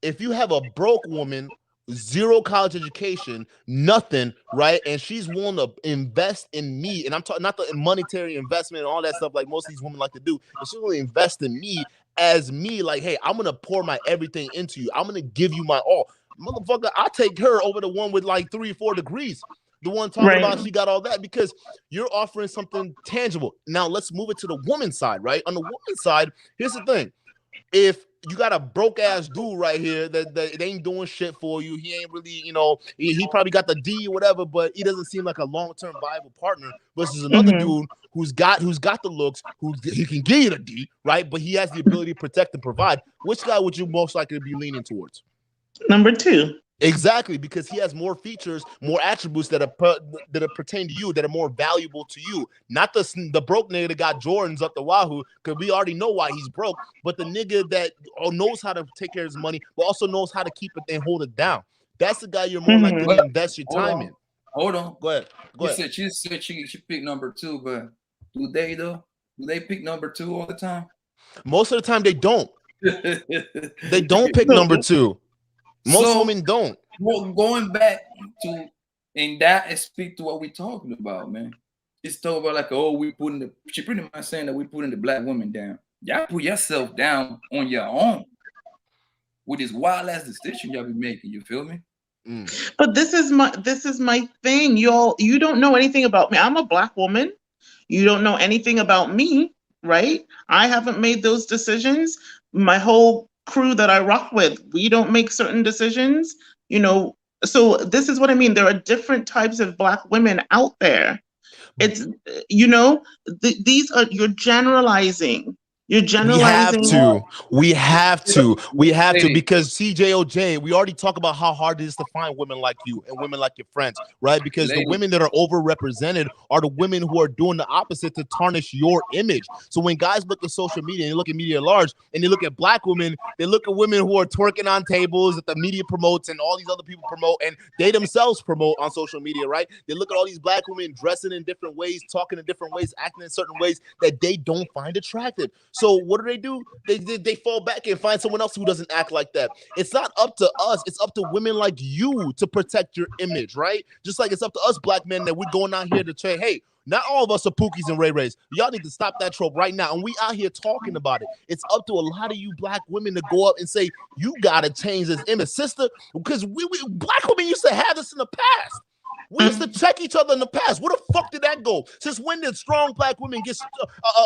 if you have a broke woman, zero college education, nothing, right? And she's willing to invest in me, and I'm talking not the monetary investment and all that stuff like most of these women like to do, but she's willing to invest in me as me, like, hey, I'm going to pour my everything into you. I'm going to give you my all. Motherfucker, I'll take her over the one with like 3 or 4 degrees. The one talking about she got all that, because you're offering something tangible. Now let's move it to the woman's side, right? On the woman's side, here's the thing. If you got a broke ass dude right here that ain't doing shit for you, he ain't really, he probably got the D or whatever, but he doesn't seem like a long-term viable partner versus another dude who's got the looks, he can give you the D, right? But he has the ability to protect and provide. Which guy would you most likely be leaning towards? Number 2. Exactly, because he has more features, more attributes that pertain to you, that are more valuable to you. Not the broke nigga that got Jordans up the wahoo, because we already know why he's broke, but the nigga that knows how to take care of his money, but also knows how to keep it and hold it down. That's the guy you're more likely to invest your time in. Hold on. Go ahead. She said she picked number 2, but do they though? Do they pick number 2 all the time? Most of the time they don't. They don't pick number 2. Most women don't. Well, going back to And that speak to what we're talking about, man. It's talking about like, oh, she pretty much saying that we putting the black women down. Y'all put yourself down on your own with this wild ass decision y'all be making. You feel me? But this is my thing. You don't know anything about me. I'm a black woman. You don't know anything about me, right? I haven't made those decisions. My whole crew that I rock with, we don't make certain decisions, you know. So this is what I mean. There are different types of black women out there. It's, you know, these are, you're generalizing. You're generalizing. We have to because CJOJ, we already talk about how hard it is to find women like you and women like your friends, right? Because the women that are overrepresented are the women who are doing the opposite to tarnish your image. So when guys look at social media and they look at media at large and they look at black women, they look at women who are twerking on tables that the media promotes and all these other people promote and they themselves promote on social media, right? They look at all these black women dressing in different ways, talking in different ways, acting in certain ways that they don't find attractive. So what do? They fall back and find someone else who doesn't act like that. It's not up to us. It's up to women like you to protect your image, right? Just like it's up to us black men that we're going out here to say, hey, not all of us are Pookies and Ray Rays. Y'all need to stop that trope right now. And we out here talking about it. It's up to a lot of you black women to go up and say, you got to change this image, sister, because we black women used to have this in the past. We used to check each other in the past. Where the fuck did that go? Since when did strong black women get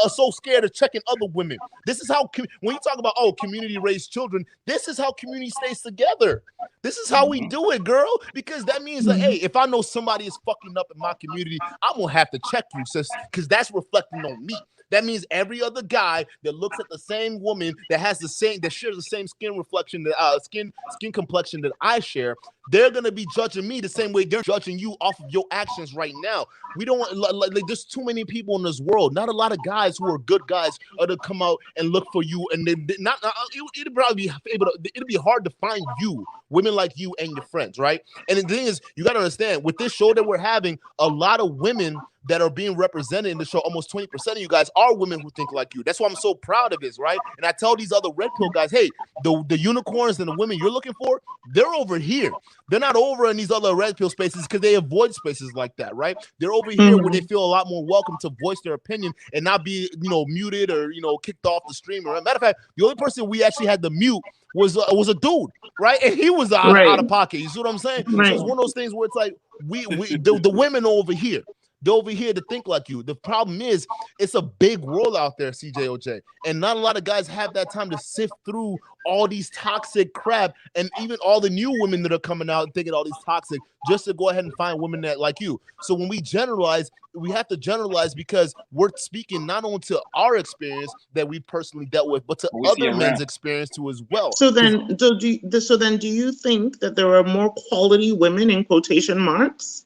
so scared of checking other women? This is how, when you talk about, community raised children, this is how community stays together. This is how we do it, girl. Because that means that, hey, if I know somebody is fucking up in my community, I'm going to have to check you, sis, because that's reflecting on me. That means every other guy that looks at the same woman that has the same, that shares the same skin reflection, that skin complexion that I share, they're gonna be judging me the same way they're judging you off of your actions right now. We don't like there's too many people in this world. Not a lot of guys who are good guys are to come out and look for you, and they not it'll probably be it'll be hard to find you, women like you and your friends, right? And the thing is, you gotta understand, with this show that we're having, a lot of women that are being represented in the show, almost 20% of you guys are women who think like you. That's why I'm so proud of this, right? And I tell these other red pill guys, hey, the unicorns and the women you're looking for, they're over here. They're not over in these other red pill spaces because they avoid spaces like that, right? They're over here where they feel a lot more welcome to voice their opinion and not be, muted or, kicked off the stream. Or matter of fact, the only person we actually had to mute was a dude, right? And he was out of pocket. You see what I'm saying? Right. So it's one of those things where it's like the women are over here. They're over here to think like you. The problem is, it's a big world out there, CJOJ, and not a lot of guys have that time to sift through all these toxic crap, and even all the new women that are coming out and thinking all these toxic, just to go ahead and find women that like you. So when we generalize, we have to generalize because we're speaking not only to our experience that we personally dealt with, but to other men's experience too as well. So then, do you think that there are more quality women in quotation marks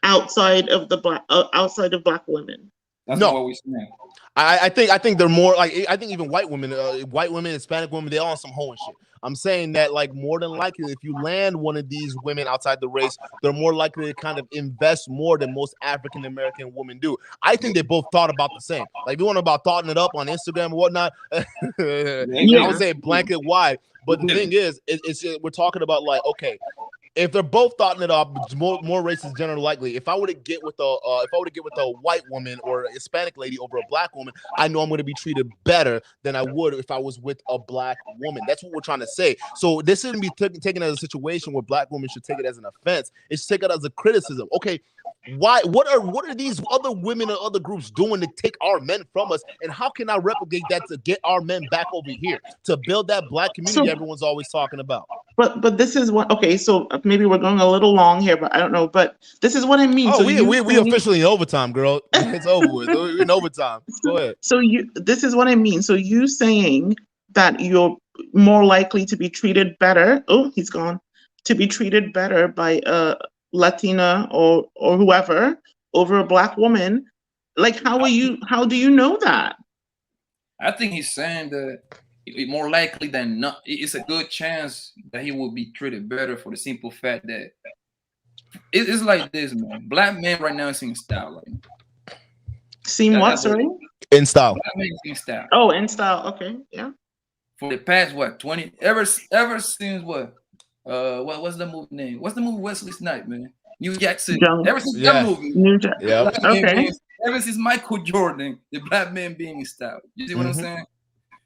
outside of black women? That's not what we're saying. I think they're more like, I think even white women, Hispanic women, they all on some hoeing shit. I'm saying that, like, more than likely, if you land one of these women outside the race, they're more likely to kind of invest more than most African American women do. I think they both thought about the same. Like, if you want about thoughting it up on Instagram and whatnot, I would say blanket wide. But the thing is, we're talking about, like, okay, if they're both thoughting it up, more races generally likely. If I were to get with a white woman or a Hispanic lady over a black woman, I know I'm going to be treated better than I would if I was with a black woman. That's what we're trying to say. So this shouldn't be taken as a situation where black women should take it as an offense. It should take it as a criticism. Okay, why? What are these other women and other groups doing to take our men from us? And how can I replicate that to get our men back over here to build that black community everyone's always talking about? But this is what, okay, so maybe we're going a little long here, but I don't know. But this is what I mean. Oh, so we officially in overtime, girl. It's over with. We're in overtime. Go ahead. So this is what I mean. So you saying that you're more likely to be treated better. Oh, he's gone. To be treated better by a Latina or whoever over a black woman. Like, how do you know that? I think he's saying that more likely than not, it's a good chance that he will be treated better for the simple fact that it's like this, man. Black men right now is in style right now. Seem what, sorry? In style. Black men is in style. Oh, in style. Okay, yeah. For the past 20 ever since what's the movie name? What's the movie Wesley Snipes, man? New Jack City. Young. Ever since Yeah. that movie, New Jack. Yep. black man Okay. being, ever since Michael Jordan, the black man being in style. You see what I'm Mhm. saying?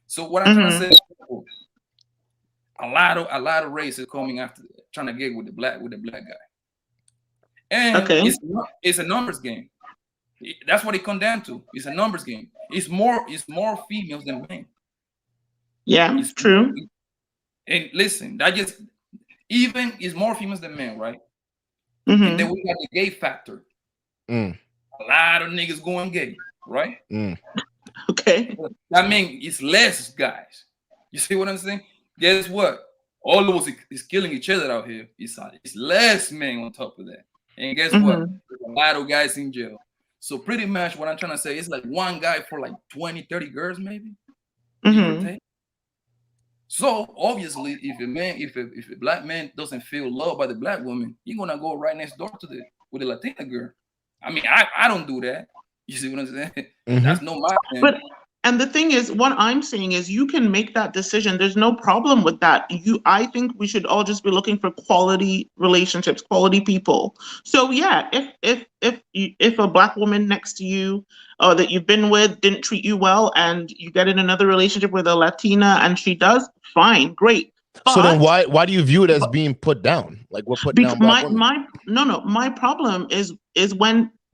So what I'm trying to Mhm. say is a lot of races coming after trying to get with the black guy. And Okay. it's a numbers game. That's what it comes down to. It's a numbers game. It's more females than men. Yeah, It's true. And listen, that just even is more females than men, right? And then Mhm. we got the gay factor. Mm. A lot of niggas going gay, right? Mm. Okay. That means it's less guys. You see what I'm saying? Guess what? All of us is killing each other out here. It's less men on top of that. And guess what? Mhm. There's a lot of guys in jail. So pretty much what I'm trying to say is like one guy for like 20, 30 girls, maybe. Give or Mhm. take. So obviously, if a black man doesn't feel loved by the black woman, you're gonna go right next door to with a Latina girl. I mean, I don't do that. You see what I'm saying? Mhm. That's no my thing. But and the thing is, what I'm saying is, you can make that decision. There's no problem with that. I think we should all just be looking for quality relationships, quality people. So yeah, if a black woman next to you or that you've been with didn't treat you well, and you get in another relationship with a Latina and she does, fine, great. So then But why do you view it as being put down? Like we're putting down black women? my problem is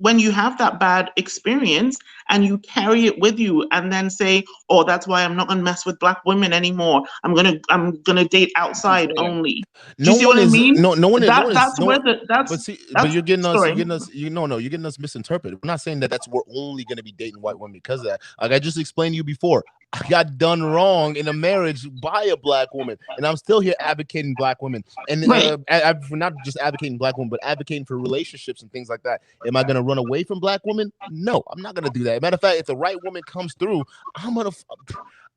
when you have that bad experience and you carry it with you and then say, oh, that's why I'm not gonna mess with black women anymore. I'm gonna date outside only. Do you see what I mean? No one is. That's where But you're getting us. sorry. You're getting us misinterpreted. We're not saying that we're only going to be dating white women because of that. Like I just explained to you before, I got done wrong in a marriage by a black woman, and I'm still here advocating black women, and Right. not just advocating black women, but advocating for relationships and things like that. Am I going to run away from black women? No, I'm not going to do that. Matter of fact, if the right woman comes through,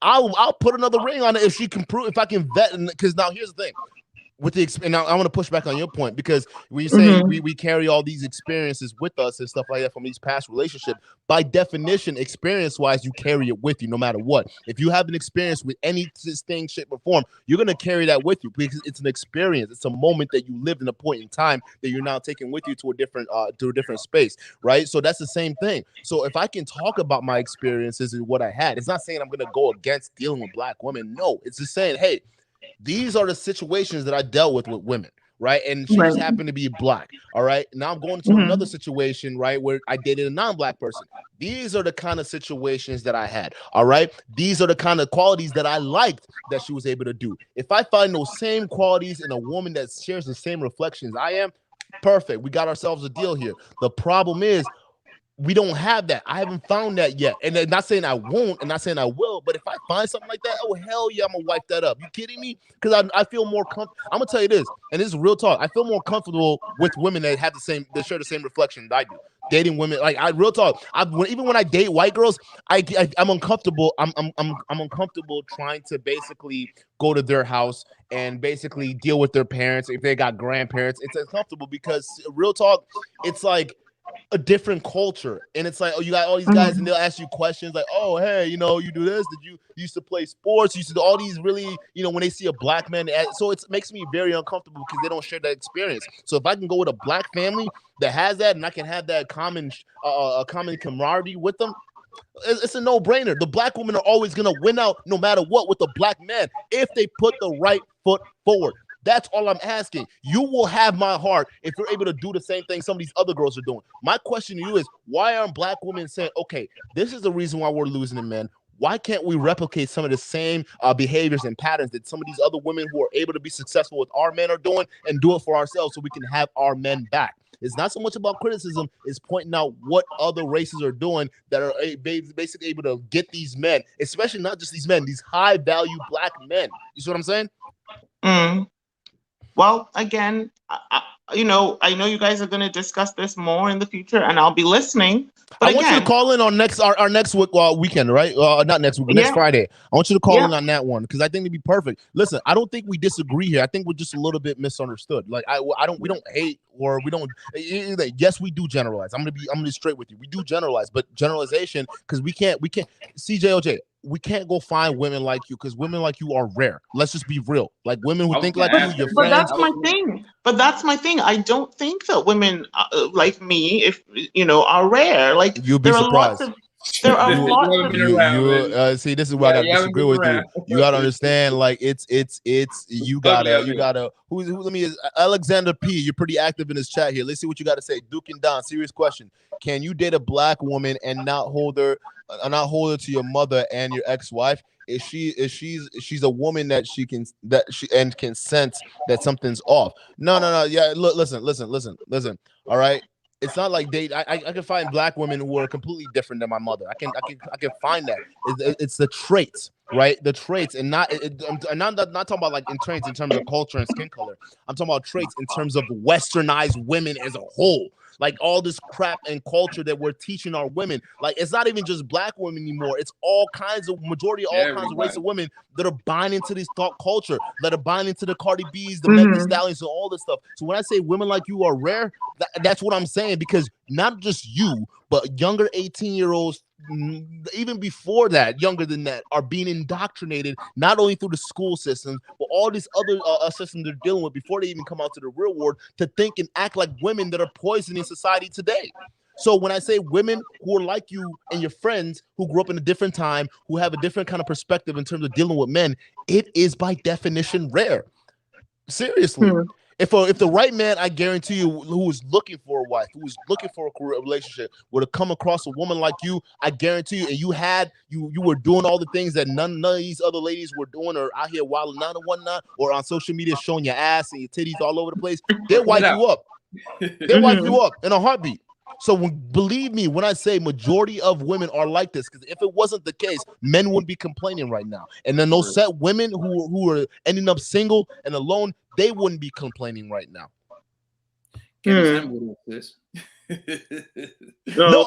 I'll put another ring on it if she can prove, if I can vet. Because now here's the thing. And I want to push back on your point, because when you say we carry all these experiences with us and stuff like that from these past relationships, by definition, experience-wise, you carry it with you no matter what. If you have an experience with any thing, shape, or form, you're going to carry that with you because it's an experience. It's a moment that you lived in a point in time that you're now taking with you to a different space, right? So that's the same thing. So if I can talk about my experiences and what I had, it's not saying I'm going to go against dealing with black women. No, it's just saying, hey, these are the situations that I dealt with women, right? And she just happened to be black, all right? Now I'm going to another situation, right, where I dated a non-black person. These are the kind of situations that I had, all right? These are the kind of qualities that I liked that she was able to do. If I find those same qualities in a woman that shares the same reflections I am, perfect. We got ourselves a deal here. The problem is, we don't have that. I haven't found that yet. And I'm not saying I won't and not saying I will, but if I find something like that, oh, hell yeah, I'm going to wipe that up. You kidding me? Because I feel more comfortable. I'm going to tell you this, and this is real talk. I feel more comfortable with women that have that share the same reflection that I do. Dating women, like real talk. Even when I date white girls, I'm uncomfortable. I'm uncomfortable trying to basically go to their house and basically deal with their parents. If they got grandparents, it's uncomfortable because real talk, it's like a different culture, and it's like, oh, you got all these guys and they'll ask you questions like, oh, hey, you do this, did you used to play sports, you used to do all these really, when they see a black man, so it makes me very uncomfortable because they don't share that experience. So if I can go with a black family that has that, and I can have that common camaraderie with them, it's a no-brainer. The black women are always gonna win out no matter what with the black man if they put the right foot forward. That's all I'm asking. You will have my heart if you're able to do the same thing some of these other girls are doing. My question to you is, why aren't black women saying, okay, this is the reason why we're losing the men? Why can't we replicate some of the same behaviors and patterns that some of these other women who are able to be successful with our men are doing, and do it for ourselves so we can have our men back? It's not so much about criticism, it's pointing out what other races are doing that are basically able to get these men, especially not just these men, these high-value black men. You see what I'm saying? Well, again, I know you guys are going to discuss this more in the future, and I'll be listening. But I want you to call in on our next weekend, right? Not next week, but next Friday. I want you to call in on that one because I think it'd be perfect. Listen, I don't think we disagree here. I think we're just a little bit misunderstood. Like we don't hate, or we don't. Yes, we do generalize. I'm gonna be straight with you. We do generalize, but generalization, because we can't. CJOJ, we can't go find women like you because women like you are rare. Let's just be real. Like women who I was think gonna like ask you, your her, But friends. that's my thing. But that's my thing. I don't think that women like me, if you know, are rare. Like You'd be there are lots surprised. of there are You lots haven't of been around, baby. See, this is where I gotta you haven't disagree been with you. around. You gotta understand, like it's you Ugly, gotta who let me Alexander P. You're pretty active in this chat here. Let's see what you gotta say. Duke and Don, serious question. Can you date a black woman and not hold her to your mother and your ex-wife? Is she's a woman that she can sense that something's off? No. Yeah, look, listen. All right. It's not like I can find black women who are completely different than my mother. I can find that. It's the traits, right? The traits, and I'm not talking about like in traits in terms of culture and skin color. I'm talking about traits in terms of westernized women as a whole. Like all this crap and culture that we're teaching our women. Like it's not even just black women anymore. It's all kinds of kinds of race of women that are buying into this thought culture, that are buying into the Cardi B's, the Meg Thee Stallions, and all this stuff. So when I say women like you are rare, that's what I'm saying, because not just you, but younger 18-year-olds, even before that, younger than that, are being indoctrinated not only through the school systems, but all these other systems they're dealing with before they even come out to the real world, to think and act like women that are poisoning society today. So when I say women who are like you and your friends who grew up in a different time, who have a different kind of perspective in terms of dealing with men, it is by definition rare. Seriously. If the right man, I guarantee you, who is looking for a wife, who is looking for a career relationship, were to come across a woman like you, I guarantee you, and you were doing all the things that none of these other ladies were doing, or out here wilding out and whatnot, or on social media showing your ass and your titties all over the place, they'll wipe you up. They'll wipe you up in a heartbeat. So believe me when I say majority of women are like this, because if it wasn't the case, men wouldn't be complaining right now. And then those set women who are ending up single and alone, they wouldn't be complaining right now. No,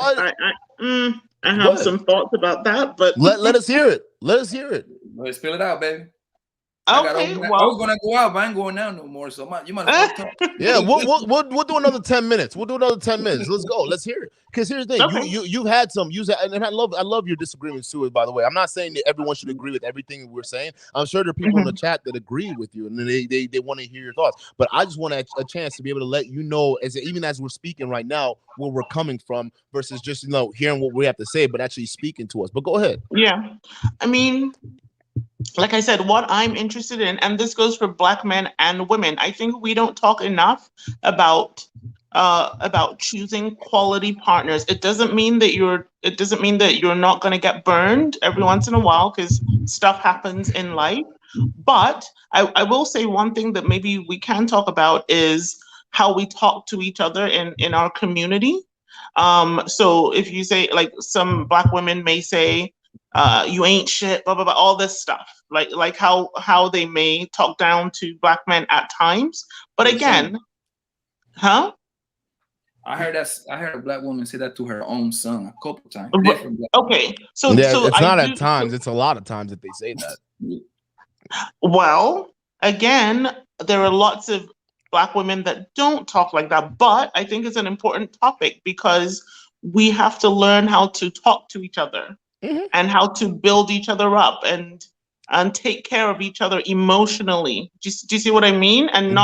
I have some thoughts about that, but let us hear it. Let's spill it out, baby. Okay, I was gonna go out, but I ain't going out no more. So you might as well talk. Yeah, we'll do another 10 minutes. We'll do another 10 minutes. Let's go. Let's hear it. Because here's the thing, okay. you've had some, and I love your disagreements too. By the way, I'm not saying that everyone should agree with everything we're saying. I'm sure there are people in the chat that agree with you, and they want to hear your thoughts. But I just want a chance to be able to let you know, even as we're speaking right now, where we're coming from, versus just hearing what we have to say, but actually speaking to us. But go ahead. Yeah, I mean, like I said, what I'm interested in, and this goes for Black men and women, I think we don't talk enough about choosing quality partners. It doesn't mean that you're not going to get burned every once in a while, because stuff happens in life. But I will say one thing that maybe we can talk about is how we talk to each other in our community. So if you say, like, some Black women may say, you ain't shit, blah blah blah, all this stuff, like how they may talk down to Black men at times. But again, I heard a Black woman say that to her own son a couple times. Okay, so it's not at times; it's a lot of times that they say that. Well, again, there are lots of Black women that don't talk like that, but I think it's an important topic because we have to learn how to talk to each other. And how to build each other up and take care of each other emotionally. Do you see what I mean? And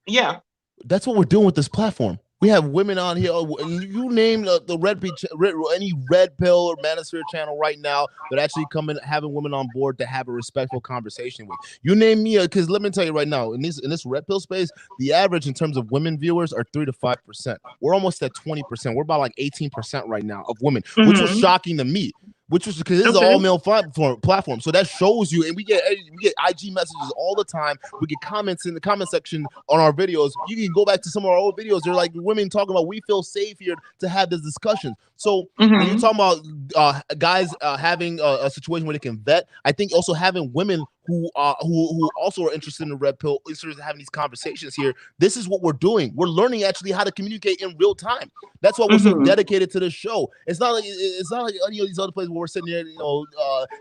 yeah. That's what we're doing with this platform. We have women on here. You name any red pill or manosphere channel right now that actually come in, having women on board to have a respectful conversation with. You name me, because let me tell you right now, in this red pill space, the average in terms of women viewers are 3 to 5%. We're almost at 20%. We're about like 18% right now of women, which was shocking to me. Which was because this is an all-male platform, so that shows you. And we get IG messages all the time. We get comments in the comment section on our videos. You can go back to some of our old videos. They're like women talking about, we feel safe here to have this discussion. So when you're talking about guys having a situation where they can vet, I think also having women who also are interested in the red pill, interested in having these conversations here. This is what we're doing. We're learning actually how to communicate in real time. That's why we're so dedicated to this show. It's not like any of these other places where we're sitting here,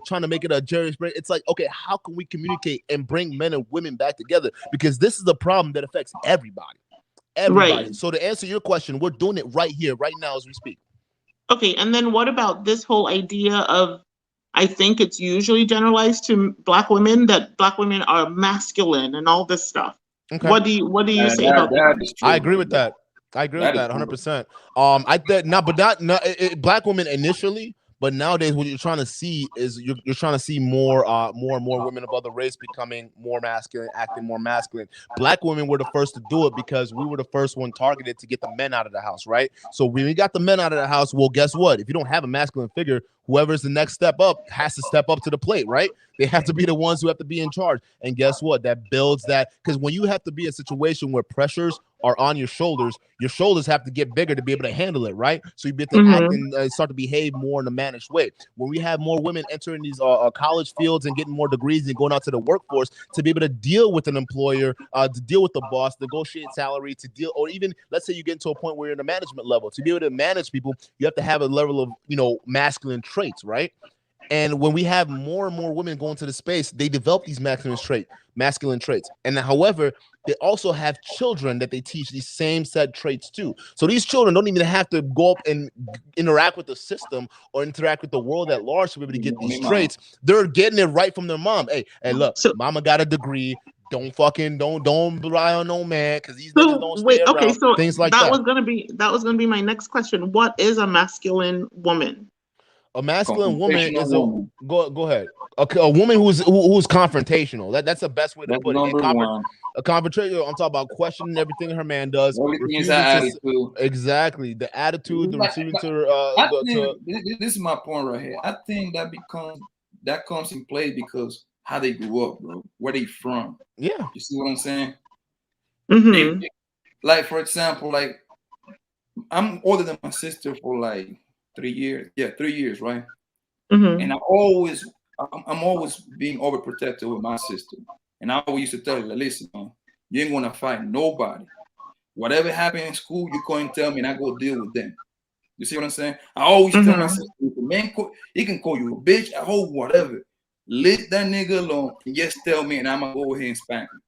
trying to make it a Jerry Springer. It's like, okay, how can we communicate and bring men and women back together? Because this is a problem that affects everybody. Right. So to answer your question, we're doing it right here, right now as we speak. Okay, and then what about this whole idea of I think it's usually generalized to Black women that Black women are masculine and all this stuff. Okay. What do you say about that? Is true, I agree bro. with that. I agree with That is that true. 100%. I think not, but not Black women initially, but nowadays what you're trying to see is you're trying to see more and more women of other race becoming more masculine, acting more masculine. Black women were the first to do it because we were the first one targeted to get the men out of the house, right? So when we got the men out of the house, well, guess what? If you don't have a masculine figure, whoever's the next step up has to step up to the plate, right? They have to be the ones who have to be in charge. And guess what? That builds that, because when you have to be in a situation where pressures are on your shoulders have to get bigger to be able to handle it, right? So you get to act and start to behave more in a managed way. When we have more women entering these college fields and getting more degrees and going out to the workforce to be able to deal with an employer, to deal with the boss, negotiate salary, to deal, or even let's say you get into a point where you're in a management level. To be able to manage people, you have to have a level of, masculine traits, right? And when we have more and more women going to the space, they develop these masculine traits. And however, they also have children that they teach these same set traits too. So these children don't even have to go up and interact with the system or interact with the world at large to be able to get these traits. They're getting it right from their mom. Hey, look, mama got a degree. Don't rely on no man because these niggas don't stay around. Okay, so things like that. That was gonna be my next question. What is a masculine woman? A masculine woman is go ahead. A woman who's confrontational. That's the best way to put it. A confrontational. I'm talking about questioning everything her man does. Exactly, the attitude, the receiving to. This is my point right here. I think that comes in play because how they grew up, bro. Where they from? Yeah, you see what I'm saying? Mm-hmm. Like for example, like I'm older than my sister for like 3 years. Yeah, 3 years, right? Mm-hmm. And I'm always being overprotective with my sister. And I always used to tell her, listen, man, you ain't gonna fight nobody. Whatever happened in school, you go and tell me, and I go deal with them. You see what I'm saying? I always tell my sister, man, he can call you a bitch, a hoe, whatever. Let that nigga alone and just tell me, and I'm gonna go ahead and spank him.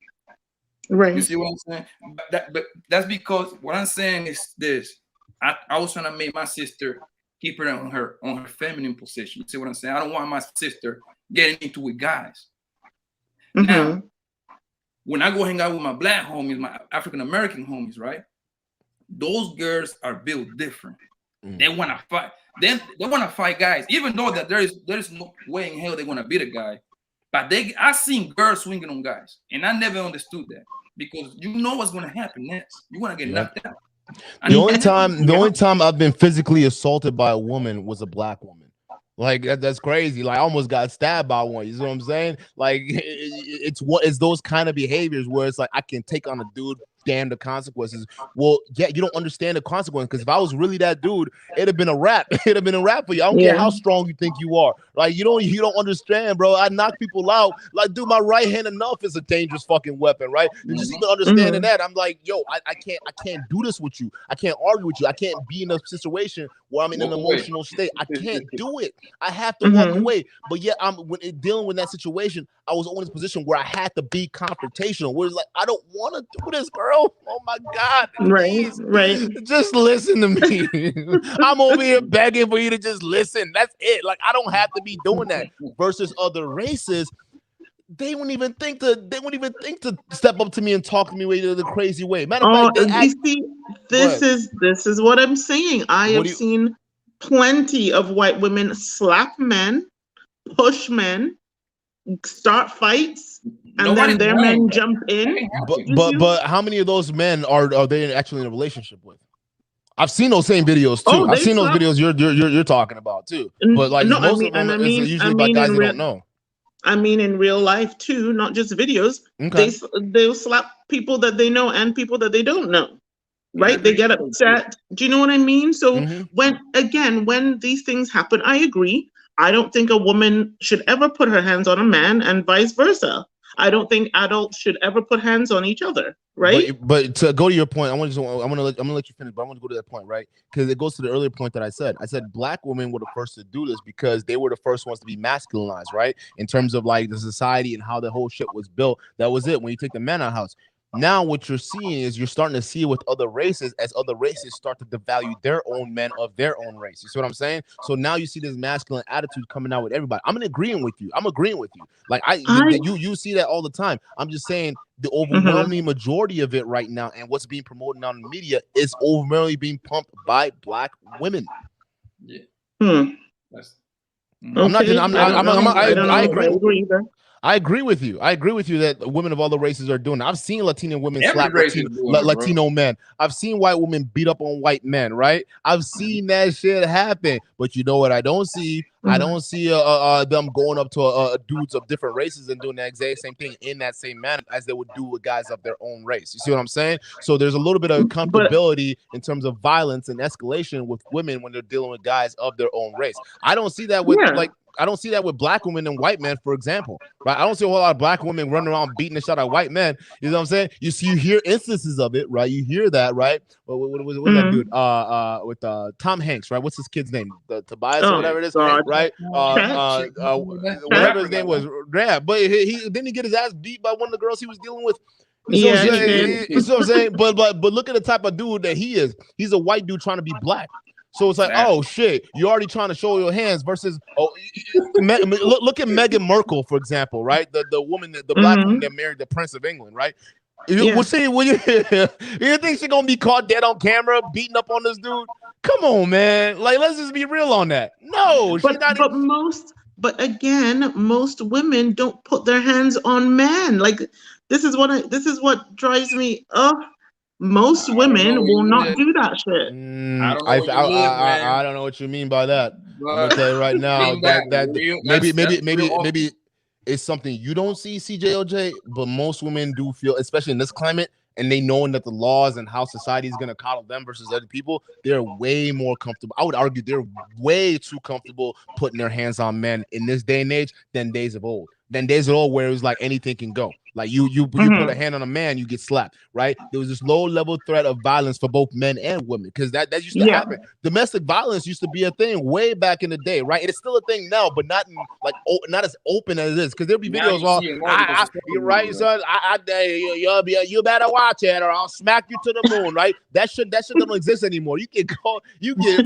Right. You see what I'm saying? But that's because what I'm saying is this. I was trying to make my sister keep her on her feminine position. You see what I'm saying? I don't want my sister getting into with guys. Now, when I go hang out with my Black homies, my African American homies, right? Those girls are built different. They want to fight. They want to fight guys, even though that there is no way in hell they want to beat a guy. But I seen girls swinging on guys, and I never understood that because you know what's going to happen next. You're going to get knocked out. The only time I've been physically assaulted by a woman was a Black woman. Like that's crazy. Like I almost got stabbed by one. You know what I'm saying? Like it's those kind of behaviors where it's like I can take on a dude, damn the consequences. Well, yeah, you don't understand the consequence because if I was really that dude, it'd have been a rap. It'd have been a rap for you. I don't care how strong you think you are. Like you don't understand, bro. I knock people out. Like, dude, my right hand enough is a dangerous fucking weapon, right? And just even understanding that, I'm like, yo, I can't do this with you. I can't argue with you. I can't be in a situation where I'm in an emotional state. I can't do it. I have to walk away. But yet, dealing with that situation, I was in this position where I had to be confrontational. Where it's like, I don't want to do this, girl. Oh my God. Please, right. Just listen to me. I'm over here begging for you to just listen. That's it. Like, I don't have to be doing that. Versus other races, they wouldn't even think to step up to me and talk to me in the crazy way. Matter of fact, this is what I'm saying. I have seen plenty of white women slap men, push men, start fights, and then their men jump in. But how many of those men are they actually in a relationship with? I've seen those same videos too. I've seen those videos you're talking about too. But like most of them is usually by guys they don't know. I mean, in real life too, not just videos. Okay. They'll slap people that they know and people that they don't know. Right? They get upset. Do you know what I mean? So when these things happen, I agree. I don't think a woman should ever put her hands on a man and vice versa. I don't think adults should ever put hands on each other, right? But to go to your point, I'm gonna let you finish, but I want to go to that point, right? Because it goes to the earlier point that I said. I said Black women were the first to do this because they were the first ones to be masculinized, right? In terms of like the society and how the whole shit was built. That was it. When you take the men out of the house. Now what you're seeing is you're starting to see it with other races as other races start to devalue their own men of their own race. You see what I'm saying? So now you see this masculine attitude coming out with everybody. I'm agreeing with you. Like you see that all the time. I'm just saying the overwhelming majority of it right now and what's being promoted on the media is overwhelmingly being pumped by black women. Yeah. I agree with you. I agree with you that women of all the races are doing it. I've seen Latino women slap Latino men. I've seen white women beat up on white men, right? I've seen that shit happen. But you know what I don't see? I don't see them going up to dudes of different races and doing the exact same thing in that same manner as they would do with guys of their own race. You see what I'm saying? So there's a little bit of comfortability in terms of violence and escalation with women when they're dealing with guys of their own race. I don't see that with I don't see that with black women and white men, for example, right? I don't see a whole lot of black women running around beating the shit out of white men. You know what I'm saying? You hear instances of it, right? You hear that, right? What was that dude? With Tom Hanks, right? What's his kid's name? Tobias or whatever it is, right? Whatever his name was, yeah. But he didn't he get his ass beat by one of the girls he was dealing with. You know what I'm saying? But look at the type of dude that he is. He's a white dude trying to be black. So it's like, oh shit, you're already trying to show your hands versus look at Meghan Markle, for example, right? The woman, the black woman that married the Prince of England, right? You think she's gonna be caught dead on camera beating up on this dude? Come on, man. Like, let's just be real on that. No, but again, most women don't put their hands on men. Like, this is what drives me up. Most women will not do that shit. I don't know what you mean by that. I'm gonna tell you right now that maybe it's something you don't see, CJOJ, but most women do feel, especially in this climate, and they knowing that the laws and how society is gonna coddle them versus other people, they're way more comfortable. I would argue they're way too comfortable putting their hands on men in this day and age than days of old. Then days of old where it was like anything can go. Like you put a hand on a man, you get slapped, right? There was this low level threat of violence for both men and women because that used to happen. Domestic violence used to be a thing way back in the day, right? It's still a thing now, but not not as open as it is. Because there'll be videos you're right, son. You better watch it, or I'll smack you to the moon, right? That shit don't exist anymore. You get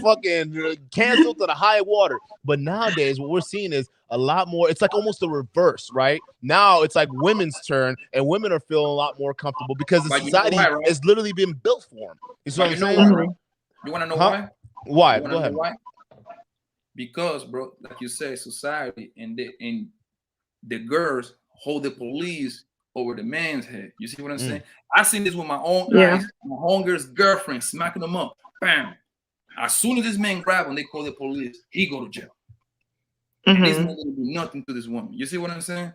fucking canceled to the high water. But nowadays, what we're seeing is a lot more. It's like almost the reverse, right? Now it's like women's turn, and women are feeling a lot more comfortable because the society has literally been built for them. You know what I'm saying? You want to know why? Why? Go ahead. Why? Because, bro, like you say, society and the girls hold the police over the man's head. You see what I'm saying? I seen this with my own eyes. My homegirl's girlfriend smacking them up. Bam! As soon as this man grab him, they call the police. He go to jail. And this man gonna do nothing to this woman. You see what I'm saying?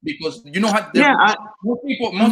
Because you know how most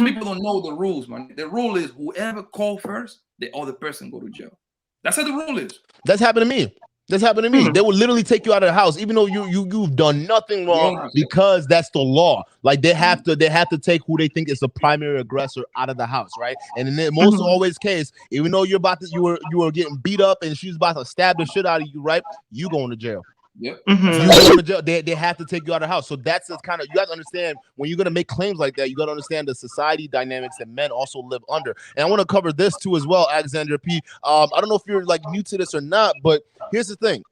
people don't know the rules, man. The rule is whoever call first, the other person go to jail. That's how the rule is. That's happened to me. They will literally take you out of the house, even though you've done nothing wrong, because that's the law. Like they have to take who they think is the primary aggressor out of the house, right? And in the most always case, even though you were getting beat up and she's about to stab the shit out of you, right? You going to jail. Yep. They have to take you out of the house. So that's the kind of, you got to understand when you're going to make claims like that, you got to understand the society dynamics that men also live under. And I want to cover this too as well, Alexander P. I don't know if you're like new to this or not, but here's the thing.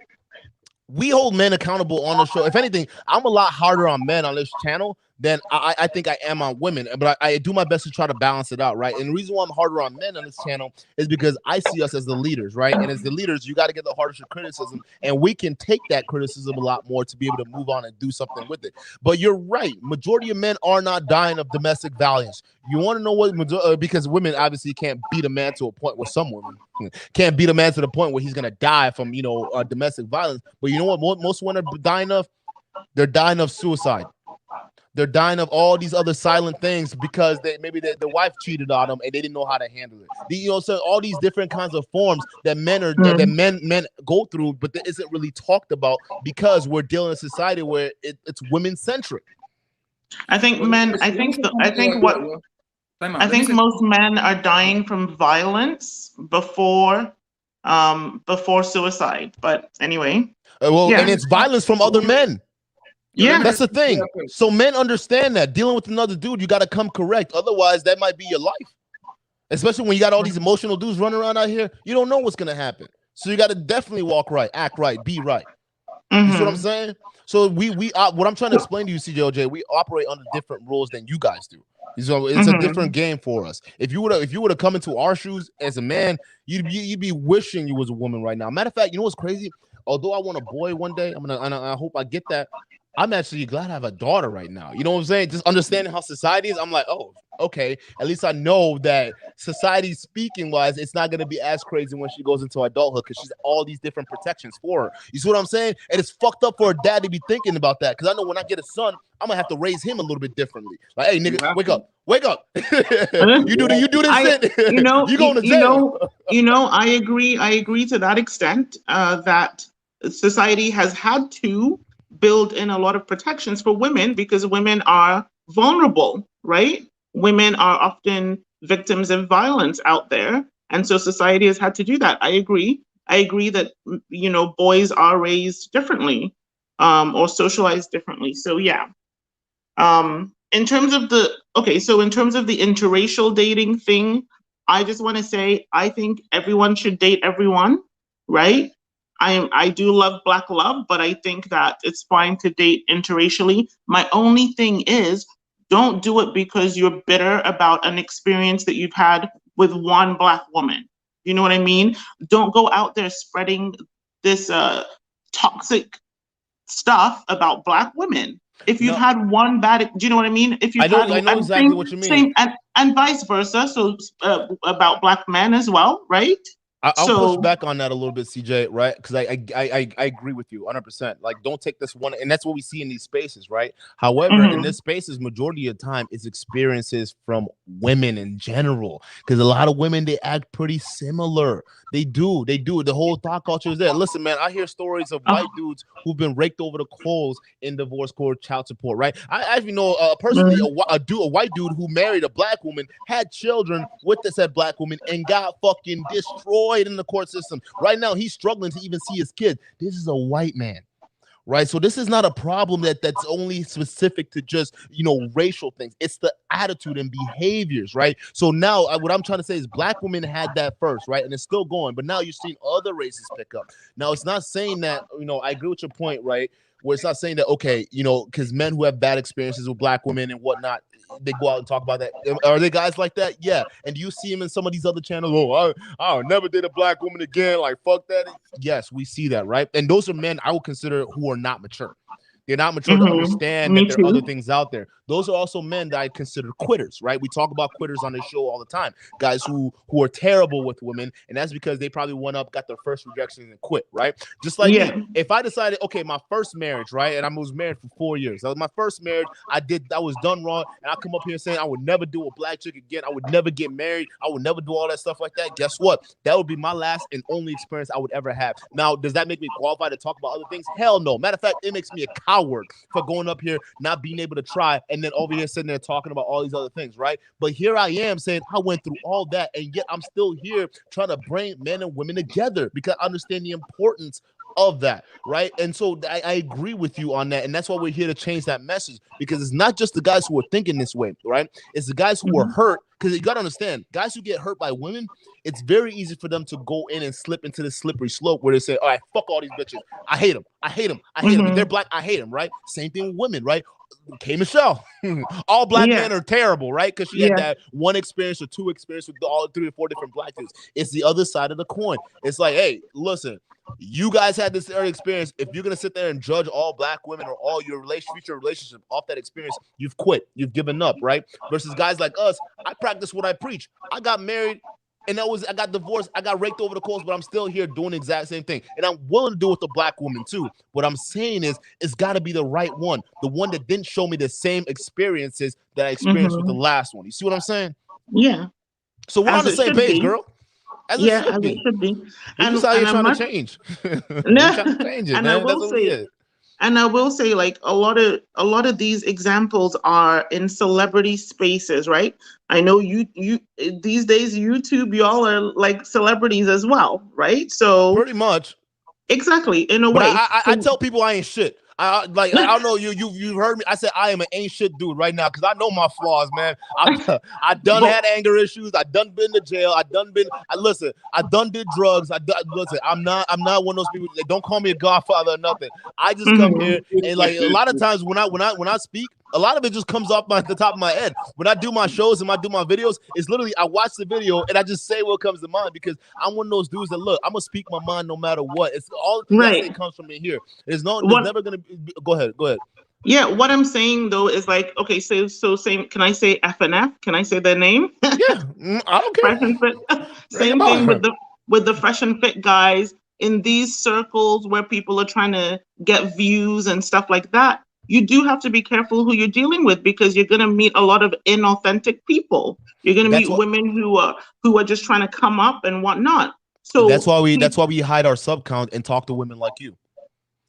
We hold men accountable on the show. If anything, I'm a lot harder on men on this channel than I think I am on women, but I do my best to try to balance it out, right? And the reason why I'm harder on men on this channel is because I see us as the leaders, right? And as the leaders, you got to get the harsher criticism, and we can take that criticism a lot more to be able to move on and do something with it. But you're right, majority of men are not dying of domestic violence. You want to know what? Because women obviously can't beat a man to a point where some women can't beat a man to the point where he's gonna die from domestic violence. But you know what? Most women are dying of? They're dying of suicide. They're dying of all these other silent things because maybe the wife cheated on them and they didn't know how to handle it. So all these different kinds of forms that men go through, but that isn't really talked about because we're dealing in a society where it's women centric. I think most men are dying from violence before suicide. But anyway, and it's violence from other men. Yeah. That's the thing. So men understand that dealing with another dude, you got to come correct. Otherwise, that might be your life. Especially when you got all these emotional dudes running around out here, you don't know what's gonna happen. So you got to definitely walk right, act right, be right. You see what I'm saying? So we what I'm trying to explain to you, CJOJ, we operate under different rules than you guys do. So it's a different game for us. If you would have come into our shoes as a man, you'd be wishing you was a woman right now. Matter of fact, you know what's crazy? Although I want a boy one day, I hope I get that. I'm actually glad I have a daughter right now. You know what I'm saying? Just understanding how society is, I'm like, oh, okay. At least I know that society speaking wise, it's not going to be as crazy when she goes into adulthood because she's all these different protections for her. You see what I'm saying? And it's fucked up for a dad to be thinking about that because I know when I get a son, I'm gonna have to raise him a little bit differently. Like, hey, nigga, wake up. you do this shit. You going to jail. I agree to that extent that society has had to build in a lot of protections for women because women are vulnerable, right? Women are often victims of violence out there. And so society has had to do that. I agree that, boys are raised differently or socialized differently. So yeah. In terms of the interracial dating thing, I just want to say, I think everyone should date everyone, right? I do love Black love, but I think that it's fine to date interracially. My only thing is, don't do it because you're bitter about an experience that you've had with one Black woman. You know what I mean? Don't go out there spreading this toxic stuff about Black women. If you've had one bad, do you know what I mean? If you've I know exactly what you mean. And vice versa. So about Black men as well, right? I'll push back on that a little bit, CJ, right? Because I agree with you 100%. Like, don't take this one, and that's what we see in these spaces, right? However, in this spaces, majority of the time, it's experiences from women in general. Because a lot of women, they act pretty similar. They do. The whole thought culture is there. Listen, man, I hear stories of white dudes who've been raked over the coals in divorce court, child support, right? I actually know personally a white dude who married a Black woman, had children with the said Black woman, and got fucking destroyed in the court system. Right now, he's struggling to even see his kids. This is a white man, right? So this is not a problem that's only specific to just, racial things. It's the attitude and behaviors, right? So now what I'm trying to say is Black women had that first, right? And it's still going, but now you're seeing other races pick up. Now, it's not saying that, I agree with your point, right? Where it's not saying that, okay, because men who have bad experiences with Black women and whatnot, they go out and talk about that. Are there guys like that? Yeah. And do you see them in some of these other channels? Oh, I'll never date a Black woman again. Like, fuck that. Yes, we see that, right? And those are men I would consider who are not mature. They're not mature to understand that there are other things out there. Those are also men that I consider quitters, right? We talk about quitters on this show all the time. Guys who are terrible with women, and that's because they probably went up, got their first rejection, and quit, right? Just like me. If I decided, okay, my first marriage, right, and I was married for 4 years. That was my first marriage. I was done wrong, and I come up here saying I would never do a Black chick again. I would never get married. I would never do all that stuff like that. Guess what? That would be my last and only experience I would ever have. Now, does that make me qualified to talk about other things? Hell no. Matter of fact, it makes me a coward for going up here, not being able to try, and then over here sitting there talking about all these other things, right? But here I am saying I went through all that, and yet I'm still here trying to bring men and women together because I understand the importance of that, right? And so I agree with you on that, and that's why we're here to change that message, because it's not just the guys who are thinking this way, right? It's the guys who are hurt, because you got to understand, guys who get hurt by women, it's very easy for them to go in and slip into the slippery slope where they say, all right, fuck all these bitches. I hate them. I hate them. I hate them. If they're Black, I hate them, right? Same thing with women, right? K. Michelle. All Black men are terrible, right? Because she had that one experience or two experience with all 3 or 4 different Black dudes. It's the other side of the coin. It's like, hey, listen, you guys had this early experience. If you're going to sit there and judge all Black women or all your future relationship off that experience, you've quit. You've given up, right? Versus guys like us, I practice what I preach. I got married, and I got divorced. I got raked over the coals, but I'm still here doing the exact same thing. And I'm willing to do it with the Black woman too. What I'm saying is, it's got to be the right one. The one that didn't show me the same experiences that I experienced with the last one. You see what I'm saying? Yeah. So we're on the same page, girl. As it should be. And that's how you're trying to change. Trying to change it, and man. I will say, like, a lot of these examples are in celebrity spaces, right? I know you these days, YouTube, y'all are like celebrities as well, right? So pretty much. Exactly, in a way. I tell people I ain't shit. I don't know. You've heard me. I said I am an ain't shit dude right now because I know my flaws, man. I done had anger issues. I done been to jail. I done did drugs. Listen. I'm not one of those people. They don't call me a godfather or nothing. I just come here and like a lot of times when I speak, a lot of it just comes off the top of my head. When I do my shows and I do my videos, it's literally I watch the video and I just say what comes to mind because I'm one of those dudes that look. I'm gonna speak my mind no matter what. It's all the things I say comes from in here. There's never gonna be. Go ahead. Yeah, what I'm saying though is like, okay, so same. Can I say FNF? Can I say their name? Yeah, I don't care. Fresh and Fit. Same thing with the Fresh and Fit guys in these circles where people are trying to get views and stuff like that. You do have to be careful who you're dealing with because you're going to meet a lot of inauthentic people. You're going to meet women who are just trying to come up and whatnot. So that's why we hide our sub count and talk to women like you.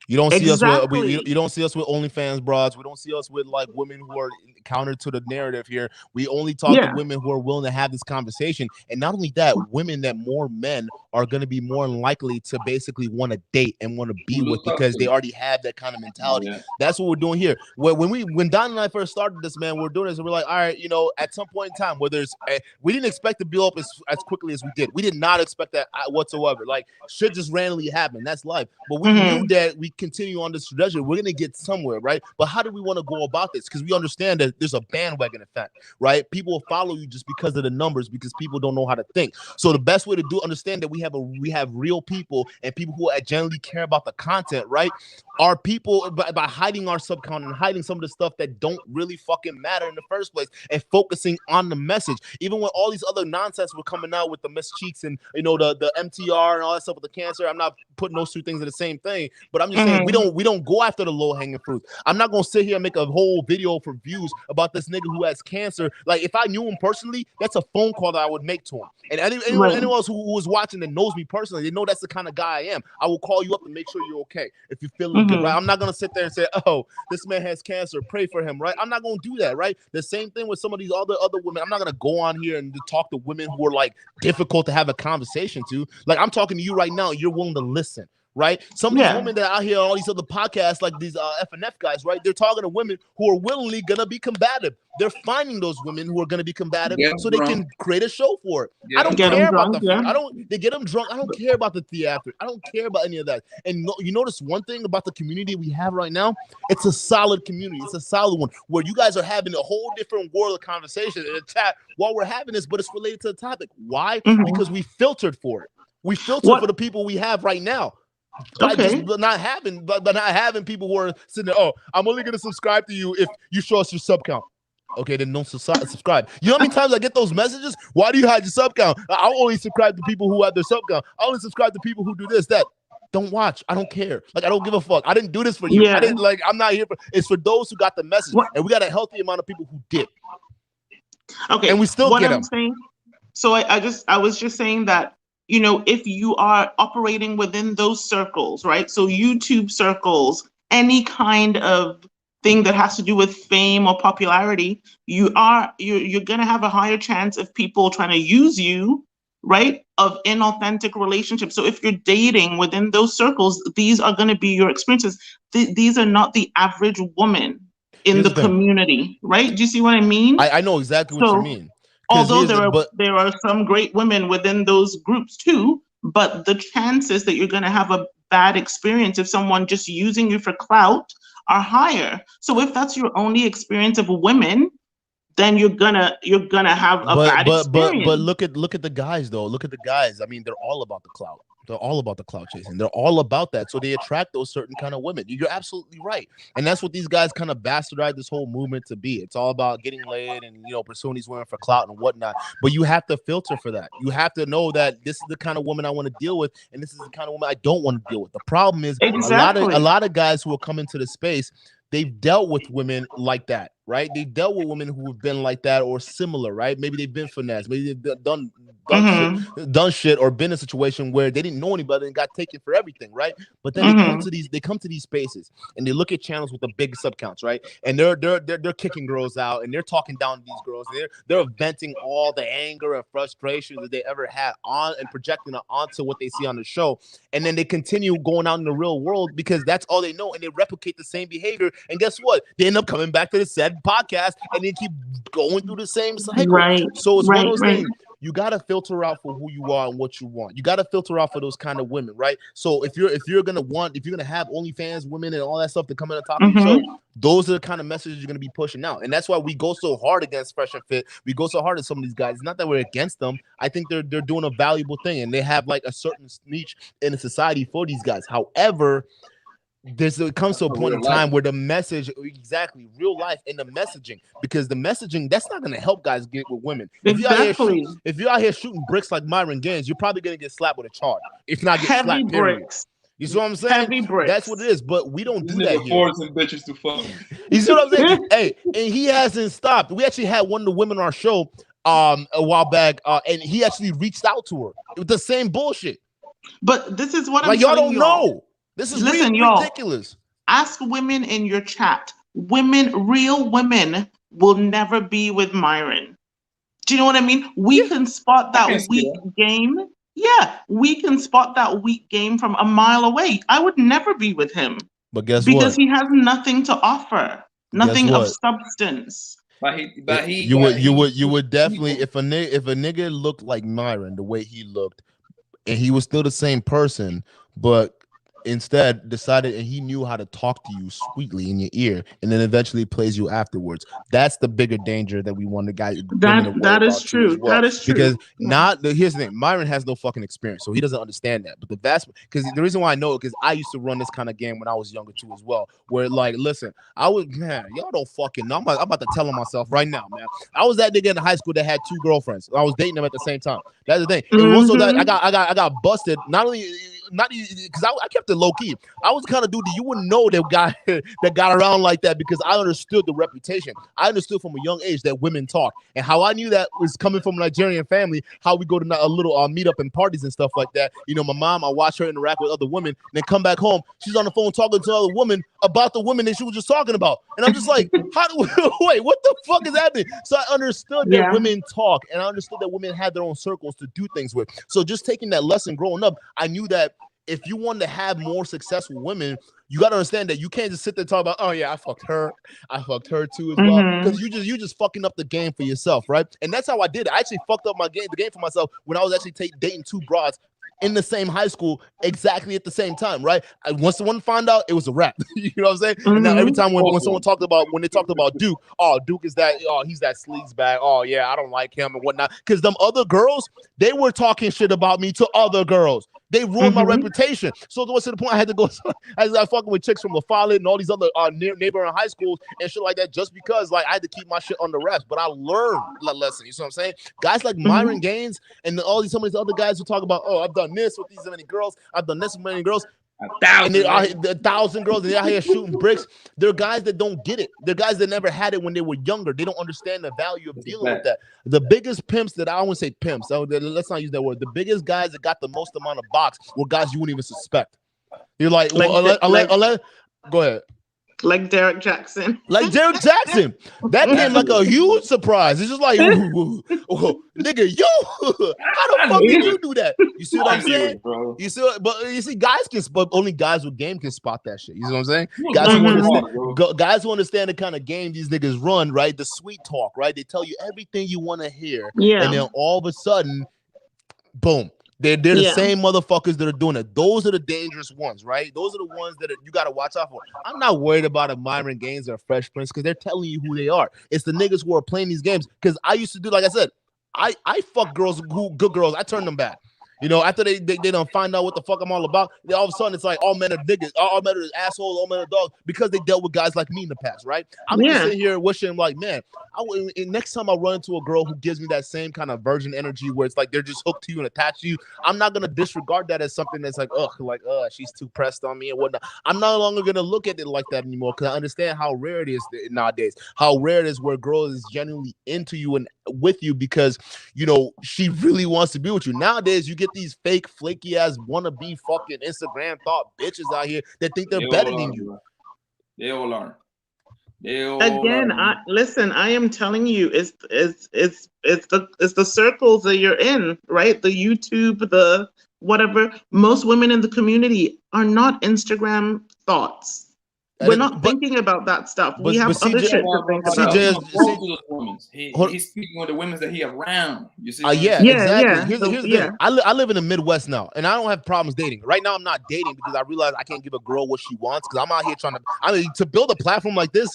You don't see us with you don't see us with OnlyFans broads. We don't see us with like women who are counter to the narrative here. We only talk to women who are willing to have this conversation. And not only that, women that more men are going to be more likely to basically want to date and want to be with because they already have that kind of mentality. Yeah. That's what we're doing here. When Don and I first started this, man, we're doing this and we're like, all right, at some point in time, we didn't expect to blow up as quickly as we did. We did not expect that whatsoever. Like shit just randomly happened. That's life. But we knew that we continue on this trajectory, we're gonna get somewhere, right? But how do we want to go about this? Because we understand that there's a bandwagon effect, right? People will follow you just because of the numbers, because people don't know how to think. So the best way to understand that we have real people and people who genuinely care about the content, right? Are people by hiding our subcount and hiding some of the stuff that don't really fucking matter in the first place and focusing on the message. Even when all these other nonsense were coming out with the Miss Cheeks and the MTR and all that stuff with the cancer, I'm not putting those two things in the same thing, but I'm just saying we don't go after the low hanging fruit. I'm not gonna sit here and make a whole video for views about this nigga who has cancer. Like if I knew him personally, that's a phone call that I would make to him. And anyone else who was watching and knows me personally, they know that's the kind of guy I am. I will call you up to make sure you're okay. If you feel good, right? I'm not gonna sit there and say, oh, this man has cancer, pray for him, right? I'm not gonna do that, right? The same thing with some of these other women. I'm not gonna go on here and talk to women who are like difficult to have a conversation to. Like I'm talking to you right now, you're willing to listen. Right, some of these women that out here on all these other podcasts, like these FNF guys, right? They're talking to women who are willingly gonna be combative. They're finding those women who are gonna be combative so they can create a show for it. I don't care about they get them drunk. I don't care about the theater. I don't care about any of that. And you notice one thing about the community we have right now? It's a solid community. It's a solid one where you guys are having a whole different world of conversation in the chat while we're having this, but it's related to the topic. Why? Because we filtered for it. We filtered for the people we have right now. By just not having people who are sitting there, oh, I'm only gonna subscribe to you if you show us your sub count. Okay, then don't subscribe. You know how many times I get those messages? Why do you hide your sub count? I'll only subscribe to people who have their sub count. I only subscribe to people who do this, that. Don't watch. I don't care. Like I don't give a fuck. I didn't do this for you. I didn't I'm not here for. It's for those who got the message, and we got a healthy amount of people who did. Okay, and we still get them. So I was just saying that. If you are operating within those circles, right? So YouTube circles, any kind of thing that has to do with fame or popularity, you're going to have a higher chance of people trying to use you, right? Of inauthentic relationships. So if you're dating within those circles, these are going to be your experiences. These are not the average woman in the community, right? Do you see what I mean? I know exactly what you mean. Although there are some great women within those groups too, but the chances that you're going to have a bad experience if someone just using you for clout are higher. So if that's your only experience of women, then you're gonna have a bad experience. But look at the guys though. Look at the guys. I mean, they're all about the clout. They're all about the clout chasing. They're all about that. So they attract those certain kind of women. You're absolutely right. And that's what these guys kind of bastardize this whole movement to be. It's all about getting laid and, pursuing these women for clout and whatnot. But you have to filter for that. You have to know that this is the kind of woman I want to deal with. And this is the kind of woman I don't want to deal with. The problem is a lot of guys who will come into the space, they've dealt with women like that. right? They've dealt with women who have been like that or similar, right? Maybe they've been finessed, maybe they've done shit or been in a situation where they didn't know anybody and got taken for everything, right? But then they come to these spaces and they look at channels with the big subcounts, right? And they're kicking girls out and they're talking down to these girls. They're venting all the anger and frustration that they ever had on and projecting it onto what they see on the show. And then they continue going out in the real world because that's all they know, and they replicate the same behavior. And guess what? They end up coming back to the said podcast and they keep going through the same cycle. Right. So it's one of those things. You gotta filter out for who you are and what you want. You gotta filter out for those kind of women, right? So if you're gonna have OnlyFans women and all that stuff to come in and talk to you, so those are the kind of messages you're gonna be pushing out. And that's why we go so hard against Fresh and Fit. We go so hard at some of these guys. It's not that we're against them. I think they're doing a valuable thing and they have like a certain niche in the society for these guys. However, it comes to a point in time where the message, exactly, real life and the messaging, because the messaging, that's not going to help guys get with women. Exactly. If you're out here shooting bricks like Myron Gaines, you're probably going to get slapped with a charge. If not get heavy slapped, period. bricks. You see what I'm saying? Heavy bricks. That's what it is. But we don't do that here. Forcing bitches to fuck. You see what I'm saying? Hey, and he hasn't stopped. We actually had one of the women on our show a while back, and he actually reached out to her with the same bullshit. But this is what I'm like, y'all telling don't know. This is ridiculous. Ask women in your chat. Real women will never be with Myron. Do you know what I mean? We can spot that weak game. Yeah, we can spot that weak game from a mile away. I would never be with him. But guess what? Because he has nothing to offer. Nothing of substance. You would definitely, if a nigga looked like Myron the way he looked, and he was still the same person, but instead decided, and he knew how to talk to you sweetly in your ear, and then eventually plays you afterwards. That's the bigger danger that we want the guy. That is true. Well. That is true. Because here's the thing: Myron has no fucking experience, so he doesn't understand that. But because the reason why I know it, because I used to run this kind of game when I was younger too as well. Where like, listen, y'all don't fucking know. I'm about to tell on myself right now, man. I was that nigga in high school that had 2 girlfriends. I was dating them at the same time. That's the thing. And also that I got busted. Not because I kept it low key. I was the kind of dude that you wouldn't know that got around like that, because I understood the reputation. I understood from a young age that women talk, and how I knew that was coming from a Nigerian family. How we go to a little meet up and parties and stuff like that. You know, my mom, I watch her interact with other women, and then come back home, she's on the phone talking to another woman about the women that she was just talking about, and I'm just like, wait, what the fuck is happening? So I understood that women talk, and I understood that women had their own circles to do things with. So just taking that lesson growing up, I knew that if you want to have more successful women, you got to understand that you can't just sit there and talk about, oh yeah, I fucked her too as well, because you just fucking up the game for yourself, right? And that's how I did it. I actually fucked up the game for myself when I was actually dating 2 broads in the same high school exactly at the same time, right? Once someone found out, it was a wrap. You know what I'm saying? And now every time when they talked about Duke, oh, Duke is that, oh, he's that sleaze bag. Oh yeah, I don't like him and whatnot. Because them other girls, they were talking shit about me to other girls. They ruined my reputation. So it was to the point I had to go. I was fucking with chicks from La Follette and all these other neighboring high schools and shit like that, just because like I had to keep my shit under wraps. But I learned a lesson. You see what I'm saying? Guys like Myron Gaines and some of these other guys who talk about, oh, I've done this with these many girls. I've done this with many girls. 1,000 girls, and they're out here shooting bricks. They're guys that don't get it. They're guys that never had it when they were younger. They don't understand the value of dealing with that. The biggest pimps that I wouldn't say pimps, so let's not use that word. The biggest guys that got the most amount of box were guys you wouldn't even suspect. You're like go ahead. Like Derek Jackson. That came like a huge surprise. It's just like, nigga, yo, how the fuck did you do that? You see what I'm saying? You see, but only guys with game can spot that shit. You see what I'm saying? Guys who understand the kind of game these niggas run, right? The sweet talk, right? They tell you everything you want to hear. Yeah. And then all of a sudden, boom. They're the same motherfuckers that are doing it. Those are the dangerous ones, right? Those are the ones that you got to watch out for. I'm not worried about a Myron Gaines or a Fresh Prince, because they're telling you who they are. It's the niggas who are playing these games. Because I used to do, like I said, I fuck girls, good girls. I turn them back. You know, after they don't find out what the fuck I'm all about, all of a sudden it's like all men are niggas, all men are assholes, all men are dogs, because they dealt with guys like me in the past, right? I'm just sitting here wishing, like, man, next time I run into a girl who gives me that same kind of virgin energy where it's like they're just hooked to you and attached to you, I'm not gonna disregard that as something that's like, she's too pressed on me and whatnot. I'm no longer gonna look at it like that anymore, because I understand how rare it is nowadays, how rare it is where a girl is genuinely into you and with you because, you know, she really wants to be with you. Nowadays, you get these fake, flaky ass wannabe fucking Instagram thought bitches out here that think they're better than you. They all are. Again, I am telling you, it's the circles that you're in, right? The YouTube, the whatever. Most women in the community are not Instagram thoughts. We're not thinking about that stuff. We have other shit to think about. He's speaking of the women that he around. You see? Exactly. Here's the thing. I live in the Midwest now, and I don't have problems dating. Right now, I'm not dating because I realize I can't give a girl what she wants, because I'm out here to build a platform like this.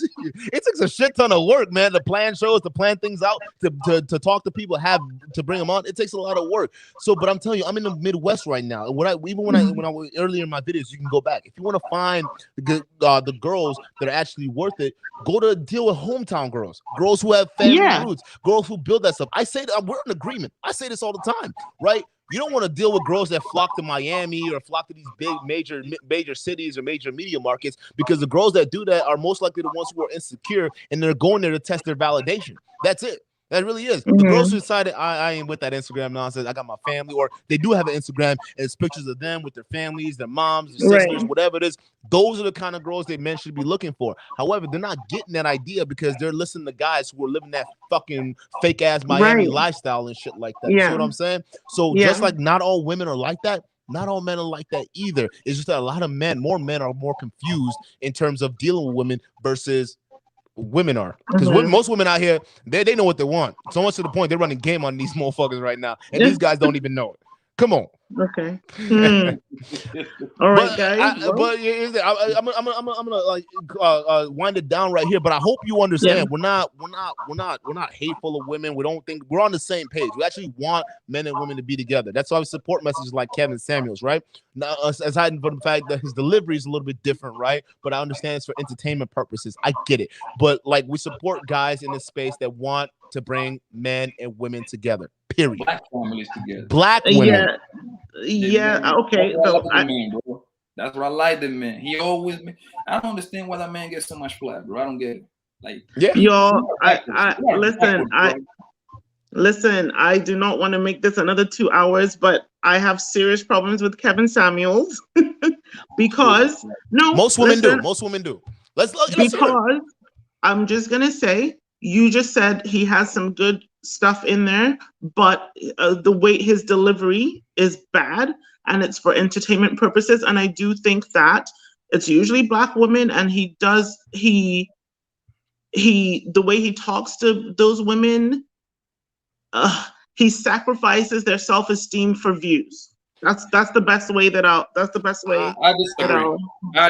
It takes a shit ton of work, man. To plan shows, to plan things out, to talk to people, to bring them on. It takes a lot of work. So, but I'm telling you, I'm in the Midwest right now, and when I was earlier in my videos, you can go back if you want to find the girls that are actually worth it. Go to deal with hometown girls who have family roots, girls who build that stuff. I say that we're in agreement. I say this all the time, right? You don't want to deal with girls that flock to Miami or flock to these big major cities or major media markets, because the girls that do that are most likely the ones who are insecure and they're going there to test their validation. That's it. That really is. The girls who decided I ain't with that Instagram nonsense, I got my family, or they do have an Instagram and it's pictures of them with their families, their moms, their sisters, whatever it is. Those are the kind of girls that men should be looking for. However, they're not getting that idea because they're listening to guys who are living that fucking fake ass Miami lifestyle and shit like that. You see what I'm saying? So just like not all women are like that, not all men are like that either. It's just that a lot of more men are more confused in terms of dealing with women versus women are, because most women out here, they know what they want, so much to the point they're running game on these motherfuckers right now, and these guys don't even know it. Come on. Okay. All right, guys. I'm gonna like wind it down right here. But I hope you understand we're not hateful of women. We don't think we're on the same page. We actually want men and women to be together. That's why we support messages like Kevin Samuels, right? Now, aside from the fact that his delivery is a little bit different, right? But I understand it's for entertainment purposes. I get it. But like, we support guys in this space that want to bring men and women together. Period. Black families together. Black women. Okay. So that's what I like the man. He always. I don't understand why that man gets so much flack, bro. I don't get it. Like, y'all, listen. I do not want to make this another 2 hours, but I have serious problems with Kevin Samuels because most women do. Let's because I'm just gonna say, you just said he has some good stuff in there, but the way his delivery is bad, and it's for entertainment purposes. And I do think that it's usually Black women, and the way he talks to those women, he sacrifices their self-esteem for views. That's the best way that's the best way. I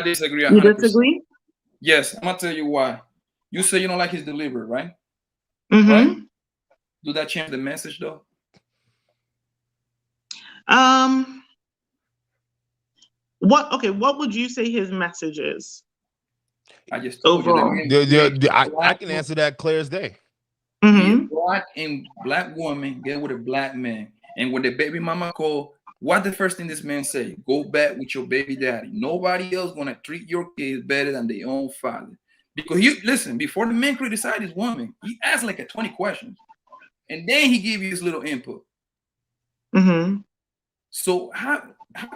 disagree. 100%. You disagree? Yes, I'm gonna tell you why. You say you don't like his delivery, right? Right? Do that change the message though? What would you say his message is? I just told you I can answer that clear as day. Black woman get with a Black man, and when the baby mama call, what the first thing this man say? Go back with your baby daddy. Nobody else gonna treat your kids better than their own father. Because before the man criticize his woman, he asked like 20 questions, and then he give you his little input. So how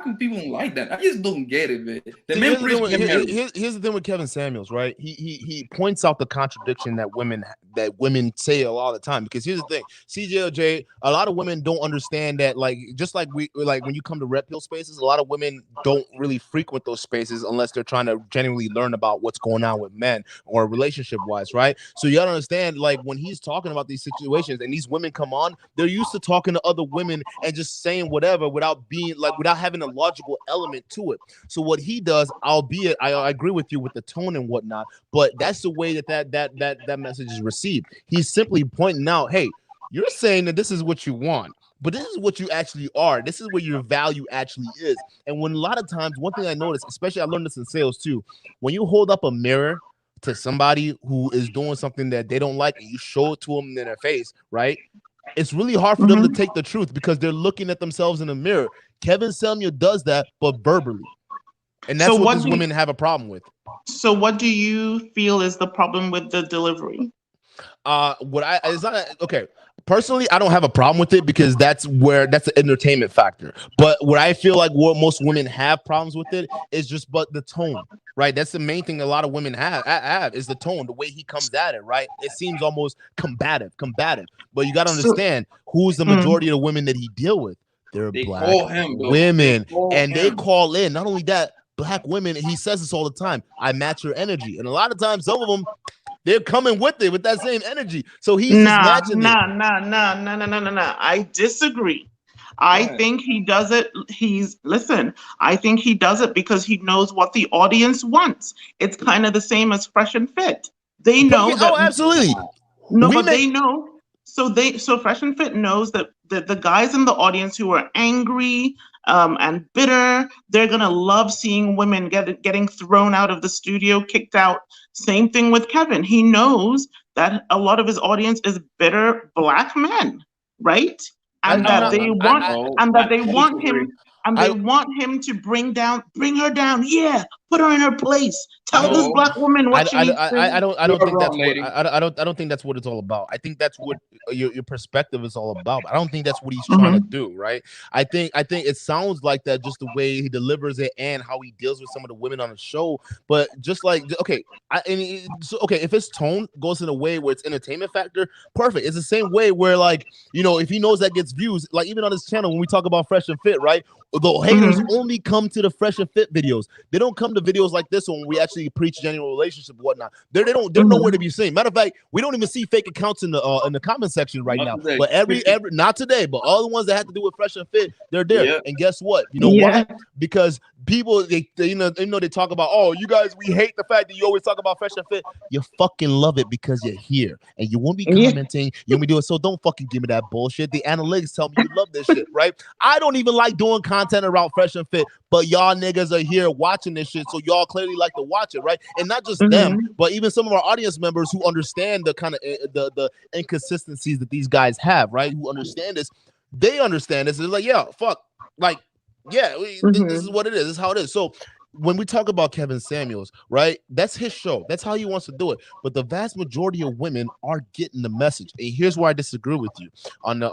can people like that? I just don't get it, man. Here's the thing with Kevin Samuels, right? He points out the contradiction that women say a lot of the time. Because here's the thing, CJLJ, a lot of women don't understand that, like, just like when you come to red pill spaces, a lot of women don't really frequent those spaces unless they're trying to genuinely learn about what's going on with men or relationship wise, right? So you gotta understand, like, when he's talking about these situations and these women come on, they're used to talking to other women and just saying whatever without having a logical element to it. So what he does, albeit I agree with you with the tone and whatnot, but that's the way that message is received. He's simply pointing out, hey, you're saying that this is what you want, but this is what you actually are. This is where your value actually is. And when a lot of times, one thing I noticed, especially I learned this in sales too, when you hold up a mirror to somebody who is doing something that they don't like and you show it to them in their face, right? It's really hard for them to take the truth because they're looking at themselves in the mirror. Kevin Samuel does that, but verbally. And that's what these women have a problem with. So what do you feel is the problem with the delivery? Personally, I don't have a problem with it because that's the entertainment factor. But what I feel like what most women have problems with it is just but the tone, right? That's the main thing a lot of women have is the tone, the way he comes at it, right? It seems almost combative. But you got to understand who's the majority of the women that he deal with. They're black women, and they call in. Not only that, black women. He says this all the time. I match your energy, and a lot of times, some of them. They're coming with it with that same energy. So he's just matching it. No. I disagree. I think he does it. I think he does it because he knows what the audience wants. It's kind of the same as Fresh and Fit. They know that. Oh, absolutely. No, but they know. So Fresh and Fit knows that the guys in the audience who are angry and bitter, they're gonna love seeing women getting thrown out of the studio, kicked out. Same thing with Kevin. He knows that a lot of his audience is bitter black men, right? And they want him to bring her down. Yeah, put her in her place. Tell this black woman what she needs to do. I don't think that's what it's all about. I think that's what your perspective is all about. I don't think that's what he's trying to do, right? I think it sounds like that just the way he delivers it and how he deals with some of the women on the show. But just like if his tone goes in a way where it's entertainment factor, perfect. It's the same way where if he knows that gets views, like even on his channel when we talk about Fresh and Fit, right? The haters only come to the Fresh and Fit videos. They don't come to videos like this one when we actually preach genuine relationship and whatnot. They're nowhere to be seen. Matter of fact, we don't even see fake accounts in the comment section right now. But every not today, but all the ones that have to do with Fresh and Fit, they're there. Yeah. And guess what? You know why? Because people they talk about, oh, you guys, we hate the fact that you always talk about Fresh and Fit. You fucking love it because you're here and you won't be commenting. You won't be doing so. Don't fucking give me that bullshit. The analytics tell me you love this shit, right? I don't even like doing content around Fresh and Fit, but y'all niggas are here watching this shit, so y'all clearly like to watch it, right? And not just them, but even some of our audience members who understand the kind of the inconsistencies that these guys have, right? Who understand this, they understand this. It's like, yeah, fuck, like, yeah, this is what it is. This is how it is. So when we talk about Kevin Samuels, right, that's his show. That's how he wants to do it. But the vast majority of women are getting the message. And here's where I disagree with you on the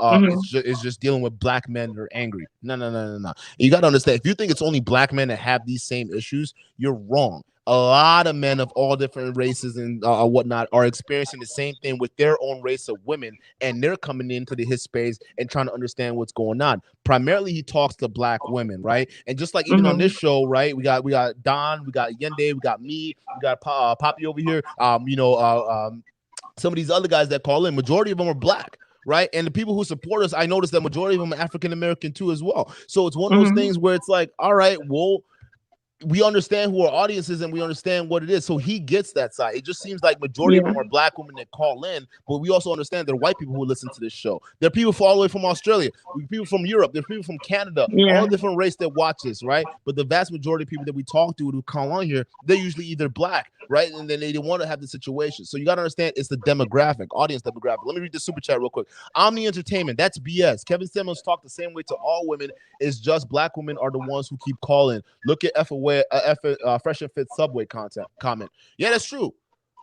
it's just dealing with black men that are angry. No. You got to understand, if you think it's only black men that have these same issues, you're wrong. A lot of men of all different races and whatnot are experiencing the same thing with their own race of women, and they're coming into his space and trying to understand what's going on. Primarily, he talks to black women, right? And just like even on this show, right? We got Don, we got Yende, we got me, we got Poppy over here. Some of these other guys that call in, majority of them are black. Right. And the people who support us, I noticed that majority of them are African American too, as well. So it's one of those things where it's like, all right, well, we understand who our audience is and we understand what it is. So he gets that side. It just seems like majority of them are black women that call in, but we also understand there are white people who listen to this show. There are people all the way from Australia, people from Europe, there are people from Canada, all different race that watch this, right? But the vast majority of people that we talk to who call on here, they're usually either black, right? And then they want to have the situation. So you got to understand it's the demographic, audience demographic. Let me read the super chat real quick. Omni Entertainment, that's BS. Kevin Samuels talked the same way to all women. It's just black women are the ones who keep calling. Look at Fresh and Fit Subway comment. Yeah, that's true.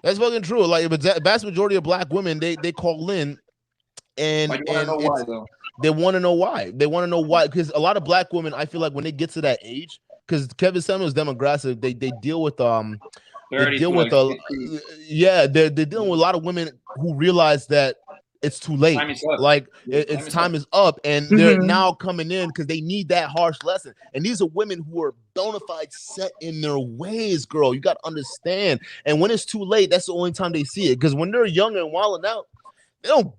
That's fucking true. Like, but the vast majority of black women, they call in and they want to know why. They want to know why, because a lot of black women, I feel like when they get to that age, because Kevin Samuels demographic, they deal with they're dealing with a lot of women who realize that it's too late. Time is up, and they're now coming in because they need that harsh lesson. And these are women who are bona fide set in their ways, girl. You got to understand. And when it's too late, that's the only time they see it. Because when they're young and wilding out, they don't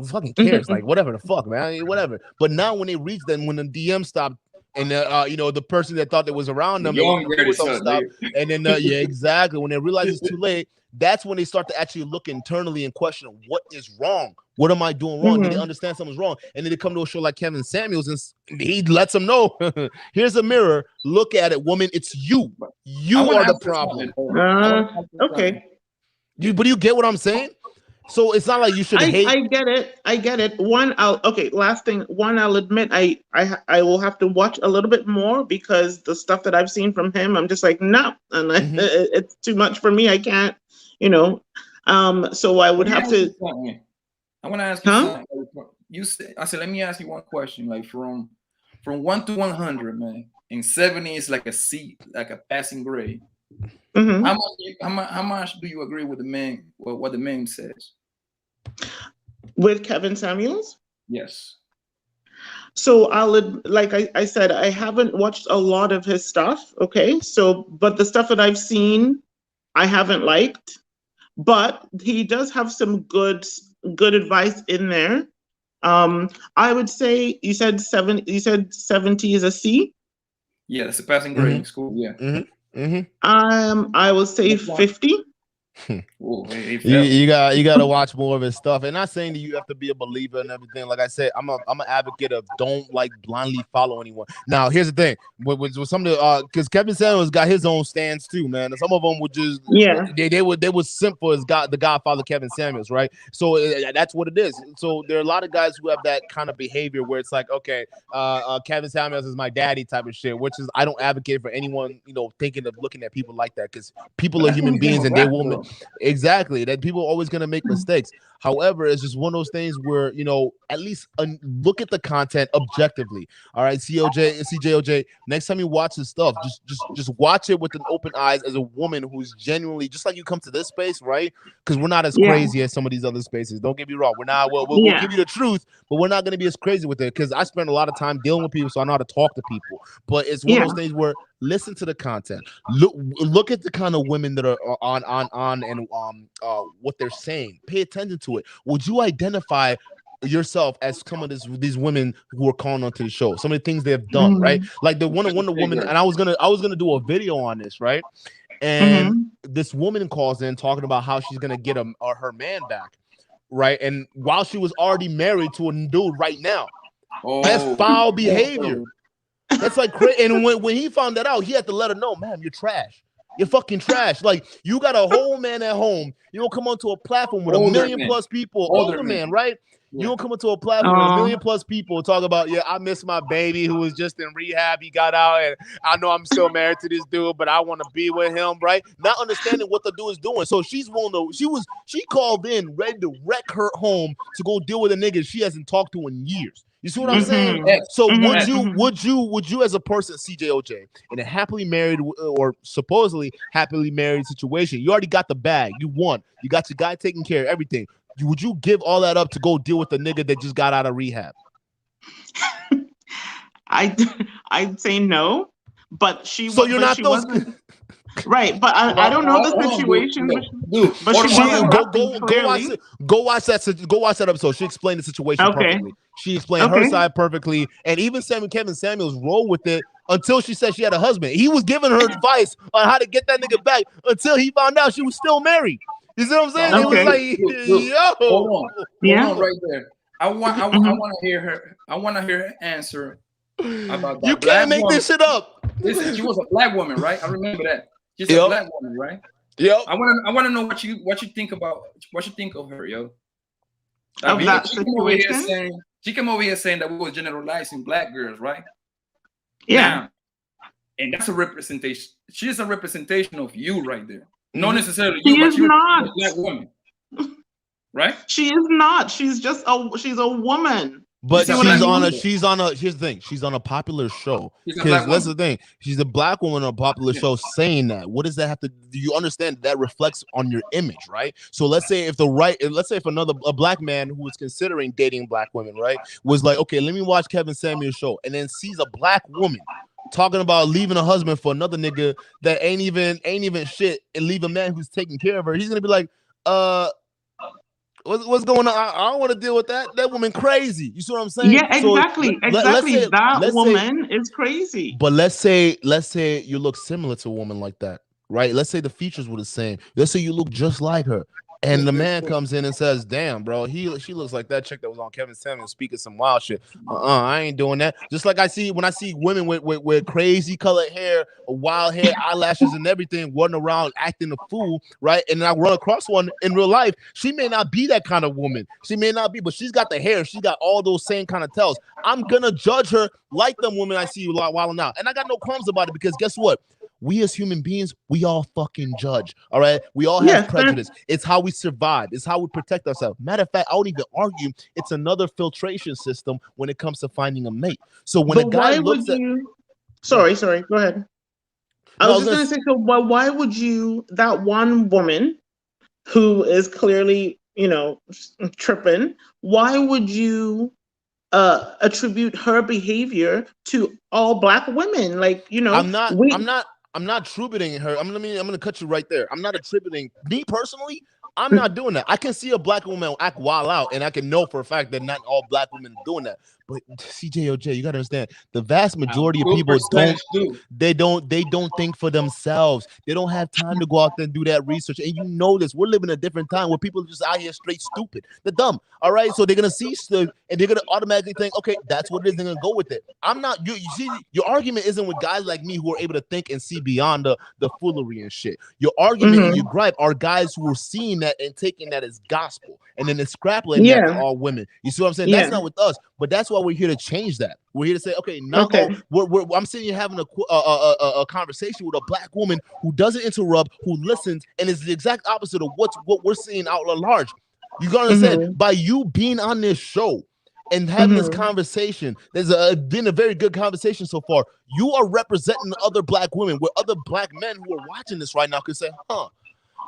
fucking care. It's like whatever the fuck, man, whatever. But now when they reach them, when the DM stop And the person that thought that was around them, Young they dirty don't son, stop. nigga. And then yeah, exactly. When they realize it's too late, that's when they start to actually look internally and question what is wrong. What am I doing wrong? Did they understand something's wrong? And then they come to a show like Kevin Samuels, and he lets them know, here's a mirror. Look at it, woman. It's you. You are the problem. Okay. But do you get what I'm saying? So it's not like you should hate. I get it. Last thing. One, I'll admit I will have to watch a little bit more because the stuff that I've seen from him, I'm just like, no, and it's too much for me. I can't, So I would have to. I want to ask you something. You said, I said, let me ask you one question. Like from 1 to 100, man, and 70 is like a C, like a passing grade. How much do you agree with the man? What the man says? With Kevin Samuels? Yes. So like I said, I haven't watched a lot of his stuff. Okay. So, but the stuff that I've seen, I haven't liked, but he does have some good advice in there. I would say you said 70 is a C. Yeah, that's a passing grade in school. Yeah. I will say 50. You got to watch more of his stuff, and not saying that you have to be a believer and everything. Like I said, I'm an advocate of don't like blindly follow anyone. Now, here's the thing: with some of the because Kevin Samuels got his own stance too, man. And some of them would just they would simp for the Godfather Kevin Samuels, right? So that's what it is. So there are a lot of guys who have that kind of behavior where it's like, okay, Kevin Samuels is my daddy type of shit, which is I don't advocate for anyone thinking of looking at people like that because people are human beings and they will. Exactly, that people are always going to make mistakes. However, it's just one of those things where at least look at the content objectively. All right, CJOJ. Next time you watch this stuff, just watch it with an open eyes as a woman who's genuinely just like you come to this space, right? Because we're not as crazy as some of these other spaces. Don't get me wrong. We're not. We'll give you the truth, but we're not going to be as crazy with it because I spend a lot of time dealing with people, so I know how to talk to people. But it's one of those things where listen to the content. Look at the kind of women that are on and what they're saying. Pay attention to it. Would you identify yourself as some of these women who are calling onto the show? Some of the things they have done, right? Like the Wonder Woman, and I was gonna do a video on this, right? And this woman calls in talking about how she's gonna get her man back, right? And while she was already married to a dude right now, that's foul behavior. That's like crazy. And when he found that out, he had to let her know, "Ma'am, you're trash. You're fucking trash. Like you got a whole man at home. You don't come onto a platform with a million plus people. Older man, right? You don't come into a platform with a million plus people talk about, I miss my baby who was just in rehab. He got out, and I know I'm still married to this dude, but I want to be with him, right? Not understanding what the dude is doing. So she's willing to. She called in ready to wreck her home to go deal with a nigga she hasn't talked to in years. You see what I'm saying? So would you as a person, CJOJ, in a happily married or supposedly happily married situation, you already got the bag, you won, you got your guy taking care of everything. Would you give all that up to go deal with the nigga that just got out of rehab? I'd say no, but she. So you're not those. Right, but I don't know the situation. But she go watch that episode. She explained the situation perfectly. She explained her side perfectly, and even Kevin Samuels rolled with it until she said she had a husband. He was giving her advice on how to get that nigga back until he found out she was still married. You see what I'm saying? It was like, hold on right there. I want to hear her. I want to hear her answer about that. You can't make this shit up. Listen, she was a black woman, right? I remember that. She's a black woman, right? Yep. I want to know what you think of her, yo. I mean, she came over here saying that we were generalizing black girls, right? Yeah. Now, and that's a representation. She's a representation of you right there. Not necessarily you, but you're a black woman. Right? She is not. She's just she's a woman. But she's on a here's the thing, she's on a popular show. Because that's the thing. She's a black woman on a popular show saying that. What does that have to do? You understand that reflects on your image, right? So let's say if a black man who was considering dating black women, right, was like, okay, let me watch Kevin Samuels' show, and then sees a black woman talking about leaving a husband for another nigga that ain't even shit, and leave a man who's taking care of her, he's gonna be like, What's going on? I don't want to deal with that. That woman crazy. You see what I'm saying? Yeah, exactly. So Exactly. That woman is crazy. But let's say you look similar to a woman like that, right? Let's say the features were the same. Let's say you look just like her. And the man comes in and says, "Damn, bro, she looks like that chick that was on Kevin Samuels speaking some wild shit. I ain't doing that." Just like when I see women with crazy colored hair, wild hair, eyelashes, and everything running around acting a fool, right? And I run across one in real life. She may not be that kind of woman. She may not be, but she's got the hair. She got all those same kind of tells. I'm gonna judge her like them women I see wilding out, and I got no qualms about it because guess what? We as human beings, we all fucking judge. All right. We all have prejudice. It's how we survive. It's how we protect ourselves. Matter of fact, I would even argue it's another filtration system when it comes to finding a mate. So when a guy looks at Sorry, go ahead. I was just gonna say, so why would you, that one woman who is clearly, tripping, why would you attribute her behavior to all Black women? Like, I'm not attributing her. I'm gonna cut you right there. I'm not attributing me personally. I'm not doing that. I can see a Black woman act wild out, and I can know for a fact that not all Black women are doing that. But CJOJ, you gotta understand, the vast majority of people don't think for themselves. They don't have time to go out there and do that research. And you know this. We're living in a different time where people are just out here straight stupid. They're dumb. All right. So they're gonna see stuff and they're gonna automatically think, okay, that's what it is. They're gonna go with it. I'm not you see, your argument isn't with guys like me who are able to think and see beyond the foolery and shit. Your argument and your gripe are guys who are seeing that and taking that as gospel and then extrapolating that to all women. You see what I'm saying? That's not with us, but that's why we're here to change that. We're here to say, okay, now I'm sitting here having a conversation with a Black woman who doesn't interrupt, who listens, and is the exact opposite of what we're seeing out large. You gotta understand, by you being on this show and having this conversation, there's been a very good conversation so far. You are representing other Black women, where other Black men who are watching this right now can say,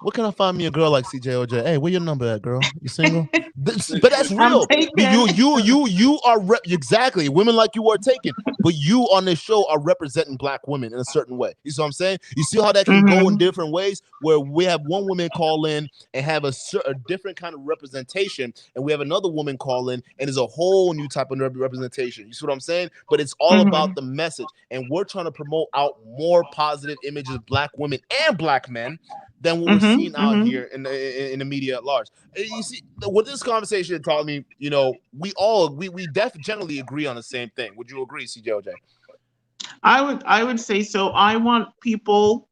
what can I find me a girl like CJOJ? Hey, where your number at, girl? You single? But that's real. You are exactly women like you are taken, but you on this show are representing Black women in a certain way. You see what I'm saying? You see how that can go in different ways, where we have one woman call in and have a different kind of representation, and we have another woman call in and there's a whole new type of representation. You see what I'm saying? But it's all about the message, and we're trying to promote out more positive images of Black women and Black men than what we're seeing out here in the media at large. You see, what this conversation taught me, we generally agree on the same thing. Would you agree, CJOJ? I would say so. I want people,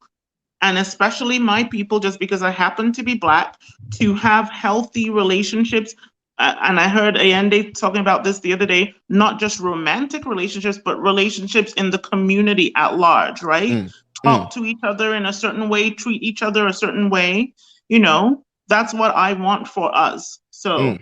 and especially my people, just because I happen to be Black, to have healthy relationships. And I heard Ayende talking about this the other day, not just romantic relationships, but relationships in the community at large, right? Talk to each other in a certain way, treat each other a certain way. That's what I want for us. So,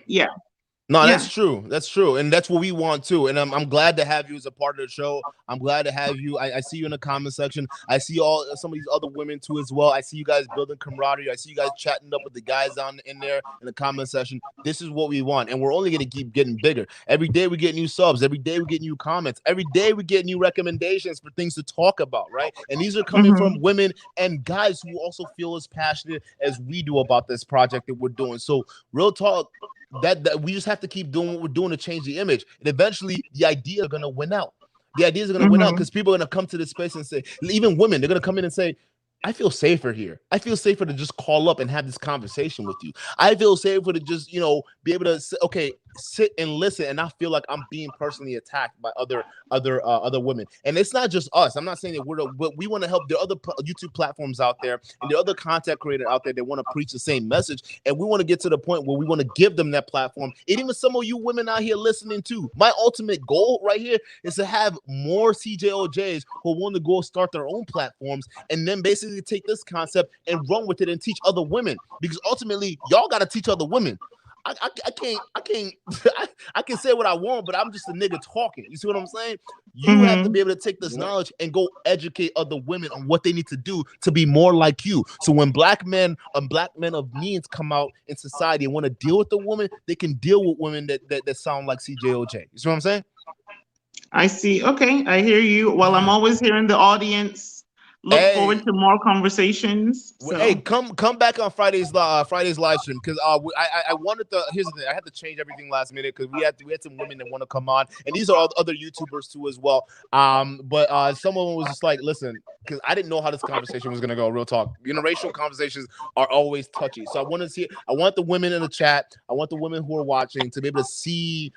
No, that's true. That's true. And that's what we want too. And I'm glad to have you as a part of the show. I'm glad to have you. I see you in the comment section. I see some of these other women too as well. I see you guys building camaraderie. I see you guys chatting up with the guys down in there in the comment section. This is what we want. And we're only going to keep getting bigger. Every day we get new subs. Every day we get new comments. Every day we get new recommendations for things to talk about, right? And these are coming from women and guys who also feel as passionate as we do about this project that we're doing. So real talk, that we just have to keep doing what we're doing to change the image, and eventually the idea are going to win out. The ideas are going to win out because people are going to come to this space and say, even women, they're going to come in and say, I feel safer here. I feel safer to just call up and have this conversation with you. I feel safer to just, be able to say, okay, sit and listen and not feel like I'm being personally attacked by other women. And it's not just us. I'm not saying that but we want to help the other YouTube platforms out there and the other content creators out there that want to preach the same message. And we want to get to the point where we want to give them that platform. And even some of you women out here listening too. My ultimate goal right here is to have more CJOJs who want to go start their own platforms and then basically take this concept and run with it and teach other women, because ultimately y'all got to teach other women. I can say what I want, but I'm just a nigga talking. You see what I'm saying? You have to be able to take this knowledge and go educate other women on what they need to do to be more like you. So when Black men of means come out in society and want to deal with the woman, they can deal with women that sound like CJOJ. You see what I'm saying? I see. Okay, I hear you. Well, I'm always here in the audience Look forward to more conversations. So. Hey, come back on Friday's live stream because I wanted to. Here's the thing, I had to change everything last minute because we had some women that want to come on, and these are all other YouTubers too as well. But someone was just like, listen, because I didn't know how this conversation was gonna go. Real talk, interracial conversations are always touchy, so I want the women in the chat, I want the women who are watching to be able to see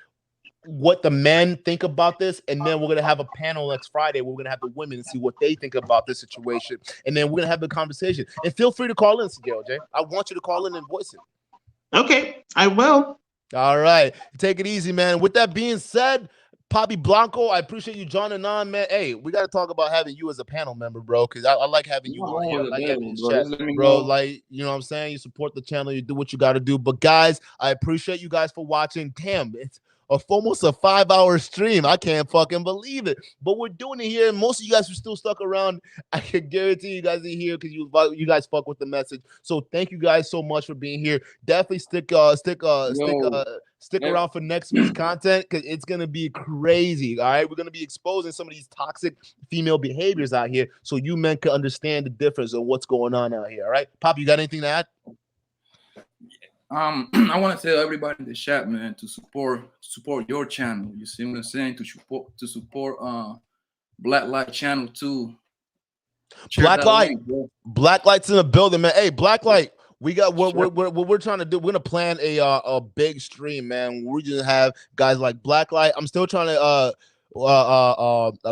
what the men think about this, and then we're gonna have a panel next Friday. We're gonna have the women see what they think about this situation, and then we're gonna have the conversation. And feel free to call in, CJ. I want you to call in and voice it. Okay, I will. All right, take it easy, man. With that being said, Poppy Blanco, I appreciate you joining on, man. Hey, we got to talk about having you as a panel member, bro, because I like having you on here. I like having you chat, bro. Like, you know what I'm saying? You support the channel, you do what you got to do. But guys, I appreciate you guys for watching. Damn, it's almost a 5-hour stream. I can't fucking believe it. But we're doing it here. And most of you guys are still stuck around. I can guarantee you guys are here because you guys fuck with the message. So thank you guys so much for being here. Definitely stick around for next week's content because it's gonna be crazy. All right, we're gonna be exposing some of these toxic female behaviors out here, so you men can understand the difference of what's going on out here. All right, Pop, you got anything to add? I want to tell everybody in the chat, man, to support your channel. You see what I'm saying? To support Black Light channel too. Black Light's in the building, man. Hey, Black Light, we got what we're trying to do. We're gonna plan a big stream, man. We just have guys like Black Light. I'm still trying to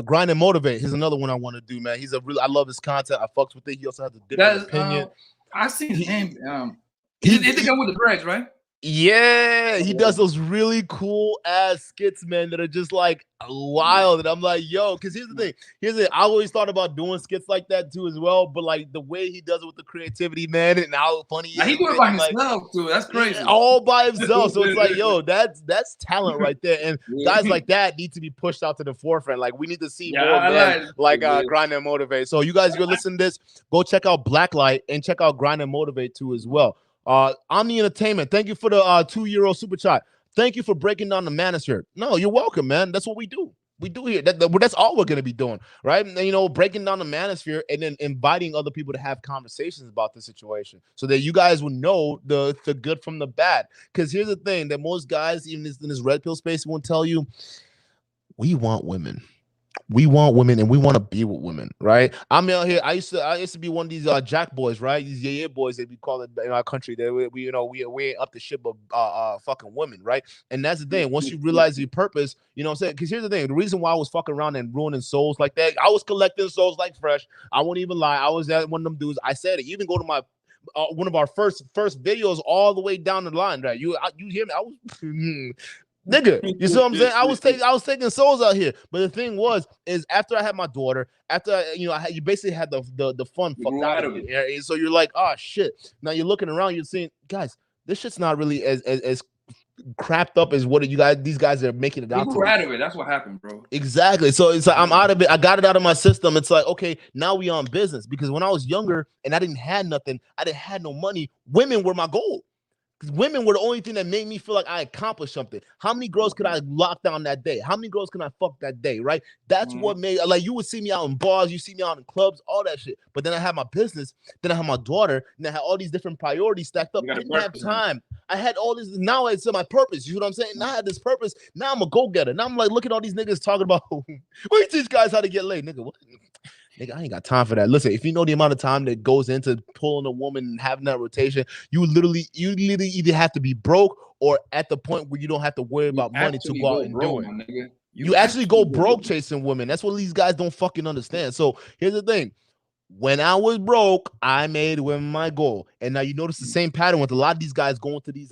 Grind and Motivate. Here's another one I want to do, man. I love his content. I fucks with it. He also has a different opinion. I seen him. He the guy with the dreads, right? Yeah, he does those really cool ass skits, man, that are just like wild. And I'm like, yo, because here's the thing. I always thought about doing skits like that too as well. But like the way he does it with the creativity, man, and how funny he is. He do it by himself too. That's crazy. All by himself. So it's like, yo, that's talent right there. And guys like that need to be pushed out to the forefront. Like we need to see more men like Grind and Motivate. So you guys go listen to this. Go check out Blacklight and check out Grind and Motivate too as well. Omni Entertainment, thank you for the €2 super chat. Thank you for breaking down the manosphere. No, you're welcome, man. That's what we do. We do here. That's all we're gonna be doing, right? And, you know, breaking down the manosphere and then inviting other people to have conversations about the situation, so that you guys will know the good from the bad. Because here's the thing that most guys, even in this red pill space, won't tell you: we want women. We want women and we want to be with women, right? I'm out here. I used to be one of these jack boys, right? These yeah boys that we call it in our country. That we ain't up the ship of fucking women, right? And that's the thing. Once you realize your purpose, you know what I'm saying? Because here's the thing: the reason why I was fucking around and ruining souls like that, I was collecting souls like fresh. I won't even lie. I was that one of them dudes. I said it. You even go to my one of our first videos all the way down the line, right? You hear me? I was. Nigga, you see what I'm saying? I was taking souls out here, but the thing is after I had my daughter, after you basically had the fun fucked out of it, and so you're like, oh shit. Now you're looking around, you're seeing, guys, this shit's not really as crapped up as what these guys are making it out. We're out of it. That's what happened, bro. Exactly. So it's like I'm out of it. I got it out of my system. It's like, okay, now we on business, because when I was younger and I didn't have nothing, I didn't have no money. Women were my goal. Women were the only thing that made me feel like I accomplished something. How many girls could I lock down that day? How many girls can I fuck that day, right? That's what made, like, you would see me out in bars, you see me out in clubs, all that shit. But then I had my business, then I had my daughter, and I had all these different priorities stacked up. I didn't have time. I had all this. Now it's my purpose. You know what I'm saying? Now I had this purpose. Now I'm a go-getter. Now I'm like, look at all these niggas talking about, we teach guys how to get laid. Nigga, what? Nigga, I ain't got time for that. Listen, if you know the amount of time that goes into pulling a woman and having that rotation, you literally either have to be broke or at the point where you don't have to worry about money to go out and do it. You actually go broke chasing women. That's what these guys don't fucking understand. So here's the thing. When I was broke, I made women my goal. And now you notice the same pattern with a lot of these guys going to these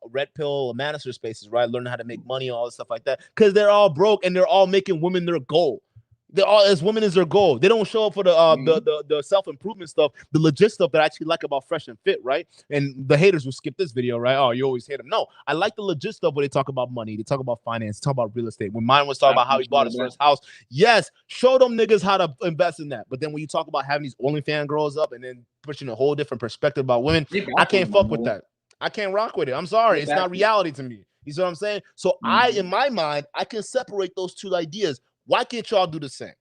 red pill manosphere spaces, right? Learning how to make money and all this stuff like that. Because they're all broke and they're all making women their goal. They're all, as women is their goal. They don't show up for the self-improvement stuff, the legit stuff that I actually like about Fresh and Fit, right? And the haters will skip this video, right? Oh, you always hate them. No, I like the legit stuff where they talk about money, they talk about finance, talk about real estate. When Myron was talking about how he bought his first house, yes, show them niggas how to invest in that. But then when you talk about having these Onlyfans girls up and then pushing a whole different perspective about women, I can't fuck with that. I can't rock with it. I'm sorry. It's not reality to me. You see what I'm saying? So in my mind, I can separate those two ideas. Why can't y'all do the same?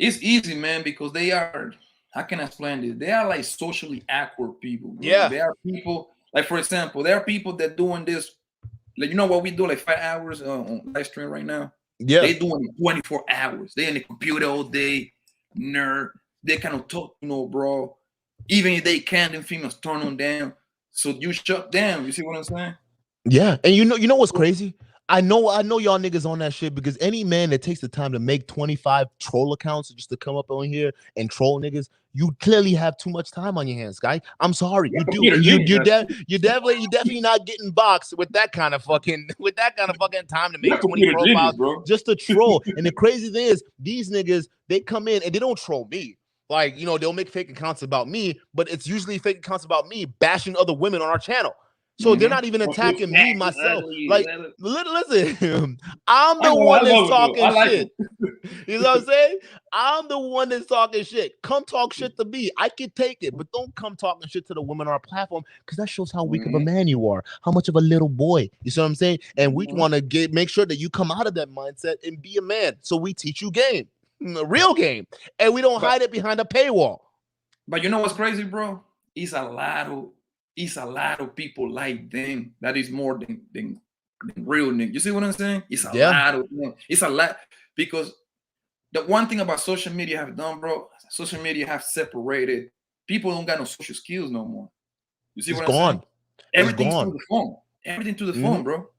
It's easy, man, because they are. How can I explain this? They are like socially awkward people, bro. Yeah. They are people like, for example, there are people that doing this. Like, you know what we do, like 5 hours on live stream right now. Yeah. They doing it 24 hours. They in the computer all day, nerd. They kind of talk, bro. Even if they can, them females turn them down. So you shut down. You see what I'm saying? Yeah, and you know what's crazy? I know y'all niggas on that shit because any man that takes the time to make 25 troll accounts just to come up on here and troll niggas, you clearly have too much time on your hands, guy. I'm sorry, you do. You're definitely not getting boxed with that kind of fucking time to make 20 profiles just to troll. And the crazy thing is, these niggas, they come in and they don't troll me. Like, they'll make fake accounts about me, but it's usually fake accounts about me bashing other women on our channel. So they're not even attacking me myself. Like, listen, I'm the one that's talking shit. You know what I'm saying? I'm the one that's talking shit. Come talk shit to me. I can take it, but don't come talking shit to the women on our platform because that shows how weak of a man you are, how much of a little boy. You see what I'm saying? And we want to make sure that you come out of that mindset and be a man. So we teach you game, a real game, and we don't hide it behind a paywall. But you know what's crazy, bro? It's a lot of people like them. That is more than real niggas. You see what I'm saying? It's a lot of them. It's a lot because the one thing about social media have done, bro, social media have separated. People don't got no social skills no more. You see what I'm saying? Everything's through the phone. Everything through the phone, bro.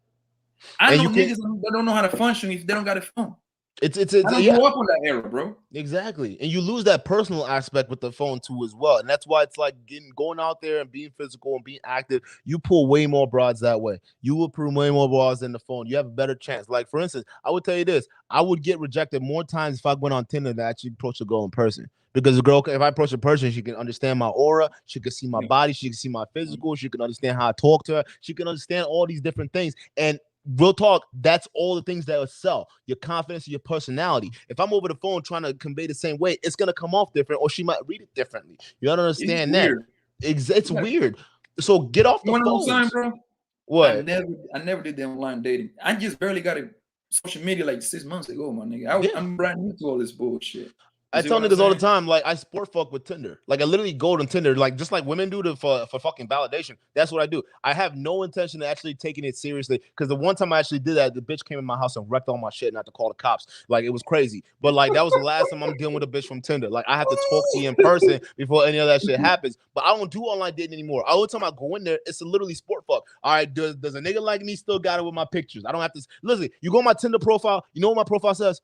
I know niggas that don't know how to function if they don't got a phone. I don't grow up on that era, bro. Exactly. And you lose that personal aspect with the phone too as well. And that's why it's like going out there and being physical and being active. You pull way more broads that way. You will pull way more broads than the phone. You have a better chance. Like, for instance, I would tell you this. I would get rejected more times if I went on Tinder than actually approach a girl in person. Because the girl, if I approach a person, she can understand my aura. She can see my body. She can see my physical. She can understand how I talk to her. She can understand all these different things. And real talk, that's all the things that will sell. Your confidence, your personality. If I'm over the phone trying to convey the same way, it's gonna come off different, or she might read it differently. You don't understand that. It's weird. So get off the phone, bro. What? I never did the online dating. I just barely got a social media like 6 months ago, my nigga. I'm brand new to all this bullshit. I tell niggas all the time, like, I sport fuck with Tinder. Like, I literally go on Tinder, like, just like women do for fucking validation. That's what I do. I have no intention of actually taking it seriously, because the one time I actually did that, the bitch came in my house and wrecked all my shit, not to call the cops. Like, it was crazy. But, like, that was the last time I'm dealing with a bitch from Tinder. Like, I have to talk to you in person before any of that shit happens. But I don't do online dating anymore. All the time I go in there, it's a literally sport fuck. All right, does a nigga like me still got it with my pictures? I don't have to. Listen, you go on my Tinder profile, you know what my profile says?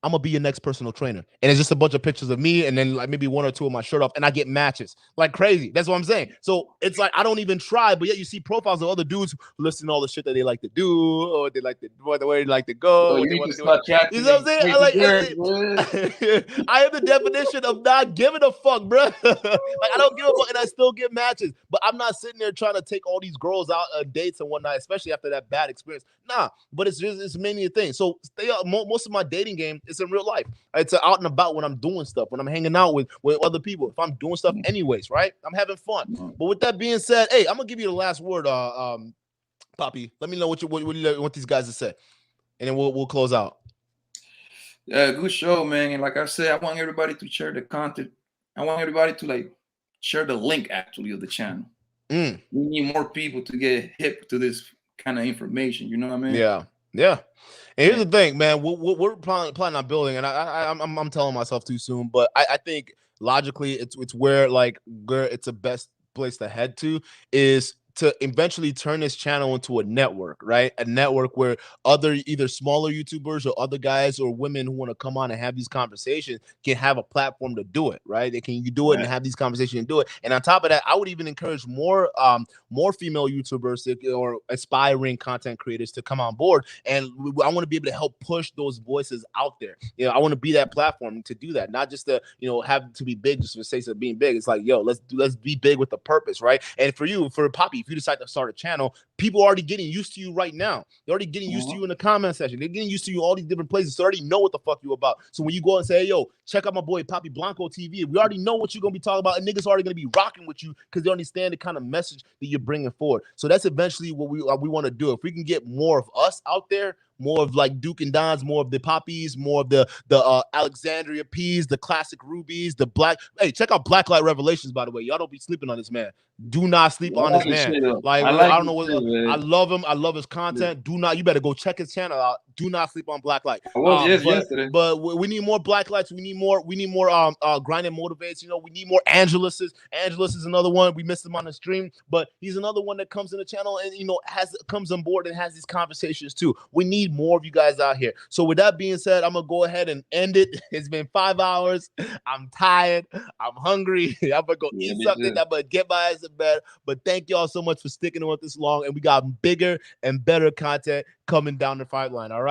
I'm gonna be your next personal trainer, and it's just a bunch of pictures of me, and then like maybe one or two of my shirt off, and I get matches like crazy. That's what I'm saying. So it's like I don't even try, but yet you see profiles of other dudes who listen to all the shit that they like to do, or they like to, or the way they like to go. You know what I'm saying? I am the definition of not giving a fuck, bro. Like, I don't give a fuck, and I still get matches, but I'm not sitting there trying to take all these girls out on dates and whatnot, especially after that bad experience. Nah, but it's mainly a thing. So most of my dating game is in real life. It's out and about when I'm doing stuff, when I'm hanging out with other people. If I'm doing stuff anyways, right? I'm having fun. But with that being said, hey, I'm gonna give you the last word, Poppy. Let me know what these guys have said, and then we'll close out. Yeah, good show, man. And like I said, I want everybody to share the content. I want everybody to like share the link actually of the channel. We need more people to get hip to this kind of information. You know what I mean? Yeah. And here's the thing, man. We're planning on building, and I'm telling myself too soon, but I think logically it's where it's the best place to head to is to eventually turn this channel into a network, right? A network where either smaller YouTubers or other guys or women who want to come on and have these conversations can have a platform to do it, right? They can do it and have these conversations and do it. And on top of that, I would even encourage more female YouTubers or aspiring content creators to come on board. And I want to be able to help push those voices out there. You know, I want to be that platform to do that, not just to, have to be big just for the sake of being big. It's like, yo, let's be big with the purpose, right? And for Poppy, if you decide to start a channel, people are already getting used to you right now. They're already getting used to you in the comment section. They're getting used to you all these different places. So they already know what the fuck you about. So when you go and say, hey, yo, check out my boy Poppy Blanco TV, we already know what you're going to be talking about, and niggas already going to be rocking with you because they understand the kind of message that you're bringing forward. So that's eventually what we want to do. If we can get more of us out there, more of like Duke and Dons, more of the Poppies, more of the Alexandria P's, the classic Rubies, the black. Hey, check out Blacklight Revelations, by the way. Y'all don't be sleeping on this man. Do not sleep on this man. Like, I don't know what I love him. I love his content. Do not. You better go check his channel out. Do not sleep on Blacklight. But we need more Blacklights. We need more. Grind and motivates. You know, we need more Angeluses. Angelus is another one. We missed him on the stream, but he's another one that comes in the channel and comes on board and has these conversations too. We need more of you guys out here. So with that being said, I'm gonna go ahead and end it. It's been 5 hours. I'm tired. I'm hungry. I'm gonna go eat something. I'm gonna get my ass in bed. But thank y'all so much for sticking with this long, and we got bigger and better content coming down the pipeline. All right.